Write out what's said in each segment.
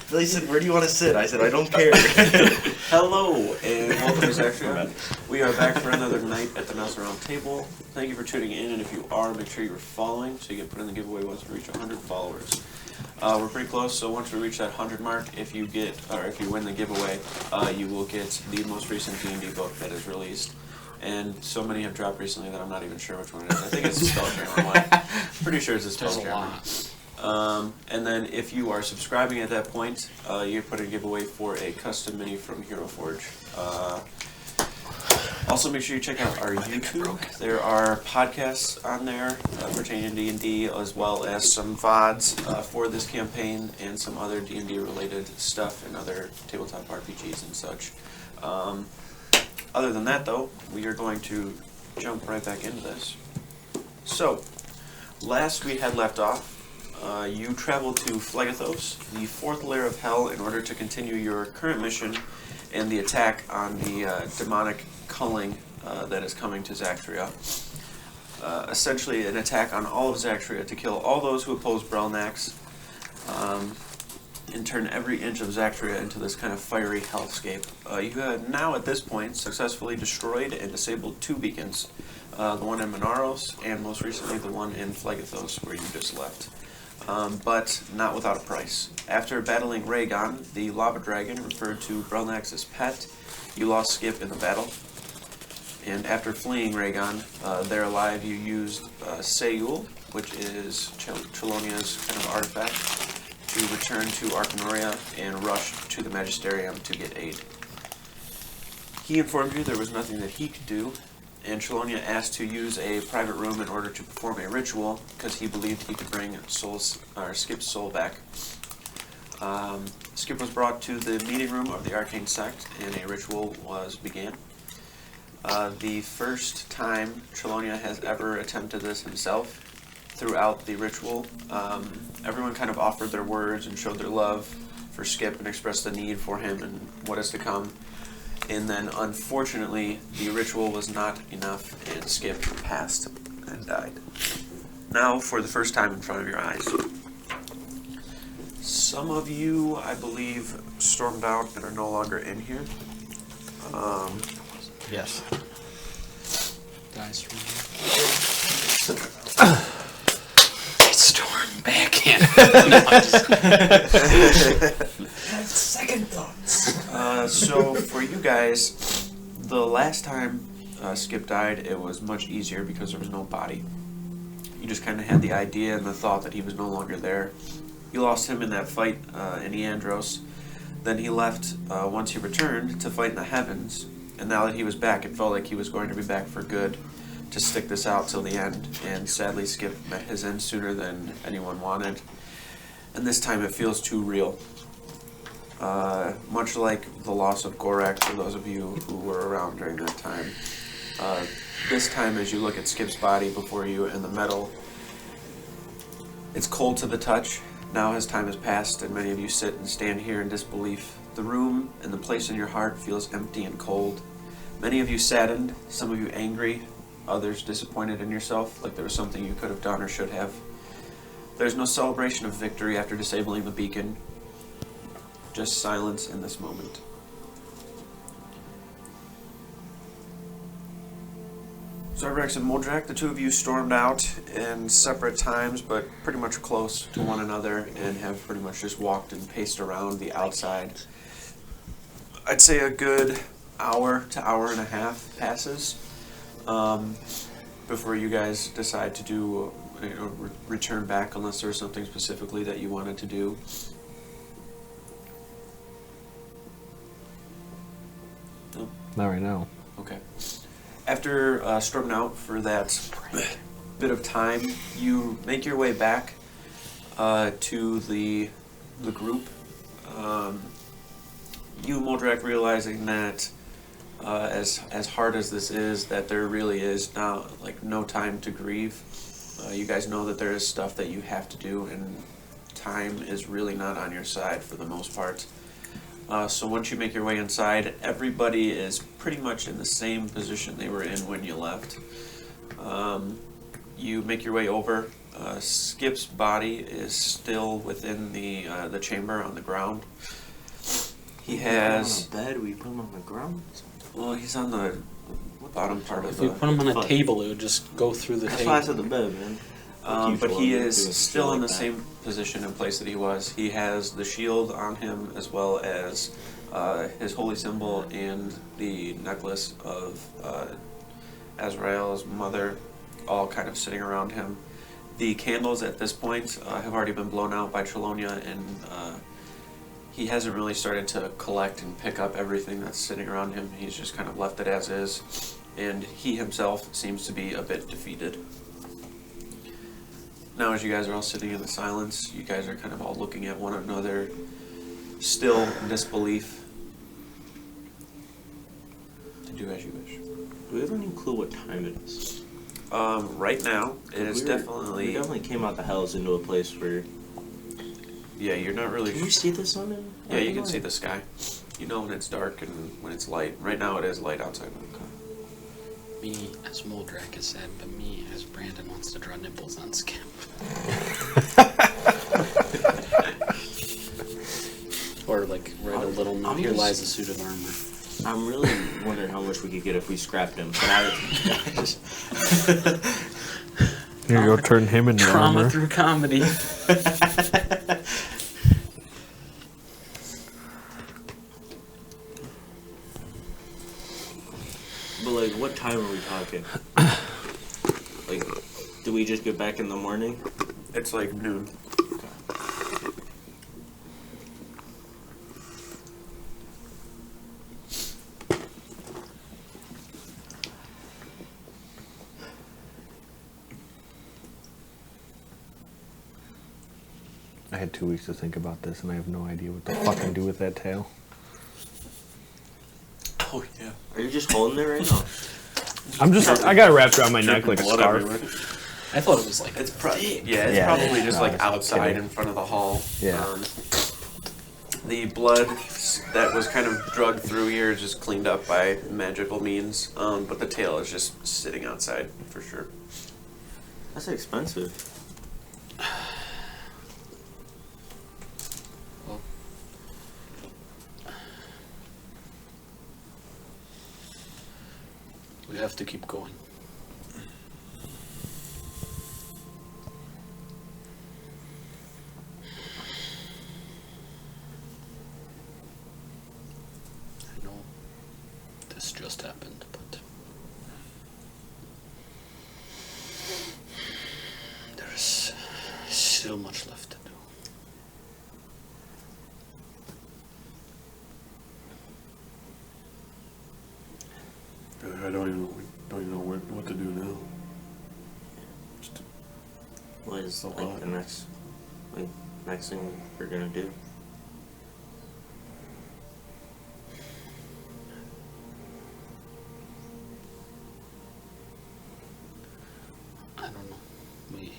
Billy said, "Where do you want to sit?" I said, "I don't care." Hello, and welcome to Zaxria. We are back for another night at the Mouse Around Table. Thank you for tuning in, and if you are, make sure you're following so you get put in the giveaway once we reach 100 followers. We're pretty close, so once we reach that 100 mark, if you win the giveaway, you will get the most recent D&D book that is released. And so many have dropped recently that I'm not even sure which one it is. I think it's a Spelljammer one. Pretty sure it's a Spelljammer. And then if you are subscribing at that point, you put a giveaway for a custom mini from Hero Forge. Also, make sure you check out our YouTube. There are podcasts on there pertaining to D&D, as well as some VODs for this campaign and some other D&D related stuff and other tabletop RPGs and such. Other than that, though, we are going to jump right back into this. So, last we had left off, you traveled to Phlegathos, the fourth layer of hell, in order to continue your current mission and the attack on the demonic culling that is coming to Zaxria. Essentially, an attack on all of Zaxria to kill all those who oppose Brelnax, and turn every inch of Zaxria into this kind of fiery hellscape. You have now, at this point, successfully destroyed and disabled 2 beacons. The one in Monaros, and most recently the one in Phlegathos, where you just left. But not without a price. After battling Rhaegon, the lava dragon referred to Brelnax's pet, you lost Skip in the battle. And after fleeing Rhaegon, there alive, you used Sayul, which is Chelonia's kind of artifact, to return to Arkanoria and rush to the Magisterium to get aid. He informed you there was nothing that he could do, and Chelonia asked to use a private room in order to perform a ritual, because he believed he could bring Skip's soul back. Skip was brought to the meeting room of the Arcane Sect, and a ritual was began. The first time Chelonia has ever attempted this himself. Throughout the ritual, everyone kind of offered their words and showed their love for Skip and expressed the need for him and what is to come. And then, unfortunately, the ritual was not enough, and Skip passed and died. Now, for the first time in front of your eyes. Some of you, I believe, stormed out and are no longer in here. Yes. Storm back in. Second thoughts. So, for you guys, the last time Skip died, it was much easier because there was no body. You just kind of had the idea and the thought that he was no longer there. You lost him in that fight in Eandros. Then he left once he returned to fight in the heavens. And now that he was back, it felt like he was going to be back for good, to stick this out till the end. And sadly, Skip met his end sooner than anyone wanted. And this time it feels too real. Much like the loss of Gorak, for those of you who were around during that time. This time, as you look at Skip's body before you and the metal, it's cold to the touch. Now his time has passed, and many of you sit and stand here in disbelief. The room and the place in your heart feels empty and cold. Many of you saddened, some of you angry, others disappointed in yourself, like there was something you could have done or should have. There's no celebration of victory after disabling the beacon. Just silence in this moment. Zarvex and Moldrak, the two of you stormed out in separate times, but pretty much close to one another, and have pretty much just walked and paced around the outside. I'd say a good hour to hour and a half passes before you guys decide to do return back, unless there's something specifically that you wanted to do. No? Not right now. Okay. After storming out for that bit of time, you make your way back to the group. You, Moldrak, realizing that as hard as this is, that there really is now no time to grieve. You guys know that there is stuff that you have to do, and time is really not on your side for the most part. So once you make your way inside, everybody is pretty much in the same position they were in when you left. You make your way over. Skip's body is still within the chamber on the ground. He has. On a bed, we put him on the ground. Well, he's on the bottom part of If the. we put him on a fuck? table, it would just go through the That's table. why I said the bed, man. But he Usual, is doing still shit in the like that. same position and place that he was. He has the shield on him as well as his holy symbol and the necklace of Azrael's mother, all kind of sitting around him. The candles at this point have already been blown out by Trelonia, and he hasn't really started to collect and pick up everything that's sitting around him. He's just kind of left it as is, and he himself seems to be a bit defeated. Now, as you guys are all sitting in the silence, you guys are kind of all looking at one another, still in disbelief. To do as you wish. Do we have any clue what time it is? Right now, it is We definitely. definitely came out the hells into a place where. Yeah, you're not really. Can we see the sun? Yeah, you can see the sky. You know when it's dark and when it's light. Right now, it is light outside. Me, as Moldrak is sad, but me, as Brandon, wants to draw nipples on Skip. Or like write a little note, here lies a suit of armor. I'm really wondering how much we could get if we scrapped him. But I just. Here you go, turn him into Trauma armor. through comedy. But like, what time are we talking? Like, do we just get back in the morning? It's like noon. I had 2 weeks to think about this, and I have no idea what the fuck to do with that tail. Oh yeah. Are you just holding it right now? I got it wrapped around my neck like a Blood scarf. everywhere. I thought it was like It's it's Yeah, probably just no, like it's outside kidding. in front of the hall. Yeah. The blood that was kind of drugged through here is just cleaned up by magical means, but the tail is just sitting outside for sure. That's expensive. well, we have to keep going. I know this just happened, but there's still much left to do. I don't even know what to do now. What is A like lot. the next thing we're gonna do? I don't know. We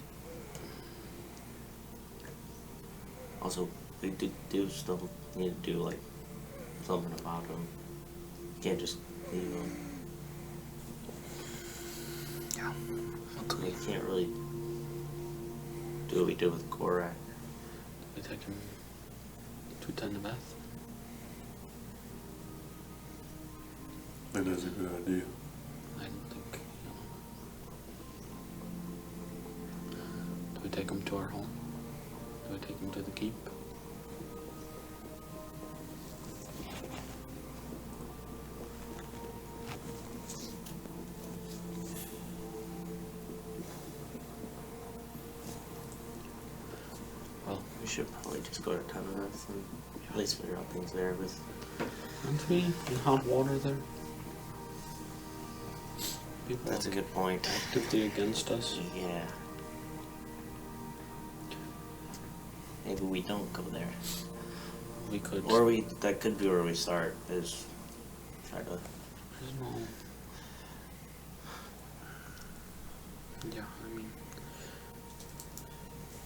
Also, we do still need to do like something about him. Can't just leave him. yeah. We can't really do what we did with Korak. We take him to Bath. That is a good idea. I don't think. Do we take him to our home? Do we take him to the keep? Well, We should probably just go to Tenerife and at least figure out things there with. aren't we in hot water there? People That's a are good point. actively against us. Yeah. Maybe we don't go there. We could. Or that could be where we start, is try to. There's no. Yeah, I mean,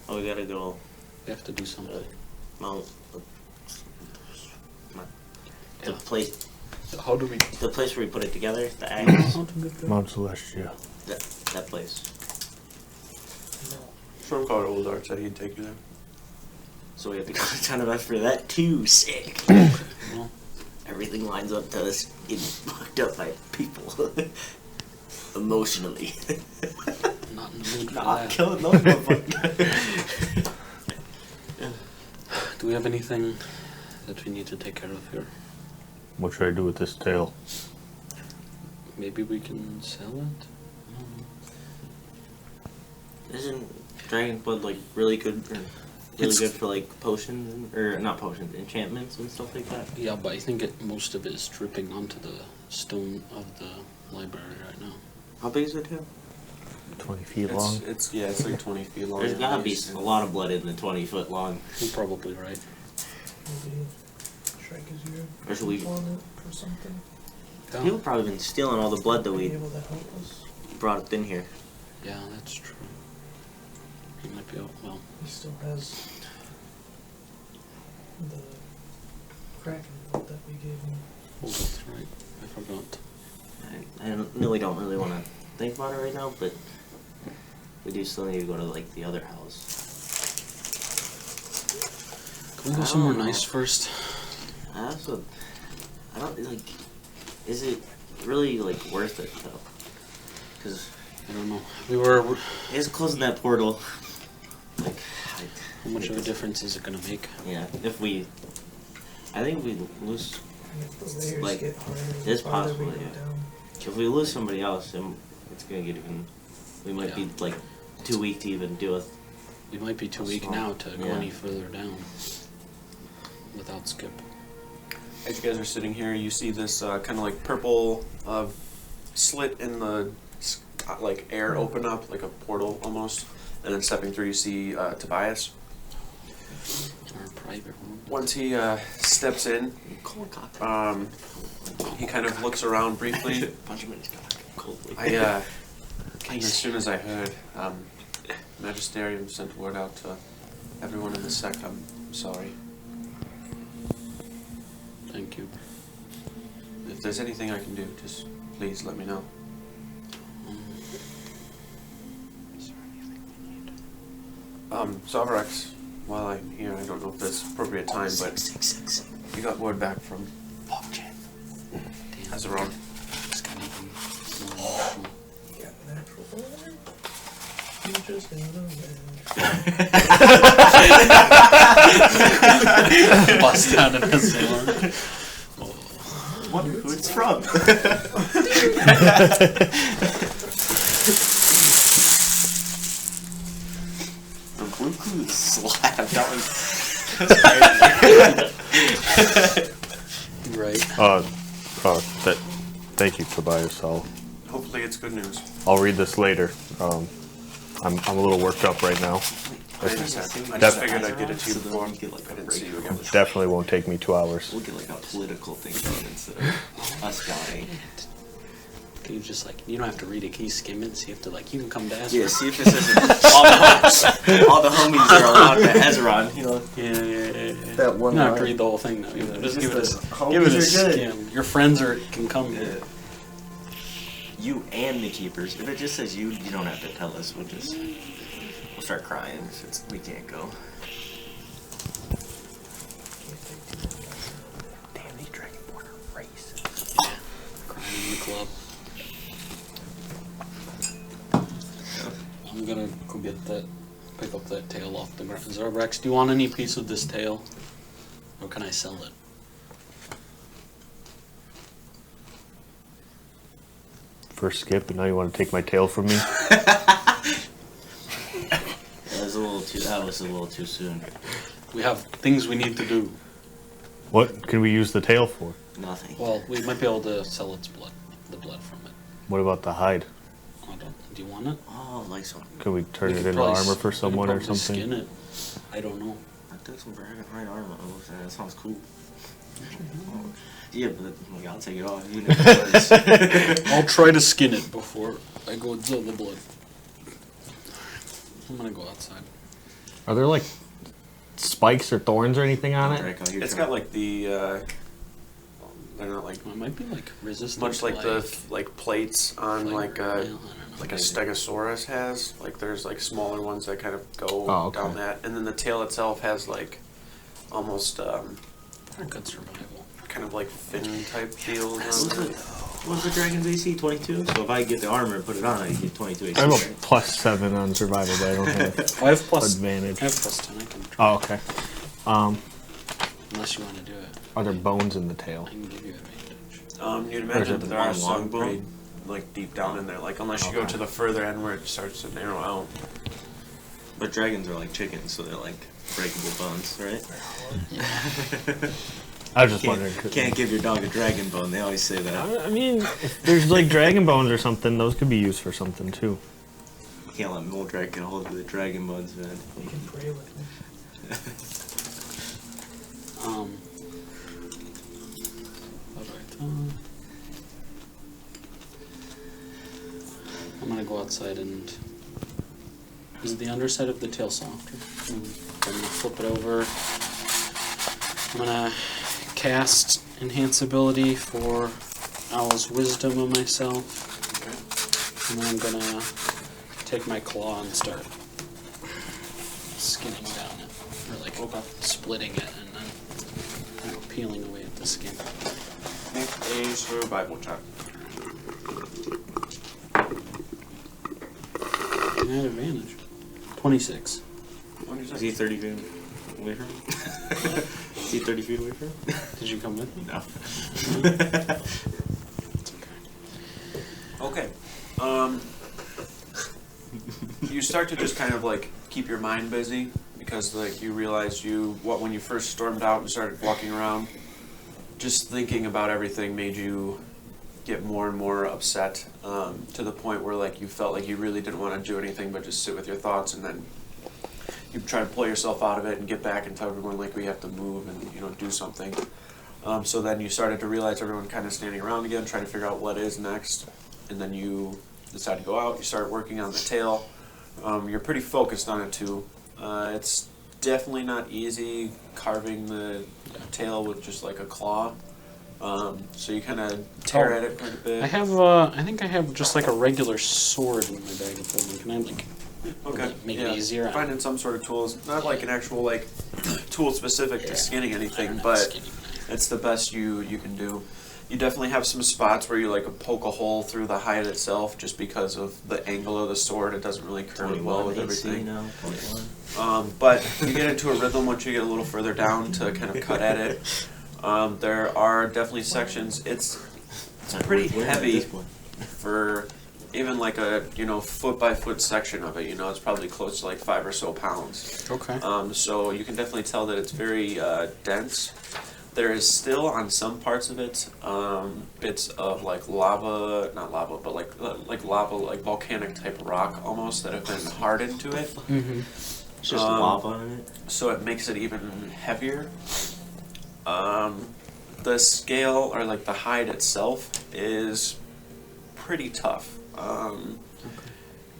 Oh, we gotta go we have to do something. Mount. The Yeah. place. How do we? The place where we put it together, the axe. How to get there? Mount Celestia. that place. Storm called Old Art said he'd take you there. So we have to go to Town of F for that too. Sick. Well, Everything lines up to us getting fucked up by people. Emotionally. not in the mood for Not that. killing those motherfuckers. Do we have anything that we need to take care of here? What should I do with this tail? Maybe we can sell it? Isn't dragon blood like really good for It's- good for like potions or not potions, enchantments and stuff like that? Yeah, but I think most of it is dripping onto the stone of the library right now. How big is it too? 20 feet long? It's like 20 feet long. There's at gotta be least. a lot of blood in the 20-foot long. You're probably right. Maybe Shrek is here. Or should we- Want it or something? People probably been stealing all the blood that Be we able to help us. brought in here. Yeah, that's true. He might be out. Well, He still has the Kraken blood that we gave him. oh, that's right. I forgot. We don't really want to think about it right now, but we do still need to go to like the other house. Can we go I somewhere don't know. nice first? I also, I don't like. Is it really like worth it though? Because I don't know. We're it's closing that portal. Like, how much of a difference is it gonna make? yeah. If we, I think we lose. And if the layers Like, get harder, it's the farther possible, we go yeah. down. If we lose somebody else, then it's gonna get even. We might be Yeah. like too weak to even deal with. We might be too weak Small. now to go Yeah. any further down without Skip. As you guys are sitting here, you see this kind of like purple slit in the like air open up, like a portal almost. And then stepping through, you see Tobias. Our private room. Once he steps in, he kind of looks around briefly. Punch him in his cock coldly. I came as soon as I heard. Magisterium sent word out to everyone in the sect. I'm sorry. Thank you. If there's anything I can do, just please let me know. Is there anything we need? Zavarax, while I'm here, I don't know if this is appropriate time, but you got word back from Damn. Azeron. It's kind of emotional. You got natural born. You just got a Bust down in his arm. Wonder who it's from. The blue clue slap. That was Right. Thank you, Tobias. Hopefully it's good news. I'll read this later. I'm a little worked up right now. I just Def- figured I'd get it to you So then before. we get, like, I a didn't see you break. again. Definitely won't take me 2 hours. We'll get like a political thing going instead of us dying. Can you just like, you don't have to read it, can you skim it? So you have to like, you can come to us. Yeah, see if this isn't all the homies are allowed to Ezron, you know. Yeah. That one You don't have to line. read the whole thing though. You know, just give it a, homies give it a are good. skim. Your friends can come. Yeah. You and the keepers. If it just says you don't have to tell us. We'll start crying if we can't go. Damn, these Dragonborn are racist. Crying in the club. I'm gonna go pick up that tail off the ground. Rex, do you want any piece of this tail? Or can I sell it? First Skip, and now you want to take my tail from me? That was a little too soon. We have things we need to do. What can we use the tail for? Nothing. Well, we might be able to sell its blood, the blood from it. What about the hide? I don't. Do you want it? Oh, like some. Can we turn We it could into probably armor s- for we could someone or probably something? Skin it. I don't know. I took some dragon hide armor. That sounds cool. Yeah, but like, I'll take it off. You know what it is. I'll try to skin it before I go and sell the blood. I'm gonna go outside. Are there like spikes or thorns or anything on it? Draco, you're It's trying- got like the, they're not like, It might be like resistant. much to, like the, like plates on fire. like Yeah, I a, don't know. like a Stegosaurus has. Like there's like smaller ones that kind of go Oh, okay. down that, and then the tail itself has like almost Good survival. kind of like fin type feel. What's the Dragon's AC? 22? So if I get the armor and put it on, I get 22 AC. I have a right? +7 on survival, but I don't have I have plus. advantage. I have plus 10. I can try. Oh, okay. Unless you want to do it, Are there bones in the tail? I can give you advantage. You'd Or is imagine it that there are long some bone? pretty like deep down in there. Like unless you go Okay. to the further end where it starts to narrow out. But dragons are like chickens, so they're like breakable bones, right? I was just wondering. Can't give your dog a dragon bone. They always say that. I mean, if there's like dragon bones or something, those could be used for something too. You can't let Moldrak get a hold of the dragon bones, man. You can pray with me. What do I do? I'm gonna go outside and. Is the underside of the tail softer? I'm gonna flip it over. I'm gonna cast Enhance Ability for Owl's Wisdom on myself. And then I'm gonna take my claw and start skinning down it. Or like splitting it and then peeling away at the skin. Make a survival check. I had advantage. 26. Is he 30 feet away from him? Is he 30 feet away from him? Did you come with me? No. It's okay. Okay. You start to just kind of like keep your mind busy because like you realize when you first stormed out and started walking around, just thinking about everything made you get more and more upset to the point where like you felt like you really didn't want to do anything but just sit with your thoughts, and then you try to pull yourself out of it and get back and tell everyone like we have to move and do something. So then you started to realize everyone kind of standing around again, trying to figure out what is next, and then you decide to go out. You start working on the tail. You're pretty focused on it too. It's definitely not easy carving the tail with just like a claw. So you kind of tear at it quite a bit. I have, I think I have just like a regular sword in my bag of holding. Can I like Okay. make yeah. it easier? Finding some sort of tools, not like an actual like tool specific to skinning anything, but it's the best you can do. You definitely have some spots where you like poke a hole through the hide itself, just because of the angle of the sword. It doesn't really curve well with everything. Now, 21. But you get into a rhythm once you get a little further down to kind of cut at it. There are definitely sections. It's pretty Where at heavy this point? for even like a foot by foot section of it. It's probably close to like 5 or so pounds. Okay. So you can definitely tell that it's very dense. There is still on some parts of it bits of like lava, not lava, but like lava, like volcanic type rock almost that have been hardened to it. Mm-hmm. It's just lava in it. So it makes it even heavier. The scale or like the hide itself is pretty tough.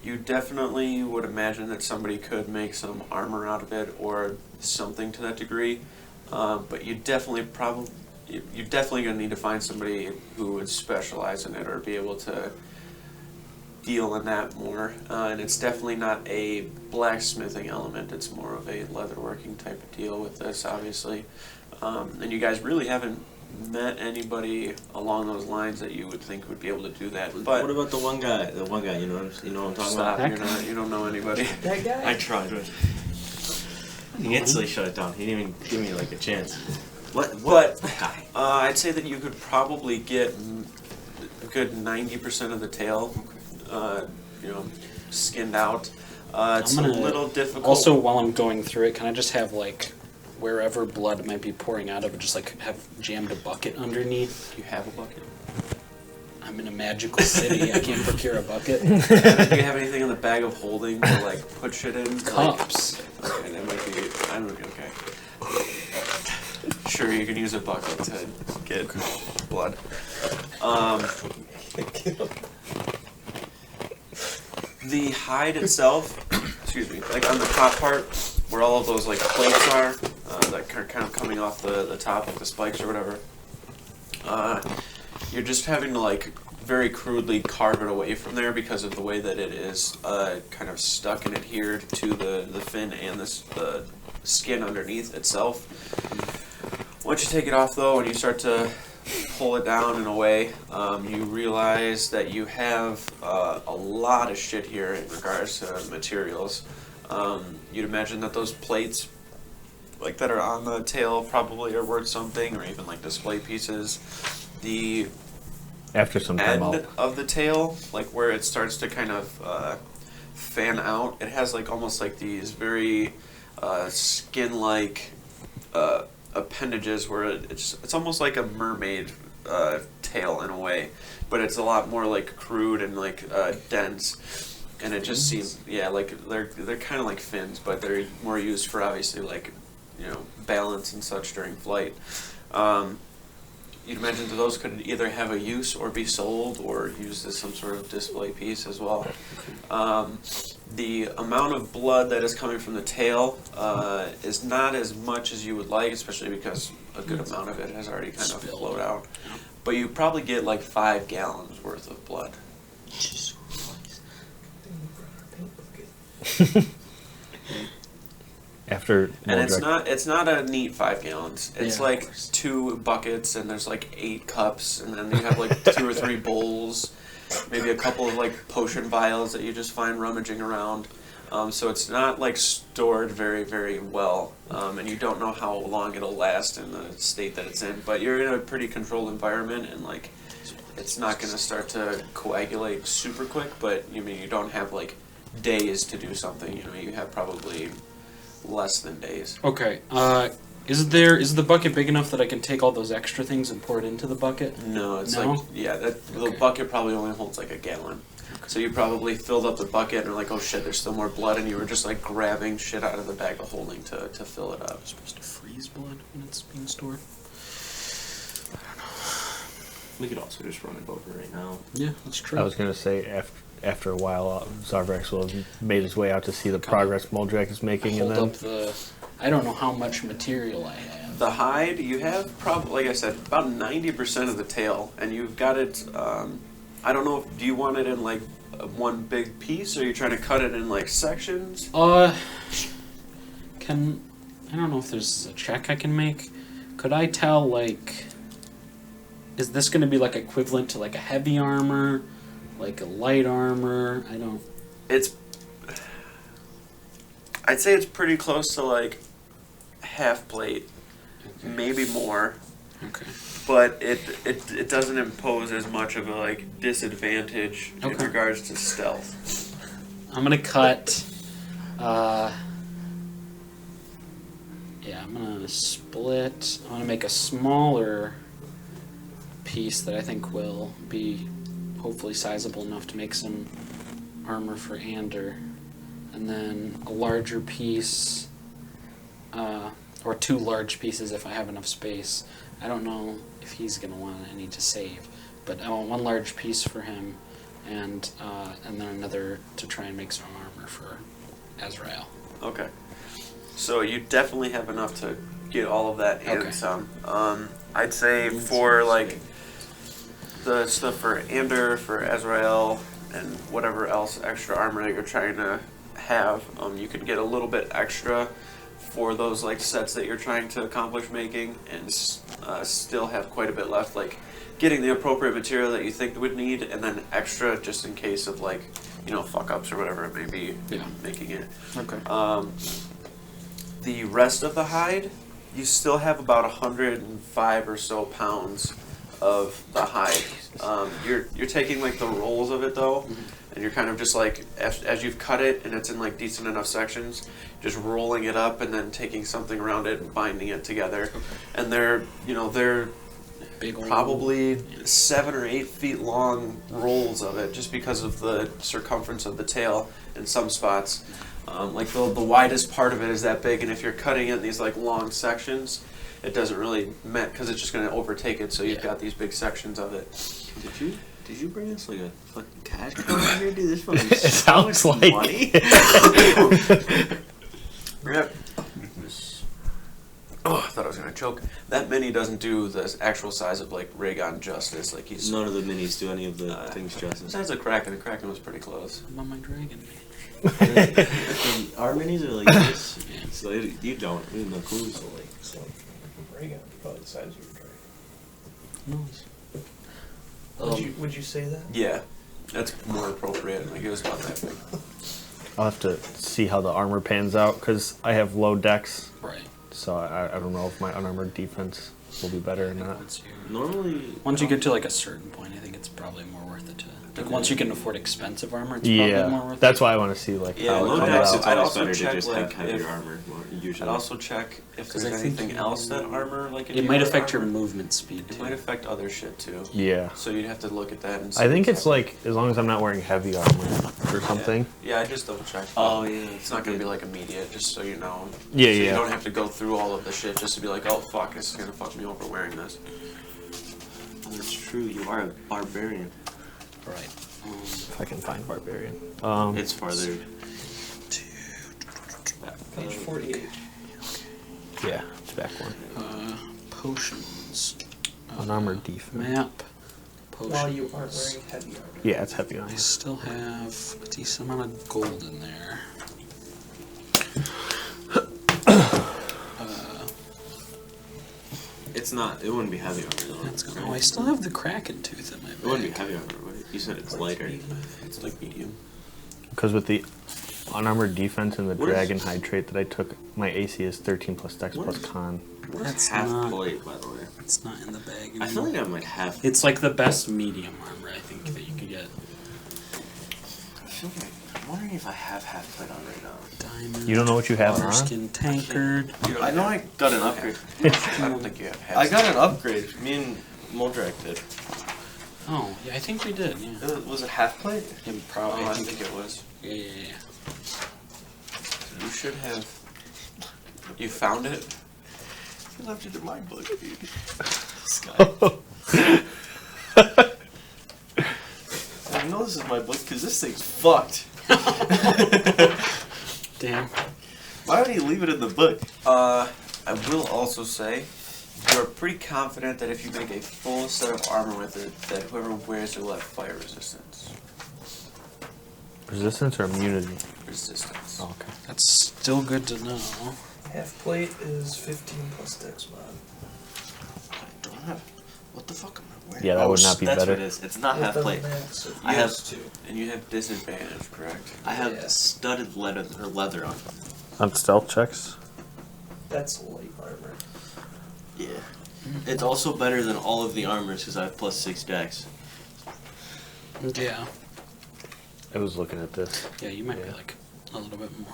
You definitely would imagine that somebody could make some armor out of it or something to that degree. But you're definitely gonna need to find somebody who would specialize in it or be able to deal in that more. And it's definitely not a blacksmithing element. It's more of a leatherworking type of deal with this, obviously. And you guys really haven't met anybody along those lines that you would think would be able to do that. But What about the one guy? The one guy, you know what I'm talking stop, about? you don't know anybody. That guy? I tried. He instantly shut it down. He didn't even give me like a chance. What guy? I'd say that you could probably get a good 90% of the tail, skinned out. It's a I'm gonna little difficult. Also, while I'm going through it, can I just have like wherever blood might be pouring out of it, just like have jammed a bucket underneath? You have a bucket. I'm in a magical city. I can't procure a bucket. Do you have anything in the bag of holding to like put shit in? Cups. Okay, that might be. I'm okay. Sure, you can use a bucket to get blood. The hide itself, excuse me, like on the top part, where all of those like plates are, that are kind of coming off the top of the spikes or whatever. You're just having to like very crudely carve it away from there because of the way that it is kind of stuck and adhered to the fin and the skin underneath itself. Once you take it off though and you start to pull it down in a way, you realize that you have a lot of shit here in regards to materials. You'd imagine that those plates like that are on the tail probably are worth something, or even like display pieces. The After some time end of the tail, like where it starts to kind of fan out, it has like almost like these very skin-like appendages where it's almost like a mermaid tail in a way, but it's a lot more like crude and like dense. And it just seems, yeah, like they're kind of like fins, but they're more used for obviously like, you know, balance and such during flight. You'd imagine that those could either have a use or be sold or used as some sort of display piece as well. The amount of blood that is coming from the tail is not as much as you would like, especially because a good amount of it has already kind of flowed out. But you probably get like 5 gallons worth of blood. Then we brought our paint bucket. after And it's Moldrek- not a neat 5 gallons. It's Yeah, of like course. 2 buckets, and there's like 8 cups, and then you have like 2 or 3 bowls, maybe a couple of like potion vials that you just find rummaging around. So it's not like stored very, very well, and you don't know how long it'll last in the state that it's in. But you're in a pretty controlled environment, and like it's not going to start to coagulate super quick. But you mean you don't have like days to do something. You know, you have probably less than days. Okay. Is the bucket big enough that I can take all those extra things and pour it into the bucket? No, it's No? like, yeah, the Okay. bucket probably only holds like a gallon. So you probably filled up the bucket and are like, oh shit, there's still more blood, and you were just like grabbing shit out of the bag of holding to fill it up. Supposed to freeze blood when it's being stored. We could also just run it over right now. Yeah, that's true. I was gonna say after a while, Zarvax will have made his way out to see the progress Moldrek is making, Hold and then up the. I don't know how much material I have. The hide, you have probably, like I said, about 90% of the tail, and you've got it, I don't know, do you want it in like one big piece, or are you trying to cut it in like sections? I don't know if there's a check I can make. Could I tell, like, is this going to be like equivalent to like a heavy armor, like a light armor? I don't. I'd say it's pretty close to like Halfplate, maybe more. Okay. But it doesn't impose as much of a like disadvantage in Okay. regards to stealth. I'm gonna cut. Yeah, I'm gonna split. I'm gonna make a smaller piece that I think will be hopefully sizable enough to make some armor for Ander, and then a larger piece, or 2 large pieces if I have enough space. I don't know if he's gonna want any to save, but I want 1 large piece for him, and then another to try and make some armor for Azrael. Okay. So you definitely have enough to get all of that and Okay. some. I'd say for like the stuff for Ander, for Azrael, and whatever else extra armor that you're trying to have, you can get a little bit extra for those like sets that you're trying to accomplish making, and still have quite a bit left. Like getting the appropriate material that you think would need, and then extra just in case of like, you know, fuck ups or whatever it may be in Yeah. making it. Okay. The rest of the hide, you still have about 105 or so pounds of the hide. You're taking like the rolls of it though, and you're kind of just like as you've cut it and it's in like decent enough sections, just rolling it up and then taking something around it and binding it together. And they're Big old probably 7 or 8 feet long rolls of it, just because of the circumference of the tail in some spots. Like the widest part of it is that big, and if you're cutting it in these like long sections, it doesn't really matter because it's just going to overtake it. So you've got these big sections of it. Did you bring us like a fucking cash cow in here, dude? This fucking it sounds like money. Yep. Oh, I thought I was going trying to choke. That mini doesn't do the actual size of like Raygon justice. Like he's None of the minis do any of the things justice. besides the Kraken. The Kraken was pretty close. I'm on my dragon. Our minis are like this, Yeah. so you don't. You have no clue. So like, So, Raygun, probably the size of your dragon. Nice. Would you say that? Yeah, that's more appropriate. Like it was about that big. I'll have to see how the armor pans out because I have low dex, Right. so I don't know if my unarmored defense will be better or not. Once you get to like a certain point, I think it's probably more worth it to. Like once you can afford expensive armor, it's probably more Yeah, worth that's it. why I want to see like Yeah, how it low comes dex, out. it's I'd always also better to check, just like, have heavier if- armor. Usually, I'd also check if 'Cause there's I think anything else that armor like. It might affect your movement speed It too. might affect other shit too. Yeah, So you'd have to look at that and see. I think it's exactly. like as long as I'm not wearing heavy armor or something. Yeah, I just double check. Oh, yeah, It's not gonna be like immediate, just so you know. Yeah, So yeah. You don't have to go through all of the shit just to be like, oh fuck, this is gonna fuck me over wearing this. that's true. You are a barbarian. Right. If I can find barbarian. It's farther. Page 48. Yeah, it's back one. Potions. Unarmored defense. Map. Potions. While you aren't wearing heavy armor. Yeah, it's heavy I armor. still have a decent amount of gold in there. It's not. It wouldn't be heavy armor. Though. That's gonna, I still have the Kraken tooth in my bag. It wouldn't be heavy armor. Would it? You said it's lighter. It's like medium. Because with the unarmored defense and the What is- dragon hide trait that I took, my AC is 13 plus dex What plus is- con. What's That's half not- plate, by the way? It's not in the bag anymore. I feel like I'm like half. It's like the best medium armor I think that you could get. I feel like I'm wondering if I have half plate on right now. Diamond. You don't know what you have on? Skin tankard. I know I got an upgrade. I don't think you have half. I got an upgrade. Me and Moldrak did. Oh, yeah, I think we did. Yeah. Was it half plate? Yeah, Oh, probably. I think it was. Yeah. You should have. You found it? You left it in my book, dude. This guy. I know this is my book because this thing's fucked. Damn. Why would he leave it in the book? I will also say, you're pretty confident that if you make a full set of armor with it, that whoever wears it will have fire resistance. Resistance or immunity? Resistance. Oh, okay. That's still good to know. Half plate is 15 plus dex mod. I don't have. What the fuck am I wearing? Yeah, that would not be that's better. what it is. It's not With half the plate. max of I have use two. And you have disadvantage, correct? I have Yeah. studded leather on. On stealth checks? That's light armor. Yeah. It's also better than all of the armors because I have +6 dex. Yeah. I was looking at this. Yeah, you might be like a little bit more.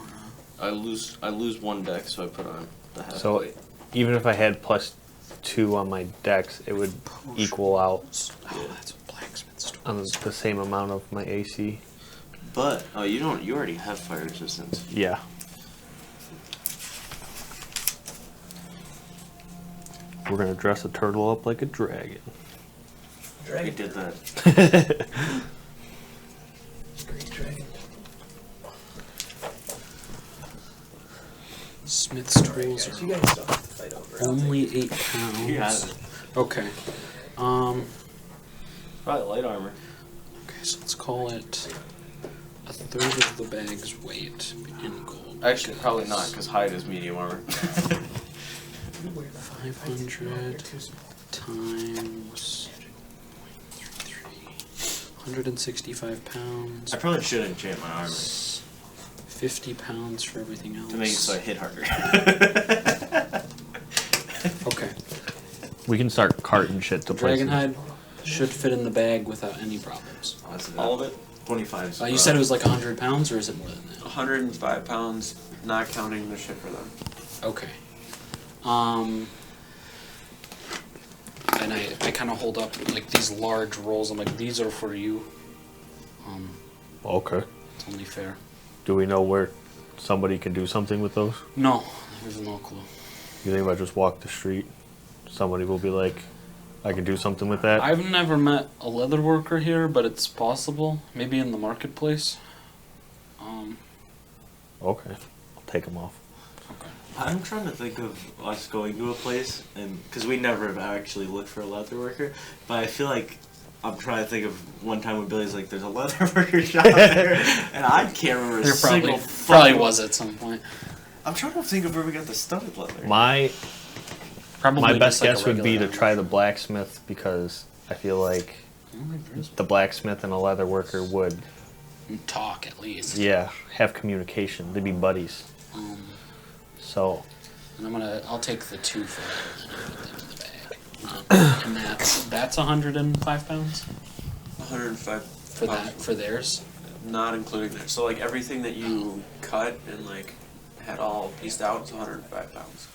I lose 1 dex, so I put on the half So plate. even if I had +2 on my dex, it would equal out Oh, that's a blacksmith store. on the same amount of my AC. But you don't. You already have fire resistance. Yeah. We're gonna dress a turtle up like a dragon. We Dragon. did that. Great dragon. Smith's Alright, tools guys, are you guys don't have to fight over it. I'll only take it. 8 pounds. You have it. Okay. Probably light armor. Okay, so let's call it a third of the bag's weight in gold. Actually, probably not, because hide is medium armor. You wear that. 500 Too small. times 165 pounds. I probably should enchant my armor 50 pounds for everything else. to make it so I hit harder. Okay. We can start carting shit to places. Dragon hide should fit in the bag without any problems. All of it? 25. You said it was like 100 pounds, or is it more than that? 105 pounds, not counting the shit for them. Okay. And I kind of hold up like these large rolls. I'm like, these are for you. Okay. It's only fair. Do we know where somebody can do something with those? No, there's no clue. You think if I just walk the street, somebody will be like, I can do something with that? I've never met a leather worker here, but it's possible. Maybe in the marketplace. Okay. I'll take them off. Okay. I'm trying to think of us going to a place, and because we never have actually looked for a leather worker, but I feel like I'm trying to think of one time when Billy's like, "There's a leather worker shop there," and I can't remember a There single. probably was at some point. I'm trying to think of where we got the studded leather. My Probably best just like a guess would be to regular try the blacksmith because I feel like the blacksmith and a leather worker would, talk at least. yeah, have communication. They'd be buddies. So And I'll take the 2 for that and put them in the bag. And that's 105 pounds 105 for that for theirs. not including that. So like everything that you cut and like had all pieced out is 105 pounds.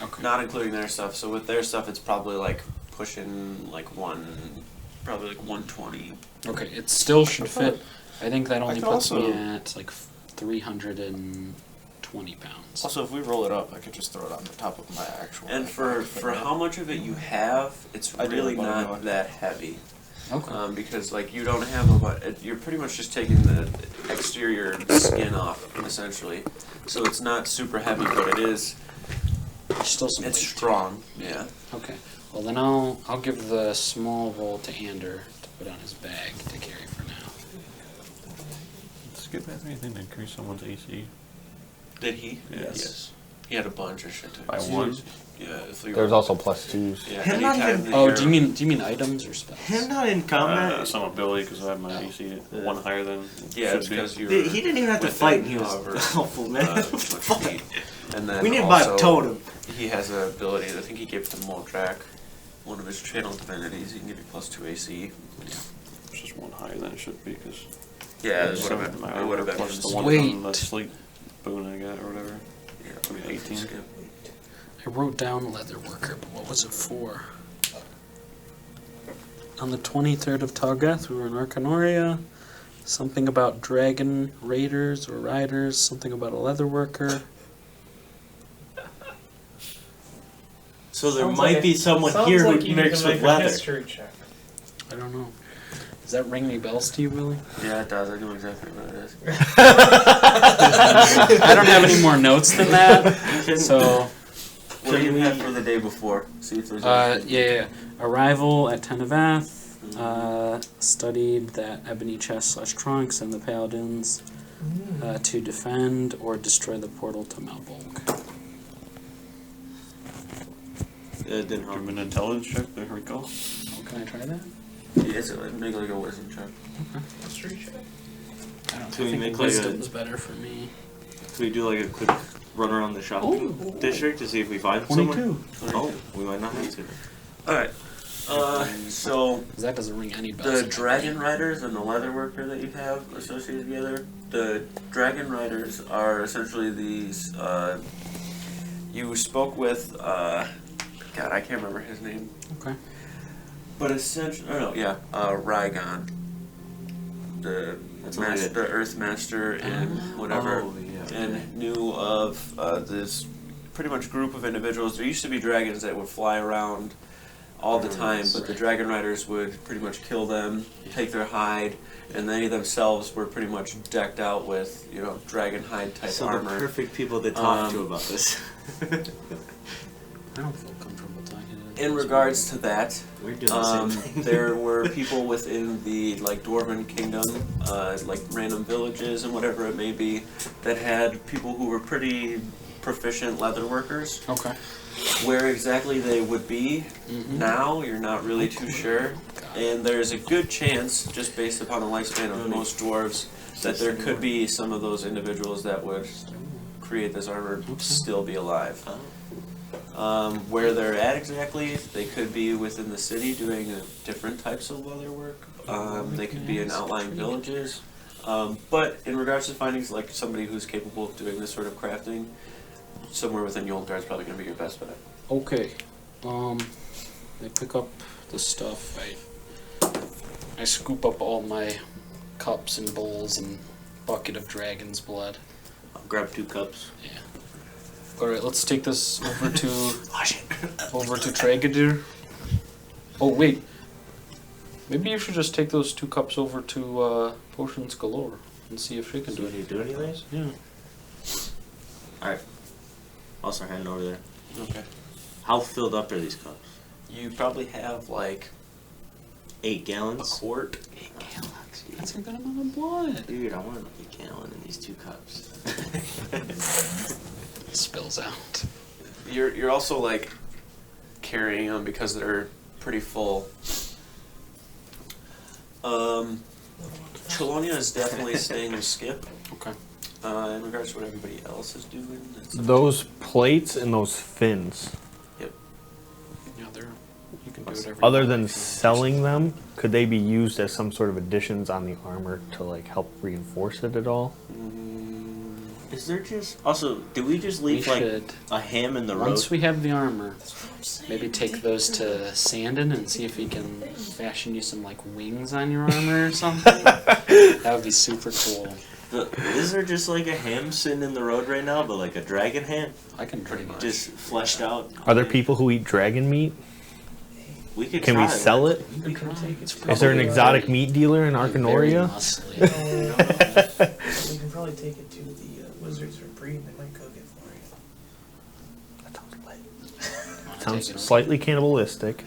Okay. Not including their stuff. So with their stuff, it's probably like pushing like probably like 120. Okay, it still should fit. I think that only I could puts me also- at like 320 pounds. Also, if we roll it up, I could just throw it on the top of my actual. And for how much of it you have, it's I do really like not buttermilk. that heavy. Okay. Because like you don't have you're pretty much just taking the exterior skin off essentially. So it's not super heavy, but it is. There's still some It's weight to it. strong. Yeah. Okay. Well, then I'll give the small roll to Ander to put on his bag to carry for now. Skip has anything to increase someone's AC Did he? Yes. He had a bunch of shit to by 1? Yeah. If we there's also +2s. Yeah. Him not anytime even- that Oh, you're- do you mean items or spells? Him not in combat. Some ability because I have my Oh. AC at 1 higher than it Yeah, should it's be. because you. He didn't even have to within, fight, and he was however, helpful, man. feet. And then We need to buy a also, totem. He has an ability. I think he gave it to Moldrack, one of his channel divinities. He can give you +2 AC. It's just 1 higher than it should be because Yeah, it would have been. It would have been. plus the his- one Wait. from the sleep boon I got or whatever. Yeah, I mean, 18. skip. I wrote down leather worker, but what was it for? On the 23rd of Targeth, we were in Arcanoria. Something about dragon raiders or riders. Something about a leather worker. So there Sounds might like be someone sounds here like who you mixes can with make a leather. history check. I don't know. Does that ring any bells to you, Willie? Yeah, it does. I know exactly what it is. I don't have any more notes than that. So, What do you have for the day before? See if there's. anything. yeah. Arrival at Tenavath. Studied that ebony chest / trunks and the paladins to defend or destroy the portal to Malvolk. It didn't Give harm him an me. intelligence check to recall. Oh, can I try that? Yeah, it's make like a wisdom check. History check. I don't know. Can we I think make like a- wisdom's better for me. Can we do like a quick run around the shopping district to see if we find someone? Oh, we might not have to. All right. So 'Cause that doesn't ring any bells. the in my dragon brain. riders and the leather worker that you have associated together. The dragon riders are essentially these. You spoke with. God, I can't remember his name. Okay. But essentially, Rygon, the That's master, like the Earth Master, and whatever, Oh, yeah. and knew of this pretty much group of individuals. There used to be dragons that would fly around all the time, but the Right. dragon riders would pretty much kill them, take their hide, and they themselves were pretty much decked out with dragon hide type So armor. the perfect people to talk to Um, about this. I don't feel comfortable talking to them. In regards to that, We're doing the same thing. there were people within the Dwarven kingdom, like random villages and whatever it may be, that had people who were pretty proficient leather workers. Okay. Where exactly they would be Mhm. now, you're not really too sure. And there's a good chance, just based upon the lifespan of most dwarves, that there could be some of those individuals that would create this armor still be alive. Where they're at exactly, they could be within the city doing different types of leather work. They could be in outlying villages. But in regards to findings, like somebody who's capable of doing this sort of crafting, somewhere within Yolgar is probably going to be your best bet. Okay. I pick up the stuff. I scoop up all my cups and bowls and bucket of dragon's blood. I'll grab 2 cups. Yeah. All right, let's take this over to Wash it. over to Tragadir. Oh wait. Maybe you should just take those 2 cups over to Potions Galore and see if she can do Do you it. do anything? Yeah. Alright. I'll start heading over there. Okay. How filled up are these cups? You probably have like 8 a gallons? quart. 8 gallons. That's a good amount of blood. Dude, I want like a gallon in these 2 cups. Spills out. You're also like carrying them because they're pretty full. Chelonia is definitely staying with Skip. Okay. In regards to what everybody else is doing. Those plates and those fins, Yep. Yeah, they're. You can do whatever. other you than want. selling them, could they be used as some sort of additions on the armor to like help reinforce it at all? Is there just... Also, do we just We leave like should. a ham in the road? Once we have the armor, maybe take those to Sandon and see if he can fashion you some like wings on your armor or something. That would be super cool. Is there just like a ham sitting in the road right now, but like a dragon ham? I can pretty much. Just fleshed out? Are there people who eat dragon meat? We could Can try we sell it? We can take it. It's Is there an probably exotic very- meat dealer in very Arcanoria? muscly. We can probably take it to the wizard's reprieve. They might cook it for you. That sounds lit. Wanna Sounds take it? slightly cannibalistic,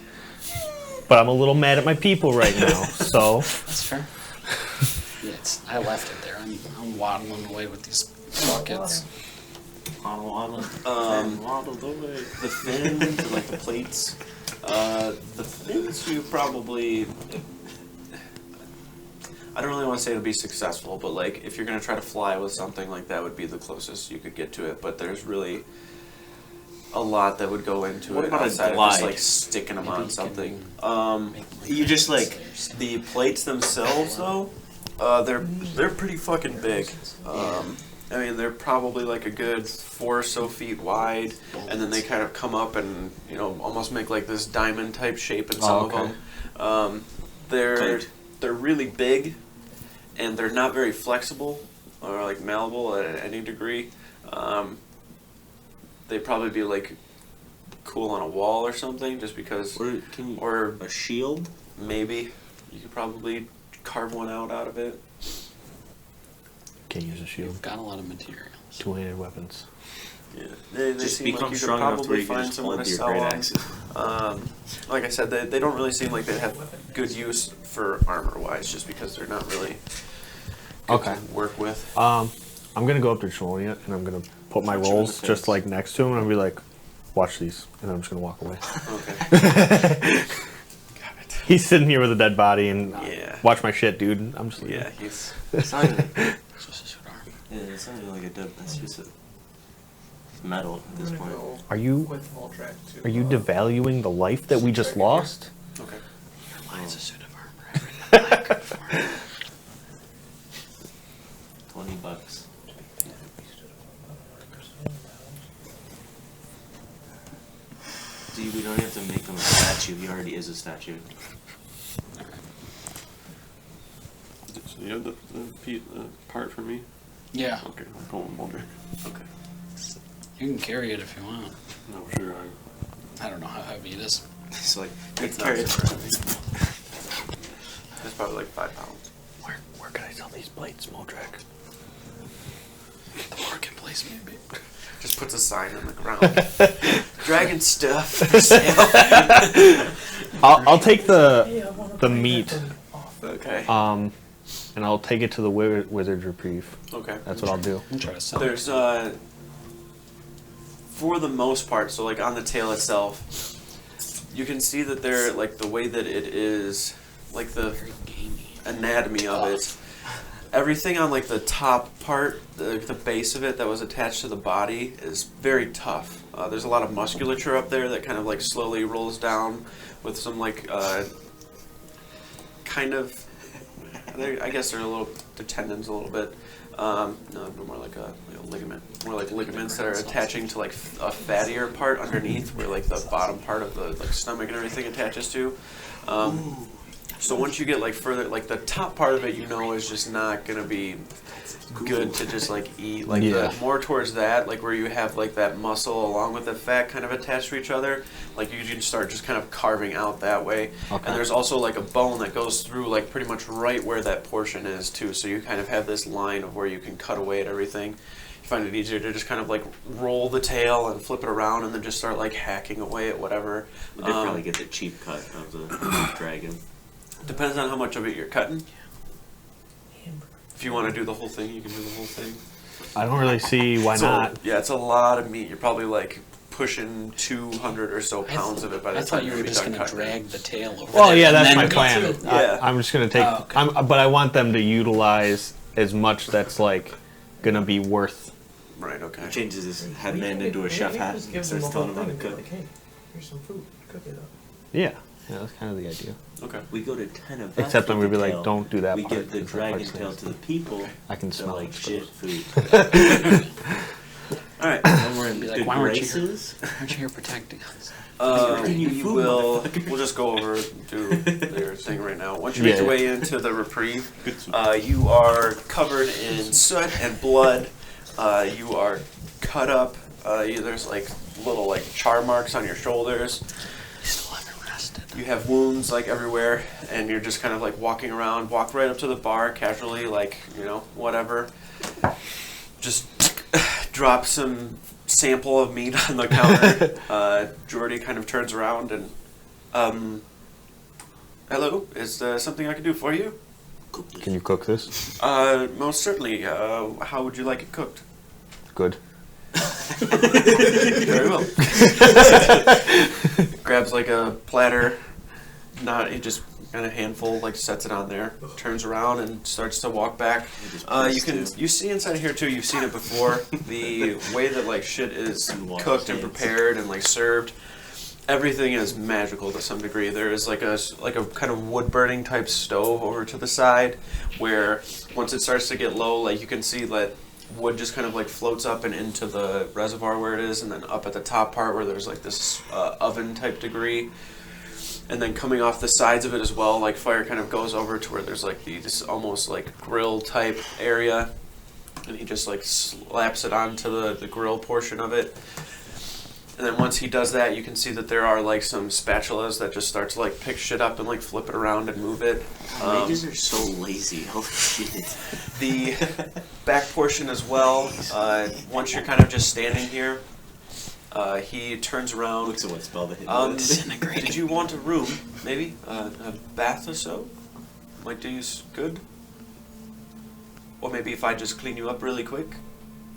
but I'm a little mad at my people right now. So That's fair. Yeah, I left it there. I'm waddling away with these buckets. Waddle, waddle. Waddle away. The fins and like the plates. The fins you probably. I don't really want to say it'll be successful, but like if you're gonna try to fly with something like that, would be the closest you could get to it. But there's really a lot that would go into What it about a outside of just glide? like sticking them Maybe on you something. You just like... The plates themselves, though, they're pretty fucking big. I mean, they're probably like a good 4 or so feet wide, and then they kind of come up and almost make like this diamond type shape in some okay. of them. They're Tight. they're really big, and they're not very flexible or like malleable at any degree. They'd probably be like cool on a wall or something, just because. Or A shield? maybe you could probably carve one out of it. can't use a We've shield. got a lot of materials. Two-handed weapons. Yeah, they Just seem become like you could strong enough to probably where you can find just someone hold to your sell great them. axe. Like I said, they don't really seem like they have good use for armor-wise, just because they're not really good Okay. to work with. I'm gonna go up to Chelonia and I'm gonna put my Punch him in rolls the just face. like next to him and I'll be like, watch these, and I'm just gonna walk away. Okay. Got it. He's sitting here with a dead body and Yeah. watch my shit, dude. I'm just leaving. Yeah, he's. It's not even... It's just a short arm. Yeah, it's not even like a dub. That's just a... It's metal at this I'm gonna point. go Are you with Voltrac to, are you devaluing the life that we just lost? Okay. Your line's a suit of armor. Everything I could afford. $20. Dude, we don't have to make him a statue. He already is a statue. So you have the part for me? Yeah, Okay, I'm going Mulder. Okay. you can carry it if you want. No, sure. I don't know how heavy it is. It's like... It's not carry it. super heavy. It's probably like 5 pounds. Where can I sell these plates, Moldrak? The marketplace, maybe. Just puts a sign on the ground. Dragon stuff for sale. I'll take the Hey, I wanna the buy that meat. from off. Okay. And I'll take it to the wizard's reprieve. Okay. That's what I'll do. I'm trying to sell it. There's for the most part, so like on the tail itself, you can see that they're like the way that it is, like the Very gamey. anatomy of it. Everything on like the top part, the base of it that was attached to the body is very tough. There's a lot of musculature up there that kind of like slowly rolls down with some like kind of. I guess they're the tendons a little bit. No, more like a ligament. More like ligaments that are attaching to like a fattier part underneath, where like the bottom part of the like stomach and everything attaches to. So once you get like further, like the top part of it, is just not gonna be good to just like eat. Like Yeah. more towards that, like where you have like that muscle along with the fat kind of attached to each other. Like you can start just kind of carving out that way. Okay. And there's also like a bone that goes through like pretty much right where that portion is too. So you kind of have this line of where you can cut away at everything. you find it easier to just kind of like roll the tail and flip it around and then just start like hacking away at whatever. We did probably get the cheap cut of the dragon. Depends on how much of it you're cutting. Hamburger. If you want to do the whole thing, you can do the whole thing. I don't really see why So, not. yeah, it's a lot of meat. You're probably like pushing 200 or so pounds of it by the I time thought you you're were just done going to cutting it. drag the tail over Well, there yeah, and that's then my go plan. through. Yeah. I'm just gonna take, Oh, okay. but I want them to utilize as much that's like gonna be worth. Right, okay. He changes his headband Maybe into a maybe chef you hat just and give starts them telling a him how to whole thing cook. and be like, hey, here's some food, cook it up. Yeah, that's kind of the idea. Okay. We go to 10 events. Except then with we'd be the like, tail. don't do that We part. give the 'cause that dragon part's tail nasty. to the people. I can They're smell like it. shit food. All right. And we're in Be like, good why weren't you here? graces. Aren't you here protecting us? Bringing We food, will. motherfucker. We'll just go over do their thing right now. Once you make Yeah. your way into the reprieve, you are covered in soot and blood. You are cut up. There's like little like char marks on your shoulders. You still haven't rested. You have wounds like everywhere, and you're just kind of like walking around. Walk right up to the bar casually, like whatever. Just drop some sample of meat on the counter. Jordy kind of turns around and, hello, is there something I can do for you? Can you cook this? Most certainly. How would you like it cooked? Good. Very well. Grabs like a platter, he just kind of handful, like sets it on there, turns around and starts to walk back. You see inside here too. You've seen it before. The way that like shit is cooked and prepared and like served, everything is magical to some degree. There is like a kind of wood burning type stove over to the side, where once it starts to get low, like you can see that wood just kind of like floats up and into the reservoir where it is, and then up at the top part where there's like this oven type degree. And then coming off the sides of it as well, like fire kind of goes over to where there's like this almost like grill type area. And he just like slaps it onto the grill portion of it. And then once he does that, you can see that there are like some spatulas that just start to like pick shit up and like flip it around and move it. Mages are so lazy. Holy shit. The back portion as well, once you're kind of just standing here, he turns around. Looks at what spell they hit. Did you want a room, maybe? A bath or so? Might do you good? Or maybe if I just clean you up really quick?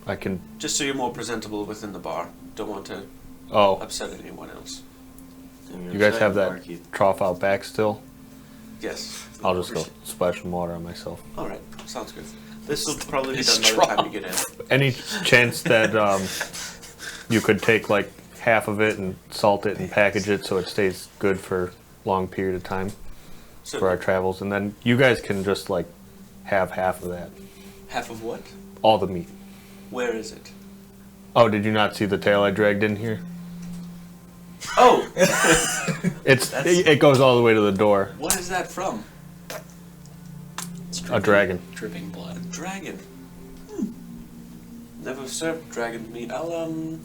I can. Just so you're more presentable within the bar. Don't want to Oh, upset anyone else. you guys have that trough out back still? Yes. I'll just go splash some water on myself. Alright, sounds good. This will probably be done by the time you get in. Any chance that you could take like half of it and salt it and package it so it stays good for a long period of time for our travels, and then you guys can just like have half of that, Half of what? all the meat. Where is it? Oh, did you not see the tail I dragged in here? Oh! It goes all the way to the door. What is that from? It's A dragon. Dripping blood. Dragon. Never served dragon meat. I'll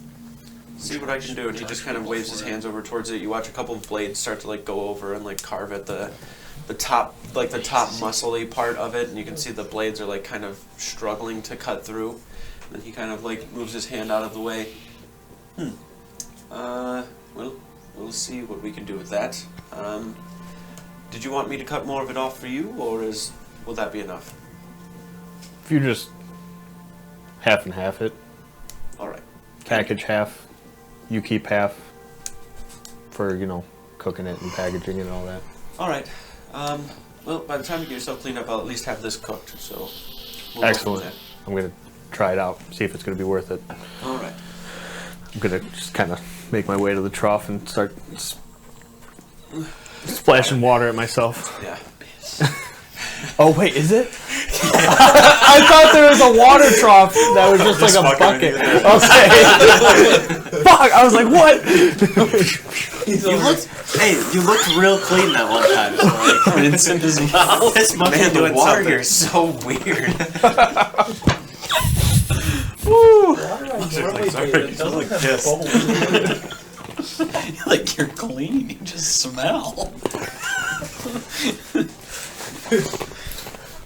see what I can do. And he just kind of waves his hands over towards it. You watch a couple of blades start to like go over and like carve at the top, like the top muscly part of it, and you can see the blades are like kind of struggling to cut through. And he kind of like moves his hand out of the way. Well, we'll see what we can do with that. Did you want me to cut more of it off for you, or will that be enough? If you just half and half it, All right. package half, you keep half for cooking it and packaging it and all that. All right. Well, by the time you get yourself cleaned up, I'll at least have this cooked. So. We'll go Excellent. from I'm gonna try it out, see if it's gonna be worth it. there. All right. I'm gonna just kind of make my way to the trough and start splashing water at myself. Yeah. Oh wait, is it? I thought there was a water trough that was just like a bucket. Okay. Fuck! I was like, what? You looked real clean that one time. So like, Rinse in his mouth. this must Man, be the doing water something. here is so weird. Water on Sorry, Halfplate, it sound like doesn't have piss. bubbles. Like you're clean, you just smell.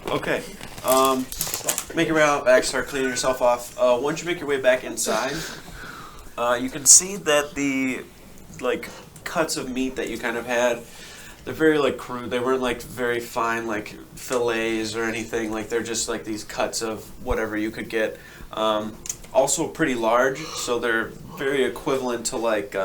Okay. make your way out back, start cleaning yourself off. Once you make your way back inside, you can see that the like cuts of meat that you kind of had, they're very like crude. They weren't like very fine like fillets or anything. Like they're just like these cuts of whatever you could get. Also pretty large, so they're very equivalent to like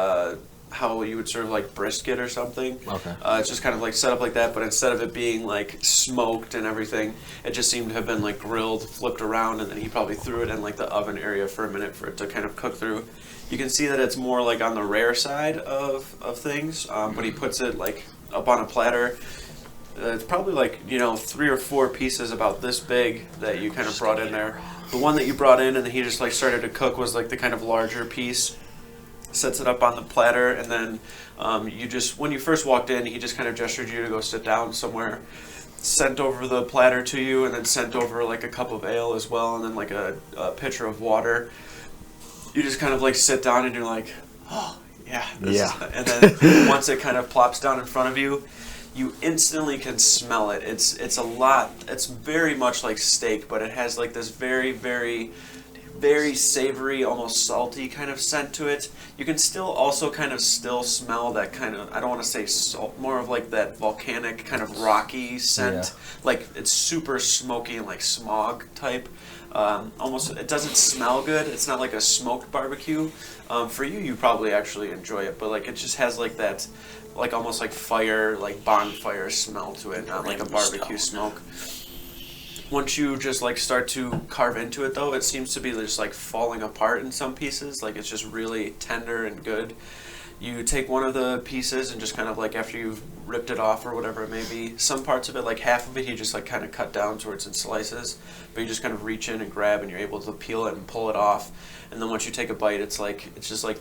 how you would serve like brisket or something. Okay. It's just kind of like set up like that, but instead of it being like smoked and everything, it just seemed to have been like grilled, flipped around, and then he probably threw it in like the oven area for a minute for it to kind of cook through. You can see that it's more like on the rare side of things, but he puts it like up on a platter. It's probably like, 3 or 4 pieces about this big that you kind of brought in there. The one that you brought in and he just like started to cook was like the kind of larger piece. Sets it up on the platter, and then when you first walked in, he just kind of gestured you to go sit down somewhere. Sent over the platter to you, and then sent over like a cup of ale as well, and then like a pitcher of water. You just kind of like sit down and you're like, oh yeah, and then once it kind of plops down in front of you, you instantly can smell it. It's a lot. It's very much like steak, but it has like this very, very, very savory, almost salty kind of scent to it. You can still also kind of still smell that kind of, I don't want to say salt, more of like that volcanic kind of rocky scent. Yeah. Like it's super smoky and like smog type. Almost, it doesn't smell good. It's not like a smoked barbecue. For you probably actually enjoy it, but like it just has like that, like almost like fire, like bonfire smell to it, not like a barbecue smoke. Once you just like start to carve into it though, it seems to be just like falling apart in some pieces. Like it's just really tender and good. You take one of the pieces and just kind of like after you've ripped it off or whatever it may be, some parts of it, like half of it, you just like kind of cut down towards in slices, but you just kind of reach in and grab and you're able to peel it and pull it off. And then once you take a bite, it's just like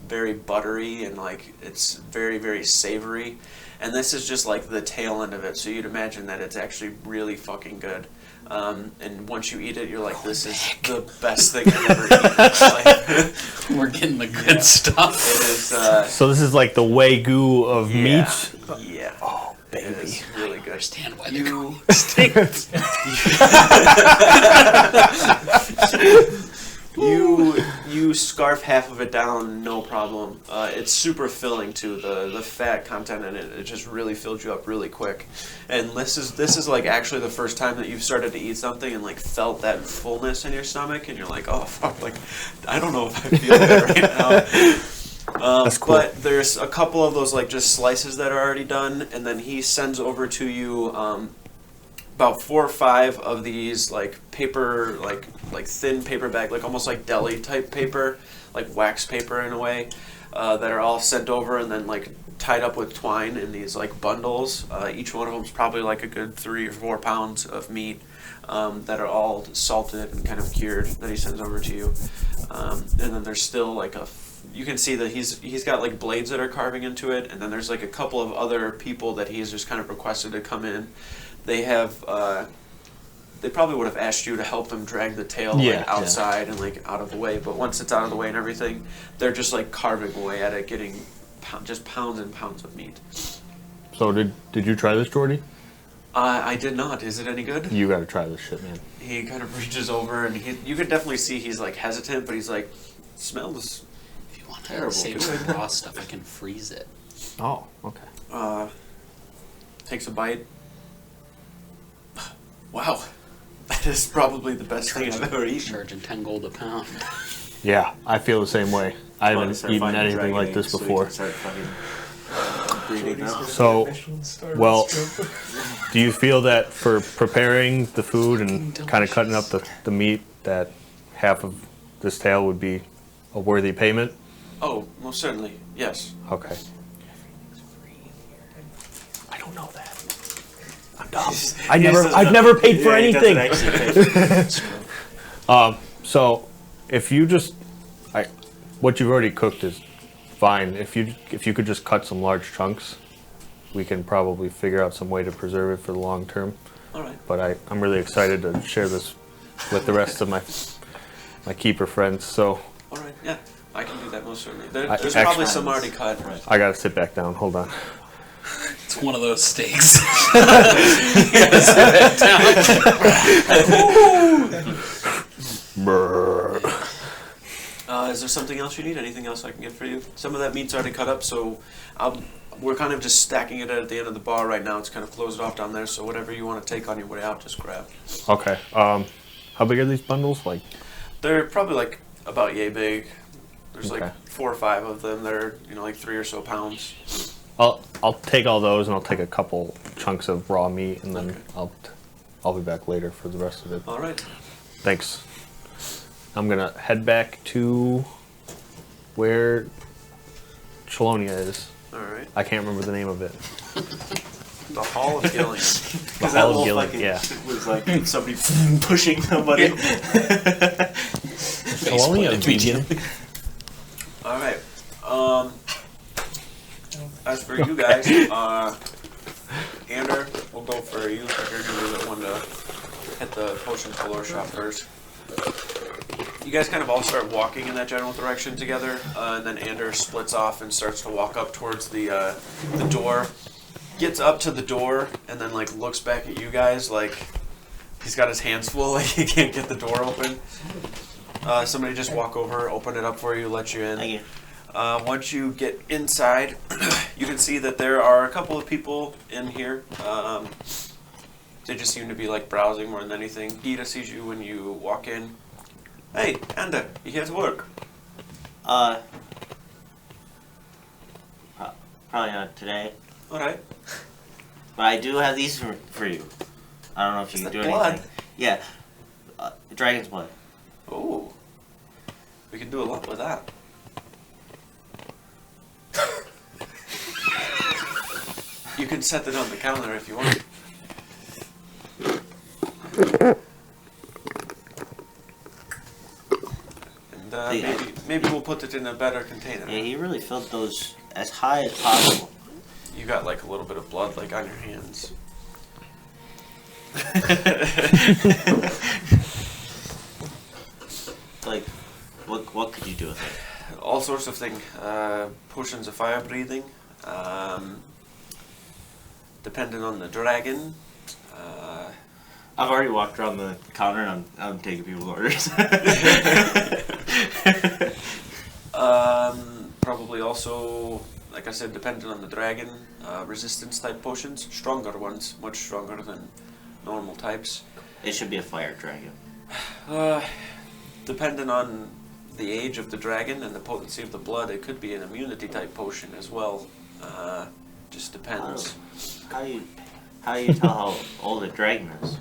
very buttery and like it's very, very savory. And this is just like the tail end of it, so you'd imagine that it's actually really fucking good. And once you eat it, you're like, this is the best thing I've ever eaten in my life. We're getting the good stuff. It is, So this is like the Wagyu of meats? Yeah. Oh, It baby. is really good. Understand why You, you scarf half of it down, no problem. It's super filling too. The fat content in it just really fills you up really quick. And this is like actually the first time that you've started to eat something and like felt that fullness in your stomach, and you're like, oh fuck, like I don't know if I feel that right now. That's cool. But there's a couple of those like just slices that are already done, and then he sends over to you about 4 or 5 of these like paper, like thin paper bag, like almost like deli type paper, like wax paper in a way, that are all sent over and then like tied up with twine in these like bundles. Each one of them is probably like a good 3 or 4 pounds of meat that are all salted and kind of cured that he sends over to you. And then there's still like you can see that he's got like blades that are carving into it, and then there's like a couple of other people that he's just kind of requested to come in. They have they probably would have asked you to help them drag the tail like outside and like out of the way, but once it's out of the way and everything, they're just like carving away at it, getting just pounds and pounds of meat. So did you try this, Jordy? I did not. Is it any good? You gotta try this shit, man. He kind of reaches over and you can definitely see he's like hesitant, but he's like, smells If you want to terrible. save some raw stuff, I can freeze it. Oh, okay. Takes a bite. Wow, that is probably the best thing I've ever eaten. Charging 10 gold a pound. Yeah, I feel the same way. I Well, haven't start eaten finding anything dragon like this eggs so we before. can start fucking breeding now. So, Michelin star well, restaurant. do you feel that for preparing the food and kind of cutting up the meat, that half of this tail would be a worthy payment? Oh, most certainly, yes. Okay. I don't know that. I'm dumb. I've never paid for Yeah, he doesn't anything. actually pay for it. So, if you just, what you've already cooked is fine. If you could just cut some large chunks, we can probably figure out some way to preserve it for the long term. All right. But I'm really excited to share this with the rest of my keeper friends. So All right, yeah, I can do that most certainly. I- There's actually- probably some already cut. I gotta sit back down. Hold on. It's one of those steaks. You gotta sit that Is there something else you need? Anything else I can get for you? Some of that meat's already cut up, so we're kind of just stacking it at the end of the bar right now. It's kind of closed off down there, so whatever you want to take on your way out, just grab. Okay. How big are these bundles? Like, They're probably like about yay big. There's Okay. like 4 or 5 of them. They're like 3 or so pounds. I'll take all those and I'll take a couple chunks of raw meat and then I'll be back later for the rest of it. All right. Thanks. I'm gonna head back to where Chelonia is. All right. I can't remember the name of it. The Hall of Gillian. Because that Hall of little Gillian, fucking yeah. was like somebody pushing somebody. Chelonia vegan. All right. As for you guys, Ander, we'll go for you. You're gonna be the one to hit the potion color shop first. You guys kind of all start walking in that general direction together, and then Ander splits off and starts to walk up towards the door. Gets up to the door and then like looks back at you guys like he's got his hands full, like he can't get the door open. Somebody just walk over, open it up for you, let you in. Thank you. Once you get inside, you can see that there are a couple of people in here. They just seem to be like browsing more than anything. Gita sees you when you walk in. Hey, Ander, you here to work? Probably not today. Alright. But I do have these for you. I don't know if you can do blood? anything. Yeah. Dragon's blood. Oh. We can do a lot with that. You can set it on the counter if you want. And maybe we'll put it in a better container. Yeah, he really filled those as high as possible. You got like a little bit of blood like on your hands. Like, what could you do with it? All sorts of things. Potions of fire breathing. Depending on the dragon. I've already walked around the counter and I'm taking people's orders. Probably also, like I said, depending on the dragon, resistance type potions. Stronger ones, much stronger than normal types. It should be a fire dragon. Depending on the age of the dragon and the potency of the blood, it could be an immunity type potion as well. Just depends. How do you tell how old a dragon is?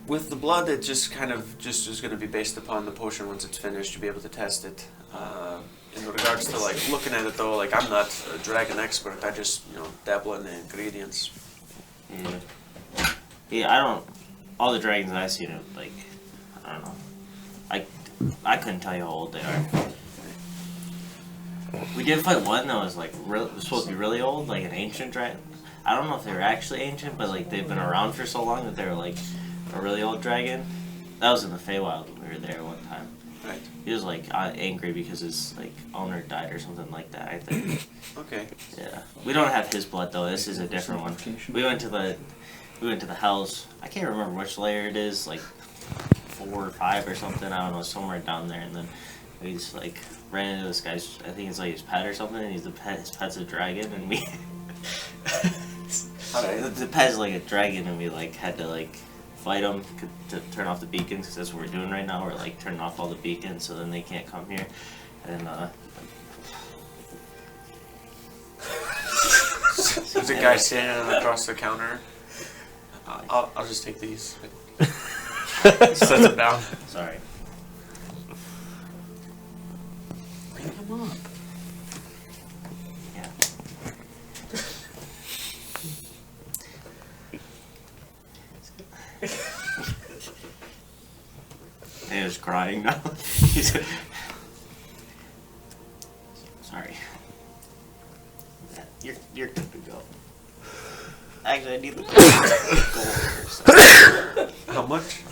With the blood, it just kind of is going to be based upon the potion once it's finished. You'll be able to test it. In regards to like looking at it though, like I'm not a dragon expert. I just dabble in the ingredients. Yeah. Yeah, I don't. All the dragons I've seen are like, I don't know. I couldn't tell you how old they are. We did fight one that was like was supposed to be really old, like an ancient dragon. I don't know if they were actually ancient, but like they've been around for so long that they were like a really old dragon. That was in the Feywild when we were there one time. Right. He was like angry because his like owner died or something like that, I think. Okay. Yeah. We don't have his blood though. This is a different one. We went to the hells. I can't remember which layer it is, like 4 or 5 or something. I don't know, somewhere down there. And then we just like ran into this guy's. I think it's like his pet or something. And he's the pet. His pet's a dragon, and we. The pet's like a dragon, and we like had to like fight him to turn off the beacons, because that's what we're doing right now. We're like turning off all the beacons so then they can't come here. And There's a guy standing across the counter. I'll just take these. Sets it down. sorry. Pick him up. Yeah. He was crying now. Sorry. You're good to go. Actually, I need the gold first. How much?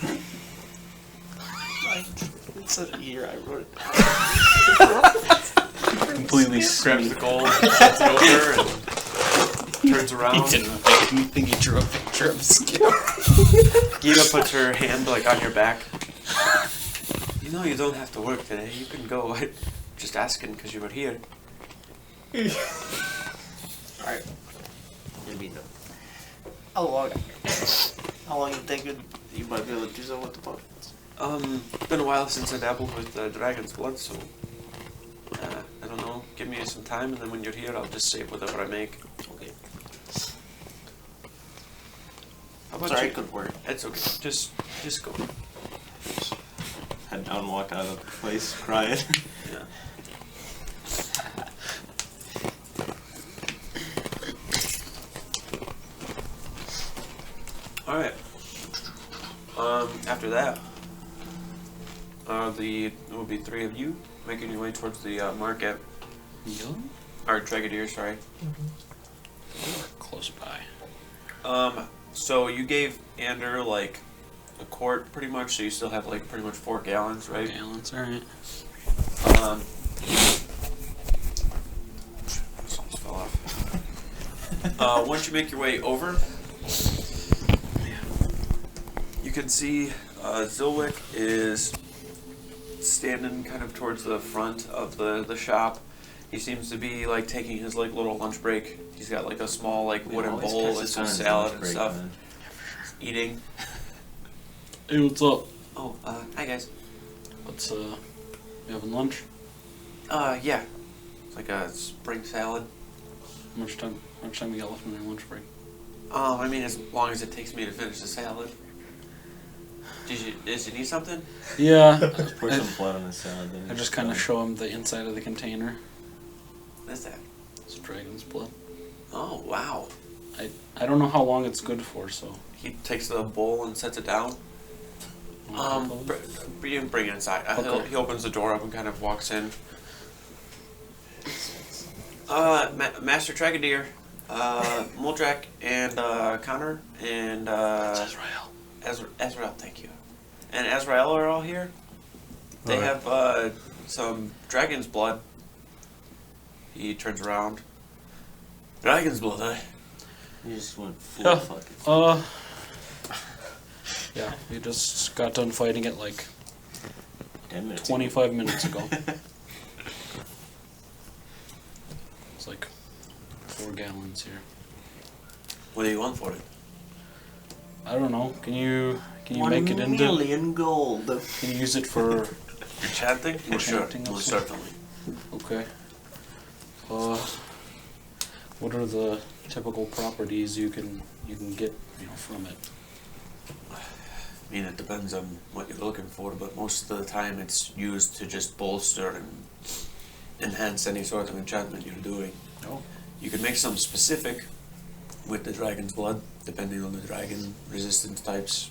It's here. I wrote it down. Completely Grabs the gold, sets it over, and turns around. He didn't make anything. He drew a picture of his skin. Gita puts her hand like on your back. You know you don't have to work today. You can go. I'm just asking because you were here. Alright. You'll be done. How long you think you might be able to do something with the potions? It's been a while since I dabbled with dragon's blood, so I don't know. Give me some time, and then when you're here, I'll just save whatever I make. Okay. How about Sorry, you? good work. It's okay. Just go. Head down, walk out of the place, crying. Yeah. All right. After that, there will be 3 of you making your way towards the market. Yeah. Or Dragadier, sorry. Close by. So you gave Ander like a quart, pretty much. So you still have like pretty much 4 gallons, right? Gallons, alright. Something fell off. Once you make your way over, you can see Zilwick is standing kind of towards the front of the shop. He seems to be like taking his like little lunch break. He's got like a small like wooden bowl and some salad and stuff. Eating. Hey, what's up? Oh, hi guys. What's, you having lunch? Yeah. It's like a spring salad. How much time you got left on your lunch break? I mean, as long as it takes me to finish the salad. Did you need something? Yeah. Just pour some blood on the salad. Then I just kind of show him the inside of the container. What is that? It's dragon's blood. Oh, wow. I don't know how long it's good for, so. He takes the bowl and sets it down. Bring it inside. Okay. He opens the door up and kind of walks in. Master Dragadier, Muldrak, and Connor, and That's Azrael. Azrael, thank you. And Azrael are all here. They Alright. have some dragon's blood. He turns around. Dragon's blood, eh? You just went full Yeah. fucking. Yeah, we just got done fighting it like 10 minutes. 25 minutes ago. It's like 4 gallons here. What do you want for it? I don't know. Can you $1 make it into? million gold. Can you use it for? Enchanting? Well, sure. Enchanting, Most okay. certainly. Okay. What are the typical properties you can get from it? I mean, it depends on what you're looking for, but most of the time it's used to just bolster and enhance any sort of enchantment you're doing. Oh. You can make some specific with the dragon's blood, depending on the dragon, resistance types,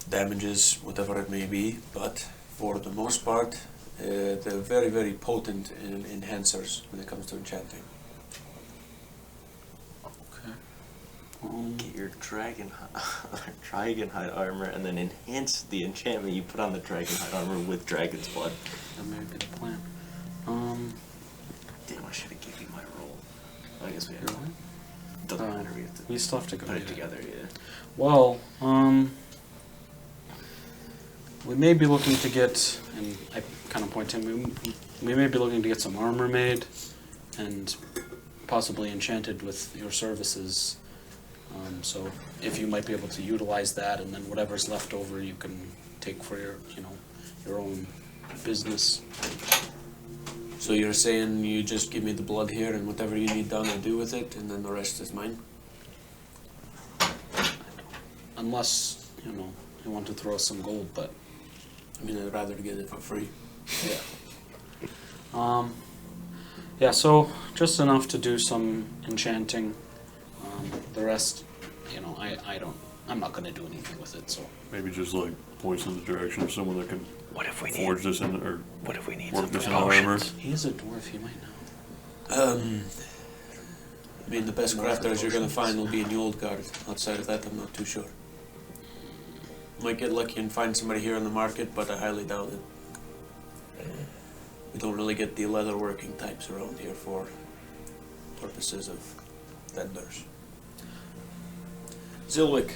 damages, whatever it may be, but for the most part, they're very, very potent enhancers when it comes to enchanting. Okay. Get your dragonhide armor and then enhance the enchantment you put on the dragonhide armor with dragon's blood. That may be the plan. Damn, I should have given you my roll. I guess we have. Really? Doesn't matter. We have to We still have to go put it get together. Yeah. Well, we may be looking to get, and I kind of point to him, we may be looking to get some armor made and possibly enchanted with your services. So if you might be able to utilize that, and then whatever's left over you can take for your own business. So you're saying you just give me the blood here, and whatever you need done, I do with it, and then the rest is mine? Unless, you want to throw us some gold, but I mean, I'd rather get it for free. yeah. Yeah, so just enough to do some enchanting. The rest, I'm not going to do anything with it, so. Maybe just like points in the direction of someone that can What if we forge this in, or What if we need work some this in armor. potions? He is a dwarf, he might know. I mean, the best crafters you're gonna find will be in the old guard. Outside of that, I'm not too sure. Might get lucky and find somebody here on the market, but I highly doubt it. We don't really get the leatherworking types around here for purposes of vendors. Zilwick,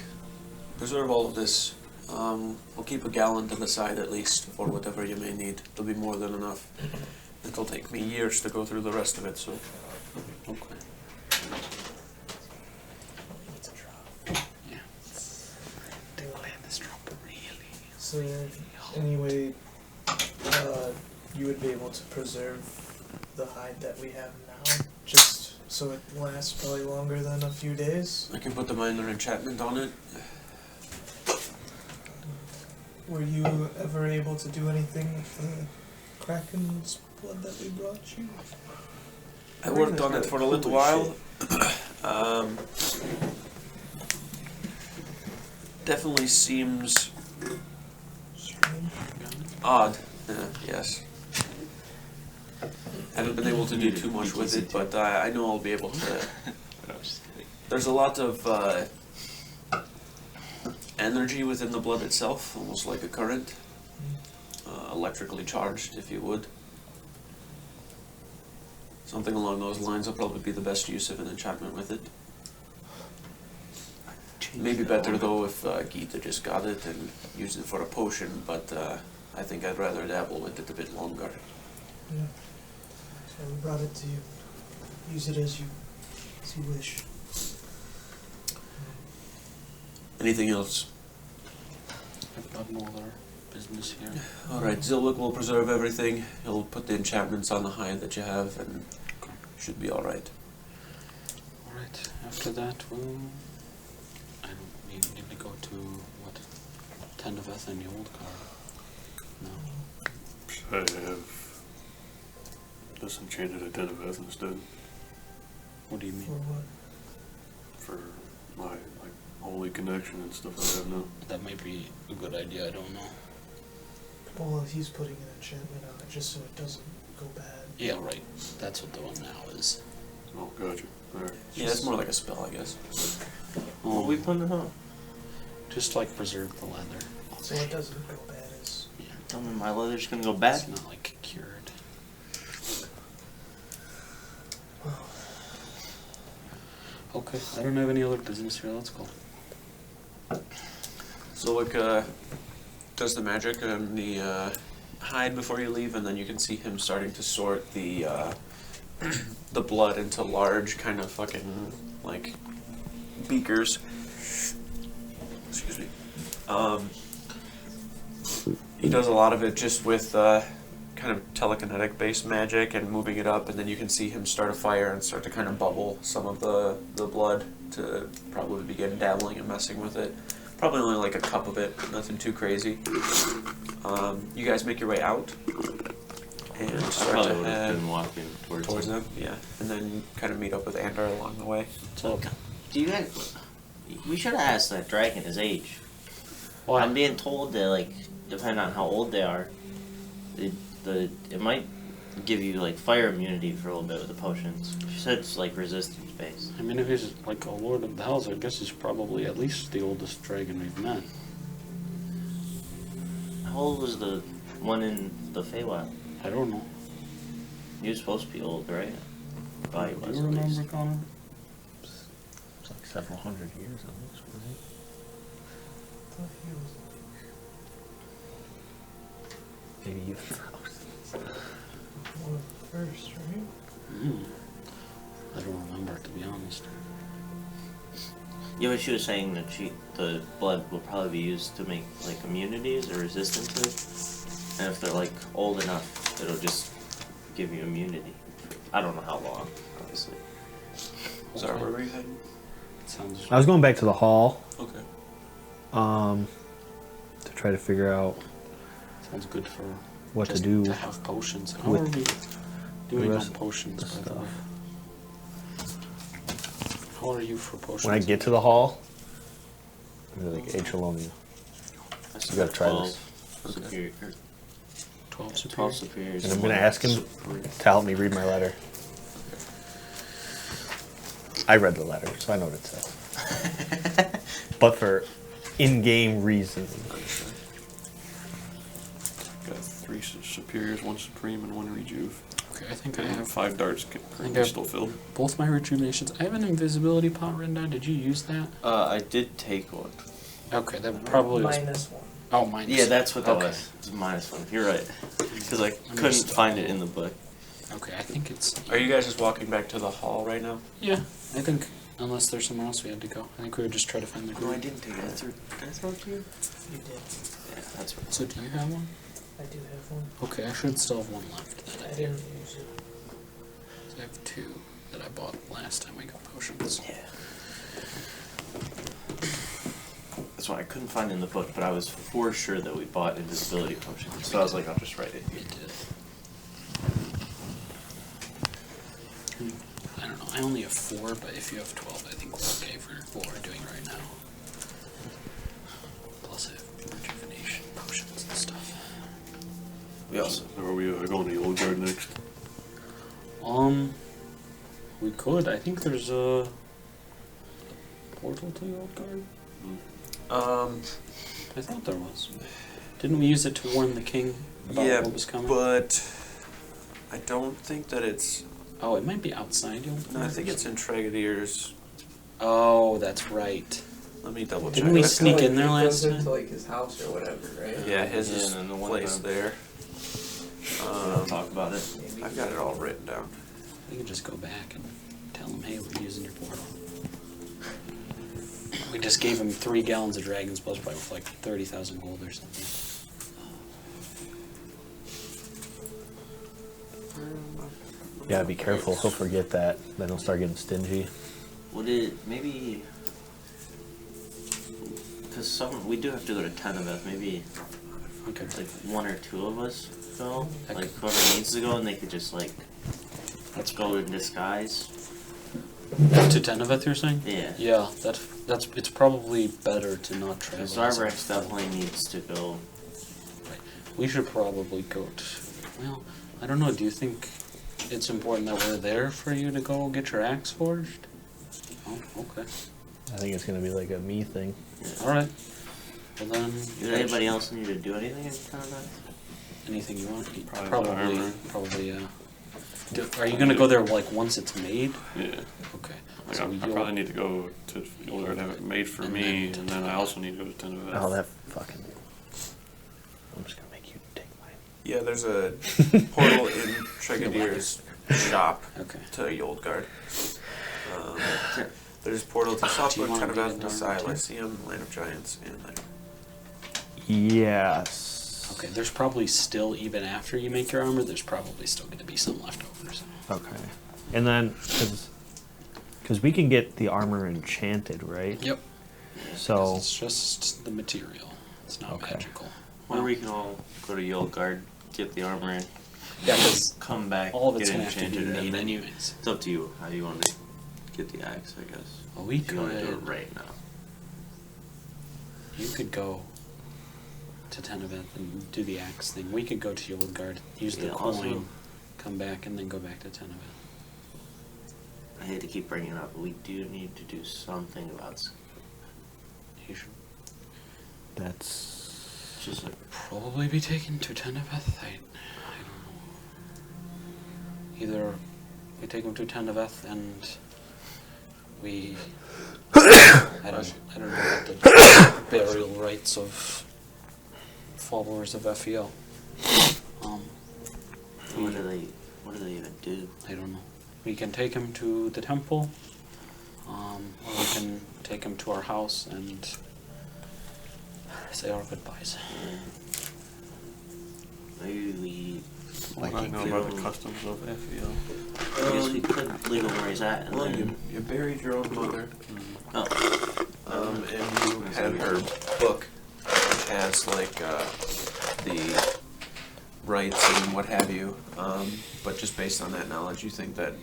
preserve all of this. We'll keep a gallon to the side at least for whatever you may need. It'll be more than enough. It'll take me years to go through the rest of it, so. Okay. It's a drop. Yeah. To plan this drop really. So anyway, you would be able to preserve the hide that we have now, just so it lasts probably longer than a few days. I can put the minor enchantment on it. Were you ever able to do anything with the Kraken's blood that we brought you? I worked on it for a little while. Definitely seems Strange. odd. Yes. Haven't been able to do too much with it, but I know I'll be able to. No, I'm just kidding. There's a lot of energy within the blood itself, almost like a current. Electrically charged, if you would. Something along those lines will probably be the best use of an enchantment with it. Maybe better though if Geeta just got it and used it for a potion, but I think I'd rather dabble with it a bit longer. Yeah. So we brought it to you. Use it as you wish. Anything else? I've got no other business here. Alright, Zilwick will preserve everything. He'll put the enchantments on the hide that you have and should be alright. Alright, after that, I don't need to go to, what, Tendaveth and the old car. No. I have disenchanted a den of Eth instead What do you For mean? what? for my holy connection and stuff I have now. That might be a good idea, I don't know. Well, he's putting an enchantment on it just so it doesn't go bad. Yeah, right. That's what the one now is. Oh, gotcha. Alright. Yeah, it's more like a spell, I guess. What we putting it on? Just like preserve the leather. So it doesn't go bad as... Yeah. Tell me my leather's gonna go bad? It's not like cured. Okay, I don't have any other business here. Let's go. Zilwick does the magic on the hide before you leave, and then you can see him starting to sort the the blood into large kind of fucking like beakers. Excuse me. He does a lot of it just with kind of telekinetic based magic and moving it up, and then you can see him start a fire and start to kind of bubble some of the blood to probably begin dabbling and messing with it. Probably only like a cup of it, nothing too crazy. You guys make your way out and I start probably to would have head been walking towards them. Yeah, and then kind of meet up with Andar along the way. So, Do you guys? We should have asked that dragon his age. why? I'm being told that, like, depending on how old they are, it might give you like fire immunity for a little bit with the potions. She said it's like resistance based. I mean, if he's like a Lord of the Hells, I guess he's probably at least the oldest dragon we've met. How old was the one in the Feywild? I don't know. He was supposed to be old, right? Thought he Do was you at remember, least. Connor? It's like several hundred years almost, wasn't it? I thought he was Maybe even thousands. one of the first, right? Mm. I don't remember, to be honest. Yeah, but she was saying that the blood will probably be used to make like immunities or resistance to it. And if they're like old enough, it'll just give you immunity. I don't know how long, obviously. Sorry, where were you heading? Sounds. I was going back to the hall Okay. to try to figure out Sounds good for what just to do to have potions. How with are we doing on rest potions, of by the way? stuff. How are you for potions? When I get to the hall, I'm gonna like Achalonia. That's You gotta try 12 this. Superior, 12 12 superior. superiors. And I'm gonna ask him to help me read my letter. I read the letter, so I know what it says. But for in-game reasons. Got 3 superiors, 1 supreme, and 1 rejuve. Okay, I think I have 5 darts I think currently I- still filled. both my rejuvenations. I have an invisibility pot written down. Did you use that? I did take one. Okay, that probably was. -1. Oh, minus. Yeah, that's what that Okay. was. It was -1. You're right. Because I couldn't Understood. find it in the book. Okay, I think it's. Are you guys just walking back to the hall right now? Yeah, I think unless there's somewhere else we had to go, I think we would just try to find the No, group. I didn't take it. Did I throw it to you? You did. Yeah, that's right. So do you have one? I do have one. Okay, I should still have one left. Then I didn't use it. So I have 2 that I bought last time we got potions. Yeah. That's why I couldn't find it in the book, but I was for sure that we bought invisibility potions. So I was like, I'll just write it. We did. I don't know. I only have 4, but if you have 12, I think we're okay for what we're doing right now. Plus, I have rejuvenation potions and stuff. We also. Are we going to the old guard next? We could. I think there's a portal to the old guard. I thought there was. Didn't we use it to warn the king about Yeah, what was coming? but I don't think that it's. Oh, it might be outside the old No, guard. I think it's in Tregadier's. Oh, that's right. Let me double check. Didn't we Let's- sneak in there It last goes time? into like his house or whatever, right? Yeah, his Yeah, is and then the one placed time- there. We'll talk about it. Maybe. I've got it all written down. We can just go back and tell him, hey, we're using your portal. We just gave him 3 gallons of Dragon's Blood, probably with like 30,000 gold or something. Yeah, be careful. He'll forget that. Then he'll start getting stingy. Would it maybe? Because we do have to go to Tenebeth. Maybe Okay. like 1 or 2 of us go. I Like could- whoever needs to go, and they could just like let's go in disguise. To Teneveth, you're saying? Yeah. Yeah, that's it's probably better to not travel. Because as a- Zarbrax definitely needs to go. We should probably go to. Well, I don't know. Do you think it's important that we're there for you to go get your axe forged? Oh, okay. I think it's gonna be like a me thing. All right. Well then. Does anybody else need to do anything in Tenebeth? Anything you want? Probably the armor. Probably. Are you gonna go there like once it's made? Yeah. Okay. Like So I you'll- probably need to go to the old guard, have it made for And me, then and then I also need to go to Tenebeth. Oh, that fucking. I'm just gonna make you take mine. Yeah, there's a portal in Tregadier's shop Okay. to Yoldgard. There's a portal to Southwood, wanna get Tenebeth, into Messiah, armor too? Lyceum, Land of Giants, and Nightmare. Yes. Okay. There's probably still, even after you make your armor, there's probably still going to be some leftovers. Okay. And then, because we can get the armor enchanted, right? Yep. So. It's just the material. It's not Okay. magical. Or we can all go to Yolgard, get the armor in, Yeah, because come back, all of it's get going to have to be enchanted, made and then you. anyways. It's up to you how you want to get the axe, I guess. Well, we If you want to do it could. right now. You could go to Tenebeth and do the axe thing. We could go to Yoldgard, use the Yeah, coin, also- come back, and then go back to Tenebeth. I hate to keep bringing it up, but we do need to do something about You should That's. just like probably be taken to Tenebeth. I don't know. Either we take him to Tenebeth and we. I don't know about the burial rites of followers of FEL. what do they even do? I don't know. We can take him to the temple, or we can take him to our house and say our goodbyes. Maybe we. What do I know about the customs of FEL? I guess we could leave him where he's at, and Well, then. you buried your own mother, Oh, and you had her book, which has like the rites and what have you. But just based on that knowledge, you think that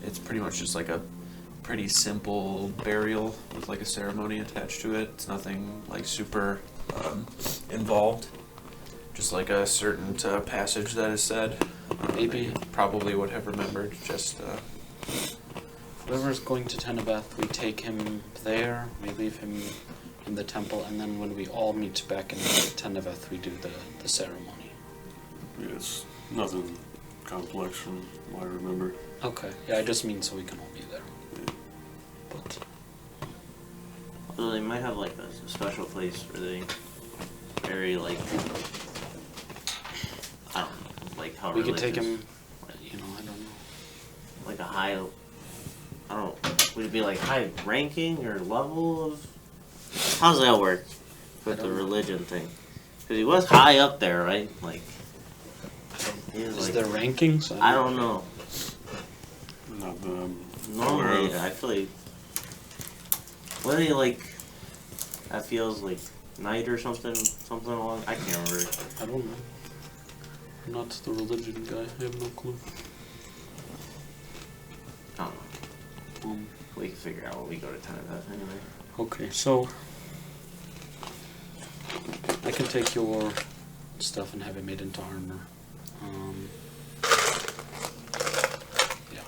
it's pretty much just like a pretty simple burial with like a ceremony attached to it. It's nothing like super involved. Just like a certain passage that is said. Maybe. You probably would have remembered. Just Whoever's going to Tenebeth, we take him there, we leave him in the temple, and then when we all meet back in Tenebeth, we do the ceremony. Yeah, it's nothing complex from what I remember. Okay. Yeah, I just mean so we can all be there. But Well, they might have like a special place where they bury like I don't know, like how we could take religious- him. You know, I don't know. like a high. I don't. Would it be like high ranking or level of? How does that work with I the don't know. religion thing? Because he was high up there, right? Like. He was Is like, there rankings? I don't know. Not that I'm aware Normally, of. I feel like. What are they like? That feels like night or something. Something along. I can't remember. I don't know. I'm not the religion guy. I have no clue. I don't know. We can figure out when we go to time that anyway. Okay, so I can take your stuff and have it made into armor. Yeah,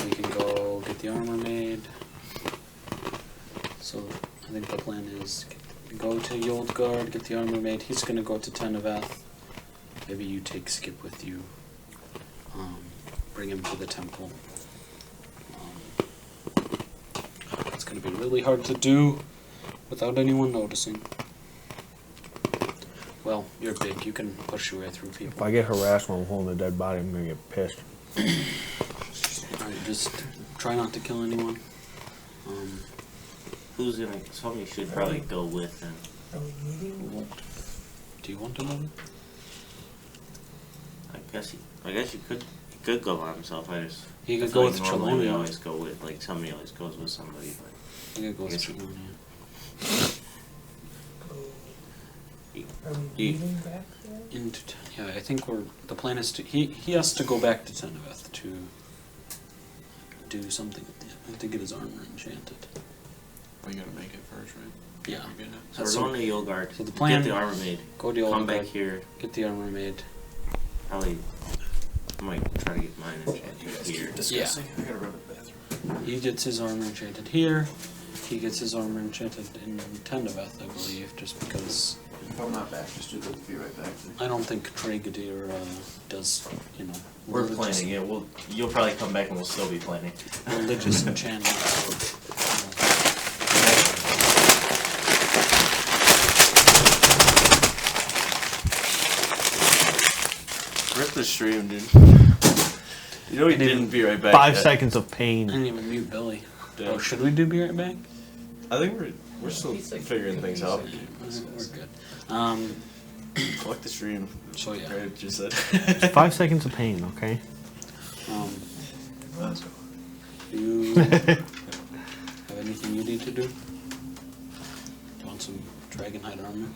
we can go get the armor made. So I think the plan is go to Yoldgard, get the armor made. He's gonna go to Teneveth. Maybe you take Skip with you. Bring him to the temple. It's gonna be really hard to do without anyone noticing. Well, you're big. You can push your way through If people. I get harassed while I'm holding a dead body, I'm gonna get pissed. Alright, just try not to kill anyone. Who's gonna? Somebody should probably go with him. Are we meeting? Do you want to know? I guess you could go by himself. I just. He I could feel go like with normally we Trelawney. always go with like somebody always goes with somebody, but He could go with Yes. Trelawney. Are we You- meeting back there? Yeah, I think the plan is to. He has to go back to Teneveth to do something. To get his armor enchanted. But you gotta make it first, right? Yeah. You're getting it. so we're That's going to Yolgard. so the plan- Get the armor made. Go to Come back Yoldgard, here. get the armor made. Probably. I might try to get mine enchanted here. Discussing. I gotta run to the bathroom. He gets his armor enchanted here. He gets his armor enchanted in Teneveth, I believe, just because If I'm not back, just do the be right back. I don't think Tragedier does, you know, We're religious- planning. Yeah, you'll probably come back and we'll still be planning. religious enchantment. Rip the stream, dude. You know he didn't be right back. 5 yet. seconds of I pain. didn't even mute Billy. Yeah. Oh, should we do Be Right Back? I think we're still figuring things out. We're good. Fuck the stream. So yeah. Right, just said. 5 seconds of pain, okay? You have anything you need to do? You want some dragonhide armor?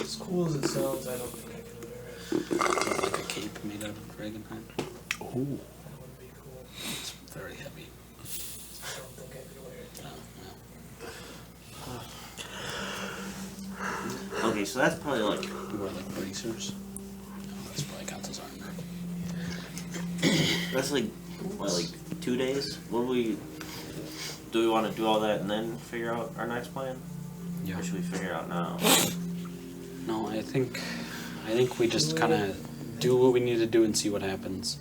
As cool as it sounds, I don't think I can wear it. Like a cape made out of dragonhide? Ooh. That would be cool. It's very heavy. I don't think I could wear it. No. Okay, so that's probably like. You wear like bracers? No, that's probably counts as armor. That's like, what, like 2 days? Do we want to do all that and then figure out our next plan? Yeah. Or should we figure it out now? No, I think we just kind of do what we need to do and see what happens.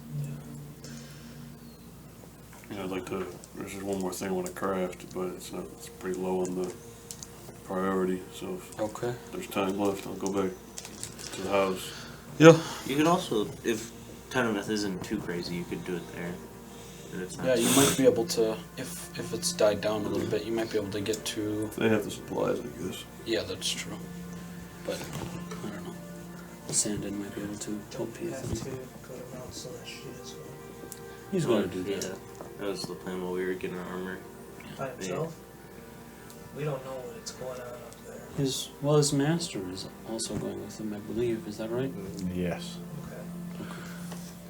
Yeah, I'd like to. There's just one more thing I want to craft, but it's pretty low on the priority. So if Okay. there's time left, I'll go back to the house. Yeah. You could also, if Teneveth isn't too crazy, you could do it there. If it's not Yeah, too- you might be able to, if it's died down a little bit, you might be able to get to. They have the supplies, I guess. Yeah, that's true. But I don't know. Sandin might be able to help We you. have to go to Mount Celestia as well. He's going to do that. Yeah, that was the plan while we were getting our armor. By himself? We don't know what's going on up there. His master is also going with him, I believe. Is that right? Yes. Okay.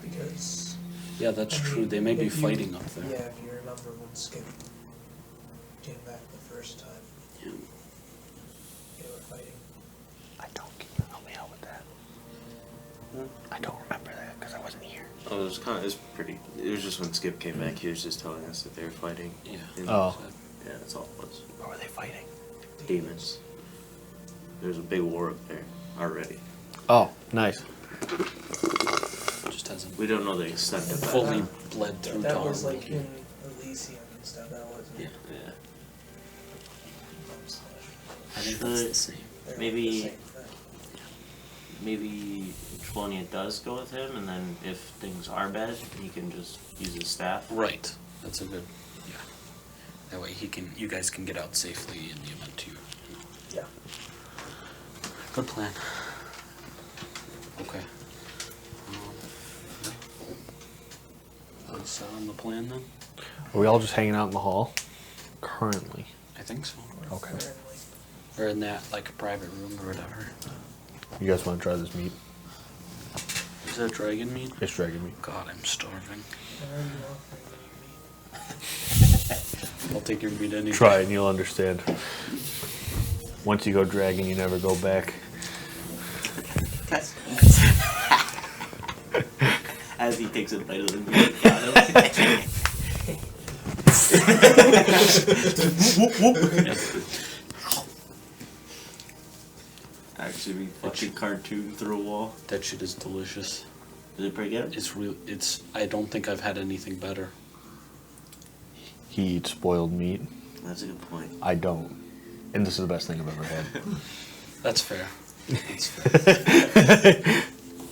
Because, Yeah, that's I true. mean, They may be if you- fighting up there. yeah, if you remember when Skip came back the first time, Yeah. they were fighting. I don't. Can you help me out with that? I don't remember that because I wasn't here. Oh, it was pretty. It was just when Skip came back, he was just telling us that they were fighting. Yeah. And- Oh. Yeah, that's all it was. What were they fighting? Demons. There's a big war up there already. Oh, nice. Just hasn't We don't know the extent of that. fully bled through That tar. was like in Elysium and stuff. That wasn't. Yeah. Yeah. I think that's the same. They're Maybe- the same thing. Maybe which one it does go with him, and then if things are bad, he can just use his staff. Right. That's a good. Yeah. That way you guys can get out safely in the event you. Yeah. Good plan. Okay. Are we set on the plan then? Are we all just hanging out in the hall? Currently. I think so. Okay. Or in that like private room or whatever. You guys want to try this meat? Is that dragon meat? It's dragon meat. God, I'm starving. Where are you offering I'll take your meat anyway. Try it and you'll understand. Once you go dragging, you never go back. As he takes a bite of the meat, got him. Actually, we fucking cartoon through a wall. That shit is delicious. Is it pretty good? It's real. It's. I don't think I've had anything better. He eats spoiled meat. That's a good point. I don't. And this is the best thing I've ever had. That's fair. That's fair.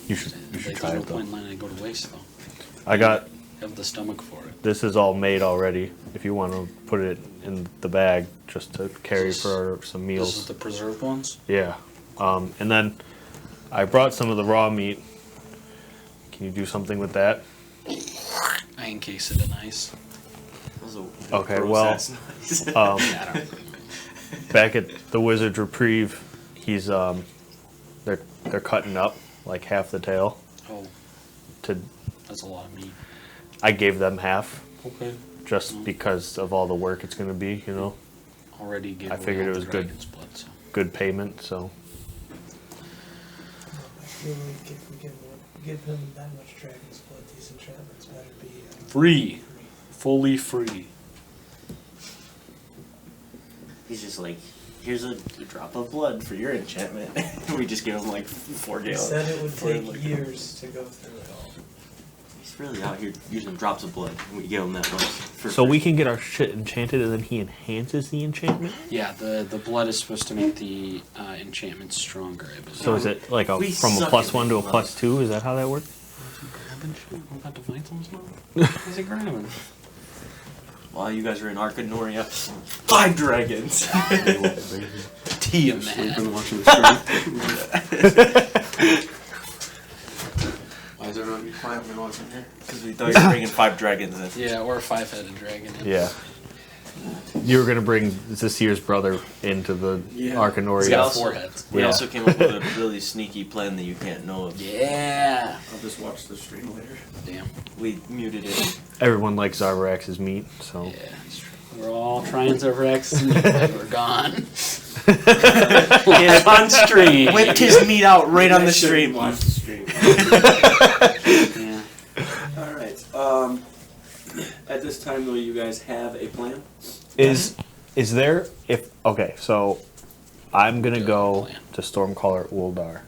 You should try no it though. point in letting it go to waste though. I got, Have the stomach for it. this is all made already. If you want to put it in the bag just to carry This- for some This is meals. the preserved ones. Yeah. And then I brought some of the raw meat. Can you do something with that? I encase it in ice. That was a Okay, gross well, ass noise. Yeah, I don't. back at the Wizard's Reprieve, he's they're cutting up like half the tail. Oh, To that's a lot of meat. I gave them half Okay. just because of all the work it's going to be, you know. Already gave I away figured all it the was good. dragon's blood, so. Good payment, so I feel like if we can give him that much dragon's blood, these enchantments better be Free. Fully free. He's just like, here's a drop of blood for your enchantment. We just give him like 4 He gallons. said it would for, take like- years to go through it all. He's really out here using drops of blood. And we give him that much. For so free. we can get our shit enchanted and then he enhances the enchantment. Yeah, the blood is supposed to make the enchantment stronger, I believe. So is it like We from a suck +1 at to a blood. +2? Is that how that works? Grabbing shit? I'm about to fight those now. What's he grabbing? While you guys are in Arkanoria, 5 dragons. Tia, man. Watching the stream. Why is there not quiet when I walk in here? Because we thought you were bringing 5 dragons in. Yeah, or a 5-headed dragon. Yeah. You were gonna bring Zasir's brother into the Yeah. Arkanoria. He's got also- 4 heads. We Yeah. also came up with a really sneaky plan that you can't know of. Yeah. I'll just watch the stream later. Damn. We muted it. Everyone likes Zarvarax's meat, so Yeah, that's true. We're all trying Zevrax and we're gone. Yeah, On stream. whipped his meat out right on the I shouldn't stream. Watch the stream. Yeah. All right. At this time, though, you guys have a plan. is there so I'm gonna Good go plan. to Stormcaller Uldar,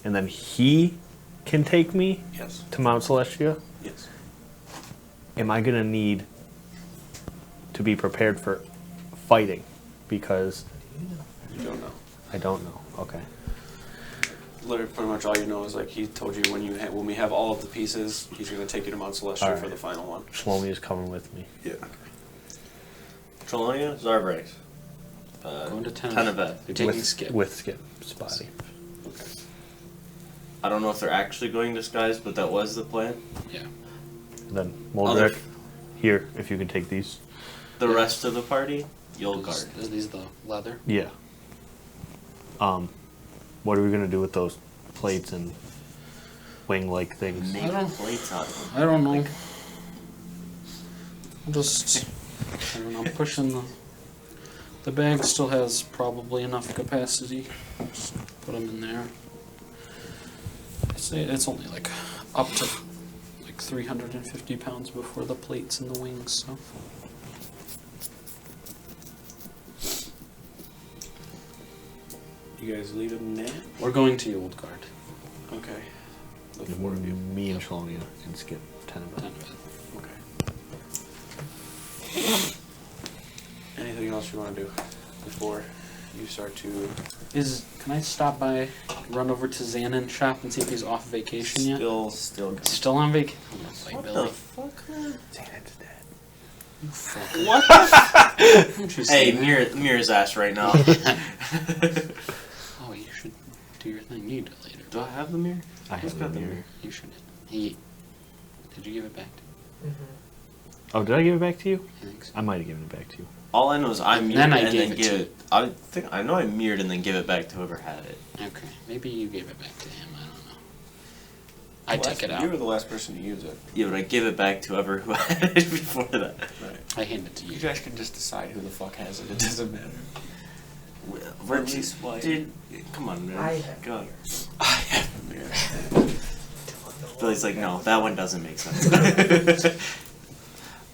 and then he can take me Yes. to Mount Celestia. Yes. Am I gonna need to be prepared for fighting? Because You don't know. I don't know. Okay. Literally, pretty much all you know is like he told you when we have all of the pieces, he's going to take you to Mount Celestia All for right. the final one. Shlomi is coming with me. Yeah. Trollonia, Zarbrax. Going to Tenevet. You're taking with Skip. With Skip. Spotty. Okay. I don't know if they're actually going disguised, but that was the plan. Yeah. And then Other- Moldrek, here, if you can take these. The rest of the party, you'll guard. Is these the leather? Yeah. What are we gonna do with those plates and wing-like things? Make I don't- plates out of them. I don't know. I'm just, I don't know, I'm pushing the bag still has probably enough capacity. Just put them in there. I say it's only like up to like 350 pounds before the plates and the wings, so. You guys leave him now? We're going to the old guard. Okay. the 4 of you. Me and Shalonia can skip 10 of 10 them. of it. Okay. Anything else you want to do before you start to Can I stop by, run over to Xanon's shop and see if he's off vacation yet? Still On vacation? What Billy. the fuck, man? Xanon's dead. You fucker. What the fuck? Don't you say Hey, that? mirror his ass right now. Oh, you should do your thing. You do it later. Do I have the mirror? I Who's have got the the mirror. You should. Did you give it back to me? Oh, did I give it back to you? I think so. I might have given it back to you. All I know is I mirrored Then I and gave then it give to it. I know I mirrored and then give it back to whoever had it. Okay. Maybe you gave it back to him. I don't know. I took it You out. were the last person to use it. Yeah, but I give it back to whoever who had it before that. Right. I hand it to you. You guys can just decide who the fuck has it. It doesn't matter. We're dude, come on, man. I have God. I have a mirror. Billy's like, no, that one doesn't make sense.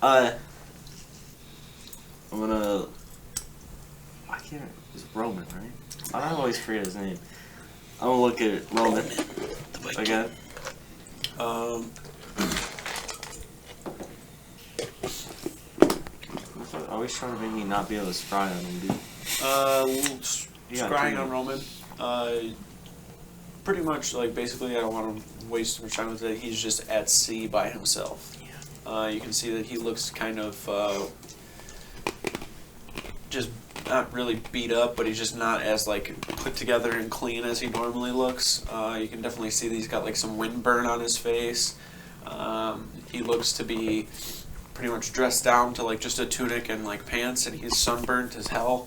I'm gonna. I can't. It's Roman, right? I always forget his name. I'm gonna look at Roman again. Always trying to make me not be able to scry on him, dude. Scrying on Roman. Pretty much, like, basically, I don't want to waste too much time with it. He's just at sea by himself. You can see that he looks kind of just not really beat up, but he's just not as, like, put together and clean as he normally looks. You can definitely see that he's got, like, some windburn on his face. He looks to be pretty much dressed down to, like, just a tunic and, like, pants, and he's sunburnt as hell.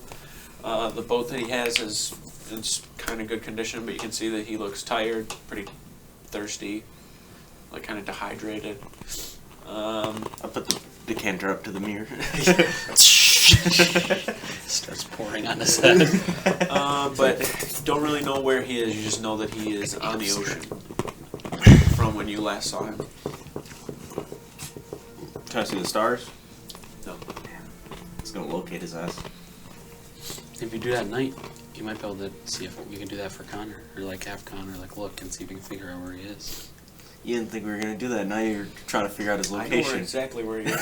The boat that he has is kind of good condition, but you can see that he looks tired, pretty thirsty, like kind of dehydrated. I put the decanter up to the mirror. Starts pouring on his head. But don't really know where he is. You just know that he is on the ocean from when you last saw him. Can I see the stars? No. It's gonna locate his ass. If you do that at night, you might be able to see if we can do that for Connor, or like have Connor like look and see if we can figure out where he is. You didn't think we were gonna do that. Now you're trying to figure out his I know location. exactly where he is.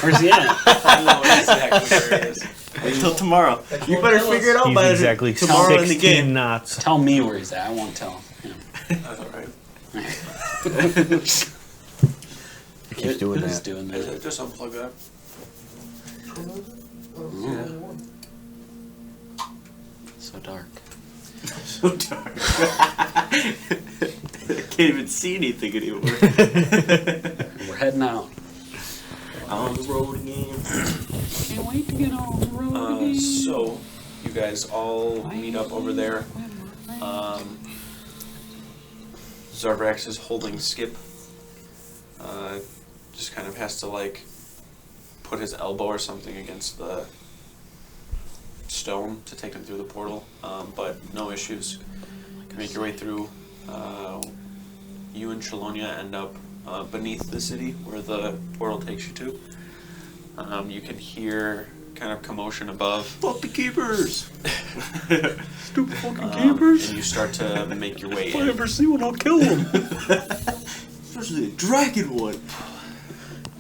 Where's he at? I know exactly where he is. Wait till tomorrow. You better figure it out He's by exactly tomorrow in the 16 game. knots. Tell me where he's at. I won't tell him. That's alright. It keeps doing Who's that. doing that? Just unplug that. Ooh. So dark. So dark. I can't even see anything anymore. We're heading out. On the road again. Can't wait to get on the road again. So, you guys all meet up over there. Zarbrax is holding Skip. Just kind of has to, like, put his elbow or something against the stone to take him through the portal, but no issues. Make your way through. You and Chelonia end up beneath the city where the portal takes you to. You can hear kind of commotion above. Fuck the keepers! Stupid fucking And you start to make your way in. ever see one, I'll kill him. Especially a dragon one.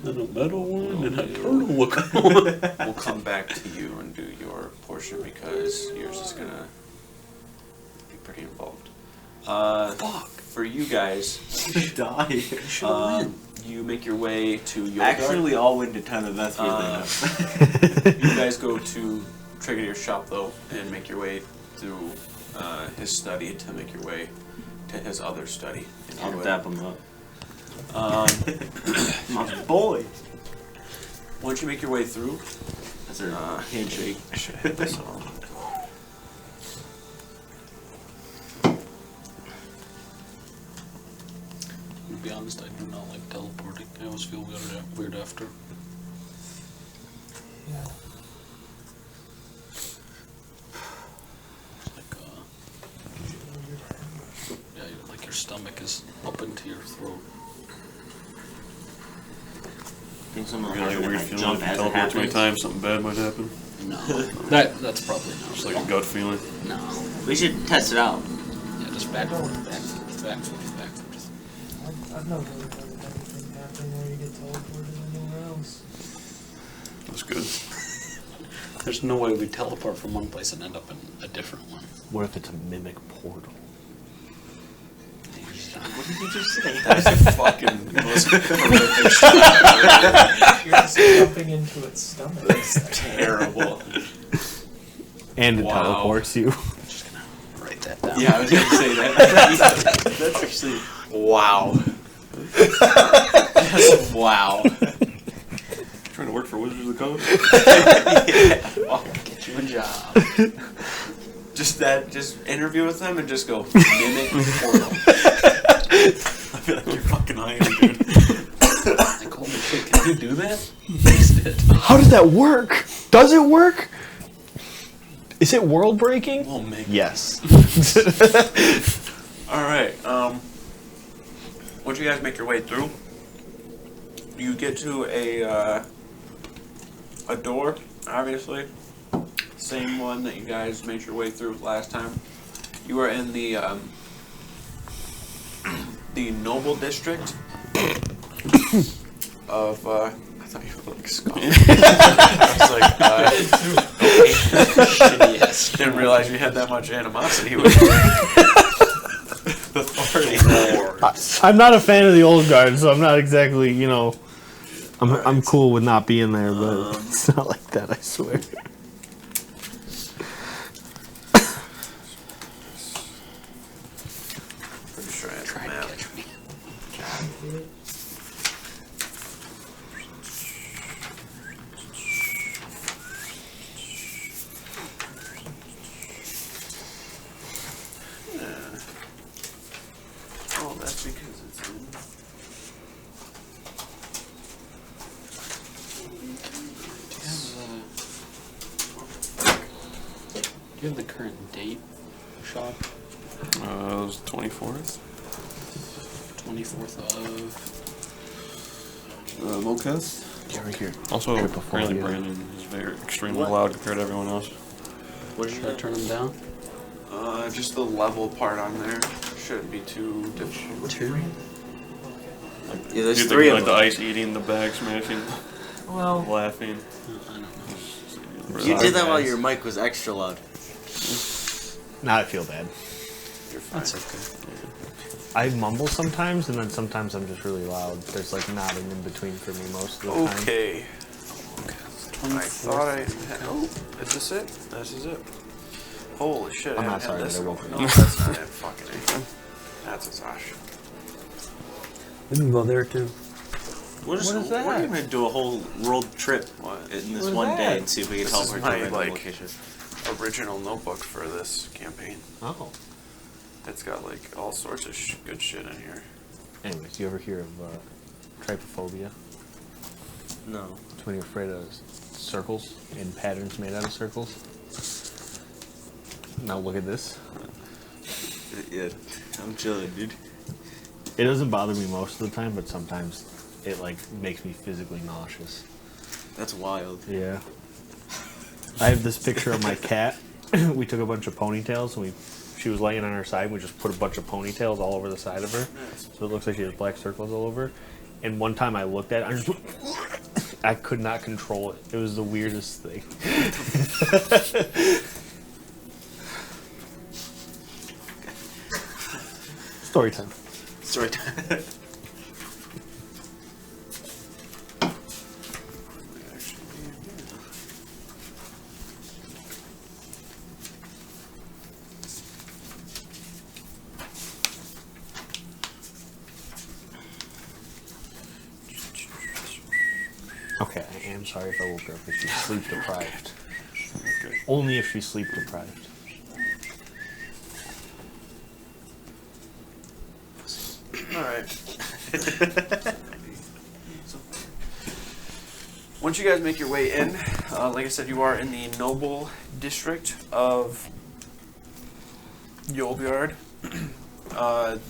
And a metal one and a turtle looking one. We'll come back to you and do your portion because yours is gonna be pretty involved. For you guys, Die. you make your way to Yoga. Actually, we all went to 10 of that's You guys go to Trigadier's shop though and make your way through his study to make your way to his other study. I'll dap him up. My boy. Once you make your way through, That's our handshake. I should have this on. To be honest, I do not like teleporting. I always feel weird after. Yeah. Like, yeah, like your stomach is up into your throat. Think someone You know, like a weird like feeling jump if you as it teleport too many happens. times, something bad might happen. No, that's probably not. Just like a gut feeling. No. We should test it out. Yeah, just back and forth, back and forth, back and forth, back and forth. I've never really heard of anything happening where you get teleported anywhere else. That's good. There's no way we teleport from one place and end up in a different one. What if it's a mimic portal? What did you just say? That's the fucking most horrific shit You're just jumping into its stomach. That's terrible. And it Wow. teleports you. I'm just gonna write that down. Yeah, I was gonna say that. That's actually wow. That's wow. Trying to work for Wizards of the Coast? Yeah, I'll get you a job. Just interview with them and just go mimic portal. I feel like you're fucking hiring, dude. Like, holy shit, can you do that? Fixed it. How does that work? Does it work? Is it world breaking? We'll make Yes. All right. Once you guys make your way through, you get to a door. Obviously, same one that you guys made your way through last time. You are in the noble district of. I thought you were like Scotland. I was like, Shitty ass. didn't realize you had that much animosity with the authority. I'm not a fan of the old guard, so I'm not exactly, you know. I'm cool with not being there, but it's not like that, I swear. Pretty sure I have Try the to map. catch me. Oh, that's because it's in. Do you have the current date, shop? It was 24th. 24th of... Locust. Yeah, right here. Also, Right before apparently you. Brandon is very extremely What? loud compared to everyone else. What did Should I turn them down? Just the level part on there shouldn't be too difficult. 2? Yeah, Do there's you three think of like the them. ice eating, the bag smashing, Well, laughing? I don't know. You did that while your mic was extra loud. Now I feel bad. You're fine. That's okay. I mumble sometimes, and then sometimes I'm just really loud. There's like not an in between for me most of the time. Okay. I thought I 24th. had. Oh, is this it? This is it. Holy shit! I'm I not haven't sorry had this that I in a woke while. up. No, that's not it. Fucking A. That's a Tosh. We can go there too. What is What is that? We're gonna do a whole world trip What? in this What is one that? day and see if we can This is teleport to my, a random like- location. Original notebook for this campaign. Oh. It's got like all sorts of good shit in here. Anyways, you ever hear of trypophobia? No. It's when you're afraid of circles and patterns made out of circles. Now look at this. Yeah, I'm chilling, dude. It doesn't bother me most of the time, but sometimes it like makes me physically nauseous. That's wild. Yeah. I have this picture of my cat. We took a bunch of ponytails and she was laying on her side. And we just put a bunch of ponytails all over the side of her, so it looks like she has black circles all over. And one time I looked at it, I could not control it. It was the weirdest thing. Story time. Story time. Okay, I am sorry if I woke her up if she's sleep deprived. Okay. Only if she's sleep deprived. Alright. Once you guys make your way in, like I said, you are in the noble district of Yolbyard.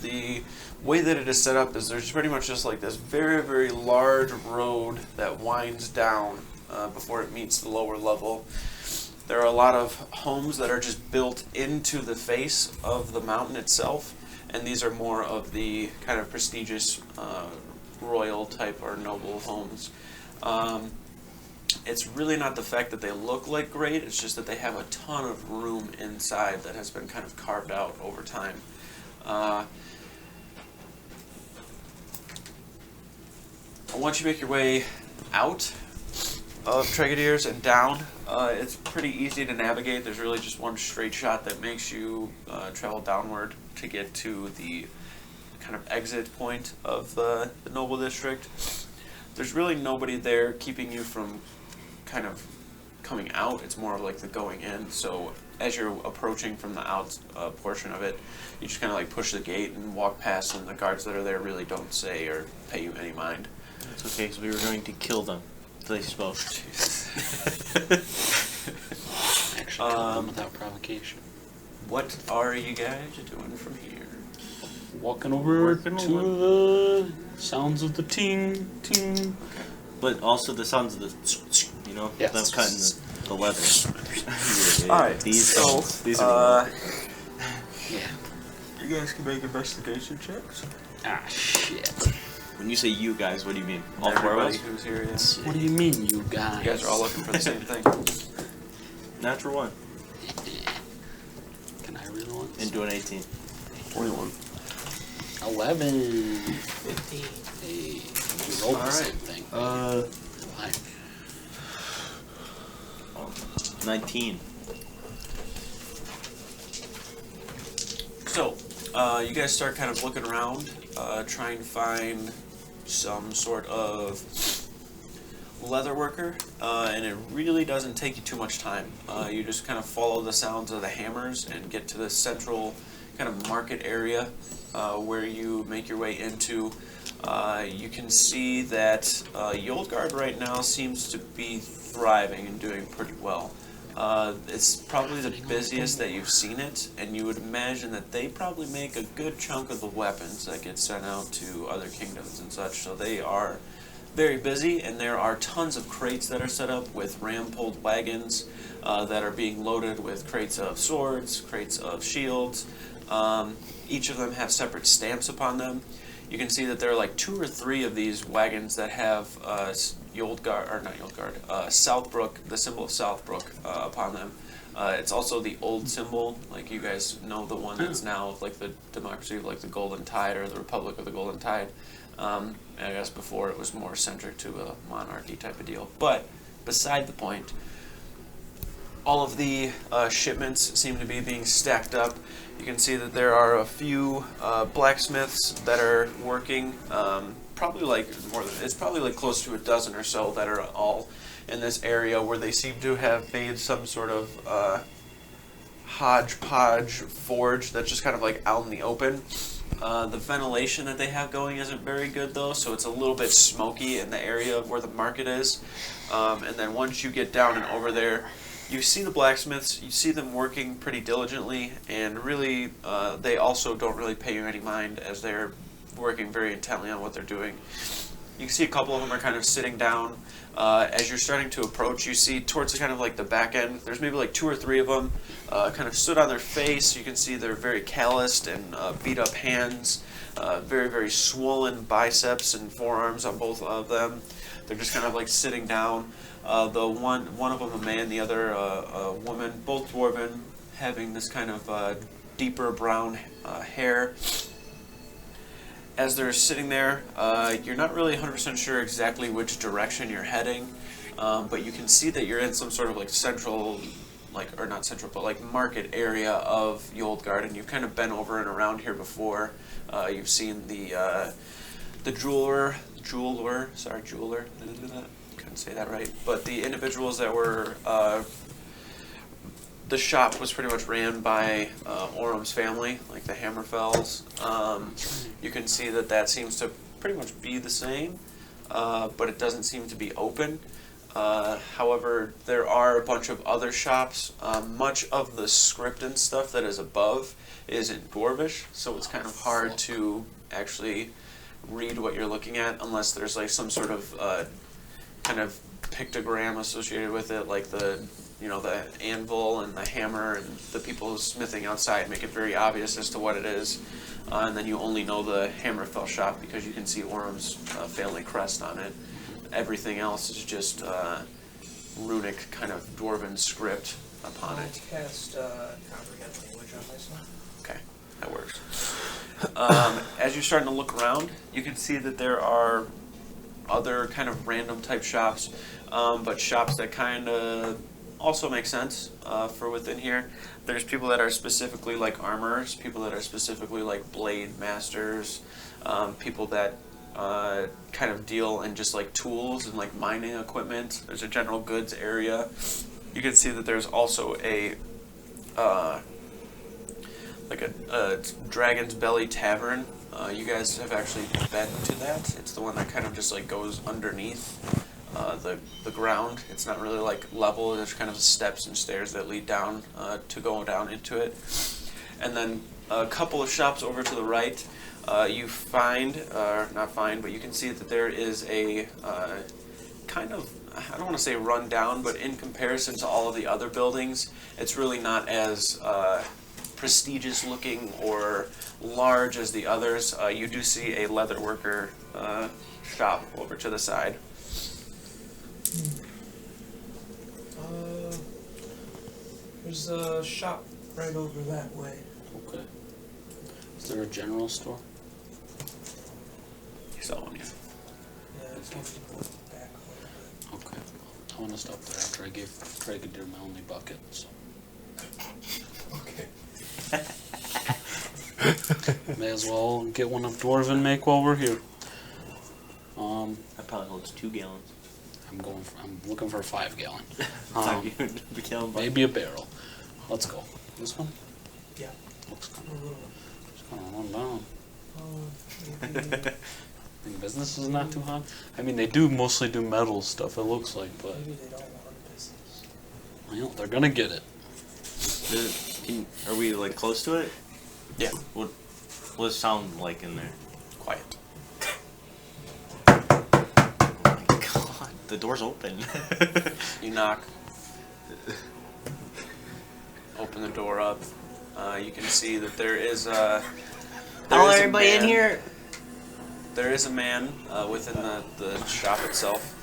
The way that it is set up is there's pretty much just like this very, very large road that winds down before it meets the lower level. There are a lot of homes that are just built into the face of the mountain itself, and these are more of the kind of prestigious royal type or noble homes. It's really not the fact that they look like great, it's just that they have a ton of room inside that has been kind of carved out over time. Once you make your way out of Tregadiers and down, it's pretty easy to navigate. There's really just one straight shot that makes you travel downward to get to the kind of exit point of the Noble District. There's really nobody there keeping you from kind of coming out. It's more like the going in. So as you're approaching from the out portion of it, you just kind of like push the gate and walk past, and the guards that are there really don't say or pay you any mind. It's okay, because we were going to kill them. They spoke. Actually, kill them without provocation. What are you guys doing from here? Walking over to the sounds of the ting, ting. But also the sounds of the, you know, Yes. them cutting the leather. Alright, These so, sounds. These are Yeah. you guys can make investigation checks. Ah, shit. when you say you guys, what do you mean? All four of Everybody us? who's here, yes. What do you mean, you guys? You guys are all looking for the same thing. Natural one. Can I read one? Into an 18. 21. 11. 15. Hey, we rolled the Alright. same thing. Fine. 19. So, you guys start kind of looking around, trying to find some sort of leather worker, and it really doesn't take you too much time. You just kind of follow the sounds of the hammers and get to the central kind of market area where you make your way into. You can see that Yolgard right now seems to be thriving and doing pretty well. It's probably the busiest that you've seen it, and you would imagine that they probably make a good chunk of the weapons that get sent out to other kingdoms and such, so they are very busy, and there are tons of crates that are set up with ram-pulled wagons that are being loaded with crates of swords, crates of shields. Each of them have separate stamps upon them. You can see that there are like 2 or 3 of these wagons that have Southbrook, the symbol of Southbrook upon them. It's also the old symbol, like you guys know, the one that's now like the democracy of like the Golden Tide or the Republic of the Golden Tide. I guess before it was more centric to a monarchy type of deal. But beside the point, all of the shipments seem to be being stacked up. You can see that there are a few blacksmiths that are working, probably like more than, it's probably like close to a dozen or so that are all in this area where they seem to have made some sort of hodgepodge forge that's just kind of like out in the open. The ventilation that they have going isn't very good though, so it's a little bit smoky in the area of where the market is. And then once you get down and over there, you see the blacksmiths, you see them working pretty diligently, and really they also don't really pay you any mind as they're working very intently on what they're doing. You can see a couple of them are kind of sitting down. As you're starting to approach, you see towards the kind of like the back end, there's maybe like 2 or 3 of them kind of stood on their face. You can see they're very calloused and beat up hands, very, very swollen biceps and forearms on both of them. They're just kind of like sitting down. The one of them a man, the other a woman, both dwarven, having this kind of deeper brown hair. As they're sitting there, you're not really 100% sure exactly which direction you're heading, but you can see that you're in some sort of like central, like, or not central, but like market area of Yolgard, and you've kind of been over and around here before. You've seen the jeweler, couldn't say that right, but the individuals that were, the shop was pretty much ran by Orum's family, like the Hammerfells. You can see that that seems to pretty much be the same, but it doesn't seem to be open. However, there are a bunch of other shops. Much of the script and stuff that is above is in Dwarvish, so it's kind of hard to actually read what you're looking at unless there's like some sort of kind of pictogram associated with it, like the the anvil and the hammer and the people smithing outside make it very obvious as to what it is. and then you only know the Hammerfell shop because you can see Orm's family crest on it. Everything else is just runic kind of dwarven script upon I'll it. cast comprehend language on myself. Okay, that works. As you're starting to look around, you can see that there are other kind of random type shops, but shops that kind of also make sense for within here. There's people that are specifically like armorers, people that are specifically like blade masters, people that kind of deal in just like tools and like mining equipment. There's a general goods area. You can see that there's also a Dragon's Belly Tavern. You guys have actually been to that. It's the one that kind of just like goes underneath the ground. It's not really like level. There's kind of steps and stairs that lead down to go down into it. And then a couple of shops over to the right, you find, but you can see that there is a kind of, I don't want to say run down, but in comparison to all of the other buildings, it's really not as prestigious looking or large as the others. You do see a leatherworker shop over to the side. There's a shop right over that way. Okay. Is there a general store? You saw one, yeah. Yeah, it's going to be back a little bit. Okay. I want to stop there after I gave Craig a deer my only bucket. So. Okay. May as well get one of Dwarven make while we're here. That probably holds 2 gallons. I'm looking for a 5 gallon. 5 gallon bucket. Maybe a barrel. Let's go. This one? Yeah. Looks kind of run down. Maybe, Think business is not too hot? I mean, they do mostly do metal stuff, it looks like, but maybe they don't want business. well, they're gonna get it. Are we like close to it? Yeah. What does it sound like in there? Quiet. Oh my god, the door's open. You knock. Open the door up. You can see that there is Hello, everybody in here. There is a man within the shop itself.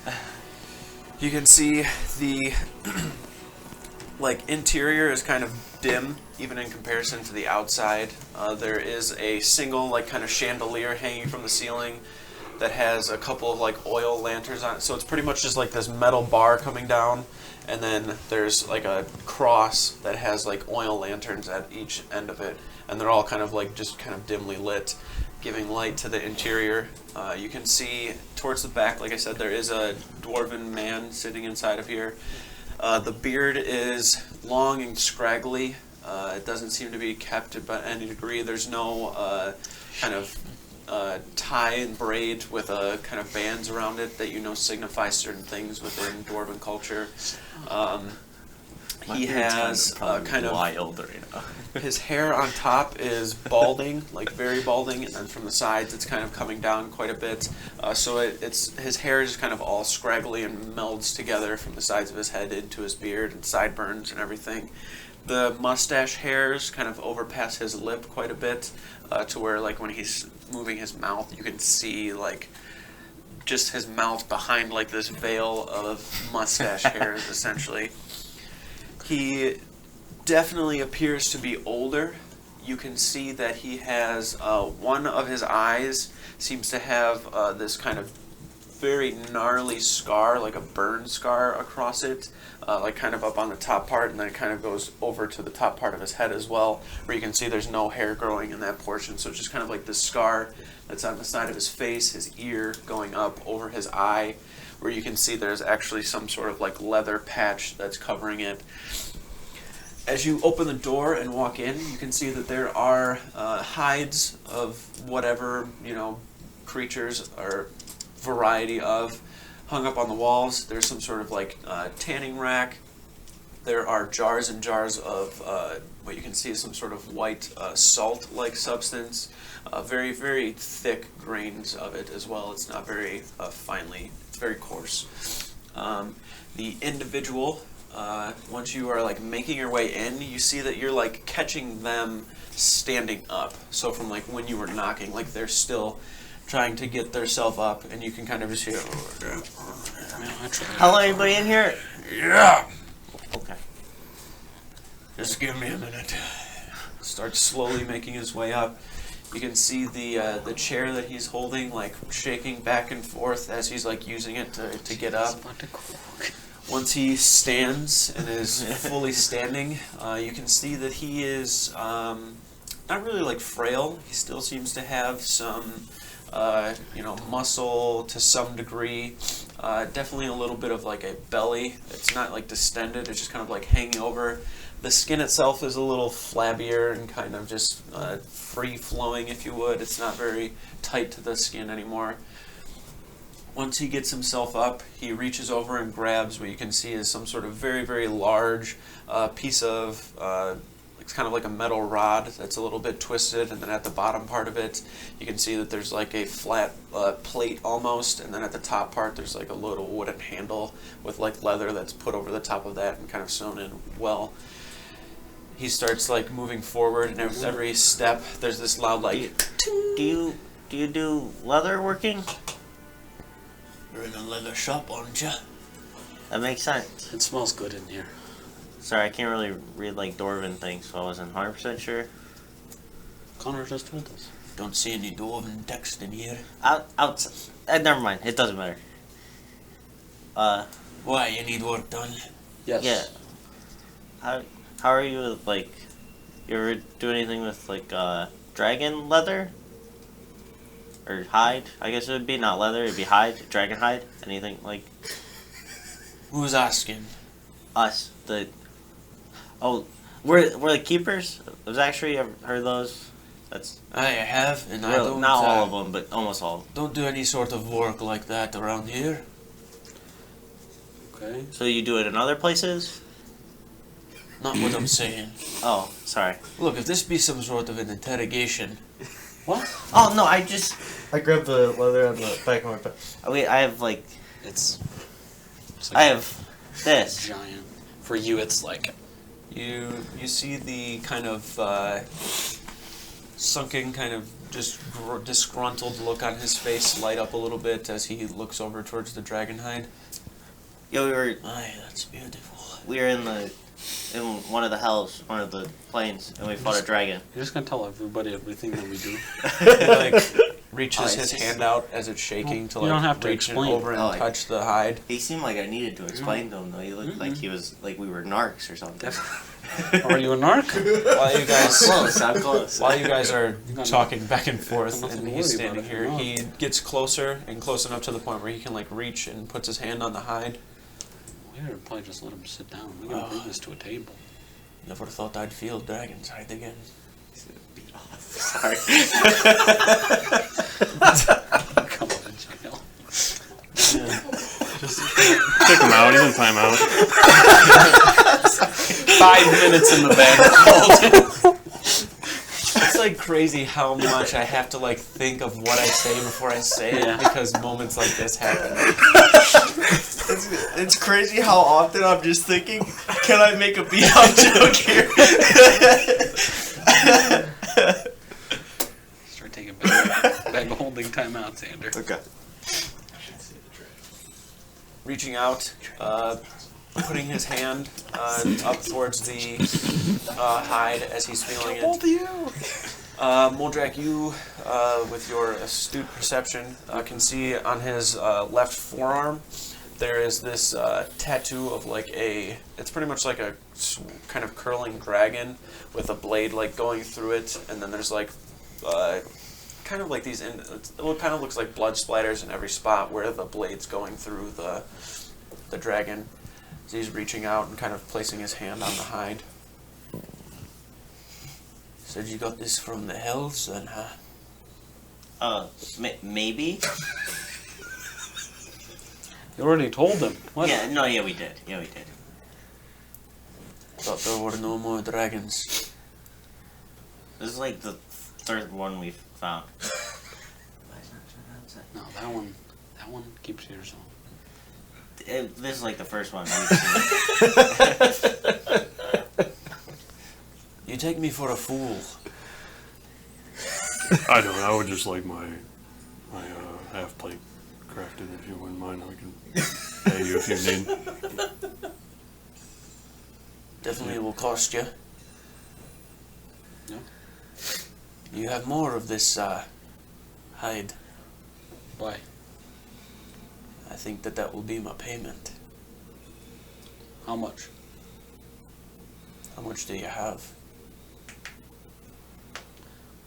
You can see the interior is kind of dim, even in comparison to the outside. There is a single kind of chandelier hanging from the ceiling that has a couple of oil lanterns on it. So it's pretty much just this metal bar coming down, and then there's a cross that has oil lanterns at each end of it, and they're all kind of just kind of dimly lit, giving light to the interior. You can see towards the back, like I said, there is a dwarven man sitting inside of here. The beard is long and scraggly. It doesn't seem to be kept by any degree. There's no kind of tie and braid with kind of bands around it that signify certain things within dwarven culture. He has kind of wild right now. his hair on top is balding, very balding, and then from the sides it's kind of coming down quite a bit. So it's his hair is kind of all scraggly and melds together from the sides of his head into his beard and sideburns and everything. The mustache hairs kind of overpass his lip quite a bit, to where when he's moving his mouth, you can see just his mouth behind this veil of mustache hairs, essentially. He definitely appears to be older. You can see that he has one of his eyes seems to have this kind of very gnarly scar, like a burn scar across it, kind of up on the top part, and then it kind of goes over to the top part of his head as well, where you can see there's no hair growing in that portion. So it's just kind of this scar that's on the side of his face, his ear going up over his eye, where you can see there's actually some sort of leather patch that's covering it. As you open the door and walk in, you can see that there are hides of whatever, creatures or variety of hung up on the walls. There's some sort of tanning rack. There are jars and jars of what you can see is some sort of white salt-like substance. Very, very thick grains of it as well. It's not very finely, it's very coarse. The individual once you are like making your way in, you see that you're like catching them standing up. So from like when you were knocking, like they're still trying to get themselves up, and you can kind of just hear. Hello, anybody in here? Yeah. Okay. Just give me a minute. Starts slowly making his way up. You can see the chair that he's holding like shaking back and forth as he's like using it to get up. Once he stands and is fully standing, you can see that he is not really like frail. He still seems to have some muscle to some degree. Definitely a little bit of like a belly. It's not like distended. It's just kind of like hanging over. The skin itself is a little flabbier and kind of just free-flowing, if you would. It's not very tight to the skin anymore. Once he gets himself up, he reaches over and grabs what you can see is some sort of very, very large piece of, it's kind of like a metal rod that's a little bit twisted, and then at the bottom part of it, you can see that there's like a flat plate almost, and then at the top part, there's like a little wooden handle with like leather that's put over the top of that and kind of sewn in well. He starts like moving forward, and with every step, there's this loud like. Do you do leather working? You're in a leather shop, aren't you? That makes sense. It smells good in here. Sorry, I can't really read like Dwarven things, so I wasn't 100% sure. Connor just told us. Don't see any Dwarven text in here. Outside. Never mind. It doesn't matter. Why, you need work done? Yes. Yeah. How are you with, like, you ever do anything with, like, dragon leather? Or hide? I guess it would be not leather, it'd be hide, dragon hide, anything, like... Who's asking? Us, we're the keepers? Was actually, I've heard those. That's... I have, and I don't... Not all of them, but almost all of them. Don't do any sort of work like that around here. Okay. So you do it in other places? Not what I'm saying. Oh, sorry. Look, if this be some sort of an interrogation... What? Oh, no, I grabbed the leather on the back of my back. Wait, I have, like... It's like I have this. giant. For you, it's like... You see the kind of sunken, kind of just disgruntled look on his face light up a little bit as he looks over towards the dragon hide. Yeah, Aye, that's beautiful. we were in one of the hells, one of the planes, and we fought a dragon. You're just gonna tell everybody everything that we do. He like reaches his hand out as it's shaking to You don't like have to reach explain. over and touch the hide. He seemed like I needed to explain to him, though. He looked like he was like we were narcs or something. Are you a narc? While you guys I'm close. While you guys are got talking back and forth, nothing and to he's worry standing about if here, you're not. he gets closer and close enough to the point where he can like reach and puts his hand on the hide. We would probably just let him sit down. We gotta bring this to a table. Never thought I'd feel dragon's hide again. Beat off. Sorry. Come on, child. Kick him out. He's in timeout. 5 minutes in the bag. It's like crazy how much I have to like think of what I say before I say it because moments like this happen. It's crazy how often I'm just thinking, can I make a beat off joke here? Start taking bag holding timeouts, Xander. Okay. Reaching out, putting his hand up towards the hide as he's feeling it. Moldrak, you, with your astute perception, can see on his left forearm there is this tattoo of like it's pretty much like a kind of curling dragon with a blade like going through it, and then there's like kind of like these, it kind of looks like blood splatters in every spot where the blade's going through the dragon. So he's reaching out and kind of placing his hand on the hide. Said you got this from the hells, then, huh? Maybe. You already told them. What? Yeah, we did. Thought there were no more dragons. This is like the third one we've found. No, that one keeps to yourself. This is like the first one. You take me for a fool. I don't. I would just like my half plate crafted. If you wouldn't mind, we can pay you if you need. Definitely will cost you. No. You have more of this hide. Why? I think that will be my payment. How much? How much do you have?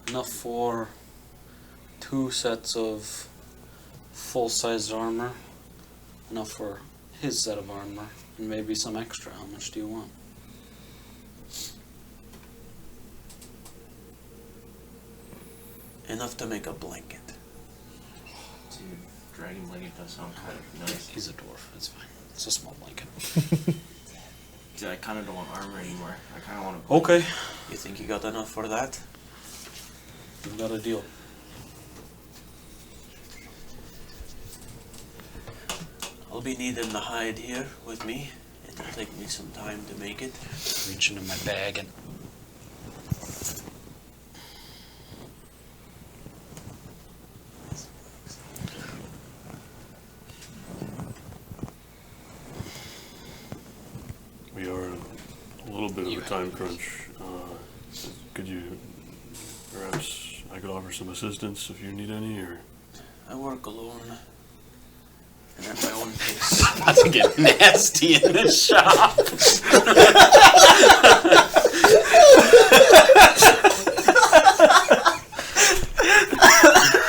Enough for 2 sets of full-sized armor. Enough for his set of armor. And maybe some extra. How much do you want? Enough to make a blanket. Dude, dragon blanket does sound kind of nice. He's a dwarf. It's fine. It's a small blanket. Dude, I kind of don't want armor anymore. I kind of want to. Okay. You think you got enough for that? We've got a deal. I'll be needing the hide here with me. It'll take me some time to make it. Reach into my bag and... We are a little bit of a time crunch. Could you, perhaps, I could offer some assistance if you need any, or? I work alone. And at my own pace. About to get nasty in this shop.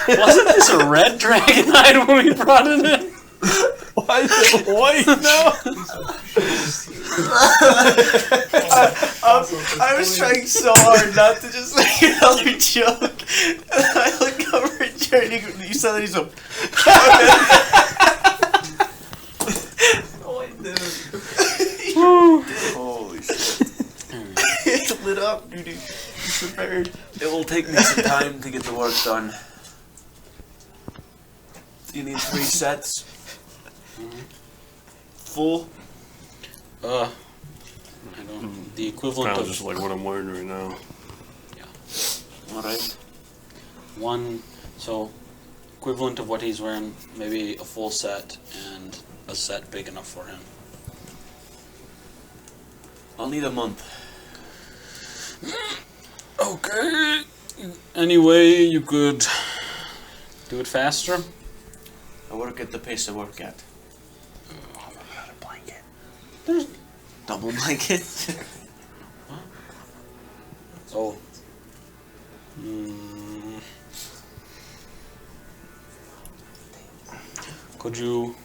Wasn't this a red dragonite when we brought it in? Why is it white now? I was trying so hard not to just make another joke. And I look over at Jared and you said that he's a. Holy shit. It lit up, dude. He's prepared. It will take me some time to get the work done. You need 3 sets? Full? I don't... The equivalent Kind of... of just like what I'm wearing right now. Alright. One... So, equivalent of what he's wearing, maybe a full set, and a set big enough for him. I'll need a month. Okay. Anyway, you could do it faster. I work at the pace I work at. There's... Double blanket. Oh. Could you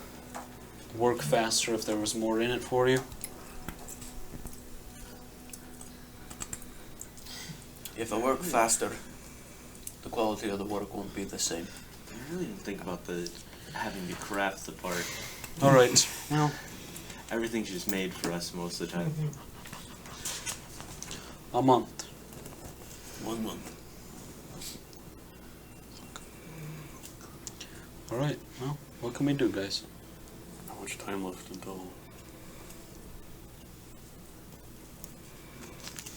work faster if there was more in it for you? If I work faster, the quality of the work won't be the same. I really didn't think about the having to craft the part. Alright. Well, Everything's just made for us most of the time. a month. 1 month. Alright, well, what can we do, guys? How much time left until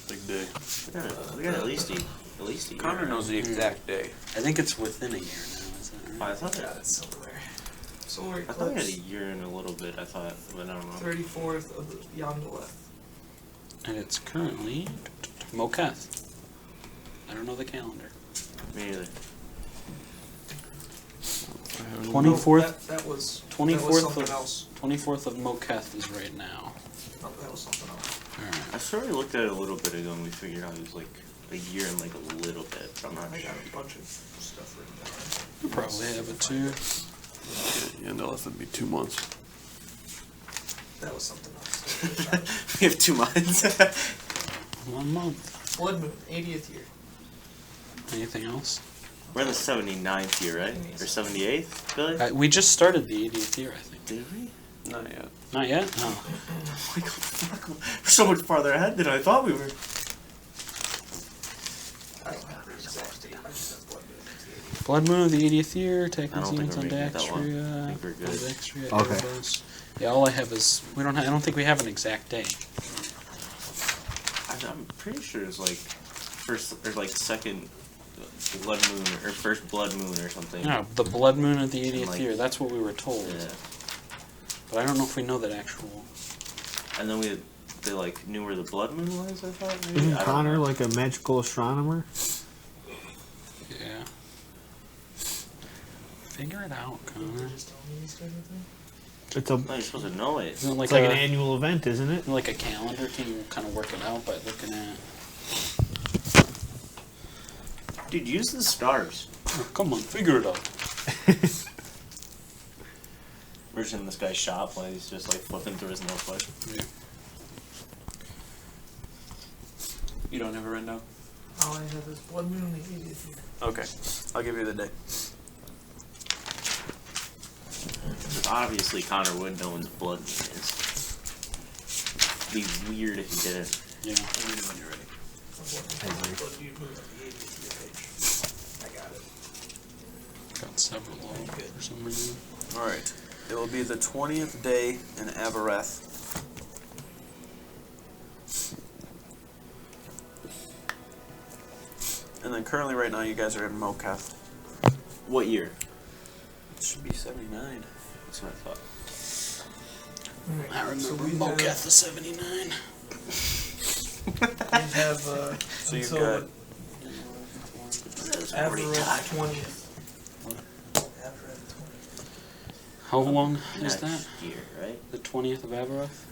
big day? We got at least a year. Connor knows the exact day. I think it's within a year now, is that Oh, right? I thought Yeah, that. that's somewhere. Solar I thought we had a eclipse. year and a little bit. I thought, but I don't know. 34th of the Yondeleth. And it's currently Moketh. I don't know the calendar. Me neither. 24th, That was 24th something of else. 24th of Moketh is right now. No, that was something else. I sort of looked at it a little bit ago and we figured out it was like a year and like a little bit. But I'm not I sure. got a bunch of stuff written down. You probably have it too. Yeah, no, that would be 2 months. That was something else. We have 2 months. 1 month. Blood Moon, 80th year. Anything else? We're in the 79th year, right? Or 78th, Billy? We just started the 80th year, I think. Did we? Not yet. Not yet? No. Oh my god, fuck. We're so much farther ahead than I thought we were. I don't have the exact date. I just have Blood Moon. Blood Moon of the 80th year, I taking don't think scenes on we're making that one. I Daxria. think we're good. Daxria, Okay. Erebos. Yeah, all I have is I don't think we have an exact day. I'm pretty sure it's like first or like second blood moon or first blood moon or something. Yeah, the blood moon of the 80th Like- year. That's what we were told. Yeah. But I don't know if we know that actual. And then they like knew where the blood moon was. I thought maybe. Isn't I don't Connor know. like a magical astronomer? Yeah. Figure it out, Connor. Just tell me this type of thing. It's a No, you're supposed to know it. Isn't it like, it's like a, an annual event, isn't it? like a calendar? Can you kind of work it out by looking at? Dude, use the stars. Oh, come on, figure it out. We're just in this guy's shop while he's just like flipping through his notebook. Yeah. You don't have a rundown? All I have is blood moon on the 80th year. Okay, I'll give you the day. Obviously, Connor would know when the blood moon is. It'd be weird if he didn't. Yeah. Let me know when you're ready. Blood moon on the 80th year page. I got it. Got several of them for some reason. Alright, it will be the 20th day in Avareth. And then currently right now you guys are in Moketh. What year? It should be 79. That's what I thought. Alright, I remember so we Moketh the 79. have So you've until got Avareth 20th. Avareth 20th. How long is Next that? year, right? The 20th of Avareth?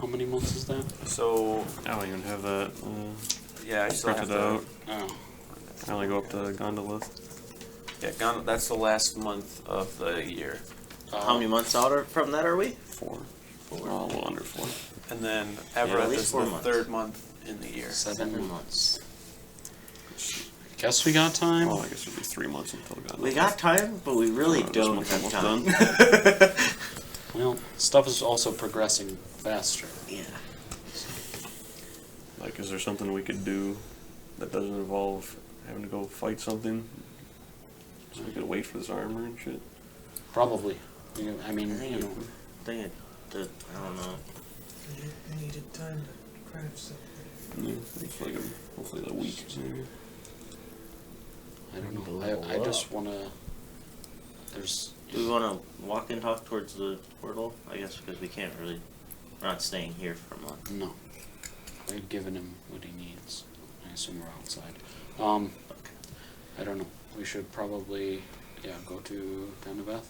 How many months is that? so I don't even have that yeah, I still have printed to out. Oh. I only go up to Gondola. yeah, that's the last month of the year. How many months out from that are we? 4. Well, a little under 4. And then at Avareth least is 4 the months. third month in the year. 7 months. Guess we got time. Well, I guess it'd be 3 months until Gondola. We got time, but we really This don't month's have almost time. done. Well, stuff is also progressing faster. Yeah. Like, is there something we could do that doesn't involve having to go fight something? So we could wait for this armor and shit? Probably. I mean, I think you it, know. I don't know. I needed time to craft something. Yeah, it's like hopefully a week, maybe. I don't know. Level I just want to. There's. Do we want to walk and talk towards the portal? I guess because we can't really. We're not staying here for a month. No. We've given him what he needs. I assume we're outside. I don't know. We should probably, go to Danabeth.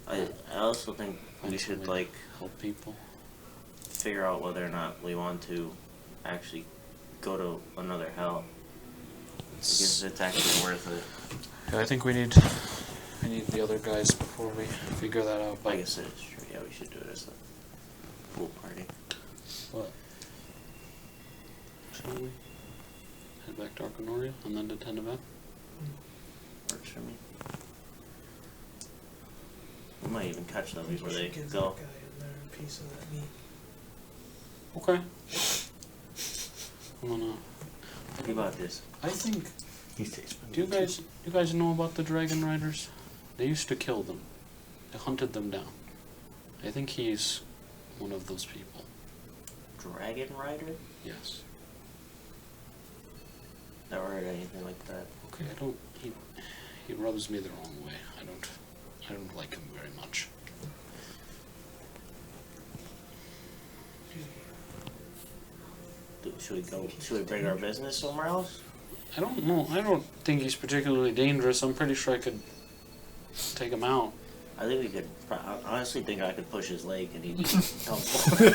I also think we Find should some way like to help people. figure out whether or not we want to actually go to another hell. Because it's actually worth it. Yeah, I think we need the other guys before we figure that out. I But guess it is true. Yeah, we should do it as a pool party. what? Shall we head back to Arcanoria and then to Danabeth? Works for me. We might even catch them before they Give go. that guy in there a piece of that meat. Okay. I'm gonna. What about this? I think. He stays. Do you guys know about the Dragon Riders? They used to kill them. They hunted them down. I think he's one of those people. Dragon Rider? Yes. Never heard anything like that. Okay, I don't. He rubs me the wrong way. I don't like him very much. Should we go? Should we bring our business somewhere else? I don't know. I don't think he's particularly dangerous. I'm pretty sure I could take him out. I think we could. I honestly think I could push his leg and he'd be helpful.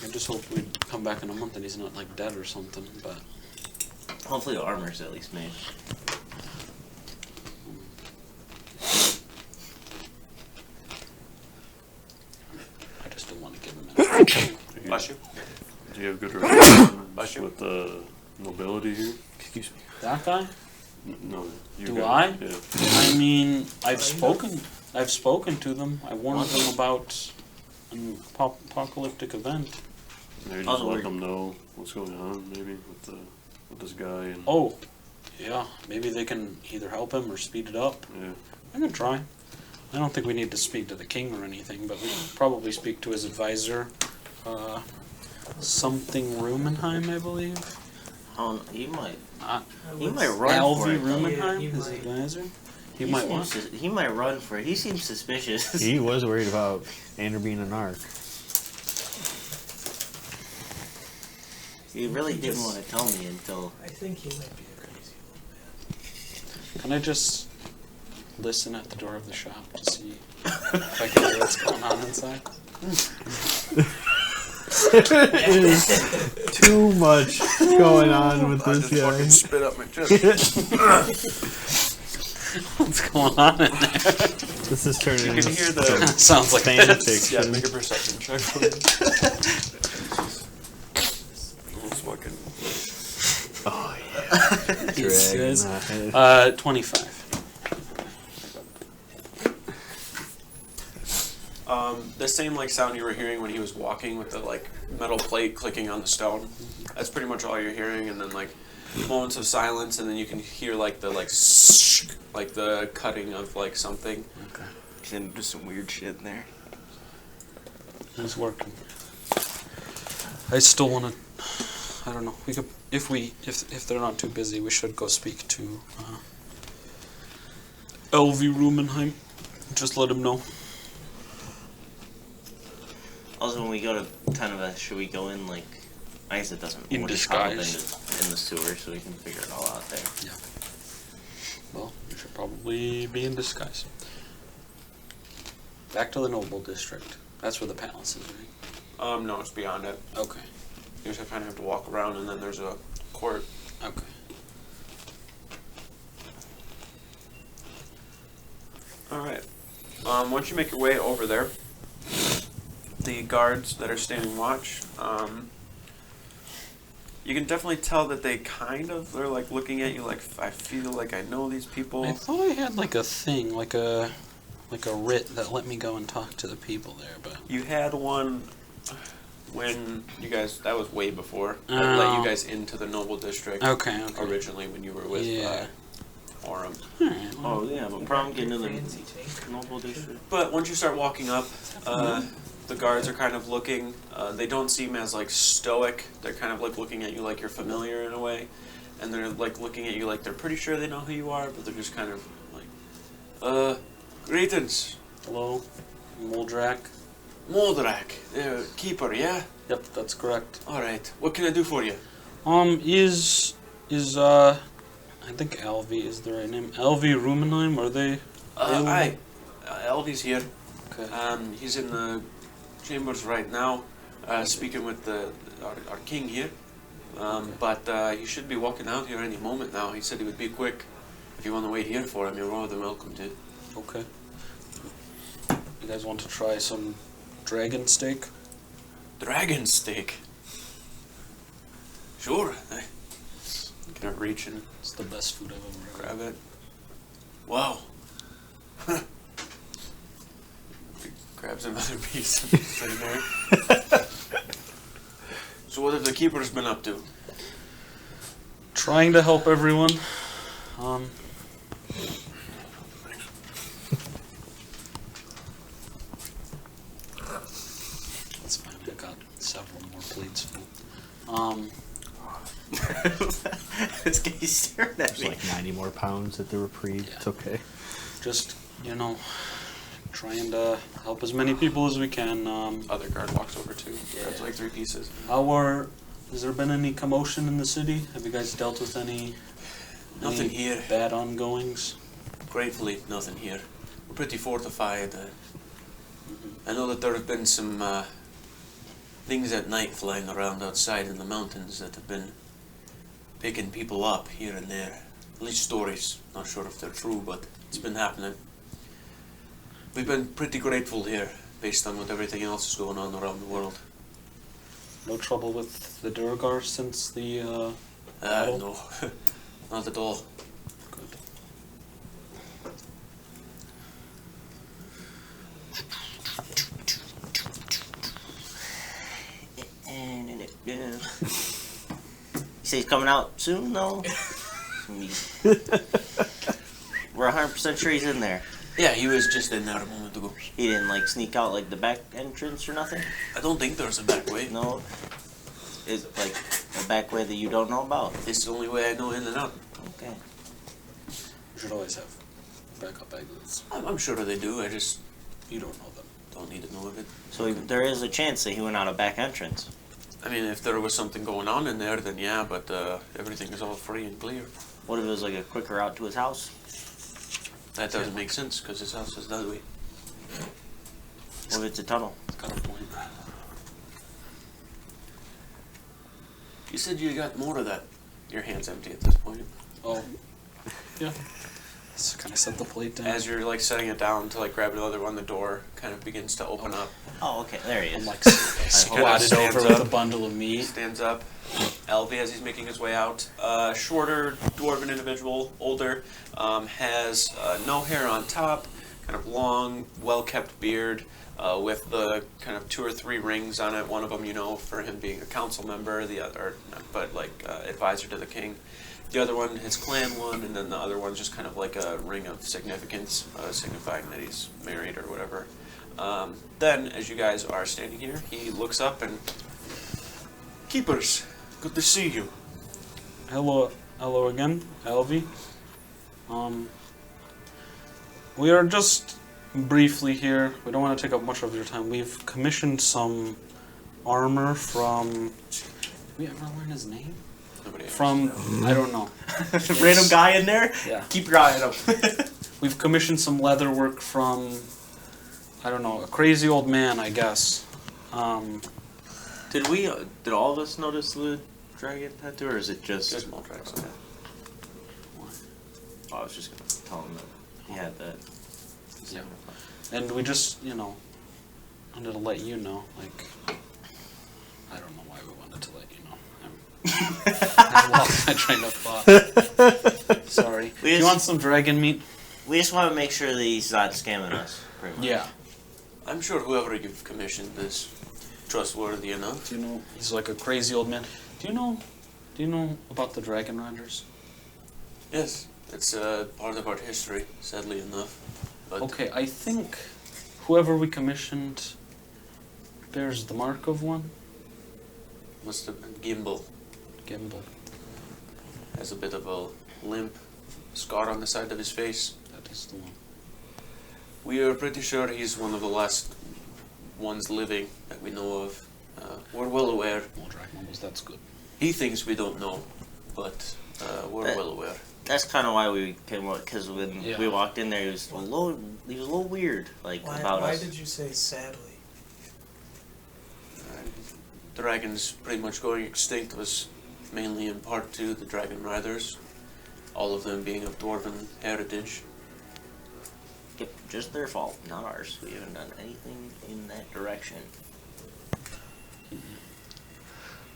I just hope we come back in a month and he's not like dead or something. But Hopefully the armor's at least made. I just don't want to give him. Bless you. Do you have good relations Bless you. with the nobility here? Excuse me. That guy? No. You Do guys. I? Yeah. I mean, I've spoken to them. I warned them about an apocalyptic event. Maybe just Also, let we're- them know what's going on, maybe, with this guy. And Oh, yeah. Maybe they can either help him or speed it up. yeah. I can try. I don't think we need to speak to the king or anything, but we can probably speak to his advisor. Something Rumenheim, I believe. Oh, he might. He Let's- might run for Alvi it. though. Rumenheim, Yeah, he his might. advisor. He He might seems want. he might run for it. He seems suspicious. He was worried about Andrew being an arc. He really didn't want to tell me until. I think he might be a crazy old Can I just listen at the door of the shop to see if I can hear what's going on inside? Too much going on with I this just fucking guy. spit up my chest. What's going on in there? This is turning You into can hear the Sounds like fan this. yeah. fiction. Make a perception check for me. Almost fucking. Oh yeah. Yes, Dragging yes. that head. 25. The same like sound you were hearing when he was walking with the like metal plate clicking on the stone. That's pretty much all you're hearing, and then like moments of silence, and then you can hear like the like like the cutting of like something. Okay. Then do some weird shit in there. It's working. I still want to. I don't know. We could, if they're not too busy, we should go speak to Alvi Rumenheim. Just let him know. Also, when we go to Teneva, should we go in like? I guess it doesn't. In we'll just hop up disguise. in the sewer, so we can figure it all out there. Yeah. Well, we should probably be in disguise. Back to the Noble District. That's where the palace is, right? No, it's beyond it. Okay. You just kind of have to walk around, and then there's a court. Okay. All right. Once you make your way over there, the guards that are standing watch, you can definitely tell that they're like looking at you like, I feel like I know these people. I thought I had like a thing, like a writ that let me go and talk to the people there, but You had one when you guys, that was way before. I let you guys into the Noble District okay. originally when you were with Yeah. Orem. Alright, well, Oh, yeah, but problem getting in the fancy tank. Noble District. But once you start walking up, the guards are kind of looking. They don't seem as like stoic. They're kind of like looking at you like you're familiar in a way, and they're like looking at you like they're pretty sure they know who you are, but they're just kind of like, greetings, hello, Moldrak. Moldrak, keeper, yeah. Yep, that's correct. All right, what can I do for you? Is I think Alvi is the right name. Alvi Rumenheim, are they? Aye, Elvy's here. Okay. He's in the chambers right now, speaking with our king here. But he should be walking out here any moment now. He said he would be quick. If you want to wait here for him, you're more than welcome to. Okay. You guys want to try some dragon steak? Dragon steak. Sure. Can I reach and It's the best food I've ever had. grab it? Wow. Grabs another piece and puts it in there. So what have the keepers been up to? Trying to help everyone. That's fine. I got several more plates full. This guy's staring at There's me. like 90 more pounds at the reprieve. Yeah. It's okay. Just, trying to help as many people as we can. Other guard walks over too. Grabs like 3 pieces. Has there been any commotion in the city? Have you guys dealt with any Nothing here. bad ongoings? Gratefully, nothing here. We're pretty fortified. I know that there have been some things at night flying around outside in the mountains that have been picking people up here and there. At least stories. Not sure if they're true, but it's been happening. We've been pretty grateful here, based on what everything else is going on around the world. No trouble with the Durgar since the battle? No, not at all. Good. Yeah. You say he's coming out soon, though? We're 100% sure he's in there. Yeah, he was just in there a moment ago. He didn't like sneak out like the back entrance or nothing? I don't think there's a back way. No? Is it like a back way that you don't know about? It's the only way I know in and out. Okay. You should always have backup exits. I'm sure they do. I just You don't know them. don't need to know of it. So there is a chance that he went out a back entrance. I mean, if there was something going on in there, then yeah, but everything is all free and clear. What if it was like a quicker route to his house? That doesn't make sense because his house is that way. What if it's a tunnel? Got a point. You said you got more of that. Your hand's empty at this point. Oh, yeah. Just kind of set the plate down. As you're like setting it down to like grab another one, the door kind of begins to open up. Oh, okay, there he is. I'm like Squatted squatted over stands with up. a bundle of He meat. stands up. Elvie, as he's making his way out, shorter dwarven individual, older, has no hair on top, kind of long, well-kept beard, with the kind of 2 or 3 rings on it. One of them, you know, for him being a council member. The other, but like advisor to the king. The other one, his clan one, and then the other one's just kind of like a ring of significance, signifying that he's married or whatever. Then, as you guys are standing here, he looks up and, "Keepers, good to see you." Hello again, Elvie. We are just briefly here. We don't want to take up much of your time. We've commissioned some armor from. Did we ever learn his name? Nobody else. From I don't know. Random guy in there? Yeah. Keep your eye on him. We've commissioned some leather work from. I don't know, a crazy old man, I guess. Did all of us notice the dragon tattoo, or is it just? Just small tracks. Okay. Oh, I was just gonna tell him that he had that. Yeah. And we just, wanted to let you know, like, I don't know why we wanted to let you know. I lost my train of thought. Sorry. We You just- want some dragon meat? We just want to make sure that he's not scamming us. Pretty much. Yeah. I'm sure whoever you've commissioned is trustworthy enough. Do you know, he's like a crazy old man. Do you know about the Dragon Riders? Yes, it's part of our history, sadly enough. But Okay, I think whoever we commissioned bears the mark of one. must have been Gimbal. Gimbal. Has a bit of a limp scar on the side of his face. That is the one. We are pretty sure he's one of the last ones living that we know of. We're well aware. Oh, Dragon was that's good. He thinks we don't know, but we're well aware. That's kind of why we came up, because when Yeah. we walked in there, he was a little weird, like about Why us. did you say sadly? Dragons pretty much going extinct was mainly in part to the Dragon Riders, all of them being of Dwarven heritage. Yep, just their fault, not ours. We haven't done anything in that direction.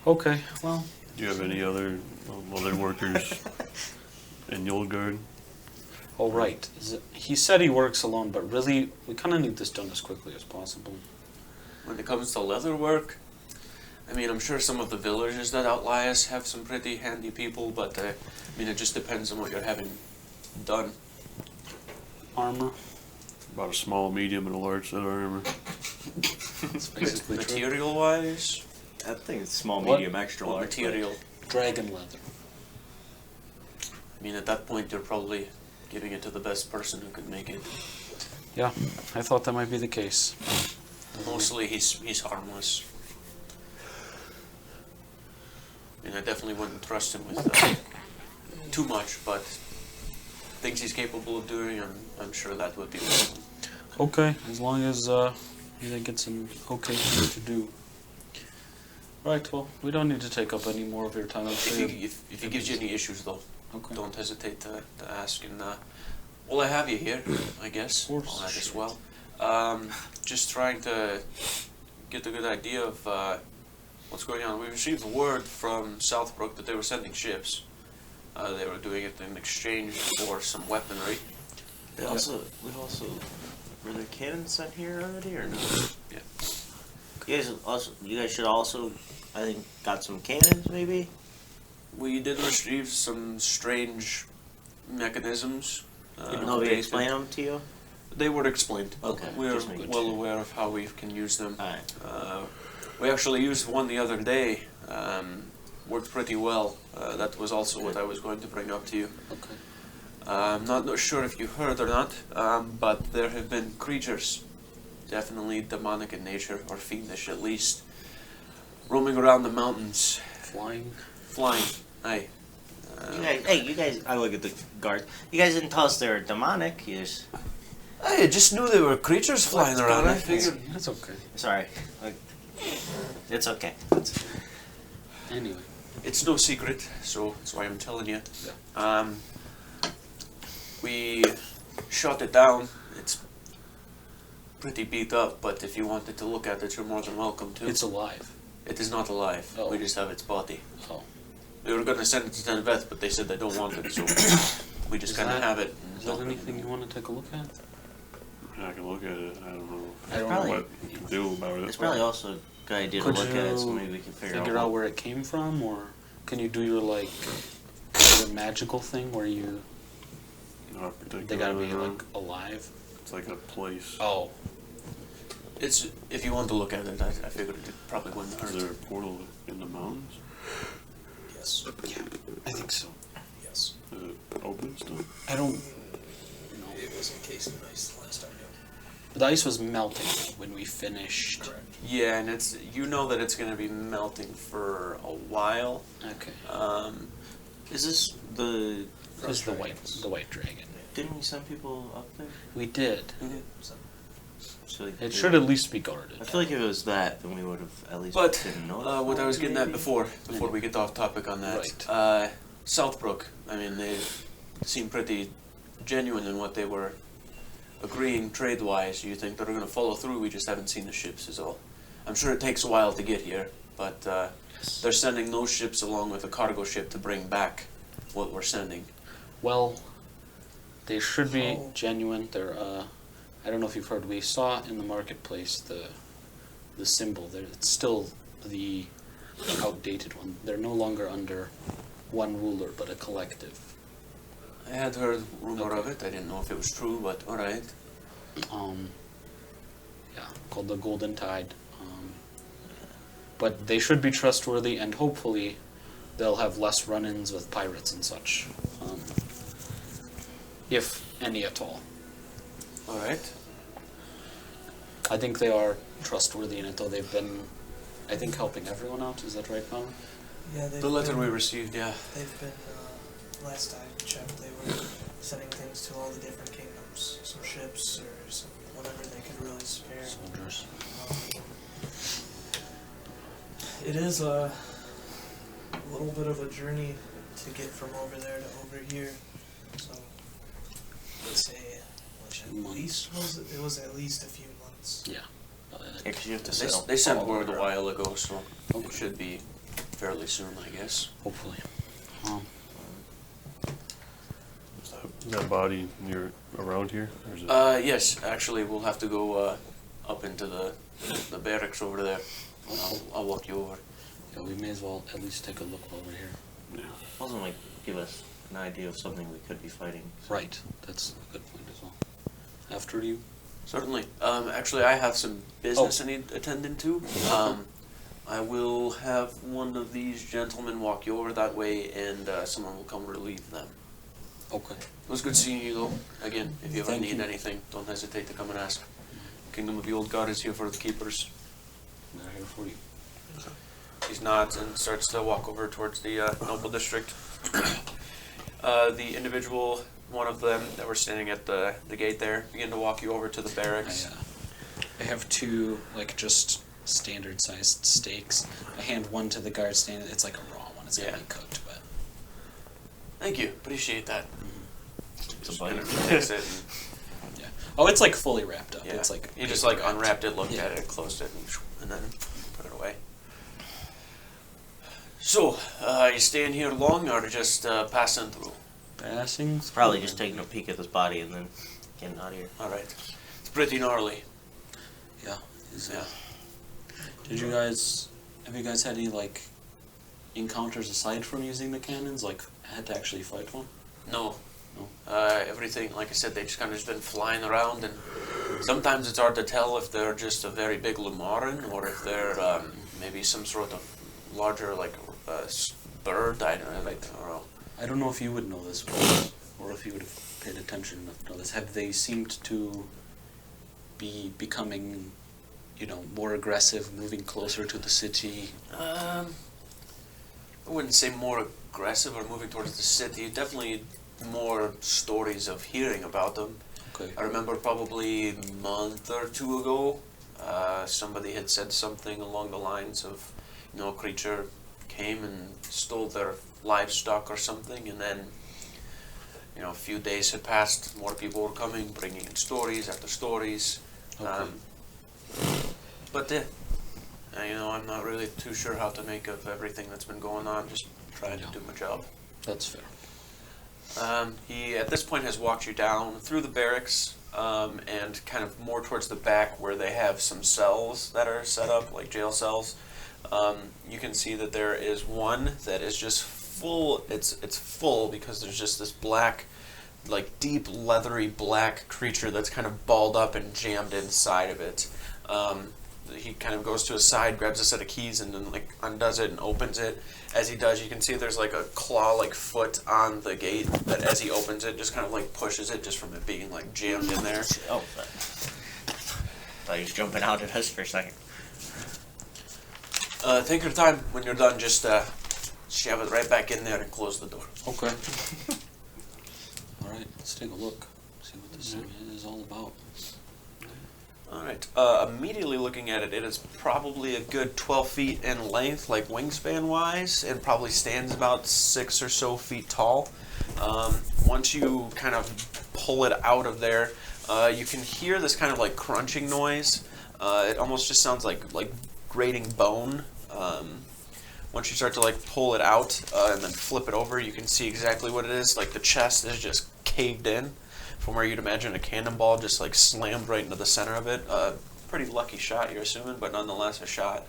Okay, well, Do you have any other workers in Yulgard? all right. He said he works alone, but really, we kind of need this done as quickly as possible. When it comes to leather work, I mean, I'm sure some of the villages that outlie us have some pretty handy people, but I mean, it just depends on what you're having done. Armor. About a small, medium, and a large set of armor. That's basically true. Material-wise, I think it's small, What? medium, extra what large. material? Dragon leather. I mean, at that point, you're probably giving it to the best person who could make it. Yeah, I thought that might be the case. Mostly, he's harmless. I mean, I definitely wouldn't trust him with too much, but things he's capable of doing, I'm sure that would be one of them. Okay, as long as he gets an okay thing to do. Right, well, we don't need to take up any more of your time. I'm sure you're- If he gives you any issues, though, Okay. don't hesitate to ask. And well, I have you here, I guess. Of course. I'll add as well. Just trying to get a good idea of what's going on. We received word from Southbrook that they were sending ships. They were doing it in exchange for some weaponry. We also, were there cannons sent here already, or no? Yeah. You guys should also, I think, got some cannons, maybe? We did receive some strange mechanisms. Did nobody explain them to you? They were explained. Okay, We're just making well sure. aware of how we can use them. Alright. We actually used one the other day. Worked pretty well. That was also what I was going to bring up to you. Okay. I'm not sure if you heard or not, but there have been creatures, definitely demonic in nature, or fiendish at least, roaming around the mountains, Flying. flying. Aye. You guys. I look at the guards. You guys didn't tell us they were demonic. You just. I just knew there were creatures flying around. I figured. That's okay. Sorry. Like, it's okay. Anyway. It's no secret, so that's why I'm telling you. Yeah. We shot it down. It's pretty beat up, but if you wanted to look at it, you're more than welcome to. It's alive. It is not alive. Oh. We just have its body. Oh. We were going to send it to Tenebeth, but they said they don't want it, so we just Is kind of that- have it. Is that anything you want to take a look at? I can look at it. I don't know I don't Probably- know. what you can do about it. It's probably also a good idea to Could look at it, so you maybe we can figure Figure out out. where it came from, or can you do your your magical thing where you Not particularly. they gotta be no. like alive? It's like a place. Oh. It's if you want to look at it, I figured it probably wouldn't Is hurt. there a portal in the mountains? Yes. Yeah, I think so. Yes. Is it open still? I don't. It was encased in ice the last time. The ice was melting when we finished. Correct. Yeah, and it's that it's going to be melting for a while. Okay. Is this the? This is the white dragon. Didn't we send people up there? We did. So, So It should at least be guarded. I feel like if it was that, then we would have at least. But been notified, what I was getting at maybe? before we get off topic on that, Right. Southbrook. I mean, they seem pretty genuine in what they were agreeing trade-wise. You think they're going to follow through? We just haven't seen the ships, is all. I'm sure it takes a while to get here, but they're sending those ships along with a cargo ship to bring back what we're sending. Well, they should be Oh. genuine. They're. I don't know if you've heard. We saw in the marketplace the symbol. It's still the outdated one. They're no longer under one ruler, but a collective. I had heard rumor of it. I didn't know if it was true, but all right. Yeah, called the Golden Tide. But they should be trustworthy, and hopefully they'll have less run-ins with pirates and such, if any at all. All right. I think they are trustworthy in it, though they've been, I think, helping everyone out. Is that right, Colin? yeah, they've The letter been, we received, yeah. They've been, last I checked, they were sending things to all the different kingdoms. Some ships or some whatever they could really spare. Soldiers. It is a little bit of a journey to get from over there to over here. So, let's say, it was at least a few months. Yeah. Yeah, 'cause you have to They, sail they sent all word a over. while ago, so Okay. it should be fairly soon, I guess. Hopefully. Is that body near around here? Or is it? Yes, actually, we'll have to go up into the barracks over there. I'll walk you over. Yeah, we may as well at least take a look while we're here. Yeah. Wasn't like give us an idea of something we could be fighting. Right. That's a good point as well. After you. Certainly. Actually, I have some business I need attending to. I will have one of these gentlemen walk you over that way, and someone will come relieve them. Okay. It was good seeing you, though. Again, if you ever Thank need you. anything, don't hesitate to come and ask. Kingdom of the Old God is here for the keepers. They're here for you. He nods and starts to walk over towards the noble district. The individual, one of them that were standing at the gate there, begin to walk you over to the barracks. I have two, just standard sized steaks. I hand one to the guard standing. It's like a raw one. It's gotta Yeah. be cooked, but. Thank you, appreciate that. It's a Just bite. kind of fix it. Yeah. Oh, it's fully wrapped up. Yeah. It's He just paper wrapped. unwrapped it, looked Yeah. at it, closed it, and then put it away. So, you staying here long or just passing through? Passing. Probably just taking a peek at this body and then getting out of here. All right. It's pretty gnarly. Yeah. Yeah. Have you guys had any encounters aside from using the cannons? Had to actually fight one? No, Everything, like I said, they just kind of just been flying around, and sometimes it's hard to tell if they're just a very big Lamaran or if they're maybe some sort of larger, like bird. I don't know. I don't know if you would know this, but, or if you would have paid attention enough to know this. Have they seemed to be becoming, more aggressive, moving closer to the city? I wouldn't say more aggressive or moving towards the city. Definitely more stories of hearing about them. Okay. I remember probably a month or two ago, somebody had said something along the lines of, a creature came and stole their livestock or something, and then, a few days had passed, more people were coming, bringing in stories after stories. Okay. But I'm not really too sure how to make of everything that's been going on, just trying to do my job. That's fair. He, at this point, has walked you down through the barracks and kind of more towards the back where they have some cells that are set up, like jail cells. You can see that there is one that is just full. It's full because there's just this black, like deep, leathery black creature that's kind of balled up and jammed inside of it. He kind of goes to his side, grabs a set of keys, and then like undoes it and opens it. As he does, you can see there's like a claw-like foot on the gate that, as he opens it, just kind of like pushes it just from it being like jammed in there. Oh, thought he was jumping out at us for a second. Take your time. When you're done, just shove it right back in there and close the door. Okay. All right, let's take a look. See what this thing is all about. Alright, immediately looking at it, it is probably a good 12 feet in length, like wingspan-wise, and probably stands about 6 or so feet tall. Once you kind of pull it out of there, you can hear this kind of like crunching noise. It almost just sounds like grating bone. Once you start to like pull it out and then flip it over, you can see exactly what it is. Like the chest is just caved in from where you'd imagine a cannonball just like slammed right into the center of it. Pretty lucky shot, you're assuming, but nonetheless a shot.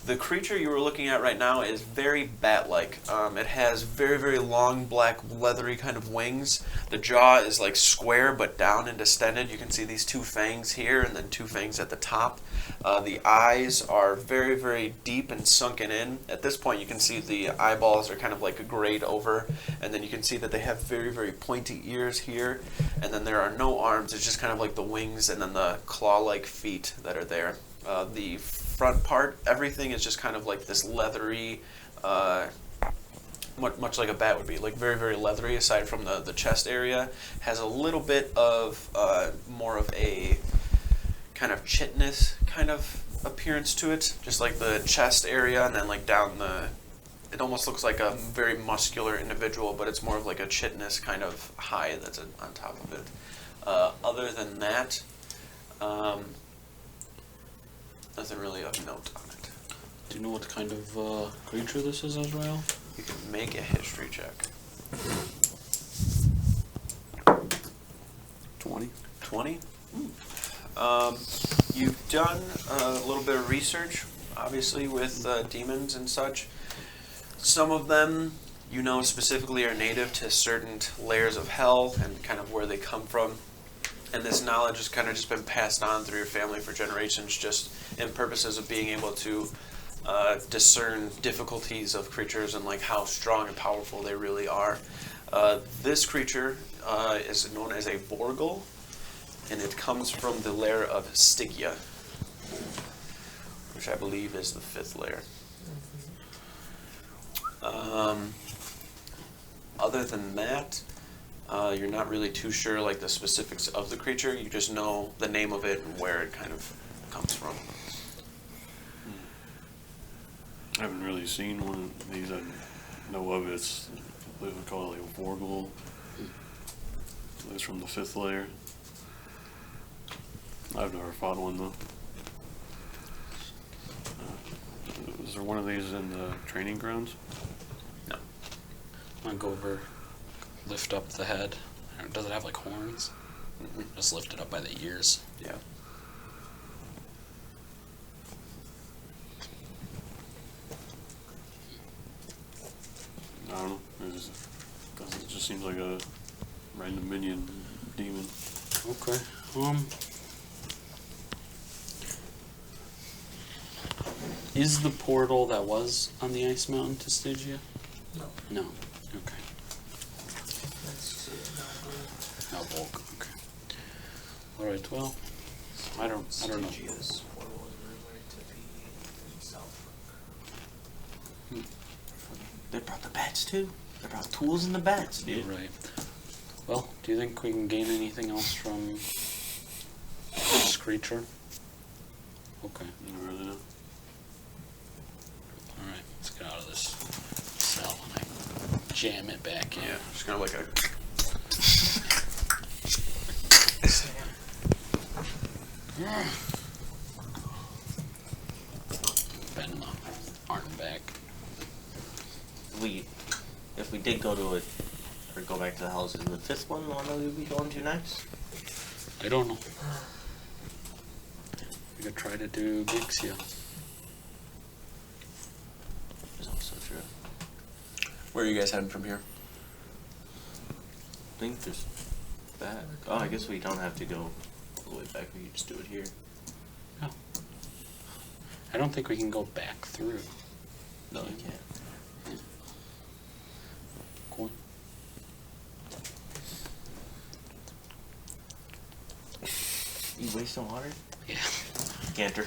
The creature you were looking at right now is very bat-like. It has very, very long, black, leathery kind of wings. The jaw is like square but down and distended. You can see these two fangs here and then two fangs at the top. The eyes are very, very deep and sunken in. At this point, you can see the eyeballs are kind of like grayed over, and then you can see that they have very, very pointy ears here, and then there are no arms. It's just kind of like the wings and then the claw-like feet that are there. The front part, everything is just kind of like this leathery, much like a bat would be, like very, very leathery aside from the chest area. Has a little bit of more of a kind of chitinous kind of appearance to it, just like the chest area, and then like down it almost looks like a very muscular individual, but it's more of like a chitinous kind of hide that's on top of it. Other than that, nothing really of note on it. Do you know what kind of creature this is, Azrael? You can make a history check. 20. 20? You've done a little bit of research, obviously, with demons and such. Some of them, specifically are native to certain layers of hell and kind of where they come from. And this knowledge has kind of just been passed on through your family for generations, just in purposes of being able to discern difficulties of creatures and like how strong and powerful they really are. This creature is known as a Vorgel, and it comes from the layer of Stygia, which I believe is the 5th layer. Other than that, you're not really too sure like the specifics of the creature. You just know the name of it and where it kind of comes from. I haven't really seen one of these. I know of it. It's, they would call it like a Vorgel. It's from the 5th layer. I've never fought one though. Is there one of these in the training grounds? No. I'm gonna go over, lift up the head. Does it have like horns? Mm-mm. Just lift it up by the ears. Yeah. I don't know. It just seems like a random minion demon. Okay. Is the portal that was on the ice mountain to Stygia? No. No. Okay. That's No bulk. Okay. All right. Well, I don't know. Stygia's portal was rumored to be south. They brought the bats too. They brought tools and the bats, dude. Right. Well, do you think we can gain anything else from this creature? Okay. You don't really know. Alright, let's get out of this cell and I jam it back in. Yeah, just kind of like a. Bend the arm back. If we did go to it, or go back to the house, is the fifth one the one that we'd be going to next? I don't know. We could try to do Zaxria. Is also true. Where are you guys heading from here? I think there's back. Oh, I guess we don't have to go all the way back. We can just do it here. No. I don't think we can go back through. No, you can't. Cool. You wasting water? Yeah. Canter.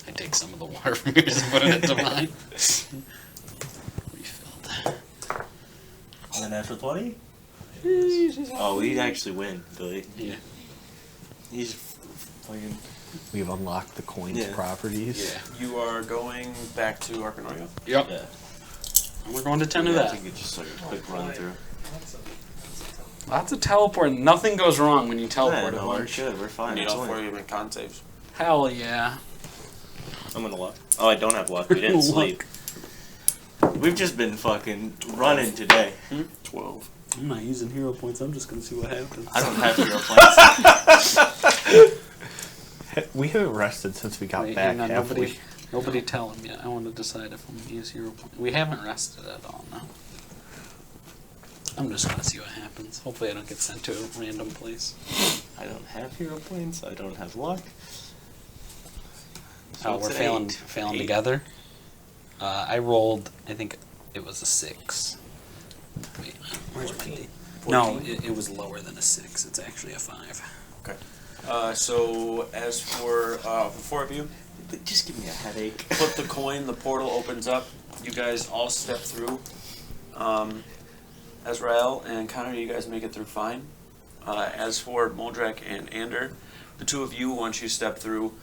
I take some of the water from yours and put it into mine. Refilled. And then after 20? Oh, we actually win, Billy. Yeah. He's fucking. We've unlocked the coin's Yeah. properties. Yeah. You are going back to Arcanoia. Yep. Yeah. And we're going to 10 of I that. think it's just like a quick run through. Lots of teleporting. Nothing goes wrong when you teleport Yeah, a no, we're bunch. good. We're fine. Need It's all only- four of you make con saves. Hell yeah. I'm gonna luck. Oh, I don't have luck. We didn't Luck. sleep. We've just been fucking running today. 12. I'm not using hero points. I'm just going to see what happens. I don't have hero points. We haven't rested since we got Wait, back, hang on, have we? nobody tell him yet. I want to decide if I'm going to use hero points. We haven't rested at all, no. I'm just going to see what happens. Hopefully I don't get sent to a random place. I don't have hero points. I don't have luck. So Oh, it's we're an failing 8. failing together. I rolled, I think it was a 6. Wait, where's my D? No, it was lower than a 6. It's actually a 5. Okay. So as for the four of you, Just give me a headache. flip the coin, the portal opens up. You guys all step through. Azrael and Connor, you guys make it through fine. As for Moldrak and Ander, the two of you, once you step through,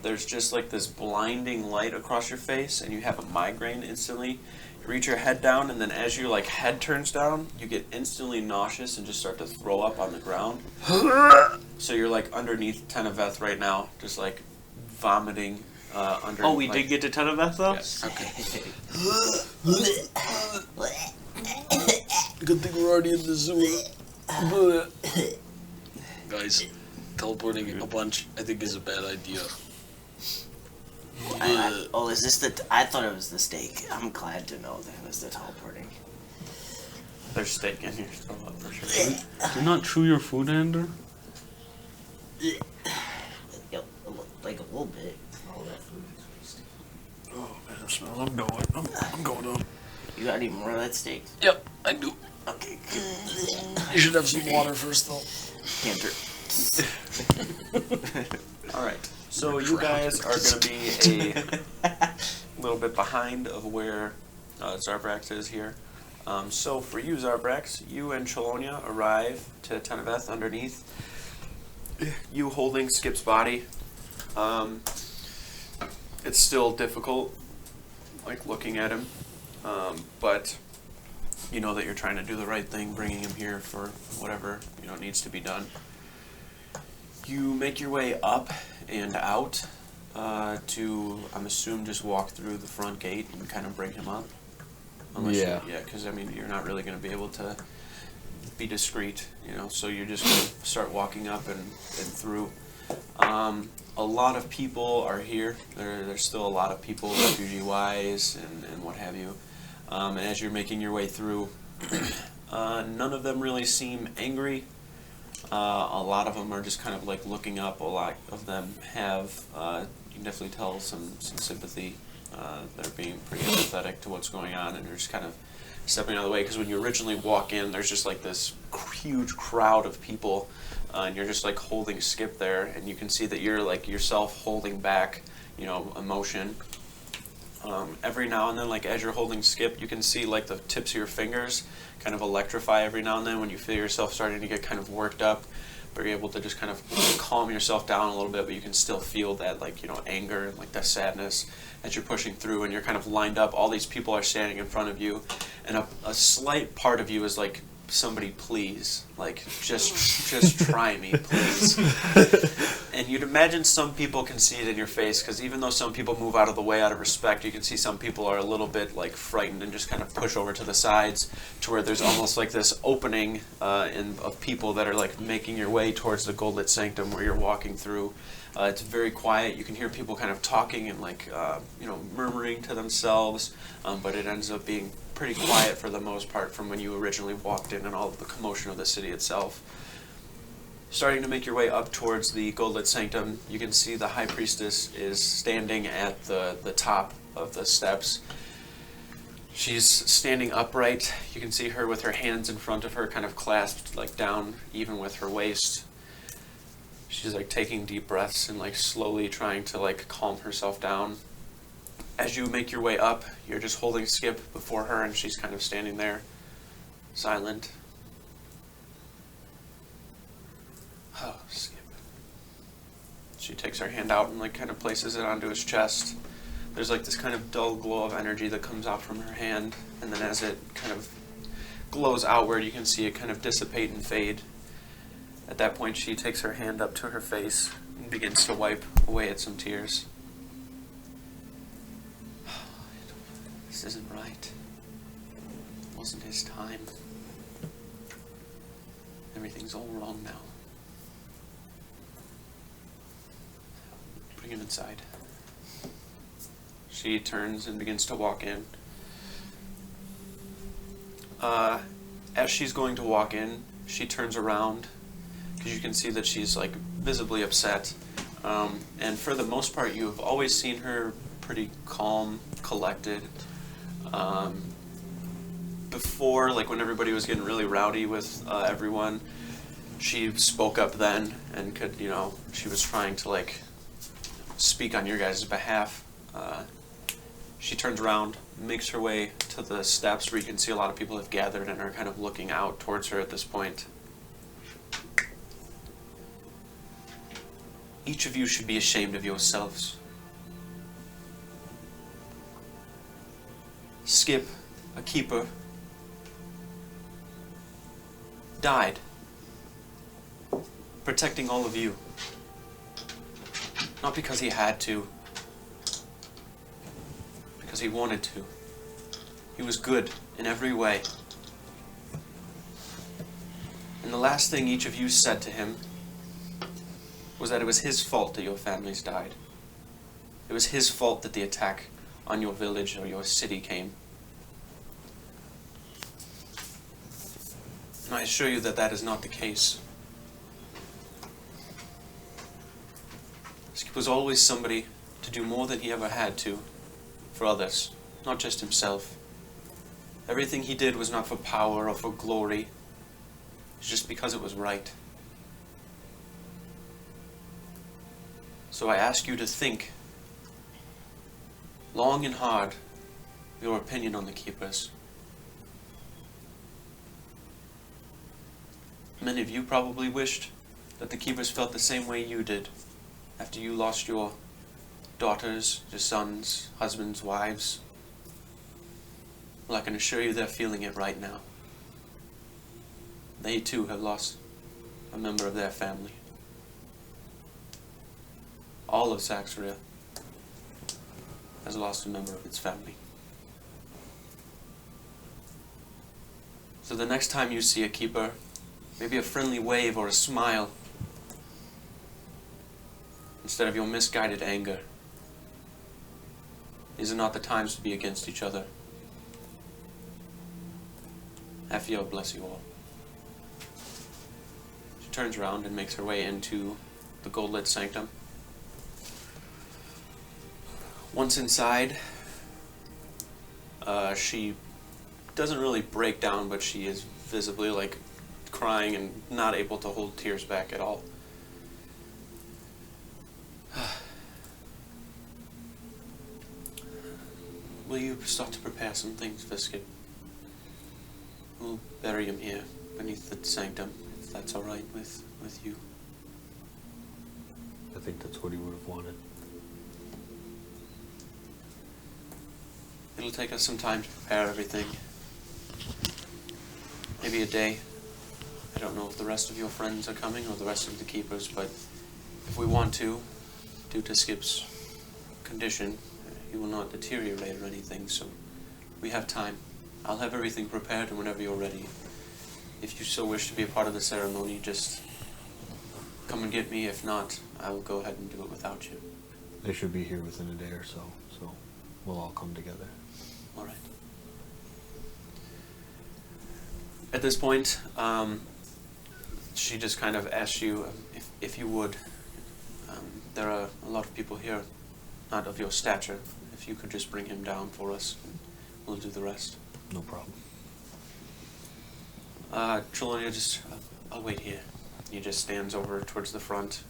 there's just like this blinding light across your face, and you have a migraine instantly. You reach your head down, and then as your like head turns down, you get instantly nauseous and just start to throw up on the ground. So you're like underneath Teneveth right now, just like vomiting under. Oh, we like, did get to Teneveth though? Yes. Okay. Good thing we're already in the zoo. Guys, teleporting a bunch, I think, is a bad idea. Oh, is this the? I thought it was the steak. I'm glad to know that it was the teleporting. There's steak in here, so for sure. Do not chew your food, Ander. Yep, like a little bit. All that food is wasted. Oh, man, it smells. I'm going. I'm going up. You got any more of that steak? Yep, I do. Okay, good. You should have some water first, though. Canter. All right. So you guys are going to be a little bit behind of where Zarbrax is here. So for you, Zarbrax, you and Chelonia arrive to Teneveth underneath. You holding Skip's body. It's still difficult, like looking at him, but you know that you're trying to do the right thing, bringing him here for whatever needs to be done. You make your way up and out to, I'm assuming, just walk through the front gate and kind of bring him up. Yeah. Because you're not really going to be able to be discreet, so you're just going to start walking up and through. A lot of people are here. There's still a lot of people, refugee-wise and what have you. And as you're making your way through, none of them really seem angry. A lot of them are just kind of like looking up. A lot of them have, you can definitely tell some sympathy. They're being pretty empathetic to what's going on, and they're just kind of stepping out of the way, because when you originally walk in, there's just like this huge crowd of people, and you're just like holding Skip there, and you can see that you're like yourself holding back, you know, emotion. Every now and then, like as you're holding Skip, you can see like the tips of your fingers kind of electrify every now and then when you feel yourself starting to get kind of worked up, but you're able to just kind of calm yourself down a little bit, but you can still feel that, like, you know, anger and like that sadness as you're pushing through, and you're kind of lined up. All these people are standing in front of you, and a slight part of you is like, somebody please, like just try me, please. And you'd imagine some people can see it in your face, because even though some people move out of the way out of respect, you can see some people are a little bit like frightened and just kind of push over to the sides, to where there's almost like this opening of people that are like making your way towards the Goldlit Sanctum where you're walking through. It's very quiet. You can hear people kind of talking and like you know, murmuring to themselves, but it ends up being pretty quiet for the most part from when you originally walked in, and all of the commotion of the city itself. Starting to make your way up towards the Goldlit Sanctum, you can see the High Priestess is standing at the top of the steps. She's standing upright. You can see her with her hands in front of her, kind of clasped like down even with her waist. She's like taking deep breaths and like slowly trying to like calm herself down. As you make your way up, you're just holding Skip before her, and she's kind of standing there, silent. Oh, Skip. She takes her hand out and like kind of places it onto his chest. There's like this kind of dull glow of energy that comes out from her hand, and then as it kind of glows outward, you can see it kind of dissipate and fade. At that point, she takes her hand up to her face and begins to wipe away at some tears. This isn't right. It wasn't his time. Everything's all wrong now. Bring him inside. She turns and begins to walk in. As she's going to walk in, she turns around, because you can see that she's like visibly upset. And for the most part, you have always seen her pretty calm, collected. Before, like when everybody was getting really rowdy with everyone, she spoke up then and could, you know, she was trying to like speak on your guys' behalf. She turns around, makes her way to the steps where you can see a lot of people have gathered and are kind of looking out towards her at this point. Each of you should be ashamed of yourselves. Skip, a keeper, died, protecting all of you. Not because he had to, because he wanted to. He was good in every way. And the last thing each of you said to him was that it was his fault that your families died. It was his fault that the attack on your village or your city came. And I assure you that that is not the case. Skip was always somebody to do more than he ever had to for others, not just himself. Everything he did was not for power or for glory. It was just because it was right. So I ask you to think long and hard your opinion on the keepers. Many of you probably wished that the keepers felt the same way you did after you lost your daughters, your sons, husbands, wives. Well, I can assure you they're feeling it right now. They too have lost a member of their family. All of Zaxria has lost a member of its family. So the next time you see a keeper, maybe a friendly wave or a smile instead of your misguided anger. These are not the times to be against each other. Afio, bless you all. She turns around and makes her way into the gold-lit sanctum. Once inside, she doesn't really break down, but she is visibly like crying and not able to hold tears back at all. Will you start to prepare some things for Skip? We'll bury him here beneath the sanctum, if that's all right with you. I think that's what he would have wanted. It'll take us some time to prepare everything. Maybe a day. I don't know if the rest of your friends are coming or the rest of the keepers, but if we want to, due to Skip's condition, he will not deteriorate or anything, so we have time. I'll have everything prepared, and whenever you're ready, if you so wish to be a part of the ceremony, just come and get me. If not, I will go ahead and do it without you. They should be here within a day or so, so we'll all come together. All right. At this point, she just kind of asks you if you would. There are a lot of people here, not of your stature. If you could just bring him down for us, we'll do the rest. No problem. Trelonia, I'll wait here. He just stands over towards the front.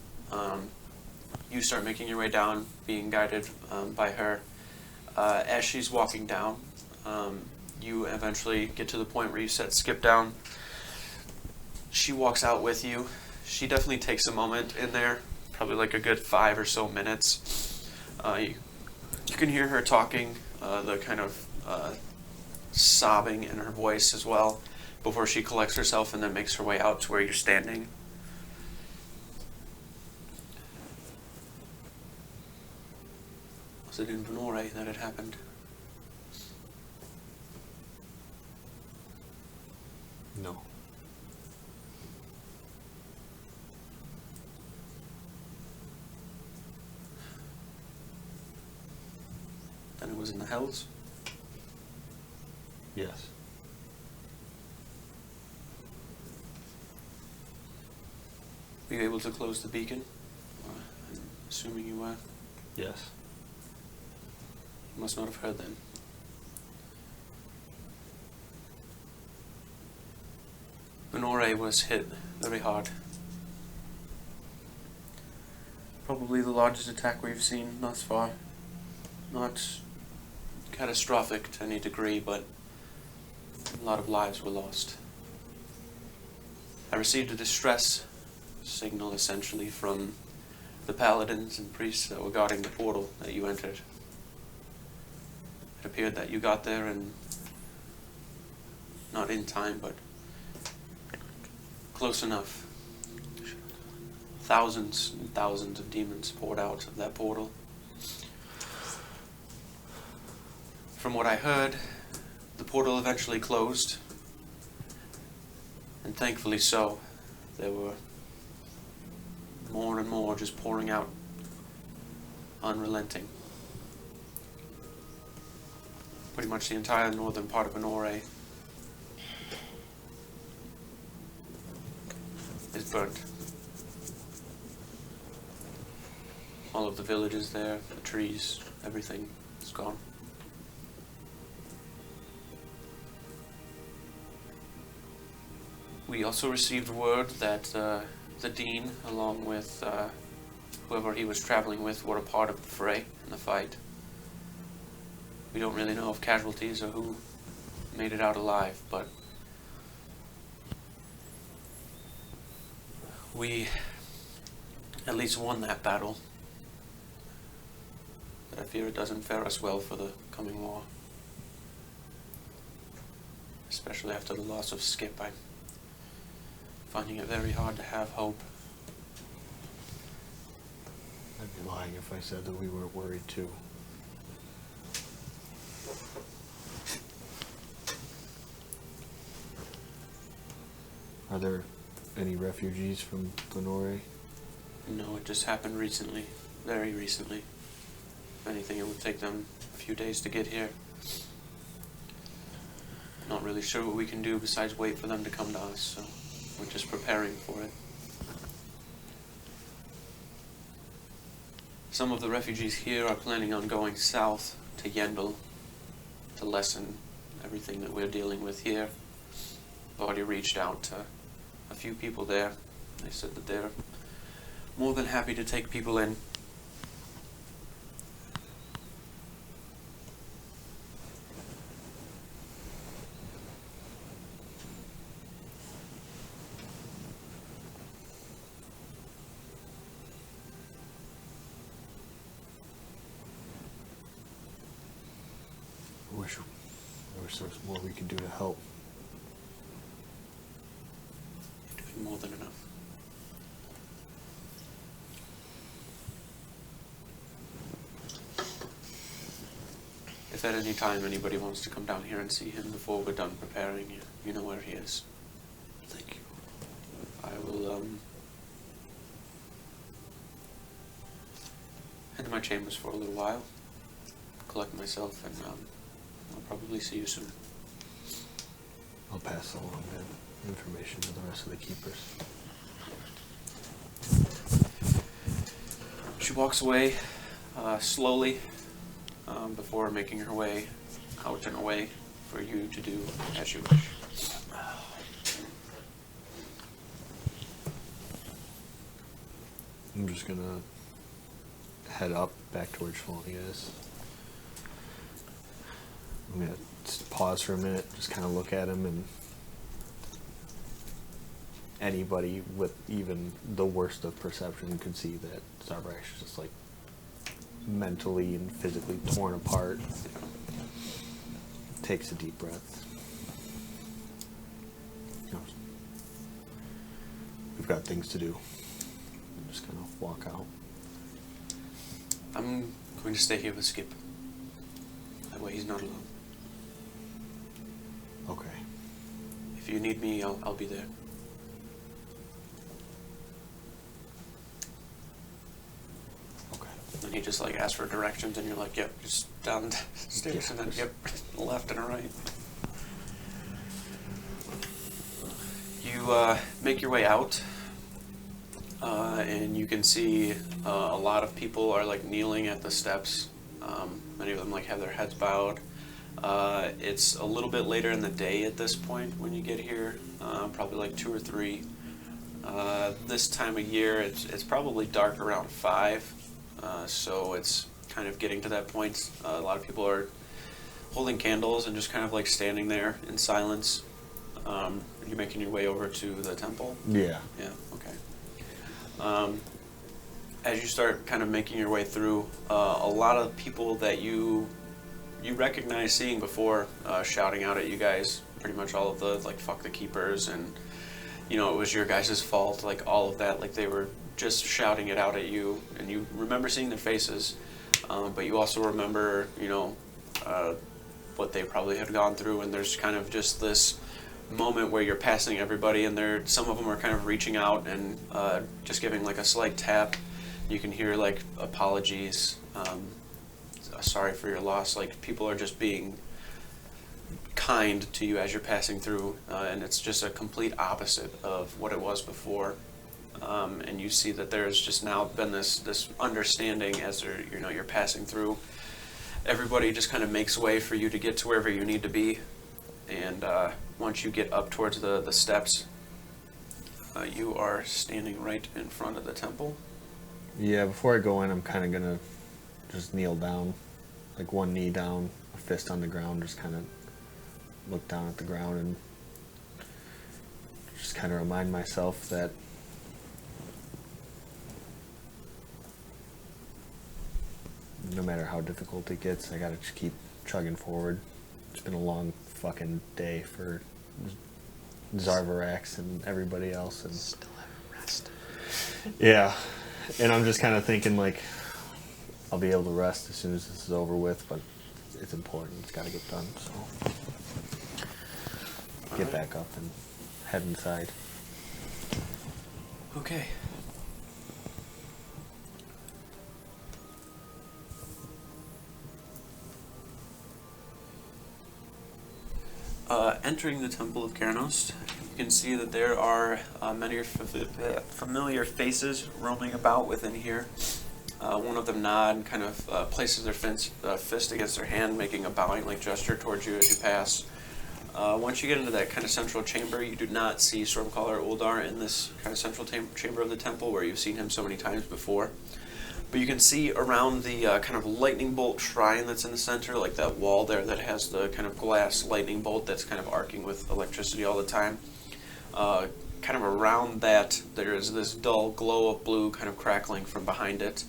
You start making your way down, being guided by her. As she's walking down, you eventually get to the point where you set Skip down. She walks out with you. She definitely takes a moment in there, probably like a good 5 or so minutes. You can hear her talking, the kind of sobbing in her voice as well, before she collects herself and then makes her way out to where you're standing. Was it in Venore that it happened? No. Then it was in the Hells? Yes. Were you able to close the beacon? I'm assuming you were. Yes. You must not have heard then. Venore was hit very hard. Probably the largest attack we've seen thus far. Not catastrophic to any degree, but a lot of lives were lost. I received a distress signal essentially from the paladins and priests that were guarding the portal that you entered. It appeared that you got there and not in time, but close enough. Thousands and thousands of demons poured out of that portal. From what I heard, the portal eventually closed, and thankfully so. There were more and more just pouring out, unrelenting. Pretty much the entire northern part of Venore is burnt. All of the villages there, the trees, everything is gone. We also received word that the Dean, along with whoever he was traveling with, were a part of the fray and the fight. We don't really know of casualties or who made it out alive, but we at least won that battle. But I fear it doesn't fare us well for the coming war. Especially after the loss of Skip, I'm finding it very hard to have hope. I'd be lying if I said that we were worried too. Are there any refugees from Venore? No, it just happened recently. Very recently. If anything, it would take them a few days to get here. not really sure what we can do besides wait for them to come to us, so we're just preparing for it. Some of the refugees here are planning on going south to Yendel to lessen everything that we're dealing with here. I've already reached out to a few people there. They said that they're more than happy to take people in. I wish there was more we could do to help. You're doing more than enough. If at any time anybody wants to come down here and see him before we're done preparing, you know where he is. Thank you. I will head to my chambers for a little while, collect myself, and I'll probably see you soon. I'll pass along that information to the rest of the keepers. She walks away slowly before making her way out and away for you to do as you wish. I'm just gonna head up back towards Trelawney is. I'm gonna just pause for a minute, just kind of look at him, and anybody with even the worst of perception could see that Zarbrax is just like mentally and physically torn apart. Takes a deep breath. You know, we've got things to do. I'm just gonna walk out. I'm going to stay here with Skip. That way he's not alone. Okay. If you need me, I'll be there. Okay. And he just like asks for directions, and you're like, yep, just down the stairs, and then yep, left and a right. You make your way out, and you can see a lot of people are like kneeling at the steps. Many of them like have their heads bowed. It's a little bit later in the day at this point when you get here, probably like 2 or 3. This time of year, it's probably dark around 5, so it's kind of getting to that point. A lot of people are holding candles and just kind of like standing there in silence. Are you making your way over to the temple? Yeah. Yeah, okay. As you start kind of making your way through, a lot of people that you recognize seeing before shouting out at you guys, pretty much all of the like fuck the keepers and you know it was your guys' fault, like all of that, like they were just shouting it out at you, and you remember seeing their faces, but you also remember what they probably had gone through, and there's kind of just this moment where you're passing everybody, and some of them are kind of reaching out and just giving like a slight tap. You can hear like apologies, sorry for your loss. Like people are just being kind to you as you're passing through, and it's just a complete opposite of what it was before. And you see that there's just now been this understanding as you're passing through. Everybody just kind of makes way for you to get to wherever you need to be, and once you get up towards the steps, you are standing right in front of the temple. Yeah, before I go in, I'm kind of gonna just kneel down, like one knee down, a fist on the ground, just kind of look down at the ground and just kind of remind myself that no matter how difficult it gets, I gotta just keep chugging forward. It's been a long fucking day for Zarvarax and everybody else, and Still haven't rested. yeah, and I'm just kind of thinking like I'll be able to rest as soon as this is over with, but it's important. It's got to get done. So get back up and head inside. Okay. Entering the Temple of Keranos, you can see that there are many familiar faces roaming about within here. One of them nod and kind of places their fist against their hand, making a bowing-like gesture towards you as you pass. Once you get into that kind of central chamber, you do not see Stormcaller Uldar in this kind of central chamber of the temple where you've seen him so many times before. But you can see around the kind of lightning bolt shrine that's in the center, like that wall there that has the kind of glass lightning bolt that's kind of arcing with electricity all the time. Kind of around that, there is this dull glow of blue kind of crackling from behind it.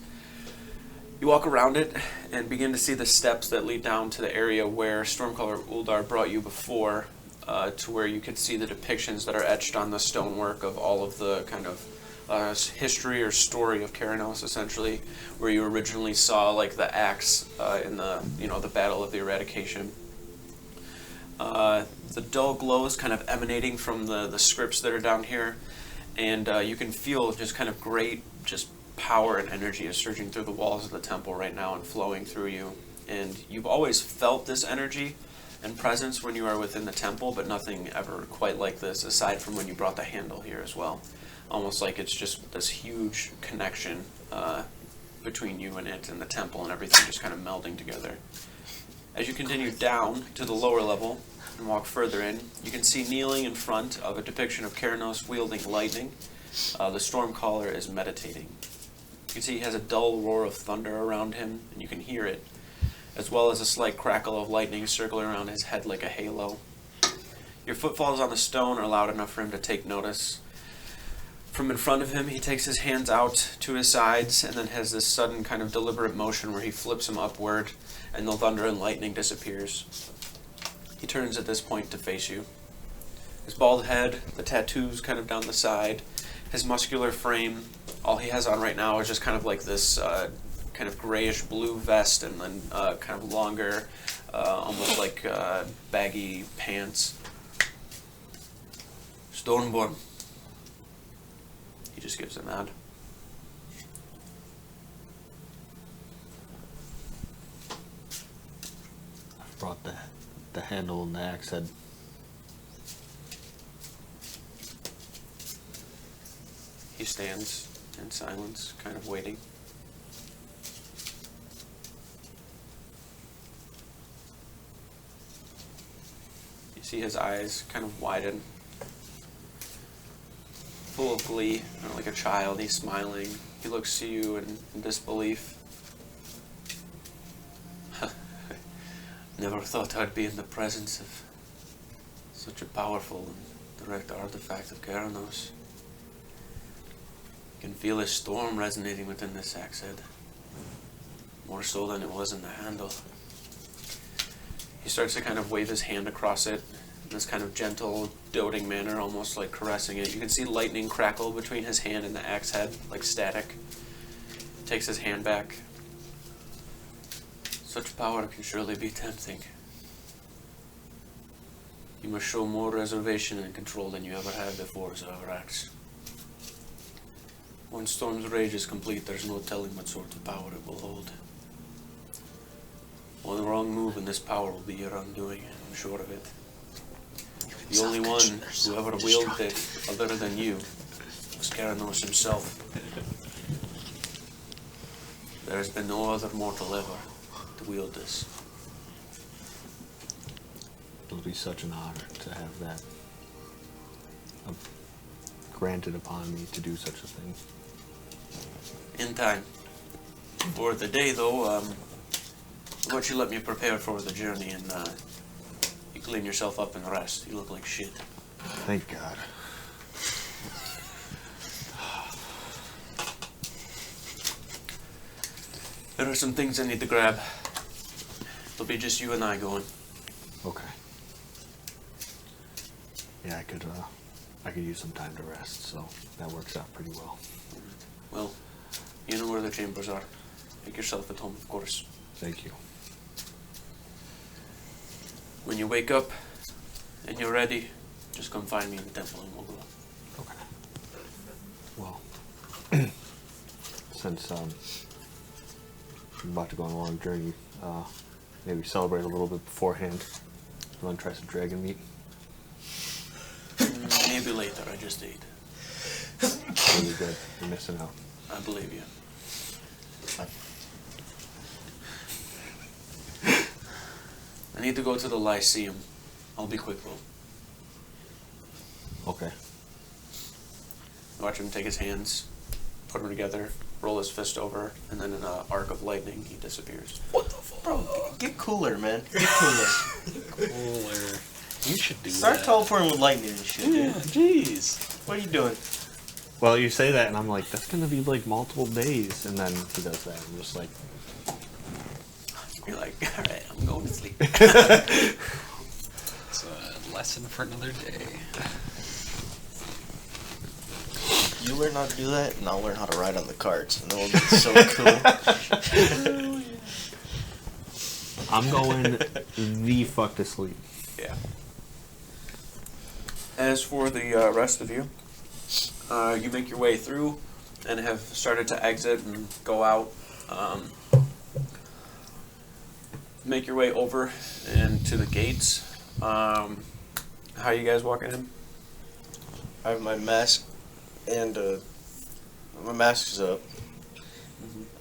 You walk around it and begin to see the steps that lead down to the area where Stormcaller Uldar brought you before, to where you could see the depictions that are etched on the stonework of all of the kind of history or story of Keranos, essentially, where you originally saw like the axe in the the Battle of the Eradication. The dull glow is kind of emanating from the scripts that are down here, and you can feel just kind of great power and energy is surging through the walls of the temple right now and flowing through you. And you've always felt this energy and presence when you are within the temple, but nothing ever quite like this, aside from when you brought the handle here as well. Almost like it's just this huge connection between you and it and the temple, and everything just kind of melding together. As you continue down to the lower level and walk further in, you can see kneeling in front of a depiction of Keranos wielding lightning. The Stormcaller is meditating. You can see he has a dull roar of thunder around him, and you can hear it, as well as a slight crackle of lightning circling around his head like a halo. Your footfalls on the stone are loud enough for him to take notice. From in front of him, he takes his hands out to his sides and then has this sudden kind of deliberate motion where he flips them upward, and the thunder and lightning disappears. He turns at this point to face you. His bald head, the tattoos kind of down the side, his muscular frame, all he has on right now is just kind of like this kind of grayish blue vest and then kind of longer, almost like baggy pants. Stormborn. He just gives a nod. I've brought the handle and the axe head. He stands in silence, kind of waiting. You see his eyes kind of widen, full of glee, like a child. He's smiling. He looks to you in disbelief. Never thought I'd be in the presence of such a powerful and direct artifact of Keranos. You can feel a storm resonating within this axe head, more so than it was in the handle. He starts to kind of wave his hand across it in this kind of gentle, doting manner, almost like caressing it. You can see lightning crackle between his hand and the axe head, like static. He takes his hand back. Such power can surely be tempting. You must show more reservation and control than you ever had before, Zavrax. When Storm's rage is complete, there's no telling what sort of power it will hold. One wrong move and this power will be your undoing, I'm sure of it. The only one who ever wielded it other than you was Keranos himself. There has been no other mortal ever to wield this. It'll be such an honor to have that granted upon me to do such a thing. In time. For the day, though, why don't you let me prepare for the journey and you clean yourself up and rest. You look like shit. Thank God. There are some things I need to grab. It'll be just you and I going. Okay. Yeah, I could use some time to rest, so that works out pretty well. Well, you know where the chambers are. Make yourself at home, of course. Thank you. When you wake up and you're ready, just come find me in the temple and we'll go. Okay. Well, since I'm about to go on a long journey, maybe celebrate a little bit beforehand. You want to try some dragon meat? Maybe later, I just ate. Really good. You're missing out. I believe you. I need to go to the Lyceum. I'll be quick though. Okay. Watch him take his hands, put them together, roll his fist over, and then in an arc of lightning, he disappears. What the fuck? Bro, get cooler, man. Get cooler. Cooler. You should do Start that. teleporting with lightning and shit, dude. Yeah, jeez. What are you doing? Well, you say that, and I'm like, that's gonna be like multiple days, and then he does that. I'm just like, You're like, all right, I'm going to sleep. It's a lesson for another day. You learn how to do that, and I'll learn how to ride on the carts, and it'll be so cool. I'm going the fuck to sleep. Yeah. As for the rest of you, you make your way through and have started to exit and go out. Make your way over and to the gates. How are you guys walking in? I have my mask, and my mask is up.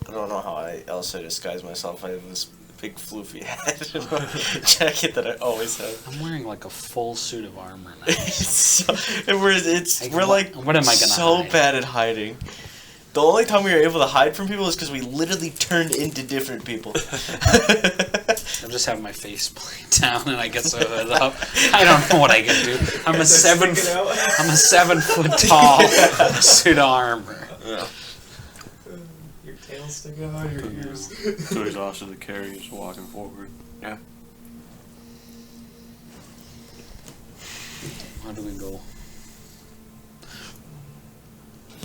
I don't know how else I disguise myself. I have this big floofy hat and a jacket that I always have. I'm wearing like a full suit of armor now. We're like what am I gonna so hide? bad at hiding. The only time we were able to hide from people is because we literally turned into different people. I just have my face played down and I get so hood up. I don't know what I can do. I'm a 7 foot tall suit of armor. Yeah. Your tail sticking out of your ears. So he's also the carry, just walking forward. Yeah. How do we go?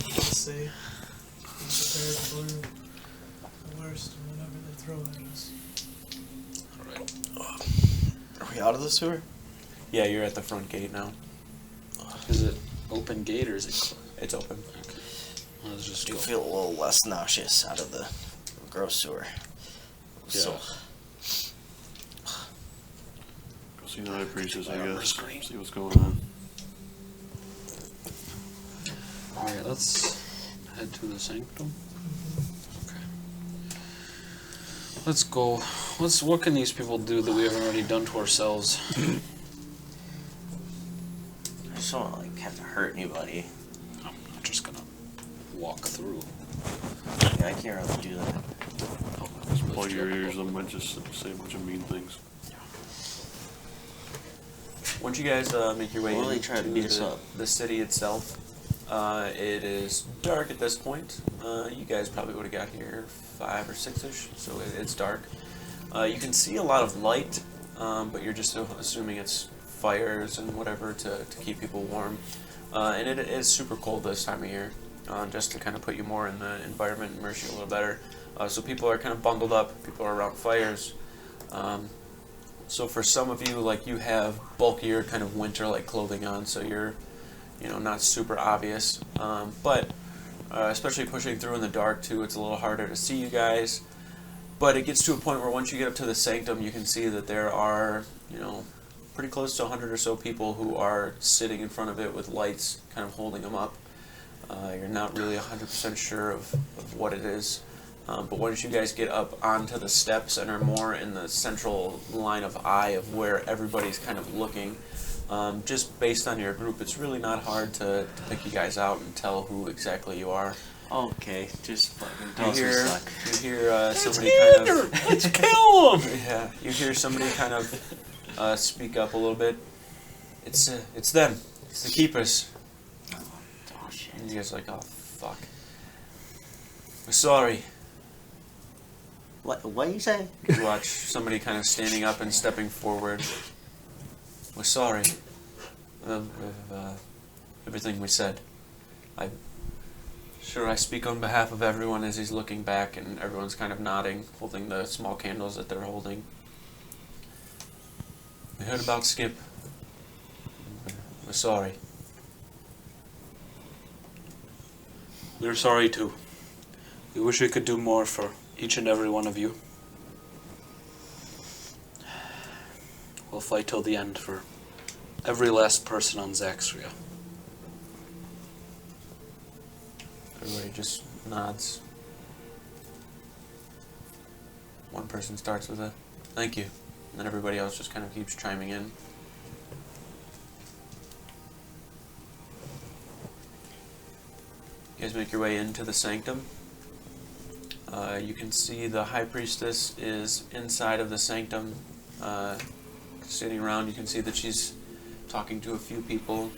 Let's say, be prepared for the worst and whatever they throw at us. Alright. Are we out of the sewer? Yeah, you're at the front gate now. Is it open gate or is it closed? It's open. Okay. Let's just Do go. feel a little less nauseous out of the gross sewer. So, Go see the high priestess, I Armor guess. screen. See what's going on. Alright, let's head to the sanctum. Okay. Let's go. What can these people do that we haven't already done to ourselves? I just don't want to have to hurt anybody. I'm not just gonna walk through. Yeah, I can't really do that. Plug your ears, they might just say a bunch of mean things. Once you guys make your way Or they into try to beat us up. the city itself, it is dark at this point. You guys probably would have got here 5 or 6-ish, so it's dark. You can see a lot of light, but you're just assuming it's fires and whatever to keep people warm. And it is super cold this time of year, just to kind of put you more in the environment, immerse you a little better. So people are kind of bundled up, people are around fires. So for some of you, like, you have bulkier kind of winter-like clothing on, so you're, not super obvious. But especially pushing through in the dark too, it's a little harder to see you guys. But it gets to a point where once you get up to the sanctum, you can see that there are, pretty close to 100 or so people who are sitting in front of it with lights kind of holding them up. You're not really 100% sure of what it is. But once you guys get up onto the steps and are more in the central line of eye of where everybody's kind of looking, just based on your group, it's really not hard to pick you guys out and tell who exactly you are. Okay, just fucking tell You us we hear, suck. you hear somebody kind of... Let's kill him! Yeah, you hear somebody kind of speak up a little bit. It's them. It's the keepers. Oh shit. And you guys are like, oh, fuck. We're sorry. What you say? You watch somebody kind of standing up and stepping forward. We're sorry. Everything we said. I'm sure I speak on behalf of everyone as he's looking back and everyone's kind of nodding, holding the small candles that they're holding. We heard about Skip. We're sorry. We're sorry too. We wish we could do more for each and every one of you. We'll fight till the end for every last person on Zaxria. Everybody just nods. One person starts with a thank you, and then everybody else just kind of keeps chiming in. You guys make your way into the sanctum. You can see the high priestess is inside of the sanctum, sitting around. You can see that she's talking to a few people.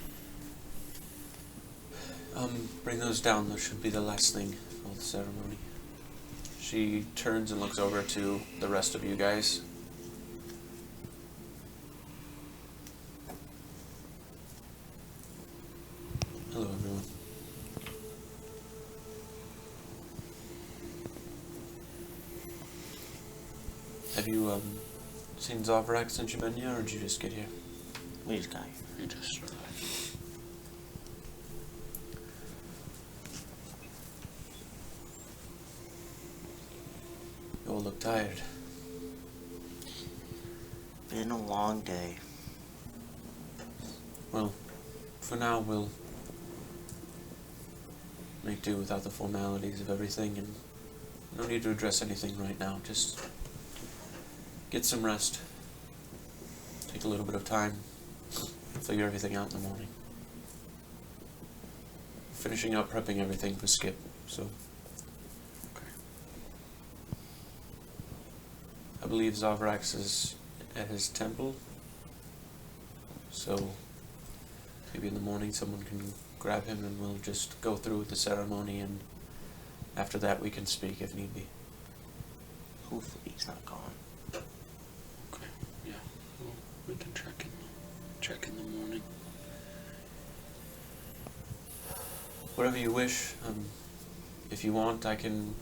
Bring those down. Those should be the last thing of the ceremony. She turns and looks over to the rest of you guys. Hello, everyone. Have you seen Zaxria since you've been here, or did you just get here? We just got here. You just arrived. You all look tired. Been a long day. Well, for now we'll make do without the formalities of everything, and no need to address anything right now. Just get some rest. Take a little bit of time. Figure everything out in the morning. Finishing up prepping everything for Skip, so. I believe Zavrax is at his temple, so maybe in the morning someone can grab him and we'll just go through with the ceremony, and after that we can speak if need be. Hopefully he's not gone. Okay. Yeah. Well, we can check in the morning. Whatever you wish. If you want, I can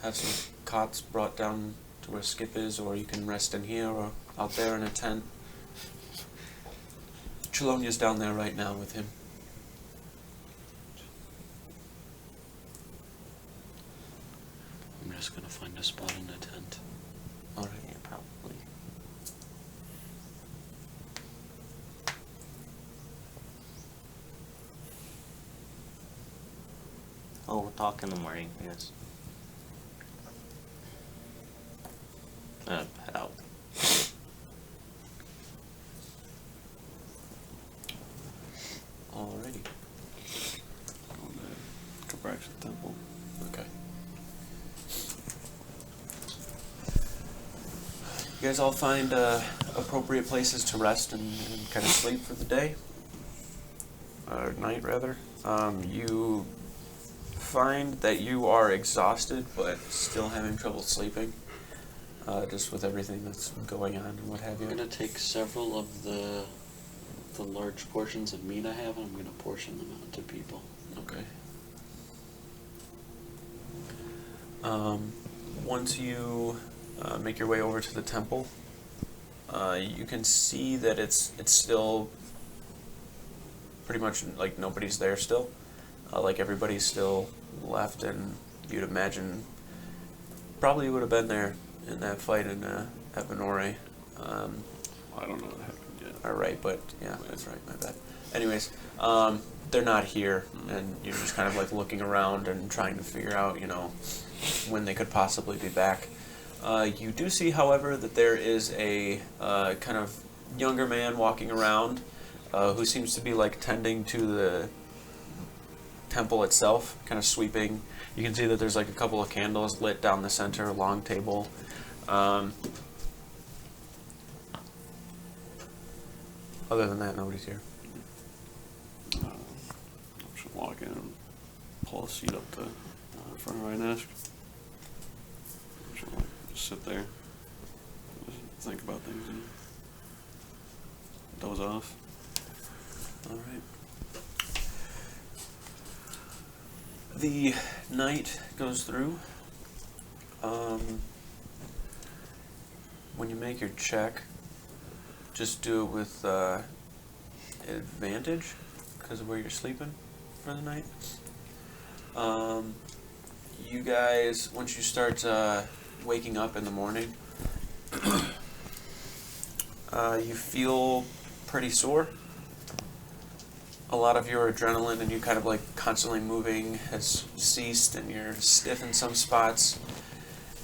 have some cots brought down to where Skip is, or you can rest in here or out there in a tent. Chelonia's down there right now with him. I'm just gonna find a spot in the tent. Alright. Yeah, probably. Oh, we'll talk in the morning, I guess. Head out. Alrighty. Go back to the temple. Okay. You guys all find appropriate places to rest and kind of sleep for the day? Or night, rather. You find that you are exhausted, but still having trouble sleeping. Just with everything that's going on and what have you. I'm gonna take several of the large portions of meat I have, and I'm gonna portion them out to people. Okay. Once you make your way over to the temple, you can see that it's still pretty much like nobody's there still. Like everybody's still left, and you'd imagine probably would have been there in that fight in at Benore. I don't know what happened yet. Alright, but yeah, that's right, my bad. Anyways, they're not here, and you're just kind of like looking around and trying to figure out, when they could possibly be back. You do see, however, that there is a kind of younger man walking around who seems to be like tending to the temple itself, kind of sweeping. You can see that there's like a couple of candles lit down the center, a long table. Other than that, nobody's here. I should walk in and pull a seat up to front of my desk. Should like just sit there, just think about things and doze off. All right. The night goes through. When you make your check, just do it with advantage because of where you're sleeping for the night. You guys, once you start waking up in the morning, you feel pretty sore. a lot of your adrenaline and you kind of like constantly moving has ceased, and you're stiff in some spots.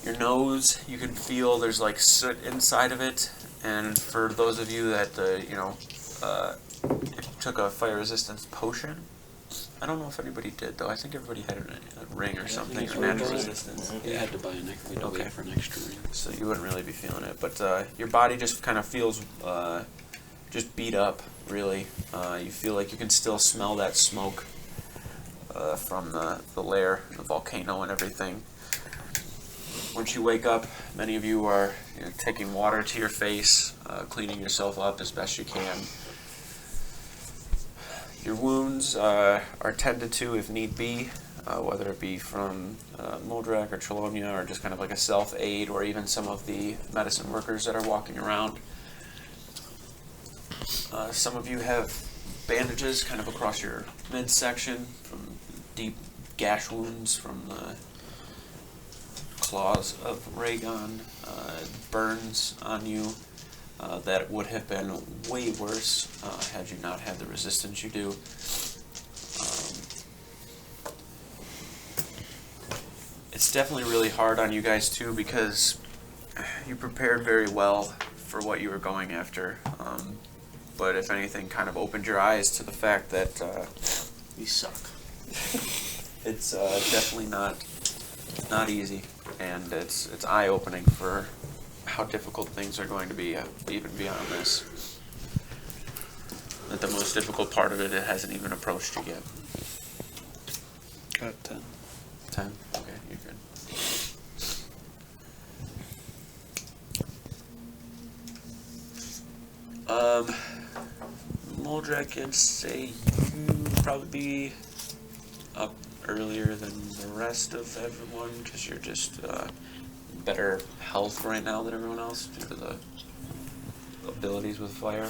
Your nose, you can feel there's like soot inside of it, and for those of you that took a fire resistance potion, I don't know if anybody did though. I think everybody had a ring or something, or natural resistance. You had to buy an extra. We had to wait for an extra ring. So you wouldn't really be feeling it, but your body just kind of feels just beat up. Really, you feel like you can still smell that smoke from the lair, the volcano, and everything. Once you wake up, many of you are taking water to your face, cleaning yourself up as best you can. Your wounds are tended to if need be, whether it be from Modrak or Chelonia, or just kind of like a self-aid, or even some of the medicine workers that are walking around. Some of you have bandages kind of across your midsection from deep gash wounds from the claws of Rhaegon, burns on you that would have been way worse had you not had the resistance you do. It's definitely really hard on you guys too, because you prepared very well for what you were going after. But if anything, kind of opened your eyes to the fact that We suck. it's definitely not easy, and it's eye-opening for how difficult things are going to be, even beyond this. That the most difficult part of it hasn't even approached you yet. Got 10. 10? Okay, you're good. Moldrak, I'd say you would probably be up earlier than the rest of everyone, because you're just better health right now than everyone else due to the abilities with fire.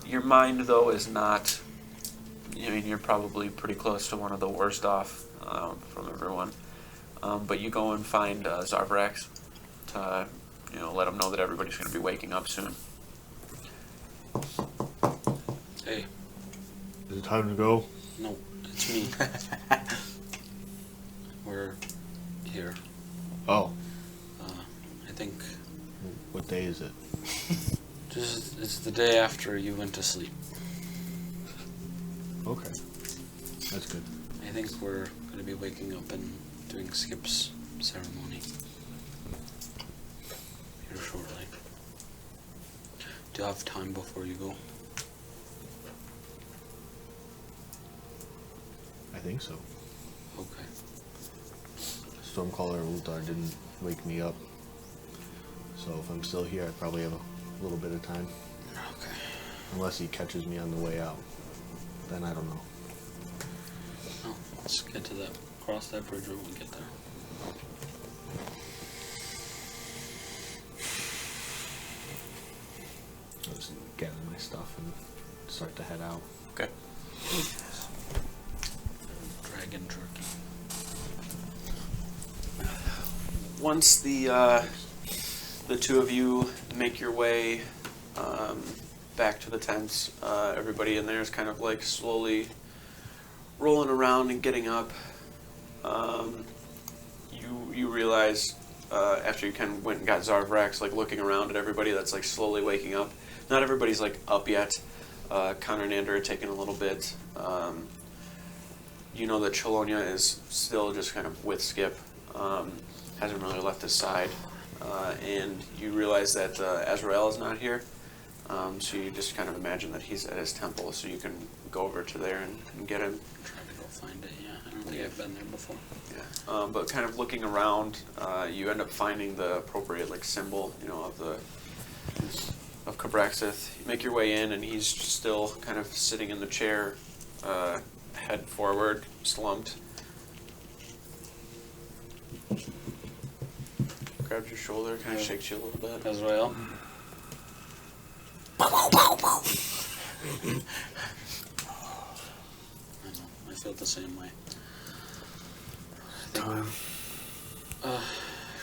Your mind, though, is not. I mean, you're probably pretty close to one of the worst off from everyone. But you go and find Zarbrax to, let him know that everybody's going to be waking up soon. Hey, Is it time to go? no, it's me. We're here. Oh, I think what day is it? it's the day after you went to sleep. Okay, that's good. I think we're going to be waking up and doing Skip's ceremony here shortly. Do you have time before you go? I think so. Okay. Stormcaller Ulthar didn't wake me up, so if I'm still here, I probably have a little bit of time. Okay. Unless he catches me on the way out, then I don't know. Well, let's get to that. Cross that bridge when we get there. I'll just gather my stuff and start to head out. Okay. Dragon jerky. Once the two of you make your way back to the tents, everybody in there is kind of like slowly rolling around and getting up. You realize after you kind of went and got Zarbrax, like looking around at everybody that's like slowly waking up. Not everybody's like up yet. Connor and Andrew are taking a little bit. You know that Chelonia is still just kind of with Skip. Hasn't really left his side. And you realize that Azrael is not here. So you just kind of imagine that he's at his temple, so you can go over to there and get him. Try to go find it, yeah. I don't think I've been there before. Yeah. But kind of looking around, you end up finding the appropriate like symbol, of Cabraxith. You make your way in, and he's still kind of sitting in the chair, head forward, slumped. Grabs your shoulder, kind of shakes you a little bit. Azrael? I feel the same way. Time.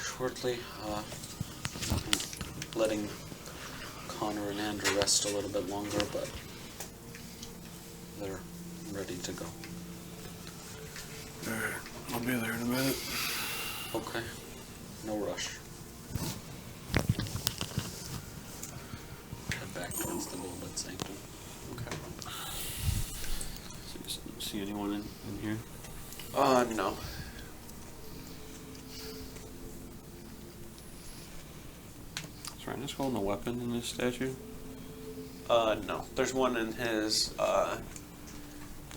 Shortly, letting Connor and Andrew rest a little bit longer, but they're ready to go. Alright, I'll be there in a minute. Okay. No rush. Head back towards the Golden Sanctum. Okay. See anyone in here? No. Is Rhinus holding a weapon in this statue? No. There's one in his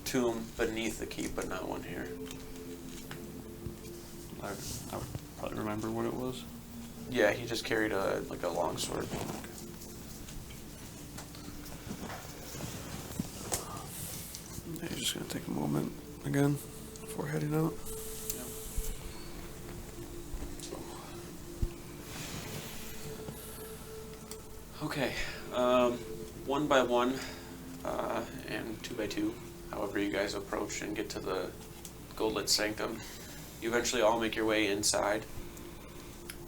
tomb beneath the keep, but not one here. I would probably remember what it was. Yeah, he just carried a long sword. Yeah, just gonna take a moment again before heading out. Okay, one by one, and two by two, however you guys approach and get to the Gold-lit Sanctum, you eventually all make your way inside.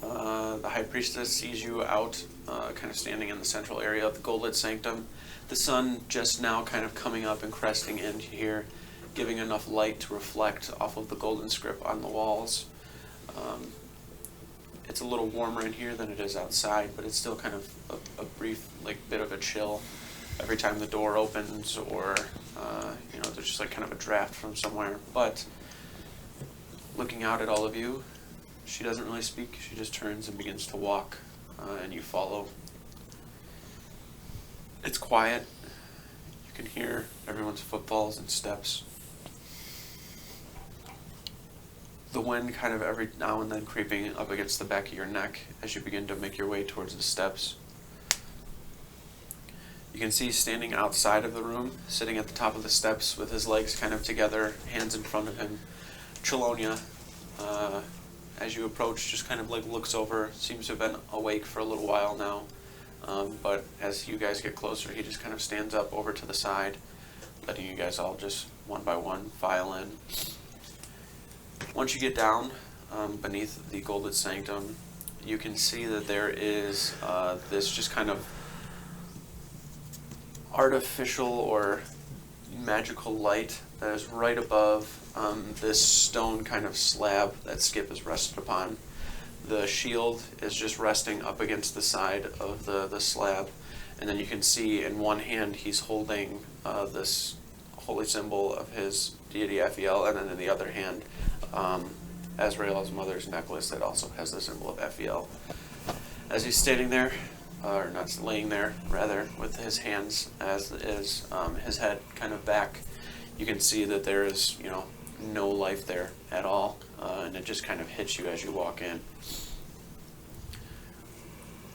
The High Priestess sees you out, kind of standing in the central area of the Gold-lit Sanctum. The sun just now kind of coming up and cresting into here, giving enough light to reflect off of the golden script on the walls. It's a little warmer in here than it is outside, but it's still kind of a brief, bit of a chill every time the door opens, or there's just kind of a draft from somewhere. But looking out at all of you, she doesn't really speak. She just turns and begins to walk, and you follow. It's quiet. You can hear everyone's footfalls and steps. The wind kind of every now and then creeping up against the back of your neck as you begin to make your way towards the steps. You can see standing outside of the room, sitting at the top of the steps with his legs kind of together, hands in front of him, Chelonia. As you approach, just kind of looks over, seems to have been awake for a little while now. But as you guys get closer, he just kind of stands up over to the side, letting you guys all just one by one file in. Once you get down beneath the Gold-lit Sanctum, you can see that there is this just kind of artificial or magical light that is right above this stone kind of slab that Skip is rested upon. The shield is just resting up against the side of the slab, and then you can see in one hand he's holding this holy symbol of his deity Ephiel, and then in the other hand Azrael's mother's necklace that also has the symbol of Ephiel. As he's standing there, or not laying there, rather, with his hands as is, his head kind of back, you can see that there is, no life there at all, and it just kind of hits you as you walk in.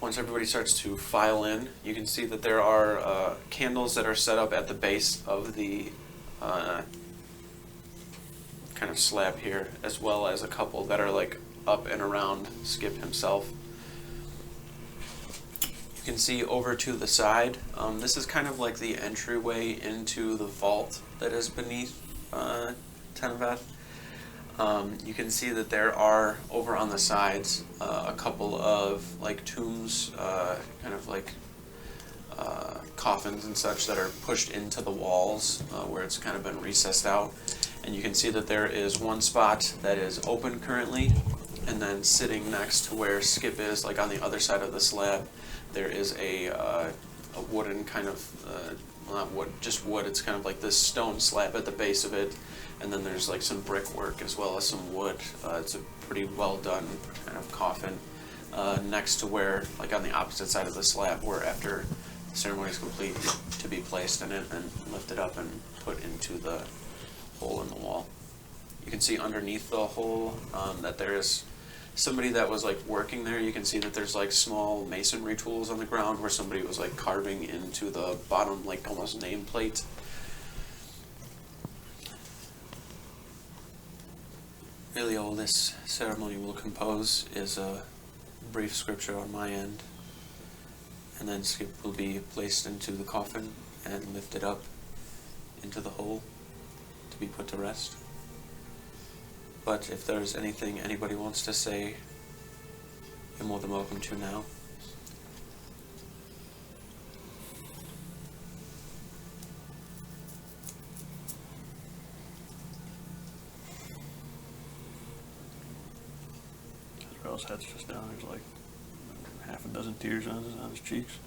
Once everybody starts to file in, you can see that there are candles that are set up at the base of the kind of slab here, as well as a couple that are up and around Skip himself. You can see over to the side, this is kind of like the entryway into the vault that is beneath Tenveth. You can see that there are, over on the sides, a couple of tombs, kind of coffins and such that are pushed into the walls, where it's kind of been recessed out. And you can see that there is one spot that is open currently, and then sitting next to where Skip is, on the other side of the slab, there is a wooden kind of, well, not wood, just wood. It's kind of like this stone slab at the base of it, and then there's some brickwork as well as some wood. It's a pretty well done kind of coffin next to where, on the opposite side of the slab, where after the ceremony is complete, to be placed in it and lifted up and put into the hole in the wall. You can see underneath the hole that there is somebody that was working there. You can see that there's small masonry tools on the ground where somebody was carving into the bottom, almost nameplate. Really all this ceremony will compose is a brief scripture on my end, and then Skip will be placed into the coffin and lifted up into the hole to be put to rest. But if there's anything anybody wants to say, you're more than welcome to now. Girl's head's just down. There's like half a dozen tears on his cheeks.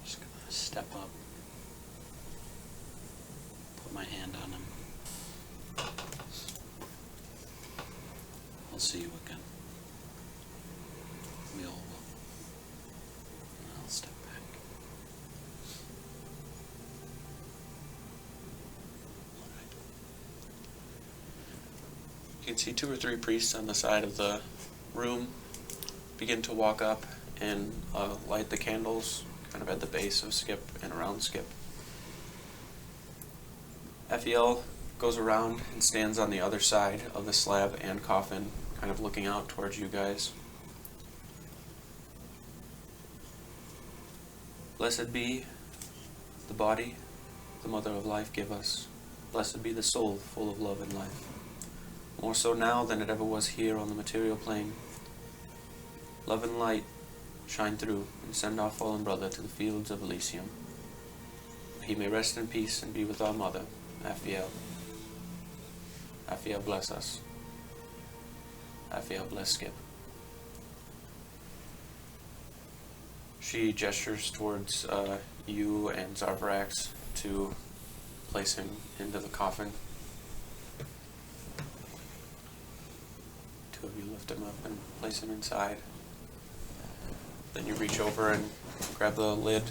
Just gonna step up, put my hand on him. I'll see you again. We all will. And I'll step back. You can see 2 or 3 priests on the side of the room begin to walk up and light the candles kind of at the base of Skip and around Skip. Ephiel goes around and stands on the other side of the slab and coffin, kind of looking out towards you guys. Blessed be the body the Mother of Life give us. Blessed be the soul full of love and life. More so now than it ever was here on the material plane. Love and light shine through and send our fallen brother to the fields of Elysium. He may rest in peace and be with our mother, Ephiel. Ephiel bless us. Ephiel bless Skip. She gestures towards you and Zarvarax to place him into the coffin. 2 of you lift him up and place him inside. Then you reach over and grab the lid,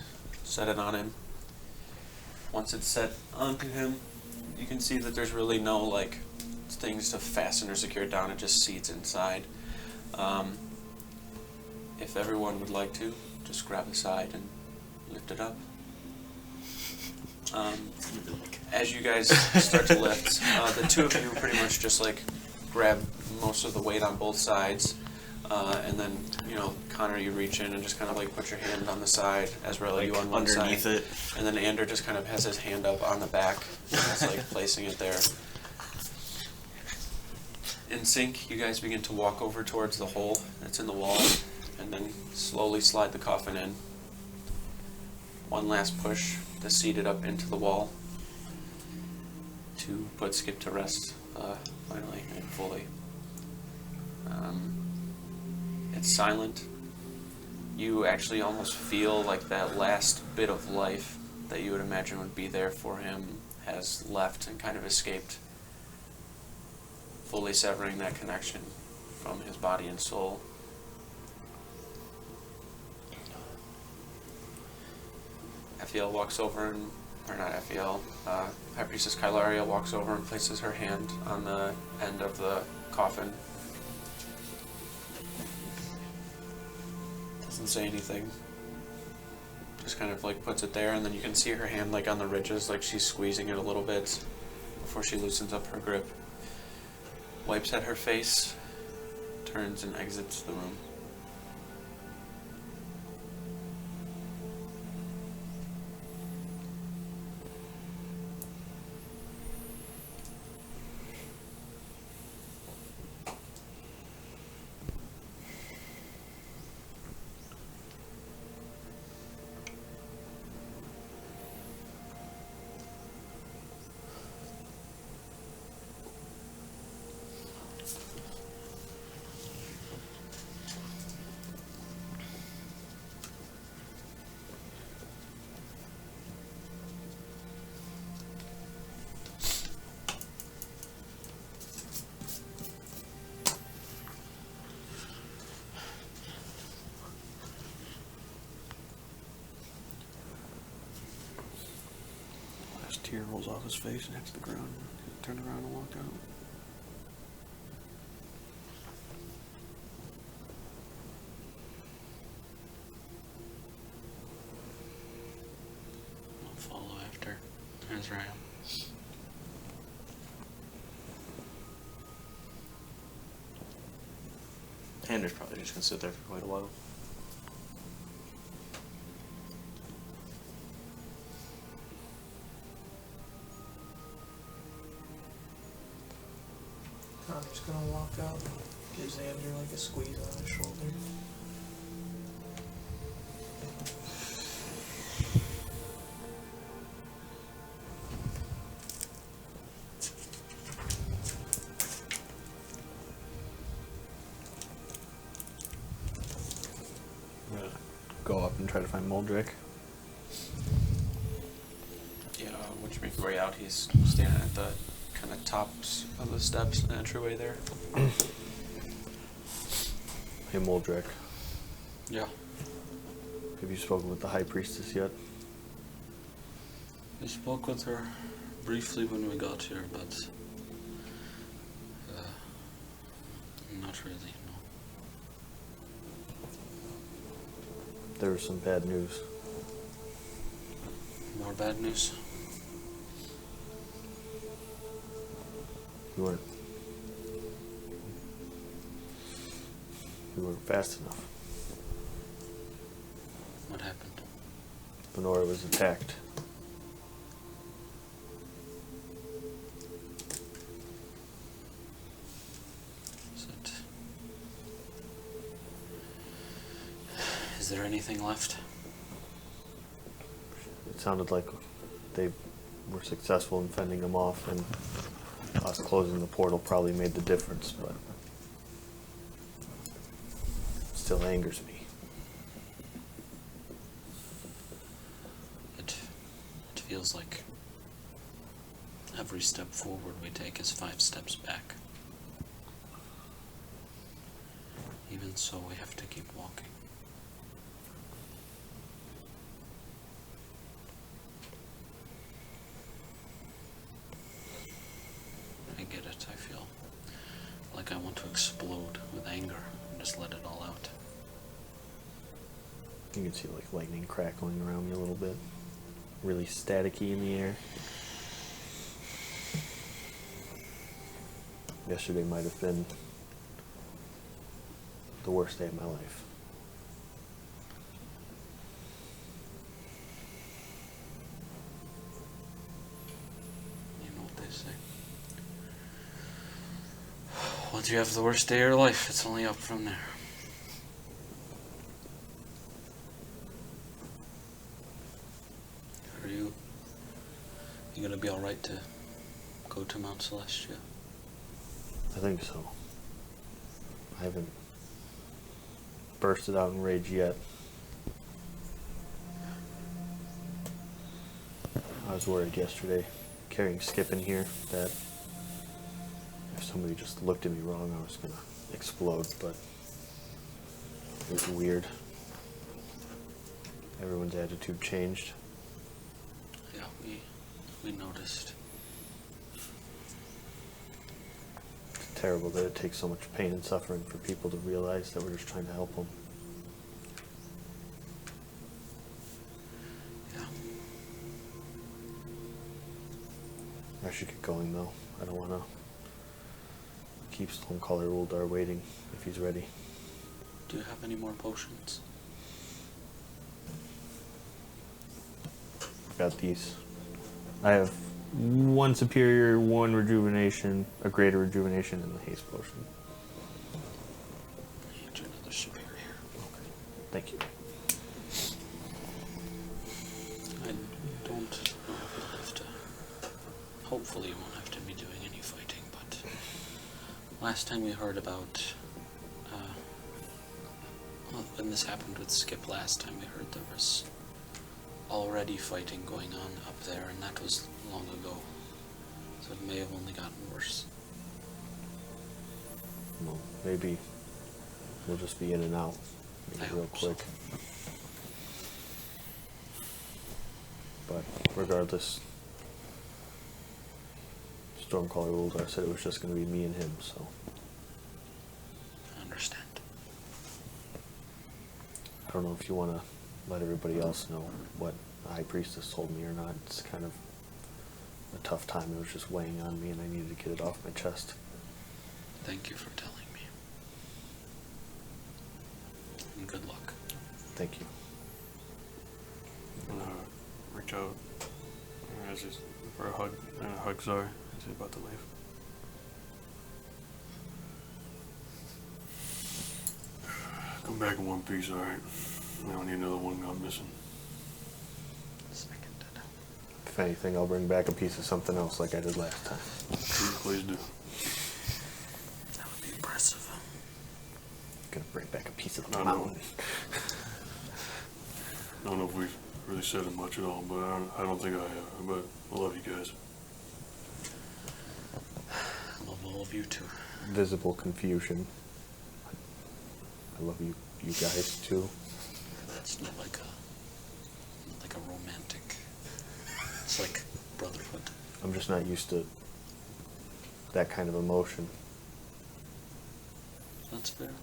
set it on him. Once it's set onto him, you can see that there's really no like things to fasten or secure down. It just seats inside. If everyone would like to, just grab the side and lift it up. As you guys start to lift, the 2 of you pretty much just like grab most of the weight on both sides, and then, you know, Connor, you reach in and just kind of like put your hand on the side, Ezreal, like you on one underneath side, it, and then Ander just kind of has his hand up on the back, and that's like placing it there. In sync, you guys begin to walk over towards the hole that's in the wall, and then slowly slide the coffin in. One last push to seat it up into the wall to put Skip to rest, finally and fully. It's silent. You actually almost feel like that last bit of life that you would imagine would be there for him has left and kind of escaped, fully severing that connection from his body and soul. Ephiel walks over and, or not Ephiel, High Priestess Kylaria walks over and places her hand on the end of the coffin. Doesn't say anything. Just kind of like puts it there, and then you can see her hand like on the ridges, like she's squeezing it a little bit before she loosens up her grip. Wipes at her face, turns and exits the room. Tear rolls off his face and hits the ground. He turned around and walked out. I'll follow after Ezreal. Ander's probably just gonna sit there for quite a while. Connor's gonna walk out and give Xander like a squeeze on his shoulder. find Moldrick. Yeah, once you make your way out, he's standing at the kind of tops of the steps, the entryway there. Hey, Moldrick. Yeah. Have you spoken with the High Priestess yet? I spoke with her briefly when we got here, but not really, no. There was some bad news. More bad news? You weren't fast enough. What happened? Lenora was attacked. Is there anything left? It sounded like they were successful in fending them off, and us closing the portal probably made the difference, but it still angers me. It feels like every step forward we take is 5 steps back. Even so, we have to keep walking. I get it. I feel like I want to explode with anger and just let it all out. You can see like lightning crackling around me a little bit. Really staticky in the air. Yesterday might have been the worst day of my life. You know what they say. Once you have the worst day of your life, it's only up from there. Are you gonna be alright to go to Mount Celestia? I think so. I haven't bursted out in rage yet. I was worried yesterday, carrying Skip in here, that if somebody just looked at me wrong, I was gonna explode, but it was weird. Everyone's attitude changed. Yeah, we noticed. It's terrible that it takes so much pain and suffering for people to realize that we're just trying to help them. Yeah. I should get going though. I don't want to keep Stonecaller Uldar waiting if he's ready. Do you have any more potions? I've got these. I have 1 superior, 1 rejuvenation, a greater rejuvenation, and the haste potion. Need another superior. Okay. Thank you. I don't know if you'll have to. Hopefully, you won't have to be doing any fighting, but last time we heard about. Well, when this happened with Skip last time, we heard there was already fighting going on up there, and that was long ago. So it may have only gotten worse. Well, maybe we'll just be in and out. I Maybe real hope so. quick. But regardless, Stormcaller Uldar said it was just going to be me and him, so I understand. I don't know if you want to let everybody else know what the High Priestess told me or not. It's kind of a tough time. It was just weighing on me and I needed to get it off my chest. Thank you for telling me. And good luck. Thank you. I'm gonna reach out as he's for a hug and hug Zar as he's about to leave. Come back in one piece, alright? We don't need another one gone missing. Seconded. If anything, I'll bring back a piece of something else like I did last time. Please do. That would be impressive. Gonna bring back a piece of the I know. mountain. I don't know if we've really said it much at all, but I don't think I have. But I love you guys. I love all of you too. Visible confusion. I love you guys too. That's not like a romantic. It's like brotherhood. I'm just not used to that kind of emotion. That's fair.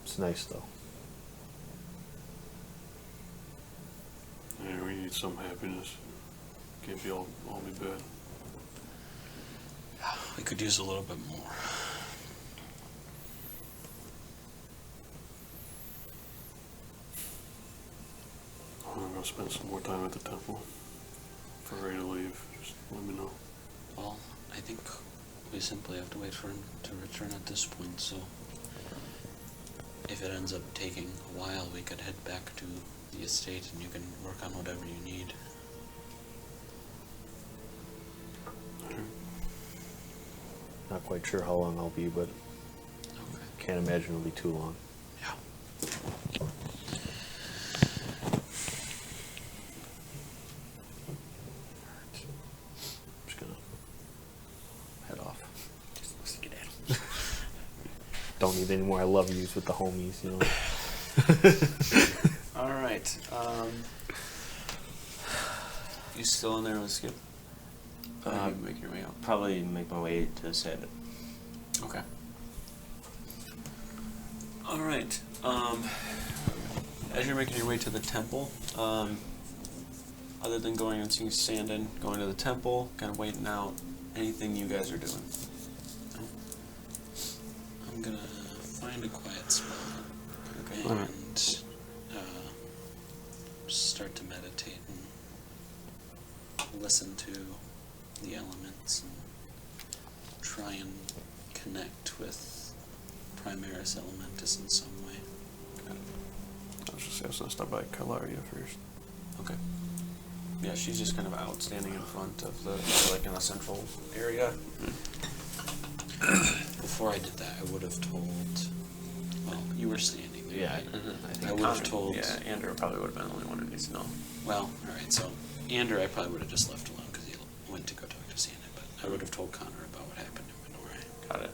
It's nice though. Yeah, we need some happiness. Can't be all be bad. We could use a little bit more. I'm gonna spend some more time at the temple. If we're ready to leave, just let me know. Well, I think we simply have to wait for him to return at this point, so if it ends up taking a while, we could head back to the estate and you can work on whatever you need. Not quite sure how long I'll be, but Okay. can't imagine it'll be too long. Yeah. I'm just gonna head off. Don't need any more I love yous with the homies, you know. All right. You still in there with Skip? You make your way out. Probably make my way to Sid. Okay. All right. As you're making your way to the temple, other than going and seeing Sandon, going to the temple, kind of waiting out, anything you guys are doing? I'm gonna find a quiet spot Okay. and start to meditate and listen to the elements and try and connect with Primaris Elementus in some way. I was gonna stop by Calaria first. Okay. Yeah, she's just kind of out standing in front of the, like in a central area. Before I did that, I would have told. Well, you were standing there. Yeah, right? I think I would have Connor- told. Yeah, Andrew probably would have been the only one who needs to know. Well, all right. So Andrew, I probably would have just left alone because he went to go talk to Santa. But I would have told Connor about what happened in Minorai. Got it.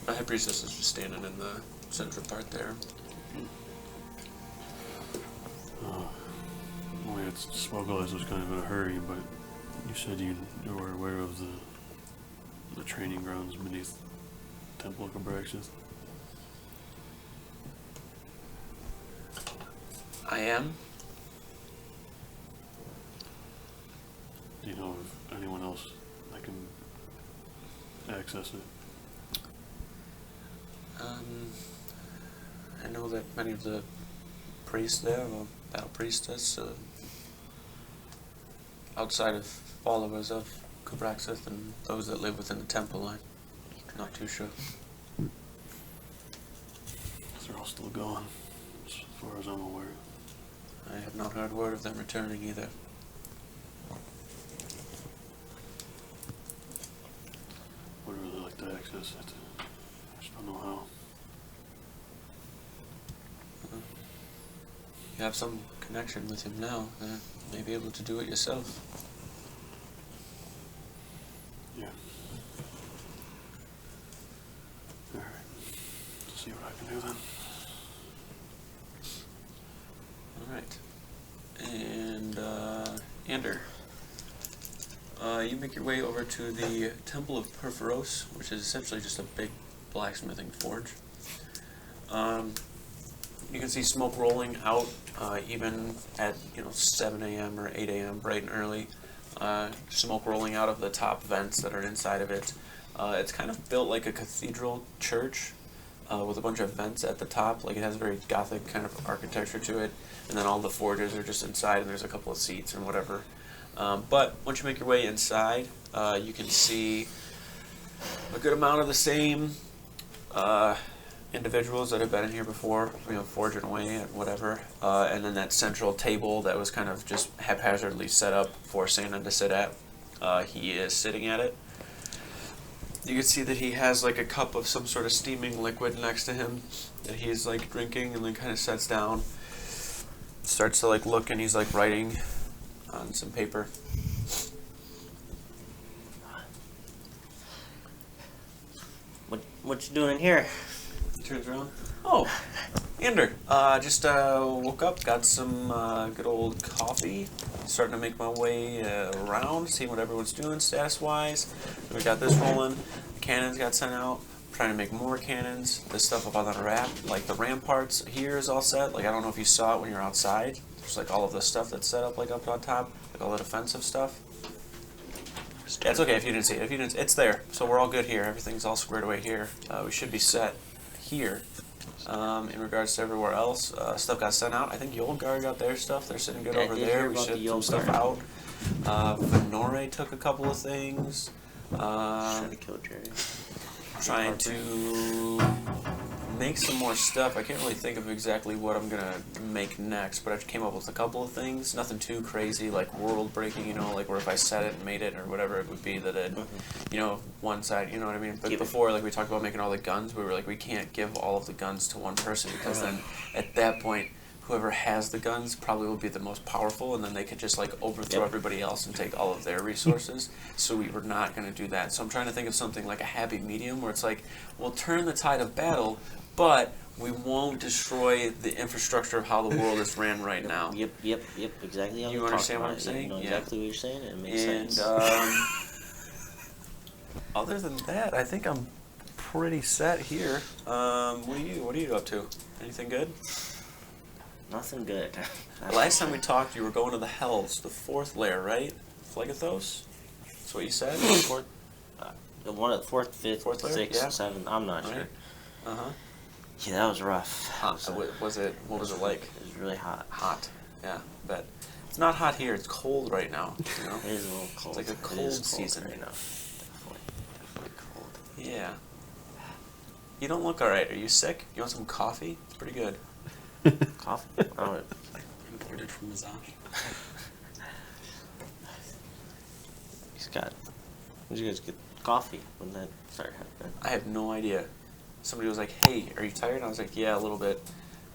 The High Priestess is just standing in the central part there. Well, yeah, Smokelas was kind of in a hurry, but you said you were aware of the training grounds beneath Temple of Cabraxis. I am. Do you know of anyone else that can access it? I know that many of the priests there, or battle priestess, outside of followers of Cabraxis and those that live within the temple, I'm not too sure. They're all still gone, as far as I'm aware. I have not heard word of them returning either. Would really like to access it. I just don't know how. You have some connection with him now. You may be able to do it yourself. Yeah. Alright. See what I can do then. Alright. And, Ander. You make your way over to the Temple of Perforos, which is essentially just a big blacksmithing forge. You can see smoke rolling out, even at 7 a.m. or 8 a.m. bright and early. Smoke rolling out of the top vents that are inside of it. It's kind of built like a cathedral church with a bunch of vents at the top. Like it has a very Gothic kind of architecture to it. And then all the forges are just inside, and there's a couple of seats and whatever. But once you make your way inside, you can see a good amount of the same individuals that have been in here before, forging away and whatever. And then that central table that was kind of just haphazardly set up for Sandon to sit at. He is sitting at it. You can see that he has like a cup of some sort of steaming liquid next to him that he's like drinking, and then kind of sets down, starts to like look, and he's like writing on some paper. What you doing here? He turns around. Oh, Ander. Just woke up, got some good old coffee. Starting to make my way around, seeing what everyone's doing status-wise. We got this rolling. Cannons got sent out. I'm trying to make more cannons. This stuff up on the ramp, like the ramparts here is all set. Like I don't know if you saw it when you're outside. There's like all of the stuff that's set up like up on top, like all the defensive stuff. Yeah, it's okay if you didn't see it. If you didn't, it's there. So we're all good here. Everything's all squared away here. We should be set here. In regards to everywhere else, stuff got sent out. I think Yolgar got their stuff. They're sitting good over there. We shipped some stuff out. Venore took a couple of things. Trying to kill Jerry. Trying to make some more stuff. I can't really think of exactly what I'm gonna make next, but I came up with a couple of things. Nothing too crazy, like world breaking, you know, like where if I set it and made it or whatever it would be that it, you know, one side, you know what I mean? But before, like we talked about making all the guns, we were like, we can't give all of the guns to one person because then at that point, whoever has the guns probably will be the most powerful, and then they could just like overthrow everybody else and take all of their resources. So we were not going to do that. So I'm trying to think of something like a happy medium where it's like, we'll turn the tide of battle, but we won't destroy the infrastructure of how the world is ran right now. Yep, exactly how You we understand talked what about I'm it. saying? You know Yeah. exactly what you're saying, and it makes And sense. other than that, I think I'm pretty set here. What are you up to? Anything good? Nothing good. Last time we talked, you were going to the Hells, the 4th layer, right? Phlegethos? That's what you said? The one at 4th, 5th, Fourth layer? 6th, Yeah. 7th. I'm not Right. sure. Uh-huh. Yeah, that was rough. Hot. What was it like? It was really hot. Hot. Yeah, but it's not hot here. It's cold right now. You know? It is a little cold. It's like a It cold is cold season. right now. Definitely cold. Yeah. You don't look alright. Are you sick? You want some coffee? It's pretty good. Coffee? Oh, Imported from Massage. he's got. Did you guys get coffee when that started happening? I have no idea. Somebody was like, hey, are you tired? And I was like, yeah, a little bit.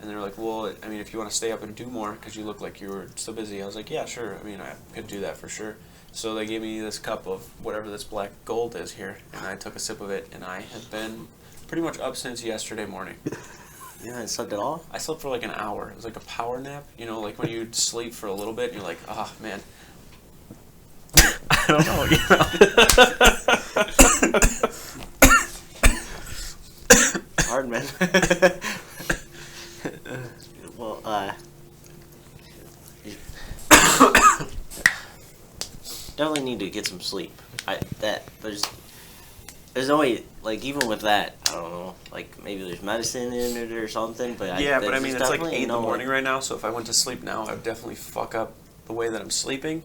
And they were like, well, I mean, if you want to stay up and do more because you look like you were so busy. I was like, yeah, sure. I mean, I could do that for sure. So they gave me this cup of whatever this black gold is here, and I took a sip of it, and I have been pretty much up since yesterday morning. You haven't slept at all? I slept for like an hour. It was like a power nap. You know, like when you sleep for a little bit, and you're like, oh, man. I don't know, you know. Hard, man. Well, definitely need to get some sleep. There's no way, like, even with that, I don't know, like, maybe there's medicine in it or something, but Yeah, but I mean, there's it's like definitely 8 in the no, morning right now, so if I went to sleep now, I'd definitely fuck up the way that I'm sleeping.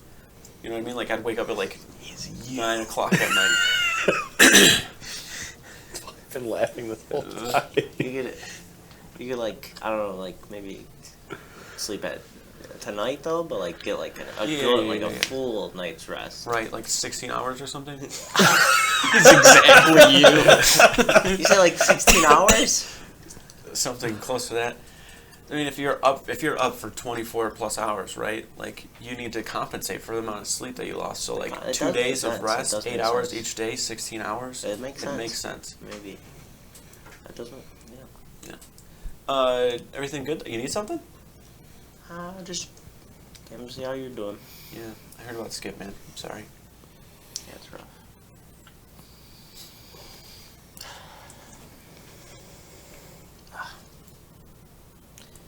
You know what I mean? Like, I'd wake up at like 9 o'clock at night. I've been laughing this whole time. You could, like, I don't know, like, maybe sleep at tonight, though, but, like, get, like, a full night's rest. Right, like 16 hours or something? Exactly you. You say, like, 16 hours? Something close to that. I mean, if you're up for 24 plus hours, right? Like, you need to compensate for the amount of sleep that you lost. So, like, It 2 does make days of sense. It rest, does 8 make hours sense. each day, 16 hours. It makes sense. It makes sense. Maybe. That doesn't, yeah. Everything good? You need something? Just came to see how you're doing. Yeah, I heard about Skip, man. I'm sorry. Yeah, it's rough.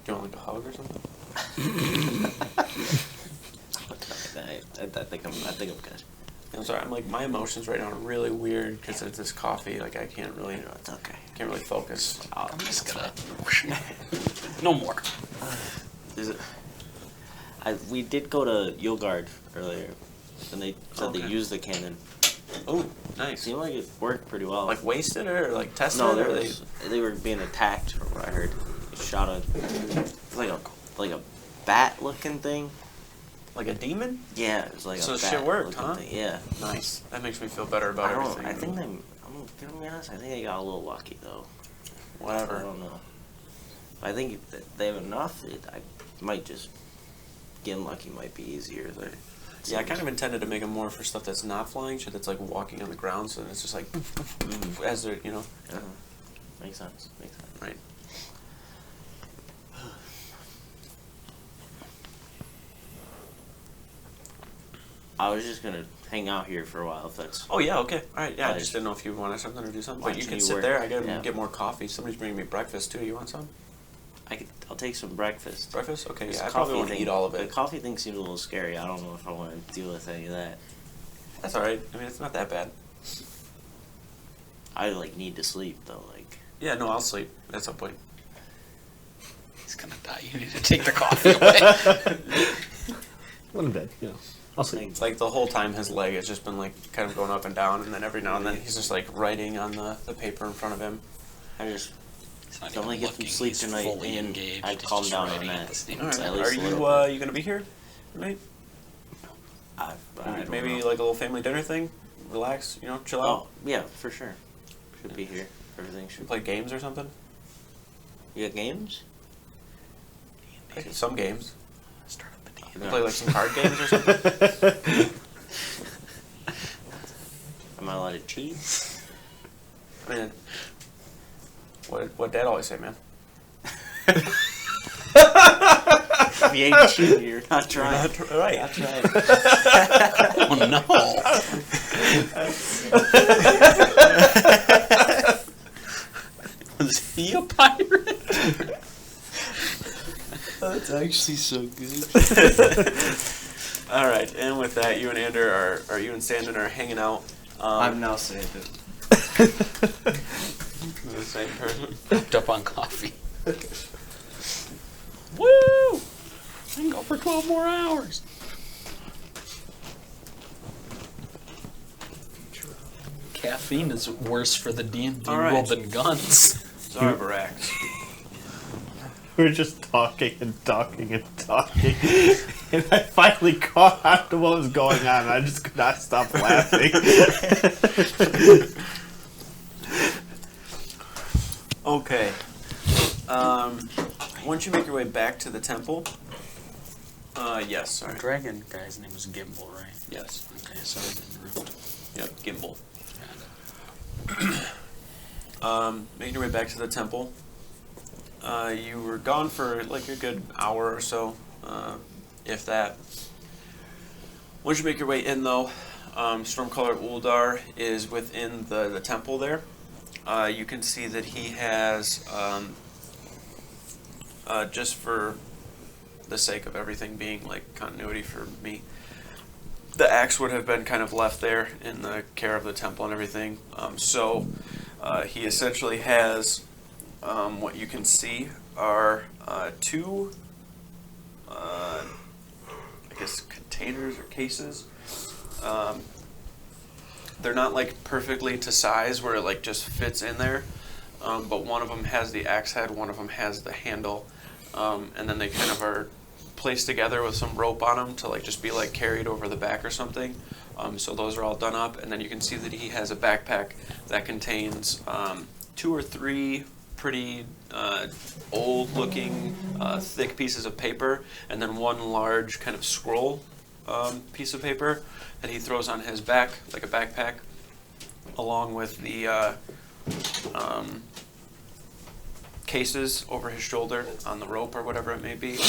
Do you want like a hug or something? I think I'm good. I'm sorry. I'm like, my emotions right now are really weird because of this coffee. Like, I can't really, It's okay. can't really focus. I'm just gonna. No more. We did go to Yogard earlier, and they said they Okay. used the cannon. Oh, It nice. seemed like it worked pretty well. Like wasted it or like tested no, it? there Or was, they were being attacked, from what I heard. They shot like a bat-looking thing. like a demon? Yeah, it was like So a shit bat worked, looking huh? thing. Yeah. Nice. That makes me feel better about everything. I don't To be honest, I think I got a little lucky though. I Whatever. don't know. I think if they have enough. I might just getting lucky might be easier there. Yeah, I kind of intended to make them more for stuff that's not flying, shit that's like walking on the ground, so it's just like as they're, you know. Makes sense. Makes sense. Right. I was just gonna hang out here for a while if that's. Oh yeah, okay, all right. Yeah, I Nice. just didn't know if you wanted something or do something. But you Watching can you sit work. there. I gotta Yeah. get more coffee. Somebody's bringing me breakfast too. You want some I'll take some breakfast. breakfast? Okay, This yeah. I probably won't thing- eat all of The it. coffee thing seems a little scary. I don't know if I want to deal with any of that. That's all right. I mean, it's not that bad. I need to sleep though. Yeah, no, I'll sleep at some point. He's gonna die. You need to take the coffee away. Let him dead, you know. I'll see. It's like the whole time his leg has just been like kind of going up and down, and then every now and then he's just like writing on the paper in front of him. I just He's not if I'm gonna even get some looking, sleep he's tonight, fully and engaged. I'd He's calm just down on writing that. at the same All right. At time. least Are a little bit. you gonna be here tonight? I don't Maybe know. like a little family dinner thing. Relax, you know, chill Oh out. yeah, for sure. Should be here. Everything should. Play games or something. You got games? Some games. Start up the You play like some card games or something. Am I allowed to cheat? I mean, what Dad always say, man. If you ain't cheating, you're not trying. Right. That's right. Oh no! Was he a pirate? That's actually so good. All right, and with that, you and Ander are you and Sandon are hanging out. I'm now saying it. The same person. Hooked up on coffee. Woo! I can go for 12 more hours. Caffeine is worse for the D&D All right. world than guns. Zarvarax. We were just talking and talking and talking, and I finally caught on to what was going on, and I just could not stop laughing. Okay. Once you make your way back to the temple. Yes. Sorry. Dragon guy's name was Gimbal, right? Yes. Okay, sorry to interrupt. Yep. Gimbal. Got it. Making your way back to the temple. You were gone for like a good hour or so, if that. Once you make your way in, though, Stormcaller Uldar is within the temple there. You can see that he has, just for the sake of everything being like continuity for me, the axe would have been kind of left there in the care of the temple and everything. So he essentially has what you can see are two, I guess, containers or cases. They're not like perfectly to size where it like just fits in there, but one of them has the axe head, one of them has the handle, and then they kind of are placed together with some rope on them to like just be like carried over the back or something. So those are all done up, and then you can see that he has a backpack that contains 2 or 3 pretty old-looking, thick pieces of paper, and then one large kind of scroll piece of paper that he throws on his back like a backpack, along with the cases over his shoulder on the rope or whatever it may be.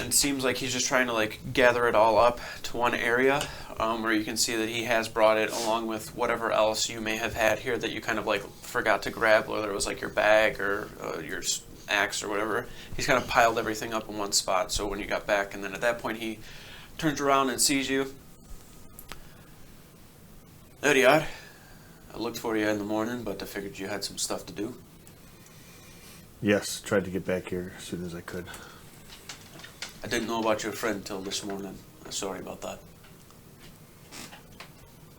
And it seems like he's just trying to like gather it all up to one area, where you can see that he has brought it along with whatever else you may have had here that you kind of like forgot to grab, whether it was like your bag or your axe or whatever. He's kind of piled everything up in one spot, so when you got back, and then at that point he turns around and sees you. There you are. I looked for you in the morning, but I figured you had some stuff to do. Yes, tried to get back here as soon as I could. I didn't know about your friend till this morning. I'm sorry about that.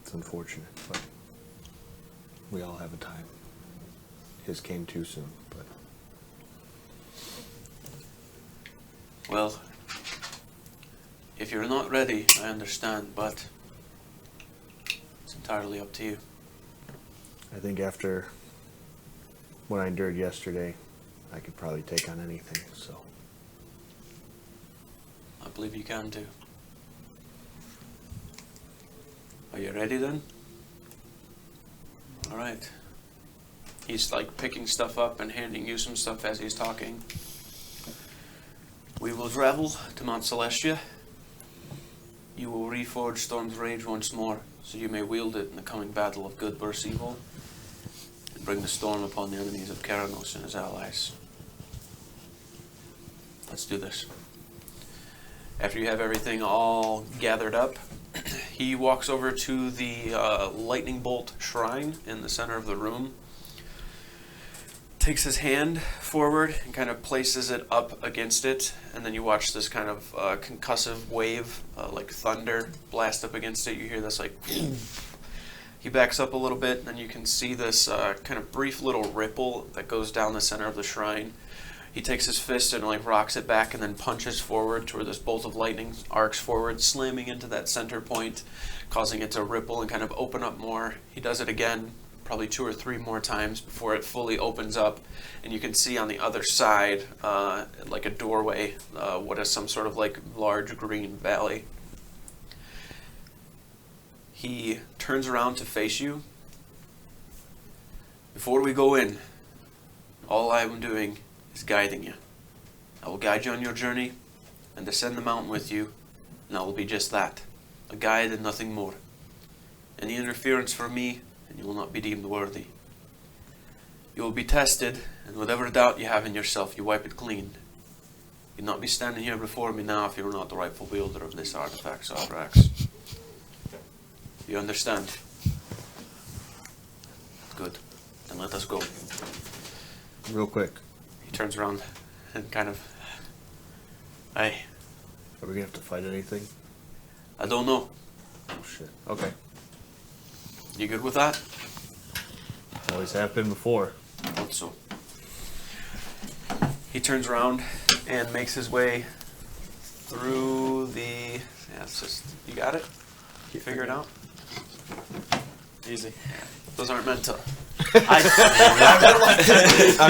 It's unfortunate, but we all have a time. His came too soon, but Well, if you're not ready, I understand, but it's entirely up to you. I think after what I endured yesterday, I could probably take on anything, so. I believe you can too. Are you ready then? Alright. He's like picking stuff up and handing you some stuff as he's talking. We will travel to Mount Celestia. You will reforge Storm's Rage once more, so you may wield it in the coming battle of good versus evil, and bring the storm upon the enemies of Keranos and his allies. Let's do this. After you have everything all gathered up, he walks over to the lightning bolt shrine in the center of the room, takes his hand forward and kind of places it up against it, and then you watch this kind of concussive wave, like thunder, blast up against it. You hear this like he backs up a little bit, and then you can see this kind of brief little ripple that goes down the center of the shrine. He takes his fist and like rocks it back and then punches forward to where this bolt of lightning arcs forward, slamming into that center point, causing it to ripple and kind of open up more. He does it again, probably 2 or 3 more times before it fully opens up, and you can see on the other side, like a doorway, what is some sort of like large green valley. He turns around to face you. Before we go in, all I am doing is guiding you. I will guide you on your journey and descend the mountain with you, and I will be just that, a guide and nothing more. Any interference from me, and you will not be deemed worthy. You will be tested, and whatever doubt you have in yourself, you wipe it clean. You'd not be standing here before me now if you were not the rightful wielder of this artifact, Sobrax. You understand? Good. Then let us go. Real quick, He turns around and kind of, Aye, are we gonna have to fight anything? I don't know. Oh shit. Okay. You good with that? Always have been before. I thought so. He turns around and makes his way through the. Yeah, it's just. You got it? You figure it out? Easy. Those aren't meant to. I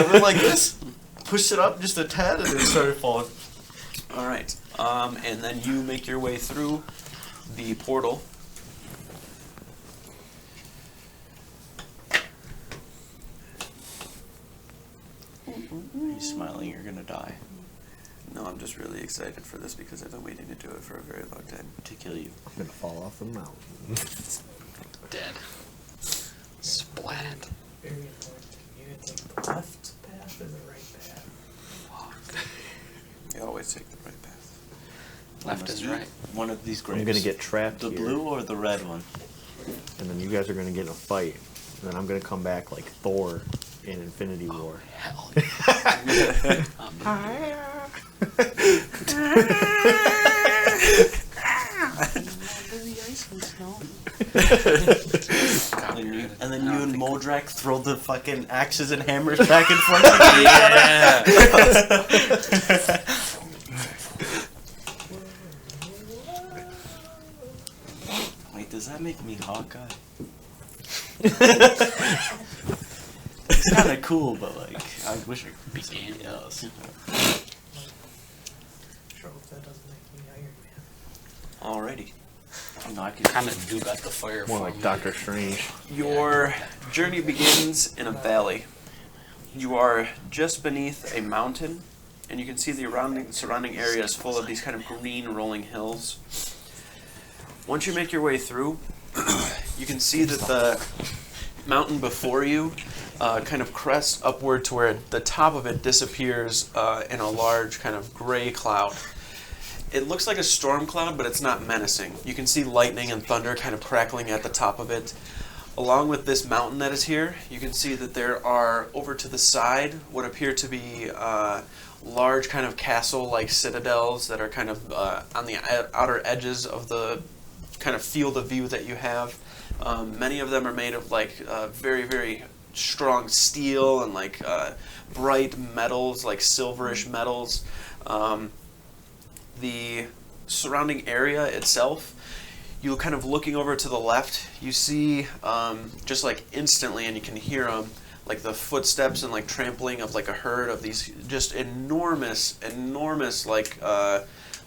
went like this, pushed it up just a tad, and it started falling. Alright. And then you make your way through the portal. Are you smiling? You're gonna die. No, I'm just really excited for this because I've been waiting to do it for a very long time. To kill you. I'm gonna fall off the mountain. Dead. Splat. Very important. You can take the left path or the right path. You always take the right path. Left is right. One of these grapes. I'm gonna get trapped the here, blue or the red one. and then you guys are gonna get in a fight, and then I'm gonna come back like Thor in Infinity War. Hell. And then you and Moldrak throw the fucking axes and hammers back and forth. Wait, does that make me Hawkeye? It's kind of cool, but like, I wish I could be something else. Sure hope that doesn't make me Iron Man. Alrighty. No, I could Kind of do got the fire More from like me. Doctor Strange. Your journey begins in a valley. You are just beneath a mountain, and you can see the surrounding area is full of these kind of green rolling hills. Once you make your way through, you can see that the mountain before you kind of crests upward to where the top of it disappears in a large kind of gray cloud. It looks like a storm cloud, but it's not menacing. You can see lightning and thunder kind of crackling at the top of it. Along with this mountain that is here, you can see that there are, over to the side, what appear to be large kind of castle-like citadels that are kind of on the outer edges of the kind of field of view that you have. Many of them are made of like very, very strong steel and like bright metals, like silverish metals. The surrounding area itself, you kind of looking over to the left, you see just like instantly, and you can hear them, like the footsteps and like trampling of like a herd of these just enormous, like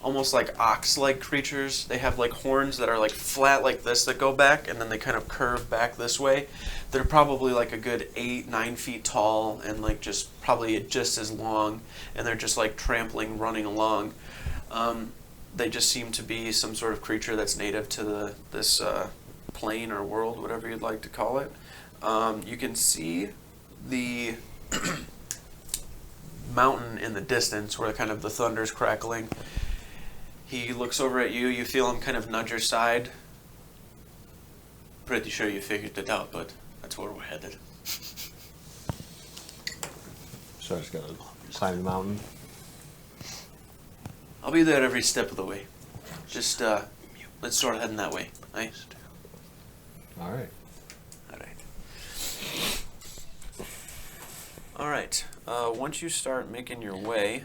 almost like ox-like creatures. They have like horns that are like flat like this that go back, and then they kind of curve back this way. They're probably like a good 8-9 feet tall, and like just probably just as long, and they're just like trampling, running along. They just seem to be some sort of creature that's native to this plane or world, whatever you'd like to call it. You can see the mountain in the distance where kind of the thunder's crackling. He looks over at you. You feel him kind of nudge your side. Pretty sure you figured it out, but that's where we're headed. So I just gotta climb the mountain. I'll be there every step of the way. Just let's start heading that way. Nice. All right. All right. Once you start making your way,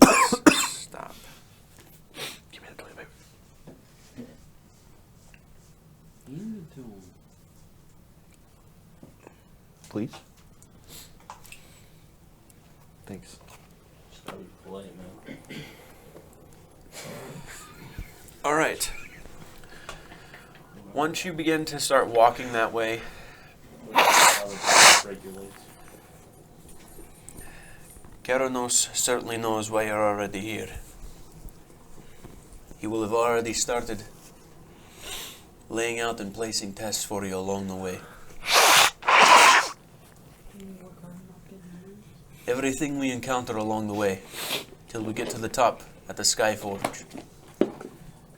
let's stop. Give me the toilet paper. Please. Thanks. Just gotta be polite, man. All right. Once you begin to start walking that way, Keranos certainly knows why you're already here. He will have already started laying out and placing tests for you along the way. Everything we encounter along the way, till we get to the top at the Sky Forge,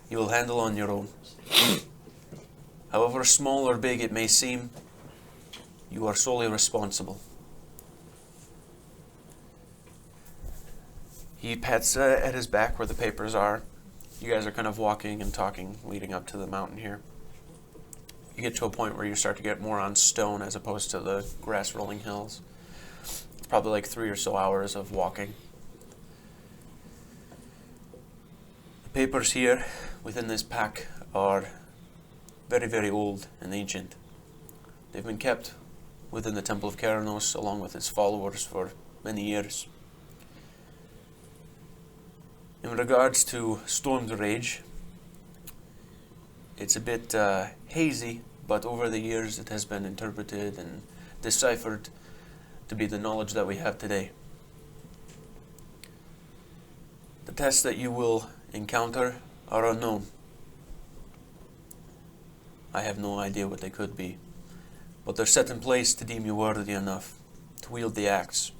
you will handle on your own. However small or big it may seem, you are solely responsible. He pats at his back where the papers are. You guys are kind of walking and talking, leading up to the mountain here. You get to a point where you start to get more on stone as opposed to the grass rolling hills. It's probably like 3 or so hours of walking. The papers here within this pack are very, very old and ancient. They've been kept within the Temple of Keranos along with its followers for many years. In regards to Storm's Rage, it's a bit hazy, but over the years it has been interpreted and deciphered to be the knowledge that we have today. The tests that you will encounter are unknown. I have no idea what they could be, but they're set in place to deem you worthy enough to wield the axe.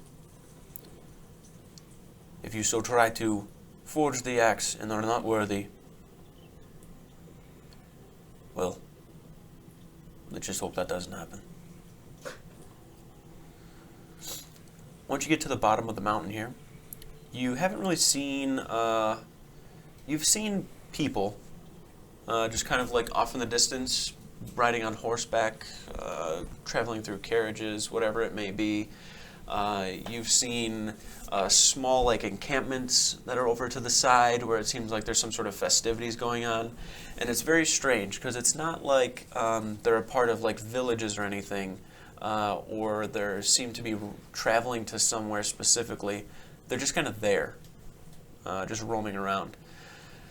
If you so try to forge the axe and are not worthy, well, let's just hope that doesn't happen. Once you get to the bottom of the mountain here, you haven't really seen, you've seen people just kind of like off in the distance, riding on horseback, traveling through carriages, whatever it may be. You've seen small like encampments that are over to the side where it seems like there's some sort of festivities going on. And it's very strange because it's not like they're a part of like villages or anything, or they seem to be traveling to somewhere specifically. They're just kind of there, just roaming around.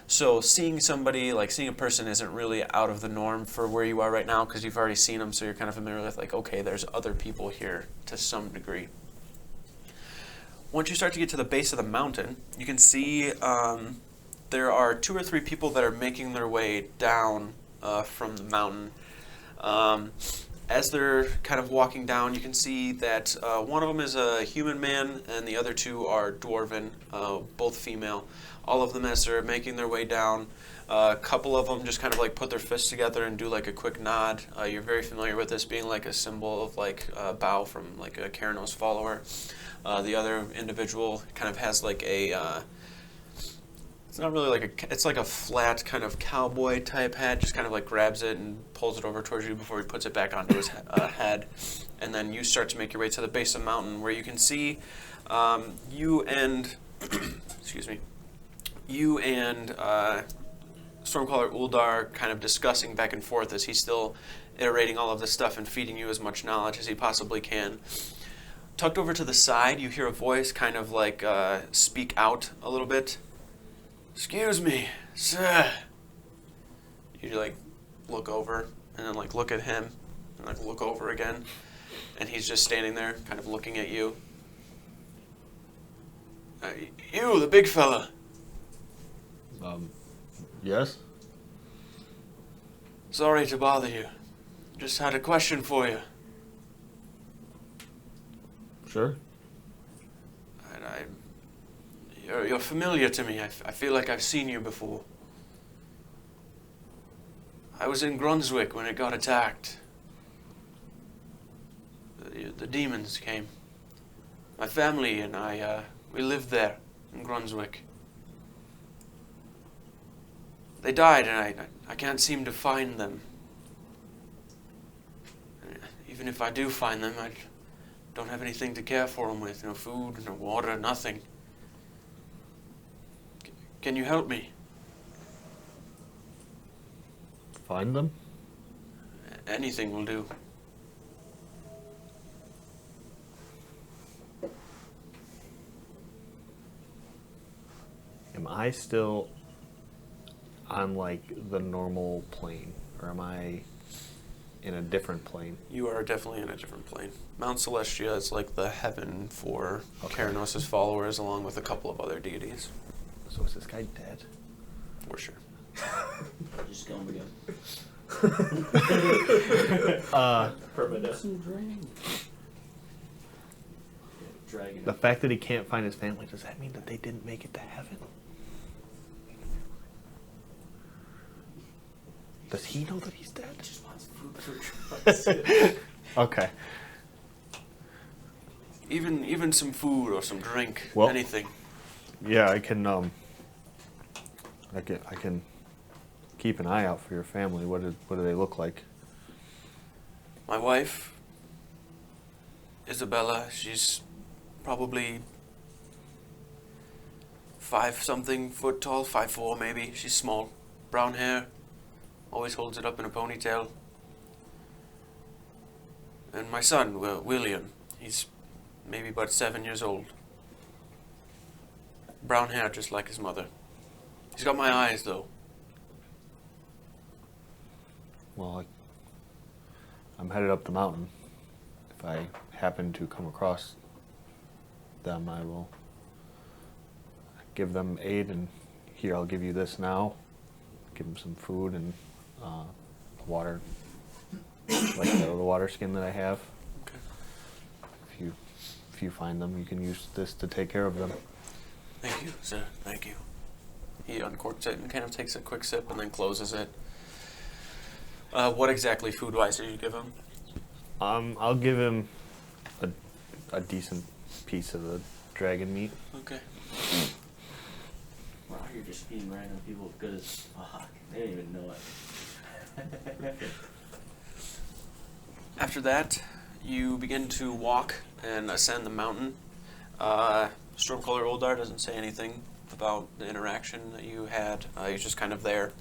So seeing somebody, like seeing a person isn't really out of the norm for where you are right now because you've already seen them, so you're kind of familiar with like, okay, there's other people here to some degree. Once you start to get to the base of the mountain, you can see there are 2 or 3 people that are making their way down from the mountain. As they're kind of walking down, you can see that one of them is a human man and the other 2 are dwarven, both female. All of them as they're making their way down. A couple of them just kind of like put their fists together and do like a quick nod. You're very familiar with this being like a symbol of like a bow from like a Keranos follower. The other individual kind of has like a, it's not really like a, it's like a flat kind of cowboy type hat, just kind of like grabs it and pulls it over towards you before he puts it back onto his head. And then you start to make your way to the base of the mountain where you can see you and, excuse me, you and Stormcaller Uldar kind of discussing back and forth as he's still iterating all of this stuff and feeding you as much knowledge as he possibly can. Tucked over to the side, you hear a voice kind of like speak out a little bit. "Excuse me, sir." You like look over and then like look at him and like look over again, and he's just standing there kind of looking at you. "You, the big fella." Yes? "Sorry to bother you. Just had a question for you." Sure. And you're familiar to me. I feel like I've seen you before. I was in Brunswick when it got attacked. The demons came. My family and I, we lived there in Brunswick. They died, and I can't seem to find them. Even if I do find them, I don't have anything to care for them with. No food, no water, nothing. Can you help me? Find them? Anything will do. Am I still on like the normal plane, or am I in a different plane? You are definitely in a different plane. Mount Celestia is like the heaven for Okay. Keranos' followers, along with a couple of other deities. So is this guy dead? For sure. Just going again. Permanent. Dragon. The fact that he can't find his family, does that mean that they didn't make it to heaven? Does he know that he's dead? Just wants food for Okay. Even some food or some drink, Well- anything. Yeah, I can keep an eye out for your family. What do they look like? My wife, Isabella, she's probably 5-something foot tall, 5'4" maybe. She's small, brown hair, always holds it up in a ponytail. And my son, William, he's maybe about 7 years old. Brown hair, just like his mother. He's got my eyes, though. Well, I'm headed up the mountain. If I happen to come across them, I will give them aid, and here, I'll give you this now. Give them some food and water, like the water skin that I have. Okay. If you find them, you can use this to take care of them. Thank you, sir. Thank you. He uncorks it and kind of takes a quick sip and then closes it. What exactly food-wise do you give him? I'll give him a decent piece of the dragon meat. Okay. Wow, you're just feeding random people good as fuck. They don't even know it. After that, you begin to walk and ascend the mountain. Stormcaller Uldar doesn't say anything about the interaction that you had. He's just kind of there.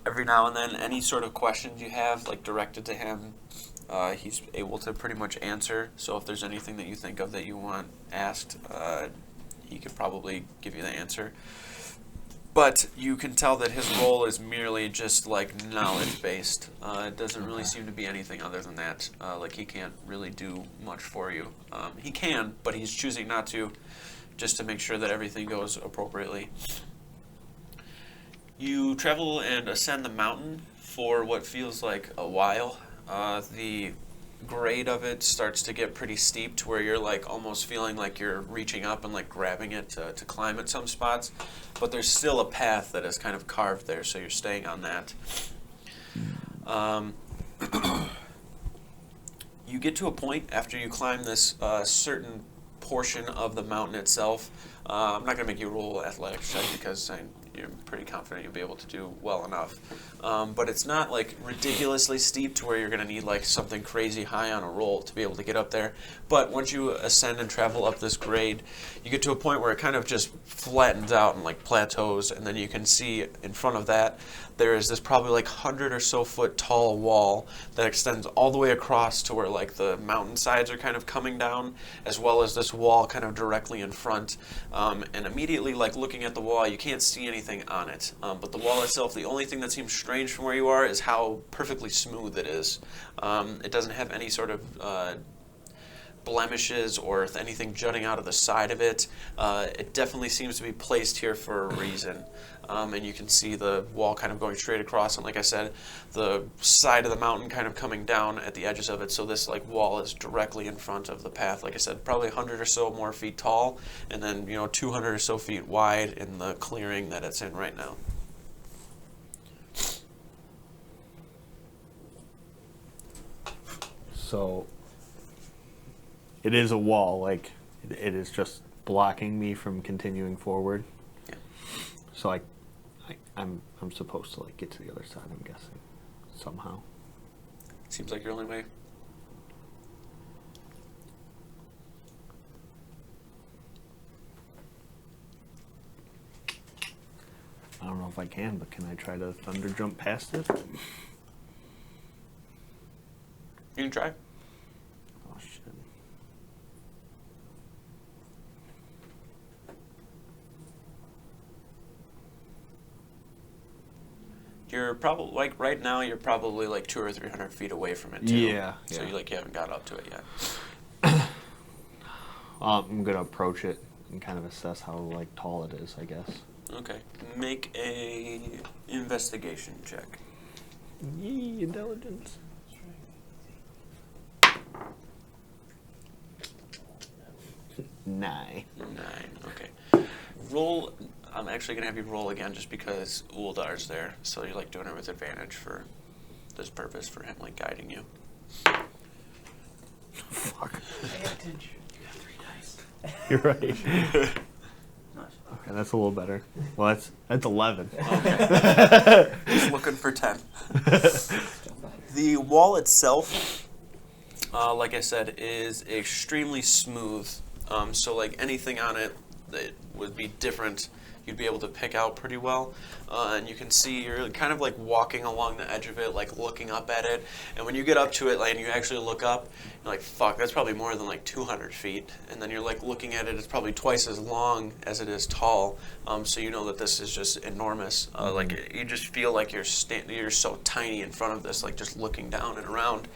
Every now and then, any sort of questions you have, like directed to him, he's able to pretty much answer. So if there's anything that you think of that you want asked, he could probably give you the answer. But you can tell that his role is merely just like knowledge-based. It doesn't really seem to be anything other than that. Like he can't really do much for you. He can, but he's choosing not to, just to make sure that everything goes appropriately. You travel and ascend the mountain for what feels like a while. The grade of it starts to get pretty steep to where you're like almost feeling like you're reaching up and like grabbing it to climb at some spots, but there's still a path that is kind of carved there, so you're staying on that. You get to a point after you climb this certain portion of the mountain itself. I'm not going to make you roll athletics check because you're pretty confident you'll be able to do well enough. But it's not like ridiculously steep to where you're going to need like something crazy high on a roll to be able to get up there. But once you ascend and travel up this grade, you get to a point where it kind of just flattens out and like plateaus, and then you can see in front of that there is this probably like 100 or so foot tall wall that extends all the way across to where like the mountain sides are kind of coming down, as well as this wall kind of directly in front. And immediately, like looking at the wall, you can't see anything on it. But the wall itself, the only thing that seems strange from where you are is how perfectly smooth it is. It doesn't have any sort of blemishes or anything jutting out of the side of it. It definitely seems to be placed here for a reason. And you can see the wall kind of going straight across, and like I said, the side of the mountain kind of coming down at the edges of it, so this like wall is directly in front of the path. Like I said, probably 100 or so more feet tall, and then 200 or so feet wide in the clearing that it's in right now. So it is a wall, like it is just blocking me from continuing forward. Yeah. So I'm supposed to like get to the other side, I'm guessing, somehow. Seems like your only way. I don't know if I can, but can I try to thunder jump past it? You can try. Oh shit. You're probably like right now. You're probably like 200 or 300 feet away from it too. Yeah. So yeah. you haven't got up to it yet. I'm gonna approach it and kind of assess how like tall it is, I guess. Okay. Make a investigation check. Yee, intelligence. 9. 9. Okay. Roll. I'm actually gonna have you roll again, just because Uldar's there. So you're like doing it with advantage for this purpose, for him like guiding you. Fuck. Pay attention. You have 3 dice. You're right. Okay, that's a little better. Well, that's 11. Okay. He's looking for 10. The wall itself, like I said, is extremely smooth. So like anything on it that would be different, you'd be able to pick out pretty well. And you can see you're kind of like walking along the edge of it, like looking up at it. And when you get up to it, like, and you actually look up, you're like, fuck, that's probably more than like 200 feet. And then you're like looking at it, it's probably twice as long as it is tall. So you know that this is just enormous. Like you just feel like you're so tiny in front of this, like just looking down and around.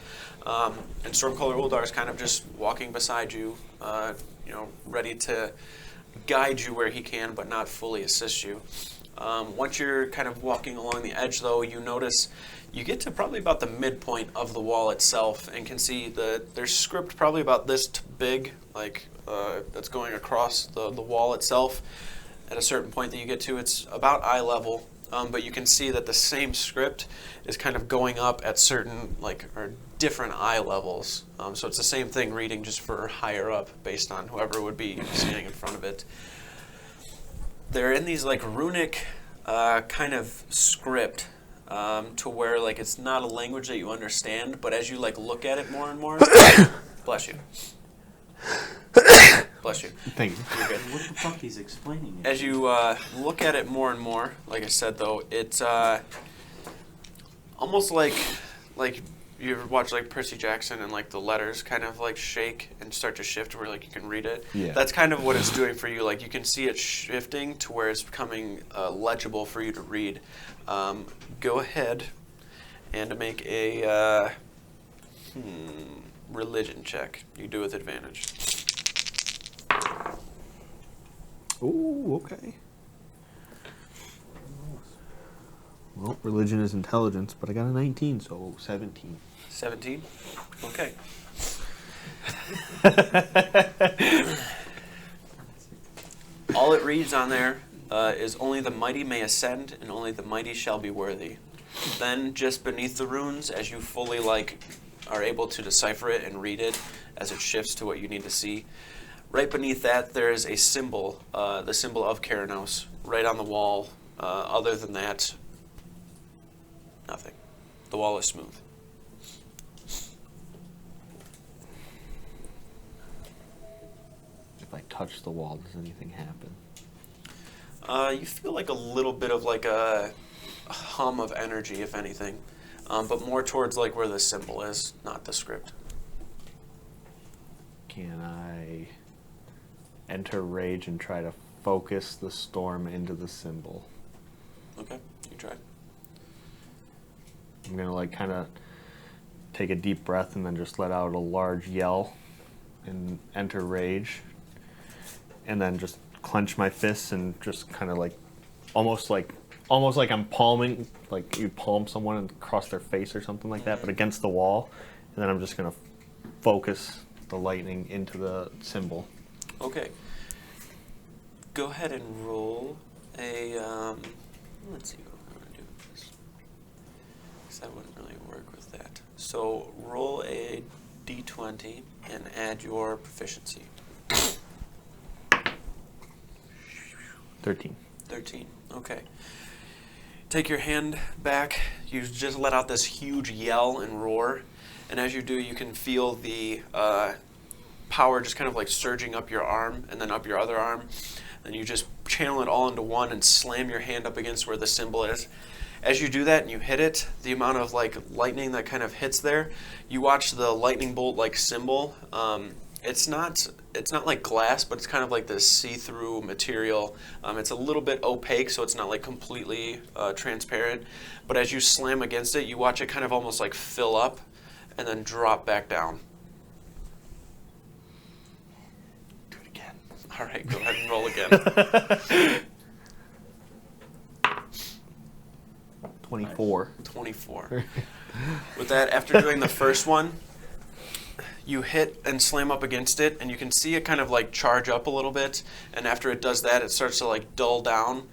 And Stormcaller Uldar is kind of just walking beside you, ready to guide you where he can, but not fully assist you. Once you're kind of walking along the edge, though, you notice you get to probably about the midpoint of the wall itself, and can see there's script probably about this big, like that's going across the wall itself. At a certain point that you get to, it's about eye level, but you can see that the same script is kind of going up at certain or different eye levels. So it's the same thing reading, just for higher up, based on whoever would be standing in front of it. They're in these like runic kind of script, to where like it's not a language that you understand, but as you like look at it more and more, bless you. Bless you. Thank you. You're good. What the fuck he's explaining? As you look at it more and more, like I said though, it's almost like you ever watch like Percy Jackson and like the letters kind of like shake and start to shift where like you can read it. Yeah. That's kind of what it's doing for you. Like you can see it shifting to where it's becoming legible for you to read. Go ahead and make a religion check. You do with advantage. Ooh, okay. Well, religion is intelligence, but I got a 19, so 17. 17? Okay. All it reads on there is only the mighty may ascend, and only the mighty shall be worthy. Then, just beneath the runes, as you fully are able to decipher it and read it, as it shifts to what you need to see, right beneath that there is a symbol, the symbol of Keranos, right on the wall, Other than that, nothing. The wall is smooth. If I touch the wall, does anything happen? You feel like a little bit of like a hum of energy, if anything, but more towards like where the symbol is, not the script. Can I enter rage and try to focus the storm into the symbol? Okay, you try. I'm gonna like kind of take a deep breath and then just let out a large yell and enter rage, and then just clench my fists and just kind of like almost like I'm palming, like you palm someone across their face or something like that, but against the wall, and then I'm just gonna focus the lightning into the symbol. Okay. Go ahead and roll a. Let's see what I'm gonna do with this, because that wouldn't really work with that. So roll a d20 and add your proficiency. 13. 13. Okay. Take your hand back. You just let out this huge yell and roar, and as you do, you can feel the power just kind of like surging up your arm and then up your other arm. And you just channel it all into one and slam your hand up against where the symbol is. As you do that and you hit it, the amount of like lightning that kind of hits there, you watch the lightning bolt like symbol. It's not like glass, but it's kind of like this see-through material. It's a little bit opaque, so it's not like completely transparent. But as you slam against it, you watch it kind of almost like fill up and then drop back down. Do it again. All right, go ahead and roll again. 24. 24. With that, after doing the first one, you hit and slam up against it, and you can see it kind of like charge up a little bit, and after it does that, it starts to like dull down.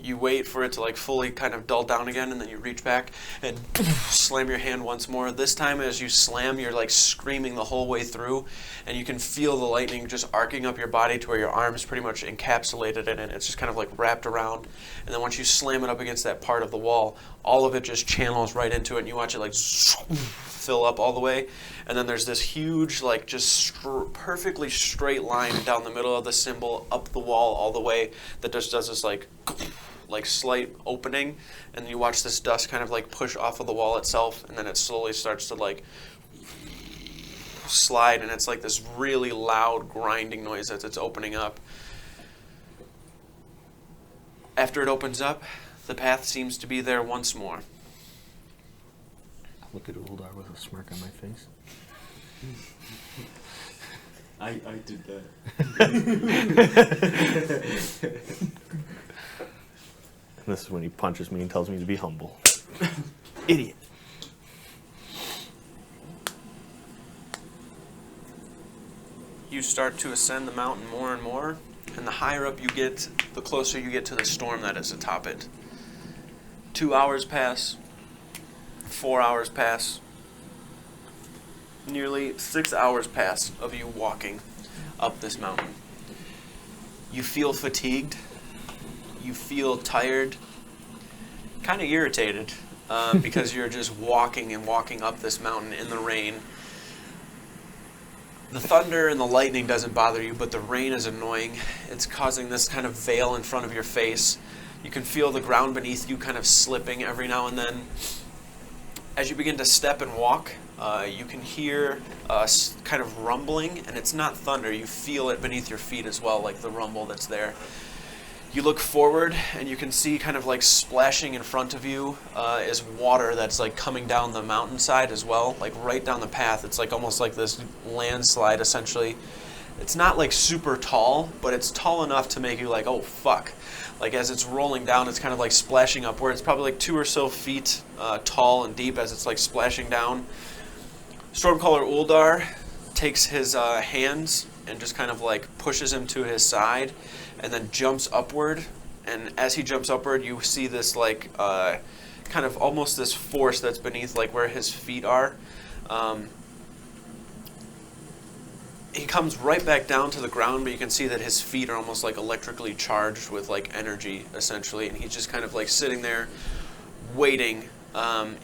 You wait for it to like fully kind of dull down again, and then you reach back and slam your hand once more. This time as you slam, you're like screaming the whole way through, and you can feel the lightning just arcing up your body to where your arm's pretty much encapsulated in it. It's just kind of like wrapped around, and then once you slam it up against that part of the wall, all of it just channels right into it, and you watch it like fill up all the way, and then there's this huge like just perfectly straight line down the middle of the symbol up the wall all the way that just does this like slight opening, and you watch this dust kind of like push off of the wall itself, and then it slowly starts to like slide, and it's like this really loud grinding noise as it's opening up. After it opens up, the path seems to be there once more. I look at Uldar with a smirk on my face. I did that. And this is when he punches me and tells me to be humble. Idiot. You start to ascend the mountain more and more, and the higher up you get, the closer you get to the storm that is atop it. 2 hours pass, 4 hours pass, nearly 6 hours pass of you walking up this mountain. You feel fatigued, you feel tired, kind of irritated, because you're just walking and walking up this mountain in the rain. The thunder and the lightning doesn't bother you, but the rain is annoying. It's causing this kind of veil in front of your face. You can feel the ground beneath you kind of slipping every now and then. As you begin to step and walk, you can hear kind of rumbling, and it's not thunder. You feel it beneath your feet as well, like the rumble that's there. You look forward, and you can see kind of like splashing in front of you is water that's like coming down the mountainside as well, like right down the path. It's like almost like this landslide, essentially. It's not like super tall, but it's tall enough to make you like, oh fuck. Like as it's rolling down, it's kind of like splashing upward. It's probably like 2 or so feet tall and deep as it's like splashing down. Stormcaller Uldar takes his hands and just kind of like pushes him to his side, and then jumps upward. And as he jumps upward, you see this like kind of almost this force that's beneath like where his feet are. he comes right back down to the ground, but you can see that his feet are almost like electrically charged with like energy, essentially, and he's just kind of like sitting there, waiting.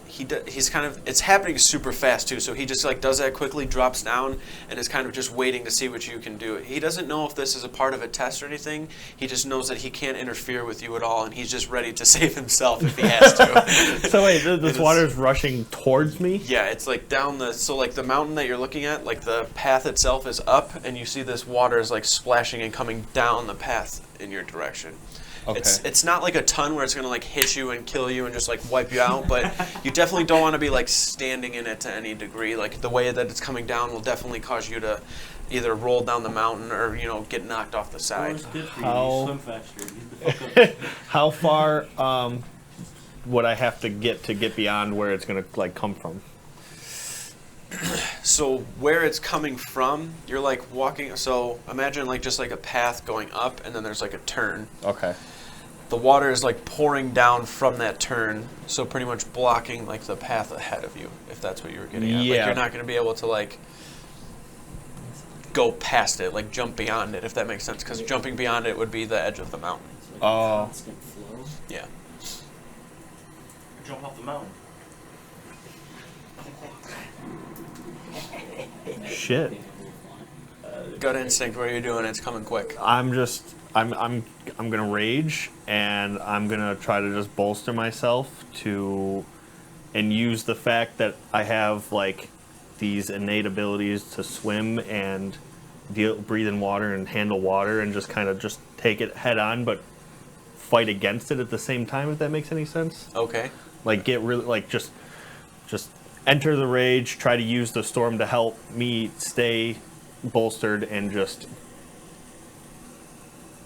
He's kind of, it's happening super fast too, so he just like does that quickly, drops down, and is kind of just waiting to see what you can do. He doesn't know if this is a part of a test or anything. He just knows that he can't interfere with you at all, and he's just ready to save himself if he has to. So wait, this water's rushing towards me? Yeah, it's like down the, so like the mountain that you're looking at, like the path itself is up, and you see this water is like splashing and coming down the path in your direction. Okay. It's not like a ton where it's gonna like hit you and kill you and just like wipe you out, but you definitely don't want to be like standing in it to any degree. Like the way that it's coming down will definitely cause you to either roll down the mountain or, you know, get knocked off the side. It's good for How- you. Swim faster. Get the fuck up. How far would I have to get beyond where it's gonna like come from? So where it's coming from, you're like walking, so imagine like just like a path going up and then there's like a turn. Okay. The water is like pouring down from that turn, so pretty much blocking like the path ahead of you, if that's what you were getting at. Like Yeah. you're not going to be able to like go past it, like jump beyond it, if that makes sense, because jumping beyond it would be the edge of the mountain. It's like Oh. a constant flow. Yeah. Jump off the mountain. Shit. Gut instinct, what are you doing? It's coming quick. I'm gonna rage, and I'm gonna try to just bolster myself and use the fact that I have like these innate abilities to swim and breathe in water and handle water, and just kind of just take it head on, but fight against it at the same time. If that makes any sense. Okay. Like get really like just enter the rage, try to use the storm to help me stay bolstered, and just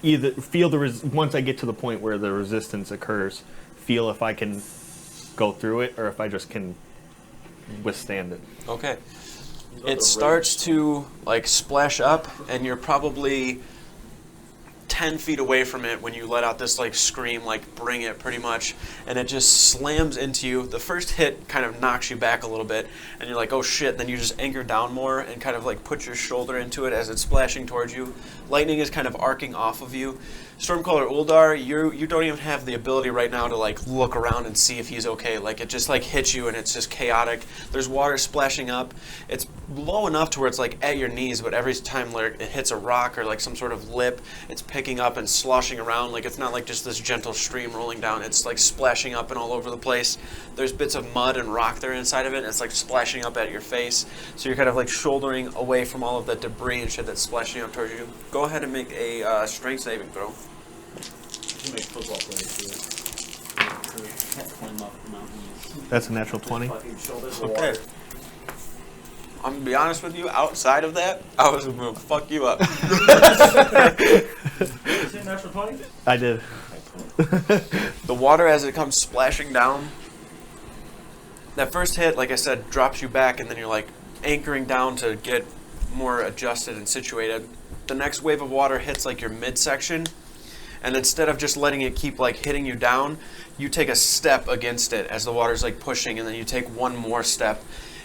either feel once I get to the point where the resistance occurs, feel if I can go through it or if I just can withstand it. Okay. It starts to like splash up, and you're probably 10 feet away from it when you let out this like scream, like bring it pretty much, and it just slams into you. The first hit kind of knocks you back a little bit, and you're like, oh shit, and then you just anchor down more and kind of like put your shoulder into it as it's splashing towards you. Lightning is kind of arcing off of you. Stormcaller Uldar, you don't even have the ability right now to like look around and see if he's okay. Like it just like hits you and it's just chaotic. There's water splashing up. It's low enough to where it's like at your knees, but every time like it hits a rock or like some sort of lip, it's picking up and sloshing around. Like it's not like just this gentle stream rolling down. It's like splashing up and all over the place. There's bits of mud and rock there inside of it, and it's like splashing up at your face. So you're kind of like shouldering away from all of that debris and shit that's splashing up towards you. Go ahead and make a strength saving throw. You can make football players do it. Can't climb up mountains. That's a natural 20. Fucking shoulders of Okay. water. I'm gonna be honest with you, outside of that, I was gonna fuck you up. Did you say natural 20? I did. The water as it comes splashing down, that first hit, like I said, drops you back, and then you're like anchoring down to get more adjusted and situated. The next wave of water hits like your midsection, and instead of just letting it keep like hitting you down, you take a step against it as the water's like pushing, and then you take one more step.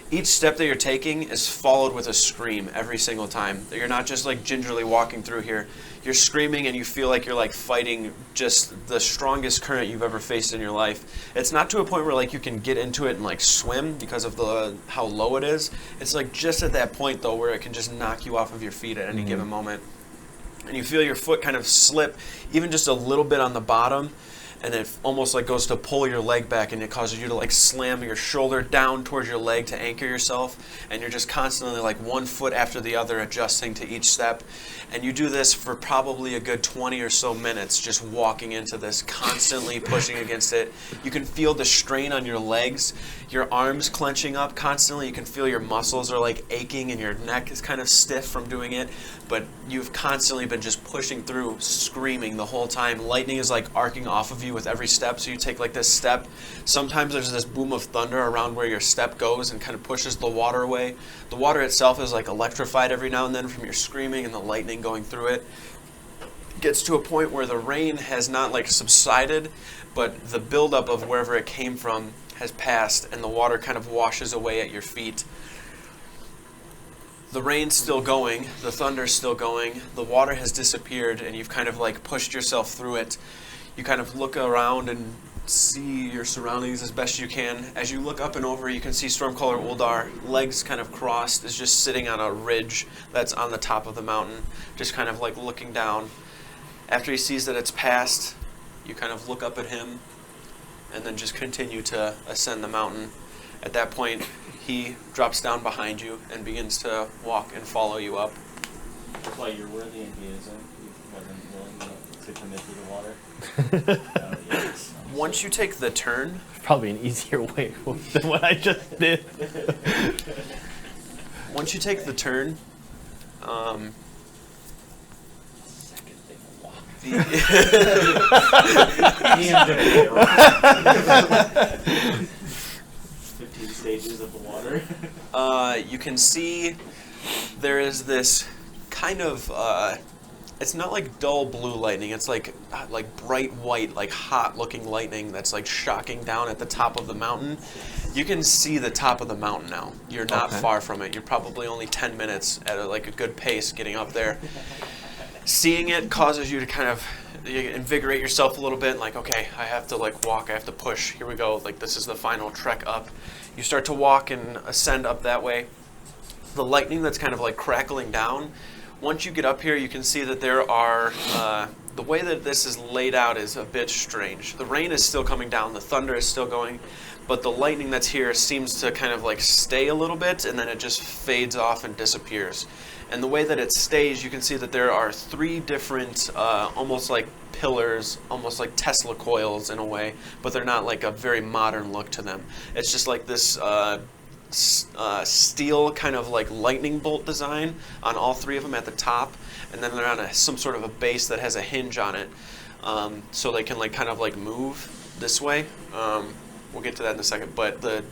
Each step that you're taking is followed with a scream every single time. You're not just like gingerly walking through here. You're screaming, and you feel like you're like fighting just the strongest current you've ever faced in your life. It's not to a point where like you can get into it and like swim because of how low it is. It's like just at that point though where it can just knock you off of your feet at any given moment. And you feel your foot kind of slip even just a little bit on the bottom, and it almost like goes to pull your leg back, and it causes you to like slam your shoulder down towards your leg to anchor yourself, and you're just constantly like one foot after the other adjusting to each step. And you do this for probably a good 20 or so minutes, just walking into this, constantly pushing against it. You can feel the strain on your legs, your arms clenching up constantly. You can feel your muscles are like aching, and your neck is kind of stiff from doing it. But you've constantly been just pushing through, screaming the whole time. Lightning is like arcing off of you with every step. So you take like this step. Sometimes there's this boom of thunder around where your step goes and kind of pushes the water away. The water itself is like electrified every now and then from your screaming and the lightning going through it. It gets to a point where the rain has not like subsided, but the buildup of wherever it came from has passed, and the water kind of washes away at your feet. the rain's still going, the thunder's still going, the water has disappeared, and you've kind of like pushed yourself through it. You kind of look around and see your surroundings as best you can. As you look up and over, you can see Stormcaller Uldar, legs kind of crossed, is just sitting on a ridge that's on the top of the mountain, just kind of like looking down. After he sees that it's passed, you kind of look up at him and then just continue to ascend the mountain. At that point, he drops down behind you and begins to walk and follow you up. That's why you're worthy and he isn't. He wasn't willing to commit to the water. Yes. Once you take the turn, Probably an easier way than what I just did. once you take the turn, the 15 stages of the water. you can see there is this kind of it's not like dull blue lightning, it's like bright white, like hot looking lightning that's like shocking down at the top of the mountain. You can see the top of the mountain now. You're not far from it. You're probably only 10 minutes at a good pace getting up there. Seeing it causes you to kind of invigorate yourself a little bit, like, okay, I have to walk, I have to push, here we go, this is the final trek up. You start to walk and ascend up that way. The lightning that's kind of crackling down, once you get up here, you can see that there are, the way that this is laid out is a bit strange. The rain is still coming down, the thunder is still going, but the lightning that's here seems to kind of stay a little bit, and then it just fades off and disappears. And the way that it stays, you can see that there are 3 different, almost like pillars, almost like Tesla coils in a way, but they're not a very modern look to them. It's just this steel kind of lightning bolt design on all 3 of them at the top, and then they're on some sort of a base that has a hinge on it, so they can kind of move this way. We'll get to that in a second, but the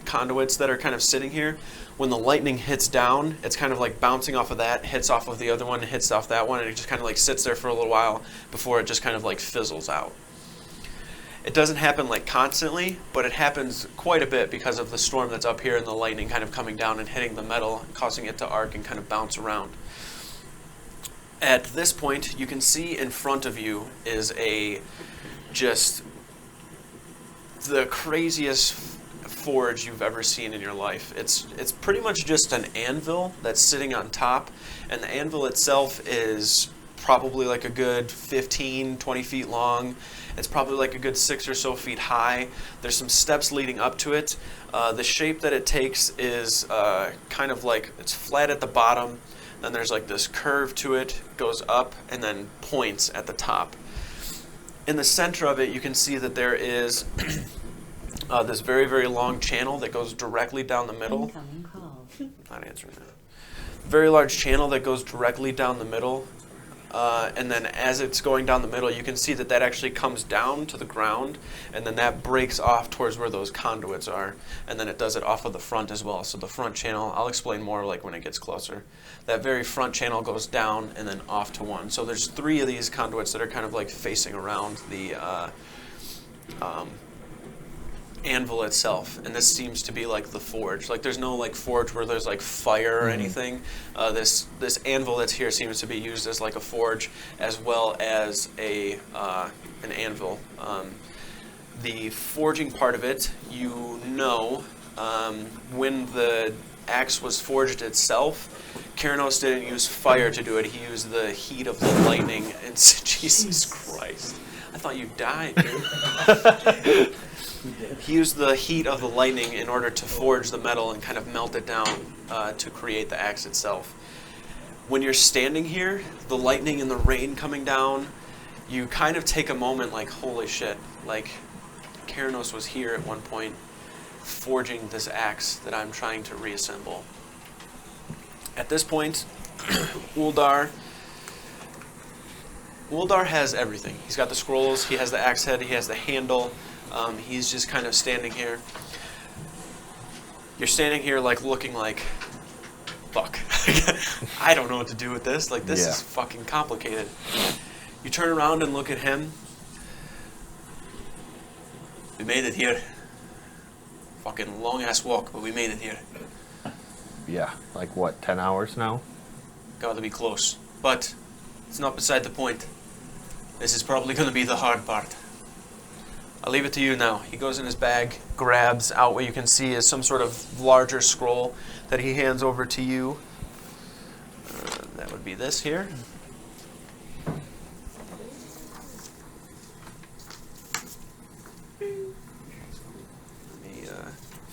conduits that are kind of sitting here, when the lightning hits down, it's kind of bouncing off of that, hits off of the other one, hits off that one, and it just kind of sits there for a little while before it just kind of fizzles out. It doesn't happen constantly, but it happens quite a bit because of the storm that's up here and the lightning kind of coming down and hitting the metal, causing it to arc and kind of bounce around. At this point, you can see in front of you is just the craziest forge you've ever seen in your life. It's pretty much just an anvil that's sitting on top, and the anvil itself is probably a good 15-20 feet long. It's probably a good 6 or so feet high. There's some steps leading up to it. The shape that it takes is kind of it's flat at the bottom, then there's this curve to it, goes up, and then points at the top. In the center of it, you can see that there is this very, very long channel that goes directly down the middle. Not answering that. Very large channel that goes directly down the middle. And then as it's going down the middle, you can see that actually comes down to the ground, and then that breaks off towards where those conduits are, and then it does it off of the front as well. So the front channel, I'll explain more when it gets closer. That very front channel goes down and then off to one. So there's 3 of these conduits that are kind of facing around the anvil itself, and this seems to be the forge. There's no forge where there's fire or anything. This anvil that's here seems to be used as a forge as well as an anvil. The forging part of it, when the axe was forged itself, Keranos didn't use fire to do it. He used the heat of the lightning. And Jesus Christ, I thought you died, dude. He used the heat of the lightning in order to forge the metal and kind of melt it down to create the axe itself. When you're standing here, the lightning and the rain coming down, you kind of take a moment holy shit, Keranos was here at one point forging this axe that I'm trying to reassemble. At this point, Uldar has everything. He's got the scrolls, he has the axe head, he has the handle. He's just kind of standing here. You're standing here looking fuck. I don't know what to do with this. This is fucking complicated. You turn around and look at him. We made it here. Fucking long ass walk, but we made it here. Yeah, like what, 10 hours now? Gotta be close. But it's not beside the point. This is probably gonna be the hard part. I'll leave it to you now. He goes in his bag, grabs out what you can see is some sort of larger scroll that he hands over to you. That would be this here. Let me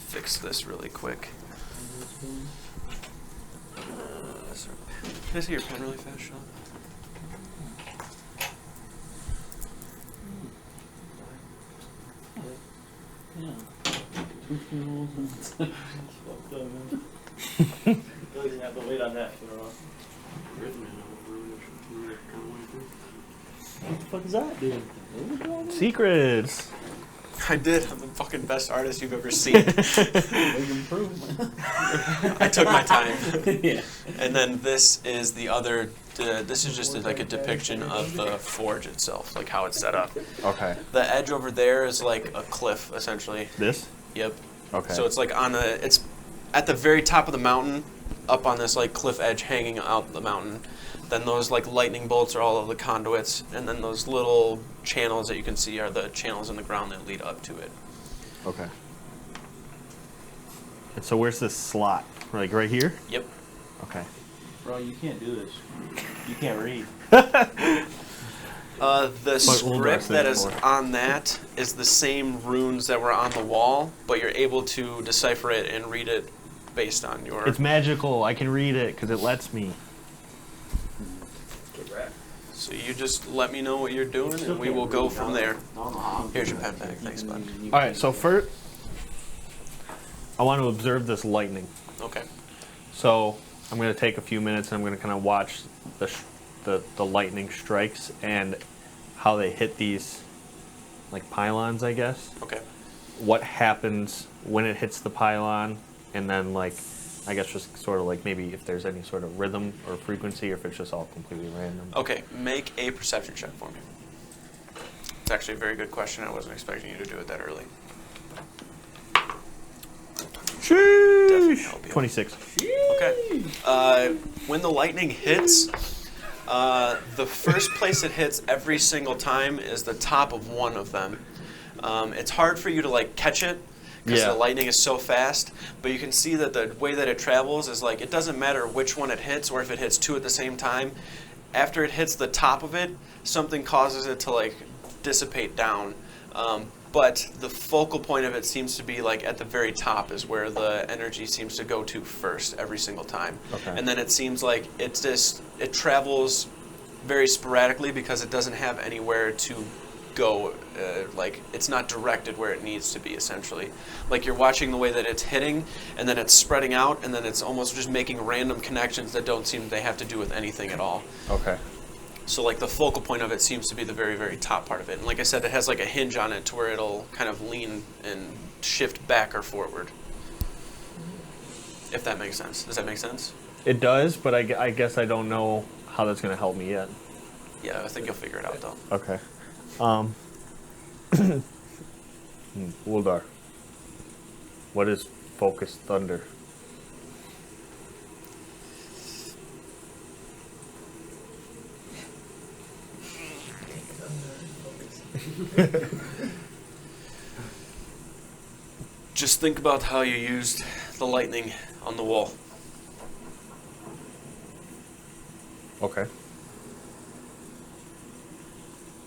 fix this really quick. Can I see your pen really fast, Sean? Doesn't have to wait on that for a while. What the fuck is that, dude? Secrets! I did. I'm the fucking best artist you've ever seen. Big improvement. I took my time. Yeah. And then this is the other, this is just like a depiction of the forge itself, like how it's set up. Okay. The edge over there is like a cliff, essentially. This? Yep. Okay. So it's like it's at the very top of the mountain, up on this like cliff edge hanging out the mountain. Then those like lightning bolts are all of the conduits, and then those little channels that you can see are the channels in the ground that lead up to it. Okay. And so where's this slot? Like right here? Yep. Okay. Bro, you can't do this. You can't read. The Uldar's script that thing is for. on that is the same runes that were on the wall, but you're able to decipher it and read it based on your... It's magical. I can read it because it lets me. So you just let me know what you're doing, and we will go from there. Here's your pen back. Thanks, bud. All right. So first, I want to observe this lightning. Okay. So I'm going to take a few minutes and I'm going to kind of watch the lightning strikes and how they hit these like pylons, I guess. Okay. What happens when it hits the pylon, and then like I guess just sort of like maybe if there's any sort of rhythm or frequency, or if it's just all completely random. Okay. Make a perception check for me. It's actually a very good question. I wasn't expecting you to do it that early. Definitely help you. 26. Okay. When the lightning hits, the first place it hits every single time is the top of one of them. It's hard for you to like catch it because Yeah. the lightning is so fast, but you can see that the way that it travels is like it doesn't matter which one it hits or if it hits two at the same time. After it hits the top of it, something causes it to like dissipate down. But the focal point of it seems to be like at the very top is where the energy seems to go to first every single time. Okay. And then it seems like it travels very sporadically because it doesn't have anywhere to go. Like it's not directed where it needs to be, essentially. Like you're watching the way that it's hitting, and then it's spreading out, and then it's almost just making random connections that don't seem they have to do with anything at all. Okay. So like the focal point of it seems to be the very, very top part of it. And like I said, it has like a hinge on it to where it'll kind of lean and shift back or forward. If that makes sense. Does that make sense? It does, but I guess I don't know how that's going to help me yet. Yeah, I think you'll figure it out though. Okay. Uldar. What is focused thunder? Just think about how you used the lightning on the wall. Okay.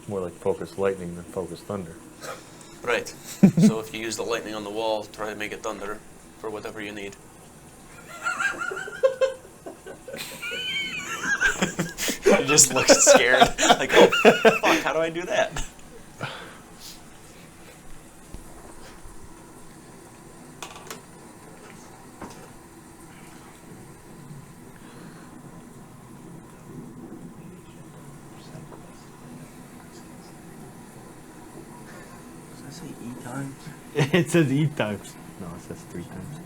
More like focused lightning than focused thunder. Right. So if you use the lightning on the wall, try to make it thunder for whatever you need. You just look scared. Like, oh, fuck, how do I do that? Does that say E times? It says E times. No, it says 3 times.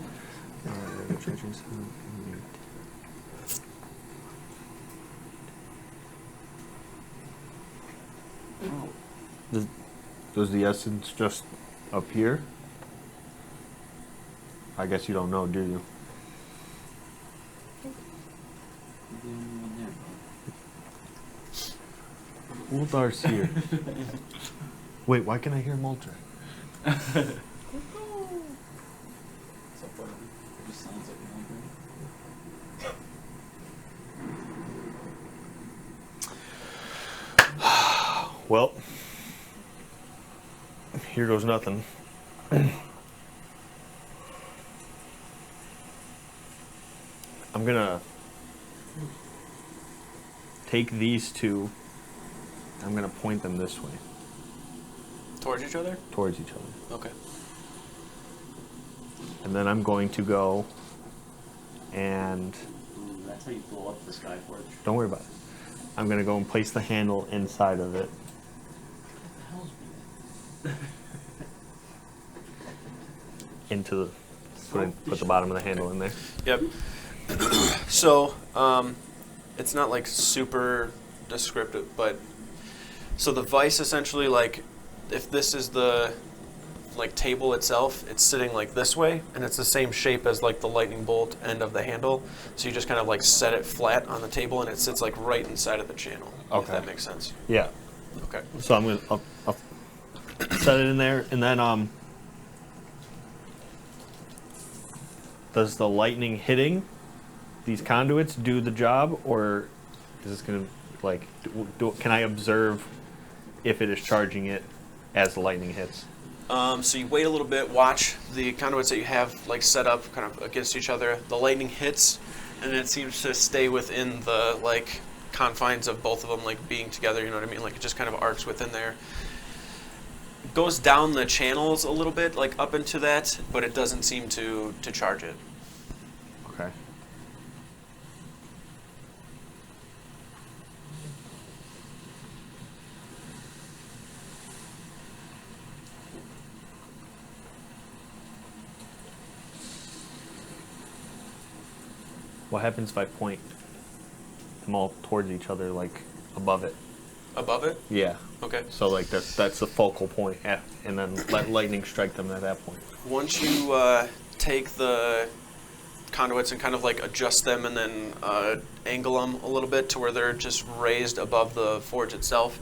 Does the essence just appear? I guess you don't know, do you? Uldar's here. Wait, why can I hear Mulder? Well, here goes nothing. I'm gonna take these two. I'm gonna point them this way, Towards each other? towards each other. Okay. And then I'm going to go and That's how you blow up the Skyforge. don't worry about it. I'm gonna go and place the handle inside of it. Into the put the bottom of the handle in there. Yep. So, it's not like super descriptive, but so the vise essentially, like, if this is the like table itself, it's sitting like this way, and it's the same shape as like the lightning bolt end of the handle. So you just kind of like set it flat on the table, and it sits like right inside of the channel. If Okay. that makes sense. Yeah. Okay. So I'll set it in there, and then does the lightning hitting these conduits do the job, or is this gonna like can I observe if it is charging it as the lightning hits? So you wait a little bit, watch the conduits that you have like set up kind of against each other. The lightning hits, and it seems to stay within the like confines of both of them, like being together. You know what I mean? Like it just kind of arcs within there. Goes down the channels a little bit, like up into that, but it doesn't seem to charge it. Okay. What happens if I point them all towards each other, like above it? Above it? Yeah. Okay. So like that's the focal point, and then let lightning strike them at that point. Once you take the conduits and kind of like adjust them and then angle them a little bit to where they're just raised above the forge itself,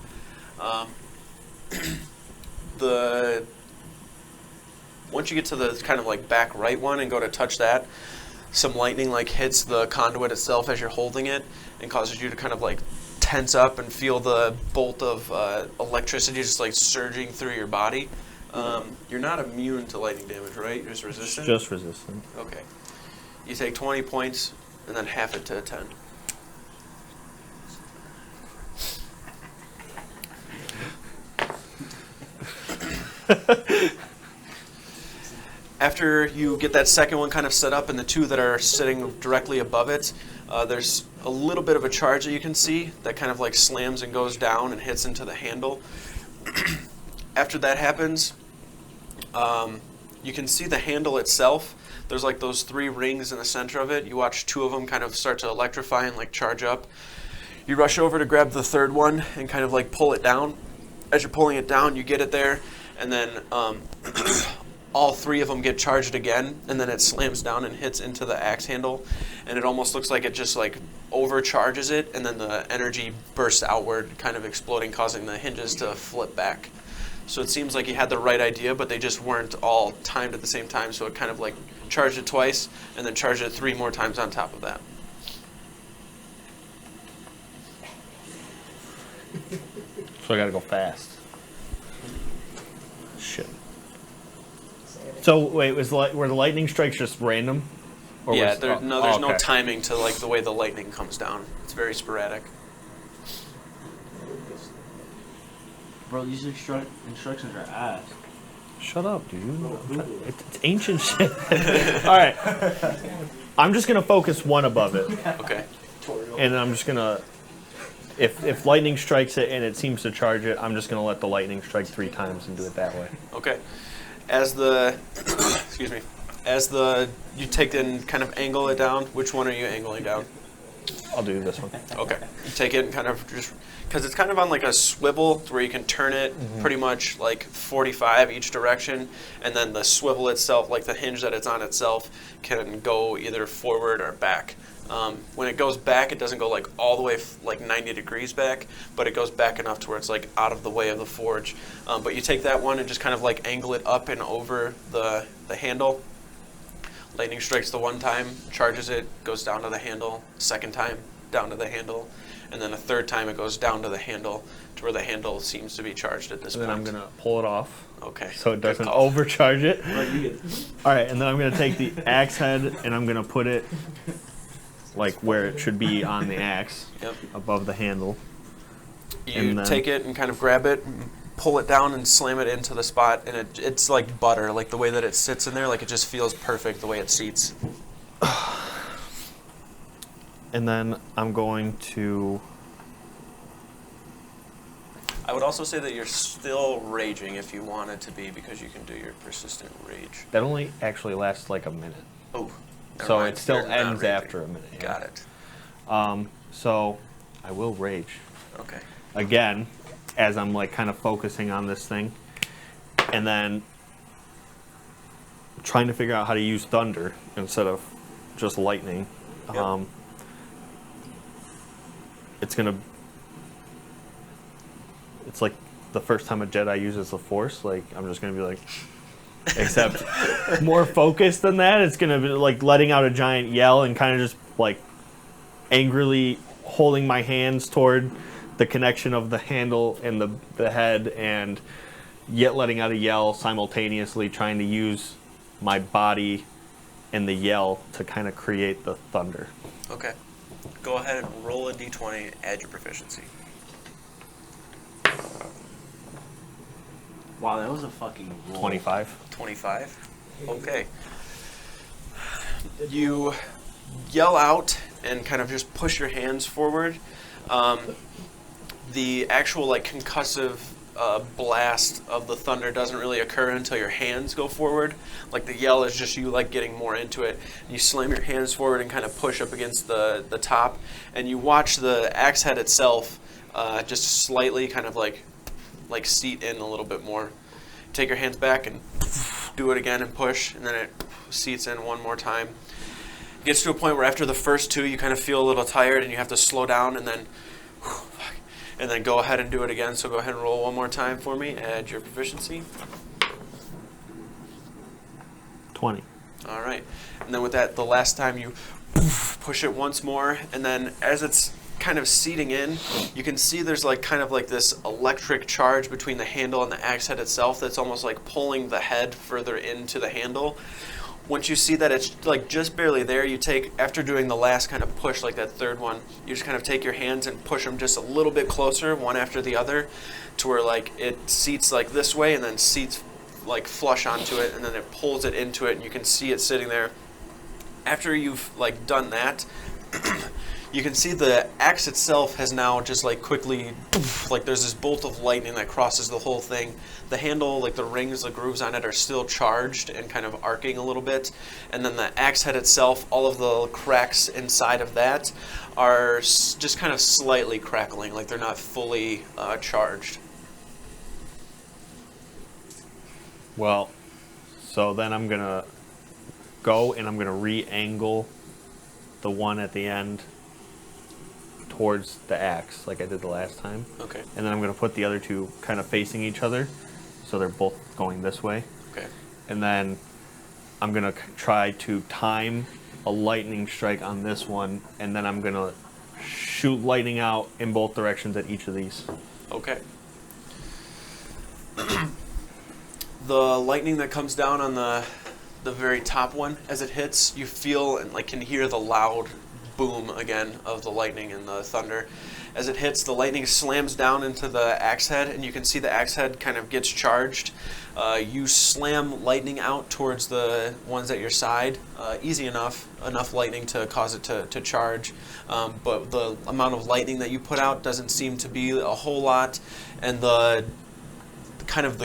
once you get to the kind of like back right one and go to touch that, some lightning like hits the conduit itself as you're holding it and causes you to kind of like tense up and feel the bolt of electricity just like surging through your body. You're not immune to lightning damage, right? You're just resistant? Just resistant. Okay. You take 20 points and then half it to 10. After you get that second one kind of set up and the two that are sitting directly above it, there's a little bit of a charge that you can see that kind of like slams and goes down and hits into the handle. After that happens, you can see the handle itself. There's like those 3 rings in the center of it. You watch 2 of them kind of start to electrify and like charge up. You rush over to grab the third one and kind of like pull it down. As you're pulling it down, you get it there, and then all 3 of them get charged again, and then it slams down and hits into the axe handle, and it almost looks like it just like overcharges it, and then the energy bursts outward, kind of exploding, causing the hinges to flip back. So it seems like he had the right idea, but they just weren't all timed at the same time, so it kind of like charged it twice, and then charged it 3 more times on top of that. So I gotta go fast. Shit. So wait, were the lightning strikes just random? Or Yeah, was- there's no okay. timing to like the way the lightning comes down. It's very sporadic. Bro, these instructions are ass. Shut up, dude. It's ancient shit. All right. I'm just gonna focus one above it, Okay. and I'm just gonna. If lightning strikes it and it seems to charge it, I'm just gonna let the lightning strike 3 times and do it that way. Okay. As the excuse me, you take and kind of angle it down. Which one are you angling down? I'll do this one. Okay. You take it and kind of just because it's kind of on like a swivel where you can turn it pretty much like 45 each direction, and then the swivel itself, like the hinge that it's on itself, can go either forward or back. When it goes back, it doesn't go like all the way like 90 degrees back, but it goes back enough to where it's like out of the way of the forge. But you take that one and just kind of like angle it up and over the handle. Lightning strikes the one time, charges it, goes down to the handle. Second time, down to the handle. And then a third time it goes down to the handle to where the handle seems to be charged at this And point. then I'm going to pull it off. Okay. So it Good doesn't call. overcharge it. All right, and then I'm going to take the axe head and I'm going to put it like where it should be on the axe, Yep. above the handle. You And then- take it and kind of grab it, and pull it down and slam it into the spot, and it's like butter, like the way that it sits in there, like it just feels perfect the way it seats. And then I'm going to... I would also say that you're still raging if you wanted to be, because you can do your persistent rage. That only actually lasts like a minute. Oh, never So mind. it still You're not ends raging. after a minute. Yeah. Got it. So I will rage. Okay. Again, as I'm like kind of focusing on this thing. And then trying to figure out how to use thunder instead of just lightning. Yep. It's like the first time a Jedi uses the Force, like I'm just gonna be like, except more focused than that. It's gonna be like letting out a giant yell and kind of just like angrily holding my hands toward the connection of the handle and the head, and yet letting out a yell simultaneously, trying to use my body and the yell to kind of create the thunder. Okay. Go ahead and roll a d20, add your proficiency. Wow, that was a fucking roll. 25. 25. Okay. You yell out and kind of just push your hands forward. The actual like concussive blast of the thunder doesn't really occur until your hands go forward. Like the yell is just you like getting more into it. You slam your hands forward and kind of push up against the top, and you watch the axe head itself just slightly kind of like seat in a little bit more. Take your hands back and do it again and push, and then it seats in one more time. It gets to a point where after the first two you kind of feel a little tired and you have to slow down and then go ahead and do it again. So go ahead and roll one more time for me. Add your proficiency. 20. All right. And then with that, the last time you push it once more, and then as it's kind of seating in, you can see there's like kind of like this electric charge between the handle and the axe head itself that's almost like pulling the head further into the handle. Once you see that it's like just barely there, you take, after doing the last kind of push, like that third one, you just kind of take your hands and push them just a little bit closer, one after the other, to where like it seats like this way and then seats like flush onto it, and then it pulls it into it, and you can see it sitting there. After you've like done that, you can see the axe itself has now just like quickly, like there's this bolt of lightning that crosses the whole thing. The handle, like the rings, the grooves on it are still charged and kind of arcing a little bit. And then the axe head itself, all of the cracks inside of that are just kind of slightly crackling, like they're not fully charged. Well, so then I'm going to go and I'm going to re-angle the one at the end towards the axe like I did the last time. Okay. And then I'm going to put the other two kind of facing each other so they're both going this way. Okay. And then I'm going to try to time a lightning strike on this one, and then I'm going to shoot lightning out in both directions at each of these. Okay. The lightning that comes down on the very top one, as it hits, you feel and like can hear the loud boom again of the lightning and the thunder. As it hits, the lightning slams down into the axe head, and you can see the axe head kind of gets charged. You slam lightning out towards the ones at your side. Easy enough lightning to cause it to charge. But the amount of lightning that you put out doesn't seem to be a whole lot, and the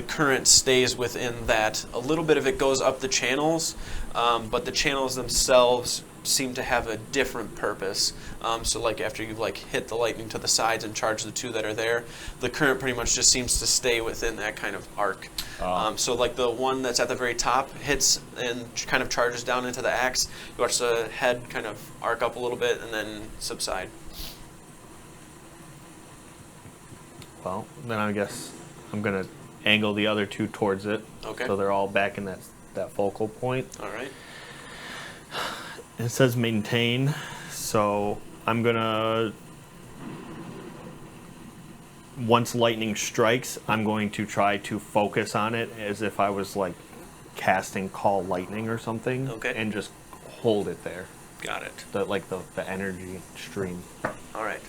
current stays within that. A little bit of it goes up the channels, but the channels themselves seem to have a different purpose. So like after you've like hit the lightning to the sides and charged the 2 that are there, the current pretty much just seems to stay within that kind of arc. So like the one that's at the very top hits and kind of charges down into the axe. You watch the head kind of arc up a little bit and then subside. Well, then I guess I'm gonna angle the other 2 towards it. Okay. So they're all back in that focal point. All right. It says maintain, so I'm gonna, once lightning strikes, I'm going to try to focus on it as if I was like casting call lightning or something. Okay. And just hold it there. Got it. The energy stream. All right.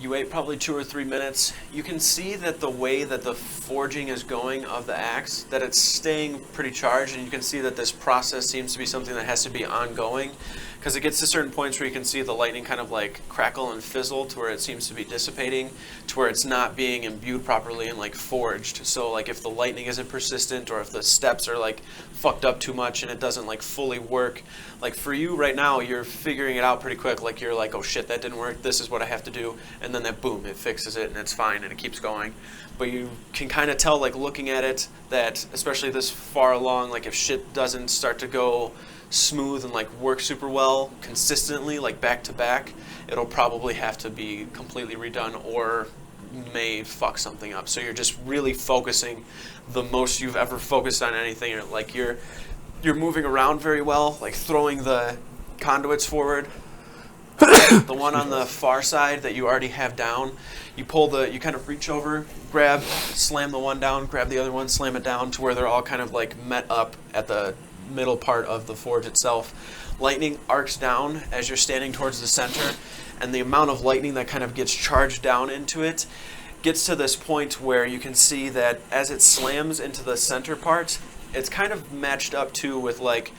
You wait probably 2 or 3 minutes. You can see that the way that the forging is going of the axe, that it's staying pretty charged, and you can see that this process seems to be something that has to be ongoing, because it gets to certain points where you can see the lightning kind of like crackle and fizzle to where it seems to be dissipating, to where it's not being imbued properly and like forged. So like if the lightning isn't persistent, or if the steps are like fucked up too much and it doesn't like fully work, like for you right now, you're figuring it out pretty quick. Like you're like, oh shit, that didn't work, this is what I have to do, and then that boom, it fixes it and it's fine and it keeps going. But you can kind of tell, like looking at it, that especially this far along, like if shit doesn't start to go smooth and like work super well consistently, like back to back, it'll probably have to be completely redone or may fuck something up. So you're just really focusing the most you've ever focused on anything. Like you're moving around very well, like throwing the conduits forward. The one on the far side that you already have down, you kind of reach over, grab, slam the one down, grab the other one, slam it down to where they're all kind of like met up at the middle part of the forge itself. Lightning arcs down as you're standing towards the center, and the amount of lightning that kind of gets charged down into it gets to this point where you can see that as it slams into the center part, it's kind of matched up to with like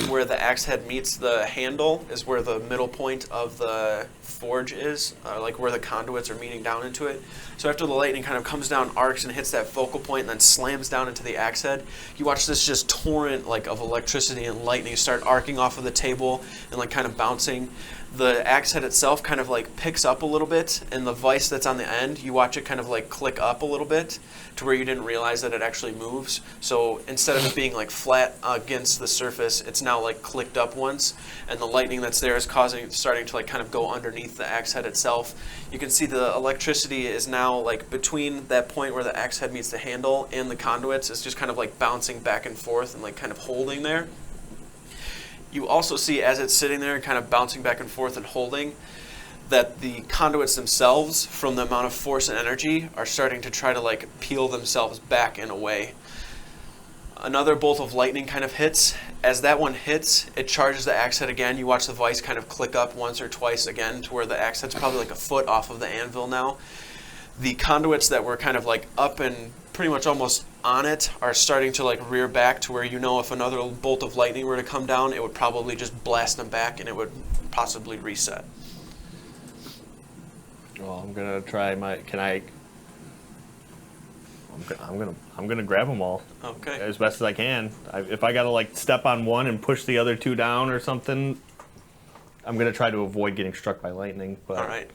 where the axe head meets the handle is where the middle point of the forge is, like where the conduits are meeting down into it. So after the lightning kind of comes down, arcs, and hits that focal point and then slams down into the axe head, you watch this just torrent like of electricity and lightning start arcing off of the table and like kind of bouncing. The axe head itself kind of like picks up a little bit, and the vise that's on the end, you watch it kind of like click up a little bit to where you didn't realize that it actually moves. So instead of it being like flat against the surface, it's now like clicked up once, and the lightning that's there is starting to like kind of go underneath the axe head itself. You can see the electricity is now like between that point where the axe head meets the handle and the conduits. It's just kind of like bouncing back and forth and like kind of holding there. You also see as it's sitting there and kind of bouncing back and forth and holding, that the conduits themselves, from the amount of force and energy, are starting to try to like peel themselves back and away. Another bolt of lightning kind of hits. As that one hits, it charges the axe head again. You watch the vise kind of click up once or twice again to where the axe head's probably like a foot off of the anvil now. The conduits that were kind of like up and pretty much almost on it are starting to like rear back to where, you know, if another bolt of lightning were to come down, it would probably just blast them back and it would possibly reset. Well, I'm gonna try I'm gonna grab them all. Okay. As best as I can. If I gotta like step on one and push the other 2 down or something, I'm gonna try to avoid getting struck by lightning. But all right.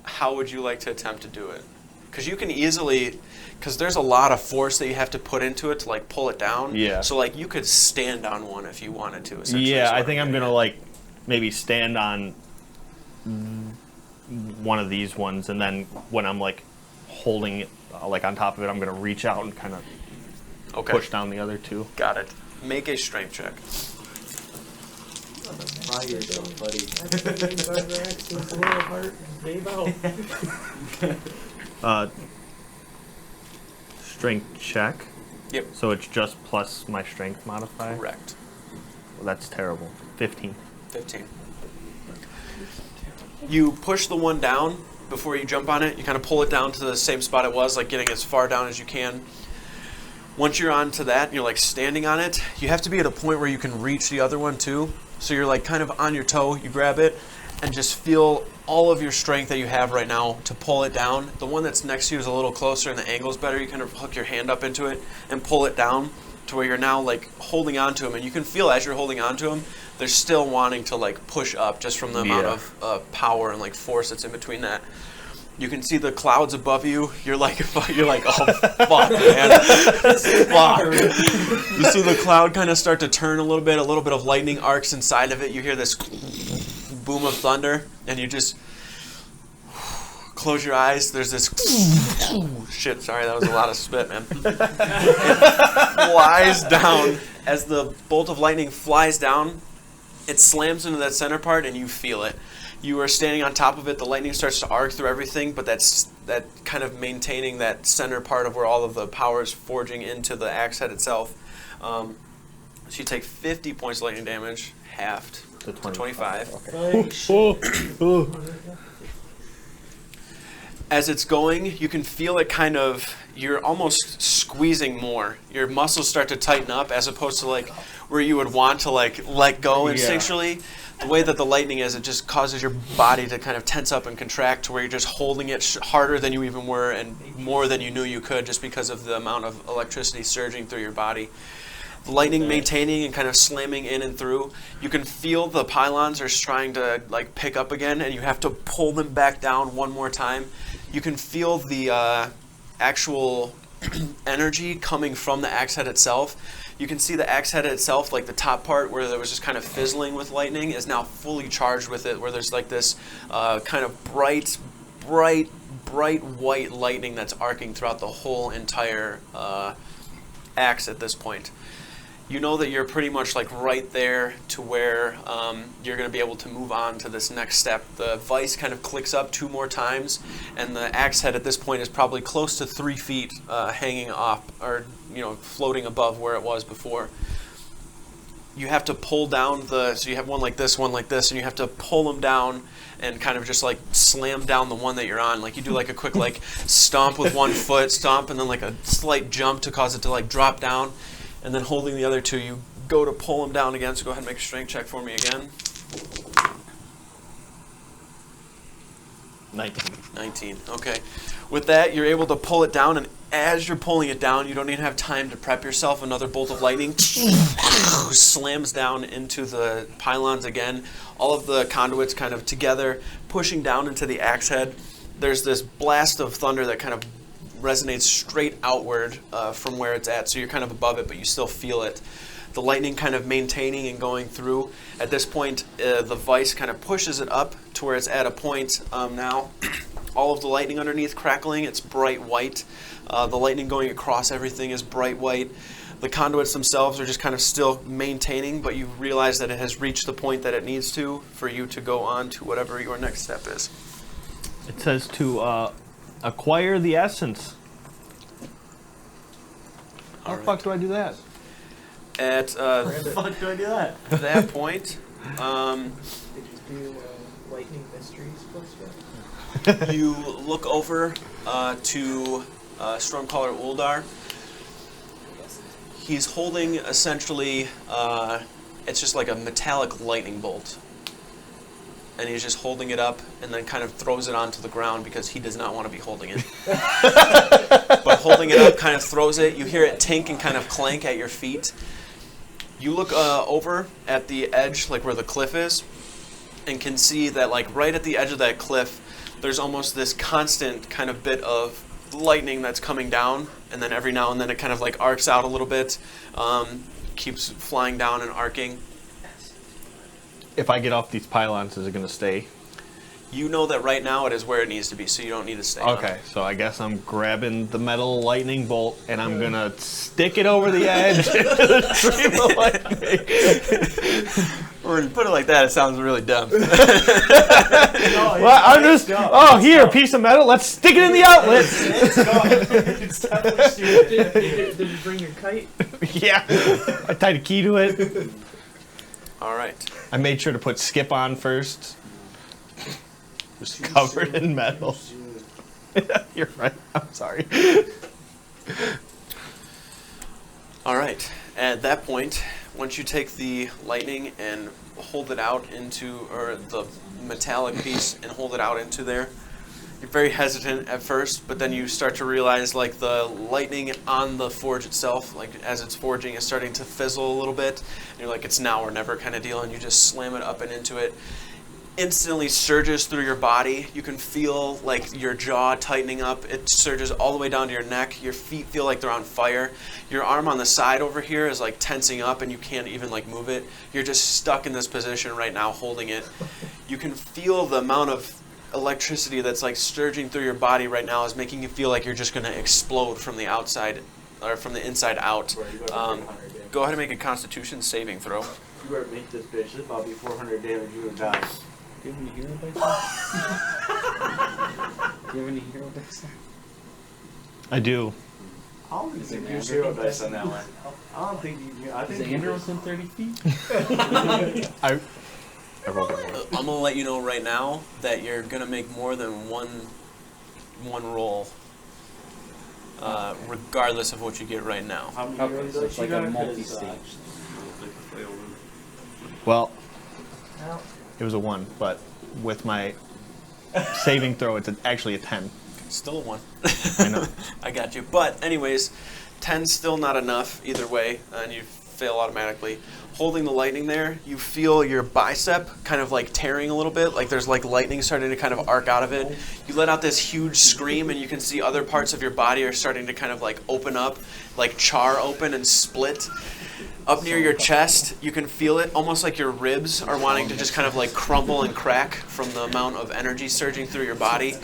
How would you like to attempt to do it? Because you can easily, because there's a lot of force that you have to put into it to like pull it down. Yeah. So like you could stand on one if you wanted to. Essentially. Yeah, I think I'm gonna like maybe stand on one of these ones, and then when I'm like holding it like on top of it, I'm gonna reach out and kind of push down the other 2. Got it. Make a strength check. Try yourself, buddy. Strength check. Yep. So it's just plus my strength modifier. Correct. Well, that's terrible. 15. 15. You push the one down before you jump on it. You kind of pull it down to the same spot it was, like getting as far down as you can. Once you're onto that and you're like standing on it, you have to be at a point where you can reach the other one too. So you're like kind of on your toe, you grab it and just feel all of your strength that you have right now to pull it down. The one that's next to you is a little closer and the angle's better. You kind of hook your hand up into it and pull it down to where you're now like holding on to him, and you can feel as you're holding on to him, they're still wanting to like push up just from the amount of power and like force that's in between that. You can see the clouds above you. You're like, oh fuck, man, fuck. You see the cloud kind of start to turn a little bit of lightning arcs inside of it. You hear this boom of thunder, and you just close your eyes. There's this shit. Sorry, that was a lot of spit, man. It flies down as the bolt of lightning flies down. It slams into that center part, and you feel it. You are standing on top of it. The lightning starts to arc through everything, but that kind of maintaining that center part of where all of the power is forging into the axe head itself. So you take 50 points of lightning damage, halved to 25. Okay. As it's going, you can feel it kind of, you're almost squeezing more. Your muscles start to tighten up as opposed to like where you would want to like let go instinctually. The way that the lightning is, it just causes your body to kind of tense up and contract to where you're just holding it harder than you even were and more than you knew you could just because of the amount of electricity surging through your body. The lightning maintaining and kind of slamming in and through. You can feel the pylons are trying to like pick up again, and you have to pull them back down one more time. You can feel the actual energy coming from the axe head itself. You can see the axe head itself, like the top part where there was just kind of fizzling with lightning, is now fully charged with it, where there's like this kind of bright white lightning that's arcing throughout the whole entire axe at this point. You know that you're pretty much like right there to where you're going to be able to move on to this next step. The vise kind of clicks up 2 more times, and the axe head at this point is probably close to 3 feet hanging off, or floating above where it was before. You have to pull down so you have one like this, and you have to pull them down and kind of just like slam down the one that you're on. Like you do like a quick like stomp with one foot, stomp, and then like a slight jump to cause it to like drop down. And then holding the other 2, you go to pull them down again. So go ahead and make a strength check for me again. 19. Okay. With that, you're able to pull it down, and as you're pulling it down, you don't even have time to prep yourself. Another bolt of lightning slams down into the pylons again. All of the conduits kind of together, pushing down into the axe head. There's this blast of thunder that kind of resonates straight outward from where it's at, so you're kind of above it, but you still feel it. The lightning kind of maintaining and going through. At this point, the vise kind of pushes it up to where it's at a point now. All of the lightning underneath crackling, it's bright white. The lightning going across everything is bright white. The conduits themselves are just kind of still maintaining, but you realize that it has reached the point that it needs to for you to go on to whatever your next step is. It says to acquire the essence. How the fuck do I do that? At fuck do I do that? that point, Did you do Lightning Mysteries plus yet? you look over to Stormcaller Uldar. He's holding essentially, it's just like a metallic lightning bolt. And he's just holding it up and then kind of throws it onto the ground because he does not want to be holding it. But holding it up kind of throws it. You hear it tink and kind of clank at your feet. You look over at the edge, like where the cliff is, and can see that like right at the edge of that cliff, there's almost this constant kind of bit of lightning that's coming down, and then every now and then it kind of like arcs out a little bit, keeps flying down and arcing. If I get off these pylons, is it going to stay? You know that right now it is where it needs to be, so you don't need to stay on it. Okay, so I guess I'm grabbing the metal lightning bolt and I'm going to stick it over the edge into the stream of lightning. When you put it like that, it sounds really dumb. Well, I'm just, here, a piece of metal, let's stick it in the outlet. It's definitely Did you bring your kite? Yeah, I tied a key to it. All right. I made sure to put Skip on first. Just covered in metal. You're right. I'm sorry. All right. At that point, once you take the lightning and hold it out into, or the metallic piece and hold it out into there, You're very hesitant at first, but then you start to realize like the lightning on the forge itself, like as it's forging, is starting to fizzle a little bit. And you're like, it's now or never kind of deal, and you just slam it up and into it. Instantly surges through your body. You can feel like your jaw tightening up. It surges all the way down to your neck. Your feet feel like they're on fire. Your arm on the side over here is like tensing up, and you can't even like move it. You're just stuck in this position right now holding it. You can feel the amount of electricity that's like surging through your body right now is making you feel like you're just going to explode from the outside or from the inside out. Go ahead and make a Constitution saving throw. You better make this bitch. This about be 400 damage. You would die. Do you have any hero dice? Do you have any hero dice? I do. I don't Is think it you use Andrew? zero dice on that one. I don't think you. I Is think Andrew you within 30 feet? I rolled it more. I'm gonna let you know right now that you're gonna make more than one roll, regardless of what you get right now. How many Okay, heroes so dice it's you like got? a 'Cause, multi-stage. Well, it was a 1, but with my saving throw, it's actually a 10. Still a 1. I know. I got you. But anyways, 10's still not enough either way, and you fail automatically. Holding the lightning there, you feel your bicep kind of like tearing a little bit, like there's like lightning starting to kind of arc out of it. You let out this huge scream, and you can see other parts of your body are starting to kind of like open up, like char open and split. Up near your chest, you can feel it, almost like your ribs are wanting to just kind of like crumble and crack from the amount of energy surging through your body.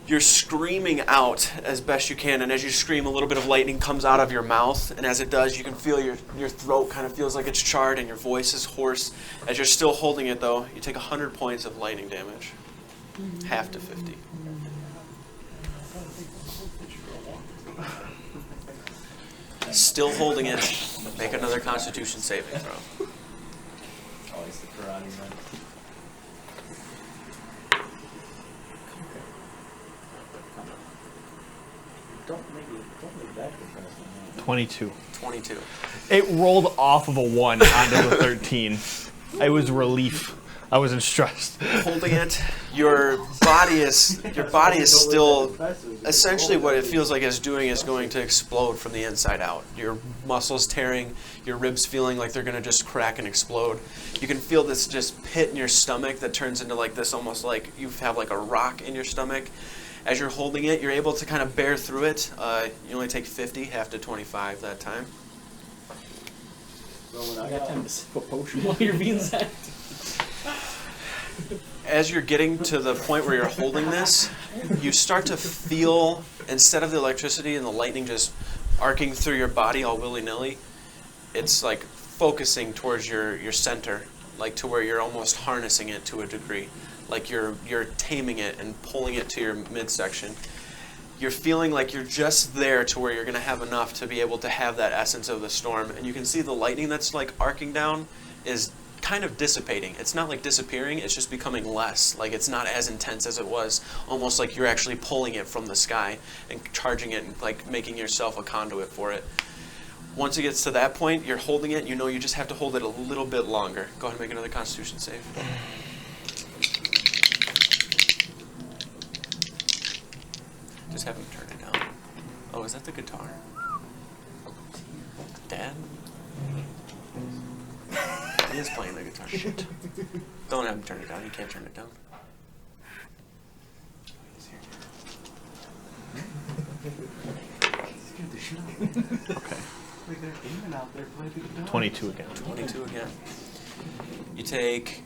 You're screaming out as best you can, and as you scream, a little bit of lightning comes out of your mouth, and as it does, you can feel your throat kind of feels like it's charred and your voice is hoarse. As you're still holding it, though, you take 100 points of lightning damage. Half to 50. Still holding it. Make another Constitution saving throw. Always the karate man. Don't make that depressing. 22. 22. It rolled off of a 1 onto the 13. It was relief. I wasn't stressed. Holding it, your body is still essentially what it feels like it's doing is going to explode from the inside out. Your muscles tearing, your ribs feeling like they're going to just crack and explode. You can feel this just pit in your stomach that turns into like this, almost like you have like a rock in your stomach. As you're holding it, you're able to kind of bear through it. You only take 50, half to 25 that time. I got time to sip a potion while you're being zapped. As you're getting to the point where you're holding this, you start to feel, instead of the electricity and the lightning just arcing through your body all willy-nilly, it's like focusing towards your center, like to where you're almost harnessing it to a degree. Like you're taming it and pulling it to your midsection. You're feeling like you're just there to where you're going to have enough to be able to have that essence of the storm. And you can see the lightning that's like arcing down is kind of dissipating. It's not like disappearing, it's just becoming less. Like it's not as intense as it was, almost like you're actually pulling it from the sky and charging it and like making yourself a conduit for it. Once it gets to that point, you're holding it, you know you just have to hold it a little bit longer. Go ahead and make another Constitution save. Just have him turn it down. Oh, is that the guitar? Dad? He is playing the guitar. Shit. Don't have him turn it down. He can't turn it down. Okay. 22 again. 22 again. You take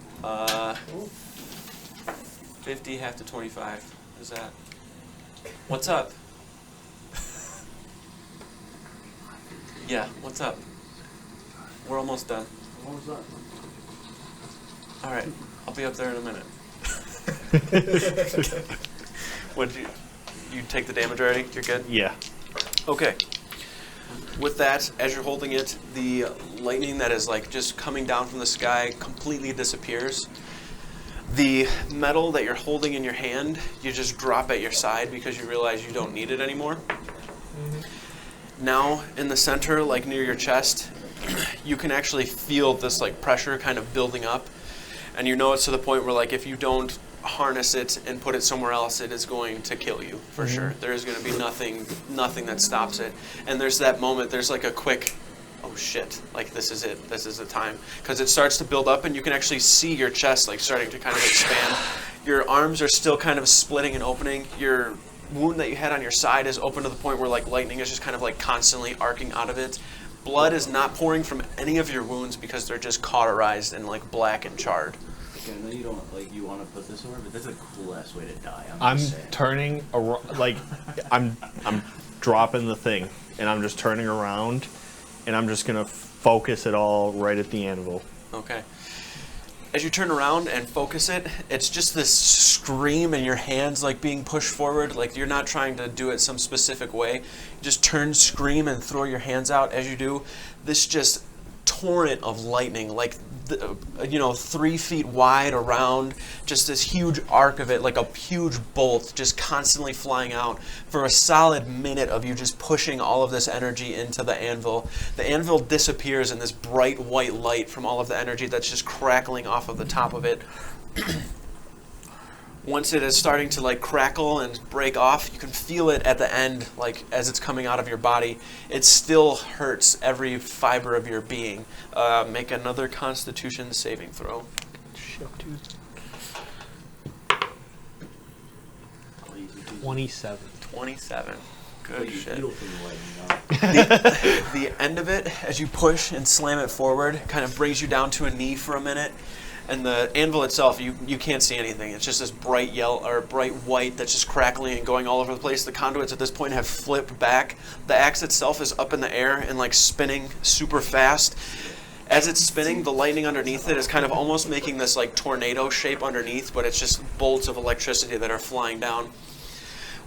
50, half to 25. Is that? What's up? Yeah, what's up? We're almost done. All right, I'll be up there in a minute. What you take the damage already? You're good? Yeah. Okay. With that, as you're holding it, the lightning that is like just coming down from the sky completely disappears. The metal that you're holding in your hand, you just drop at your side because you realize you don't need it anymore. Now, in the center, like near your chest, you can actually feel this like pressure kind of building up. And you know it's to the point where like if you don't harness it and put it somewhere else, it is going to kill you for sure. There is going to be nothing that stops it. And there's that moment, there's like a quick, oh shit, like this is it, this is the time. Because it starts to build up and you can actually see your chest like starting to kind of expand. Your arms are still kind of splitting and opening. Your wound that you had on your side is open to the point where like lightning is just kind of like constantly arcing out of it. Blood is not pouring from any of your wounds because they're just cauterized and like black and charred. Okay, I know you don't like you want to put this over, but that's a cool ass way to die. I'm just saying. turning around, like I'm dropping the thing, and I'm just turning around, and I'm just gonna focus it all right at the anvil. Okay. As you turn around and focus it, it's just this scream and your hands like being pushed forward. Like you're not trying to do it some specific way. You just turn, scream, and throw your hands out as you do. This just torrent of lightning, like 3 feet wide around, just this huge arc of it, like a huge bolt just constantly flying out for a solid minute of you just pushing all of this energy into the anvil. The anvil disappears in this bright white light from all of the energy that's just crackling off of the top of it. Once it is starting to like crackle and break off, you can feel it at the end, like as it's coming out of your body. It still hurts every fiber of your being. Make another Constitution saving throw. Shit, dude. 27. 27. Good shit. Feel from the lightning now. The end of it, as you push and slam it forward, kind of brings you down to a knee for a minute. And the anvil itself, you can't see anything. It's just this bright yellow or bright white that's just crackling and going all over the place. The conduits at this point have flipped back. The axe itself is up in the air and like spinning super fast. As it's spinning, the lightning underneath it is kind of almost making this like tornado shape underneath, but it's just bolts of electricity that are flying down.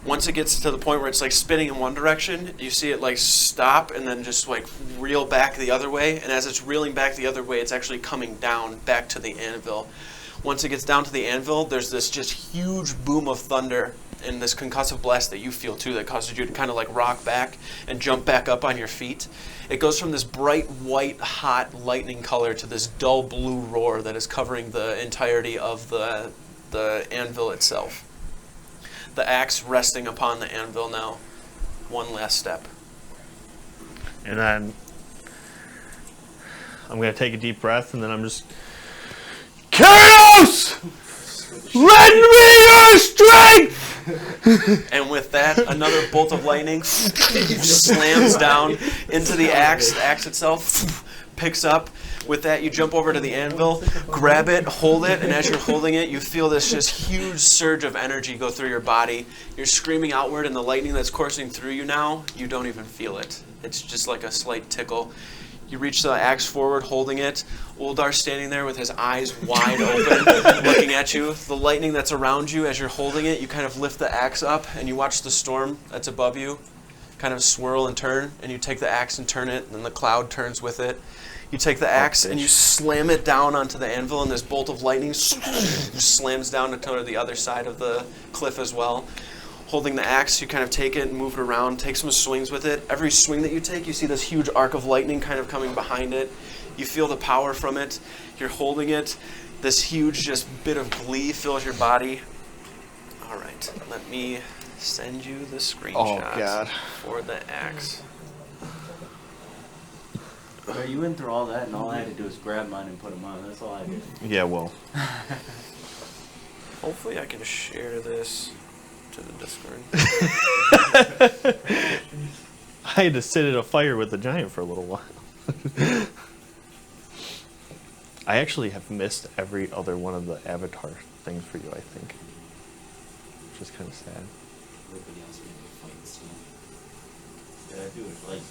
Once it gets to the point where it's like spinning in one direction, you see it like stop and then just like reel back the other way. And as it's reeling back the other way, it's actually coming down back to the anvil. Once it gets down to the anvil, there's this just huge boom of thunder and this concussive blast that you feel too that causes you to kind of like rock back and jump back up on your feet. It goes from this bright white hot lightning color to this dull blue roar that is covering the entirety of the anvil itself. The axe resting upon the anvil now. One last step. And then I'm gonna take a deep breath, and then I'm just Chaos! Lend me your strength! And with that, another bolt of lightning slams down into the axe. The axe itself picks up. With that, you jump over to the anvil, grab it, hold it, and as you're holding it, you feel this just huge surge of energy go through your body. You're screaming outward, and the lightning that's coursing through you now, you don't even feel it. It's just like a slight tickle. You reach the axe forward, holding it. Uldar's standing there with his eyes wide open, looking at you. The lightning that's around you, as you're holding it, you kind of lift the axe up, and you watch the storm that's above you kind of swirl and turn, and you take the axe and turn it, and then the cloud turns with it. You take the axe and you slam it down onto the anvil, and this bolt of lightning slams down to the other side of the cliff as well. Holding the axe, you kind of take it and move it around, take some swings with it. Every swing that you take, you see this huge arc of lightning kind of coming behind it. You feel the power from it. You're holding it. This huge just bit of glee fills your body. All right, let me send you the screenshot for the axe. Bro, you went through all that, and all I had to do was grab mine and put them on. That's all I did. Yeah, well. Hopefully I can share this to the Discord. I had to sit at a fire with the giant for a little while. I actually have missed every other one of the avatar things for you, I think. Which is kind of sad. Everybody else made me fight still. Yeah, dude, like...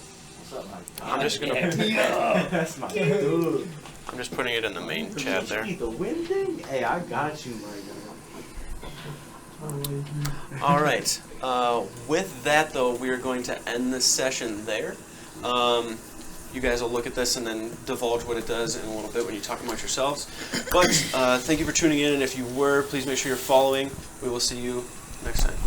I'm just gonna. Yeah, that's my dude. I'm just putting it in the main chat there. The wind thing? Hey, I got you, my guy. All right. With that, though, we are going to end this session there. You guys will look at this and then divulge what it does in a little bit when you talk amongst yourselves. But thank you for tuning in, and if you were, please make sure you're following. We will see you next time.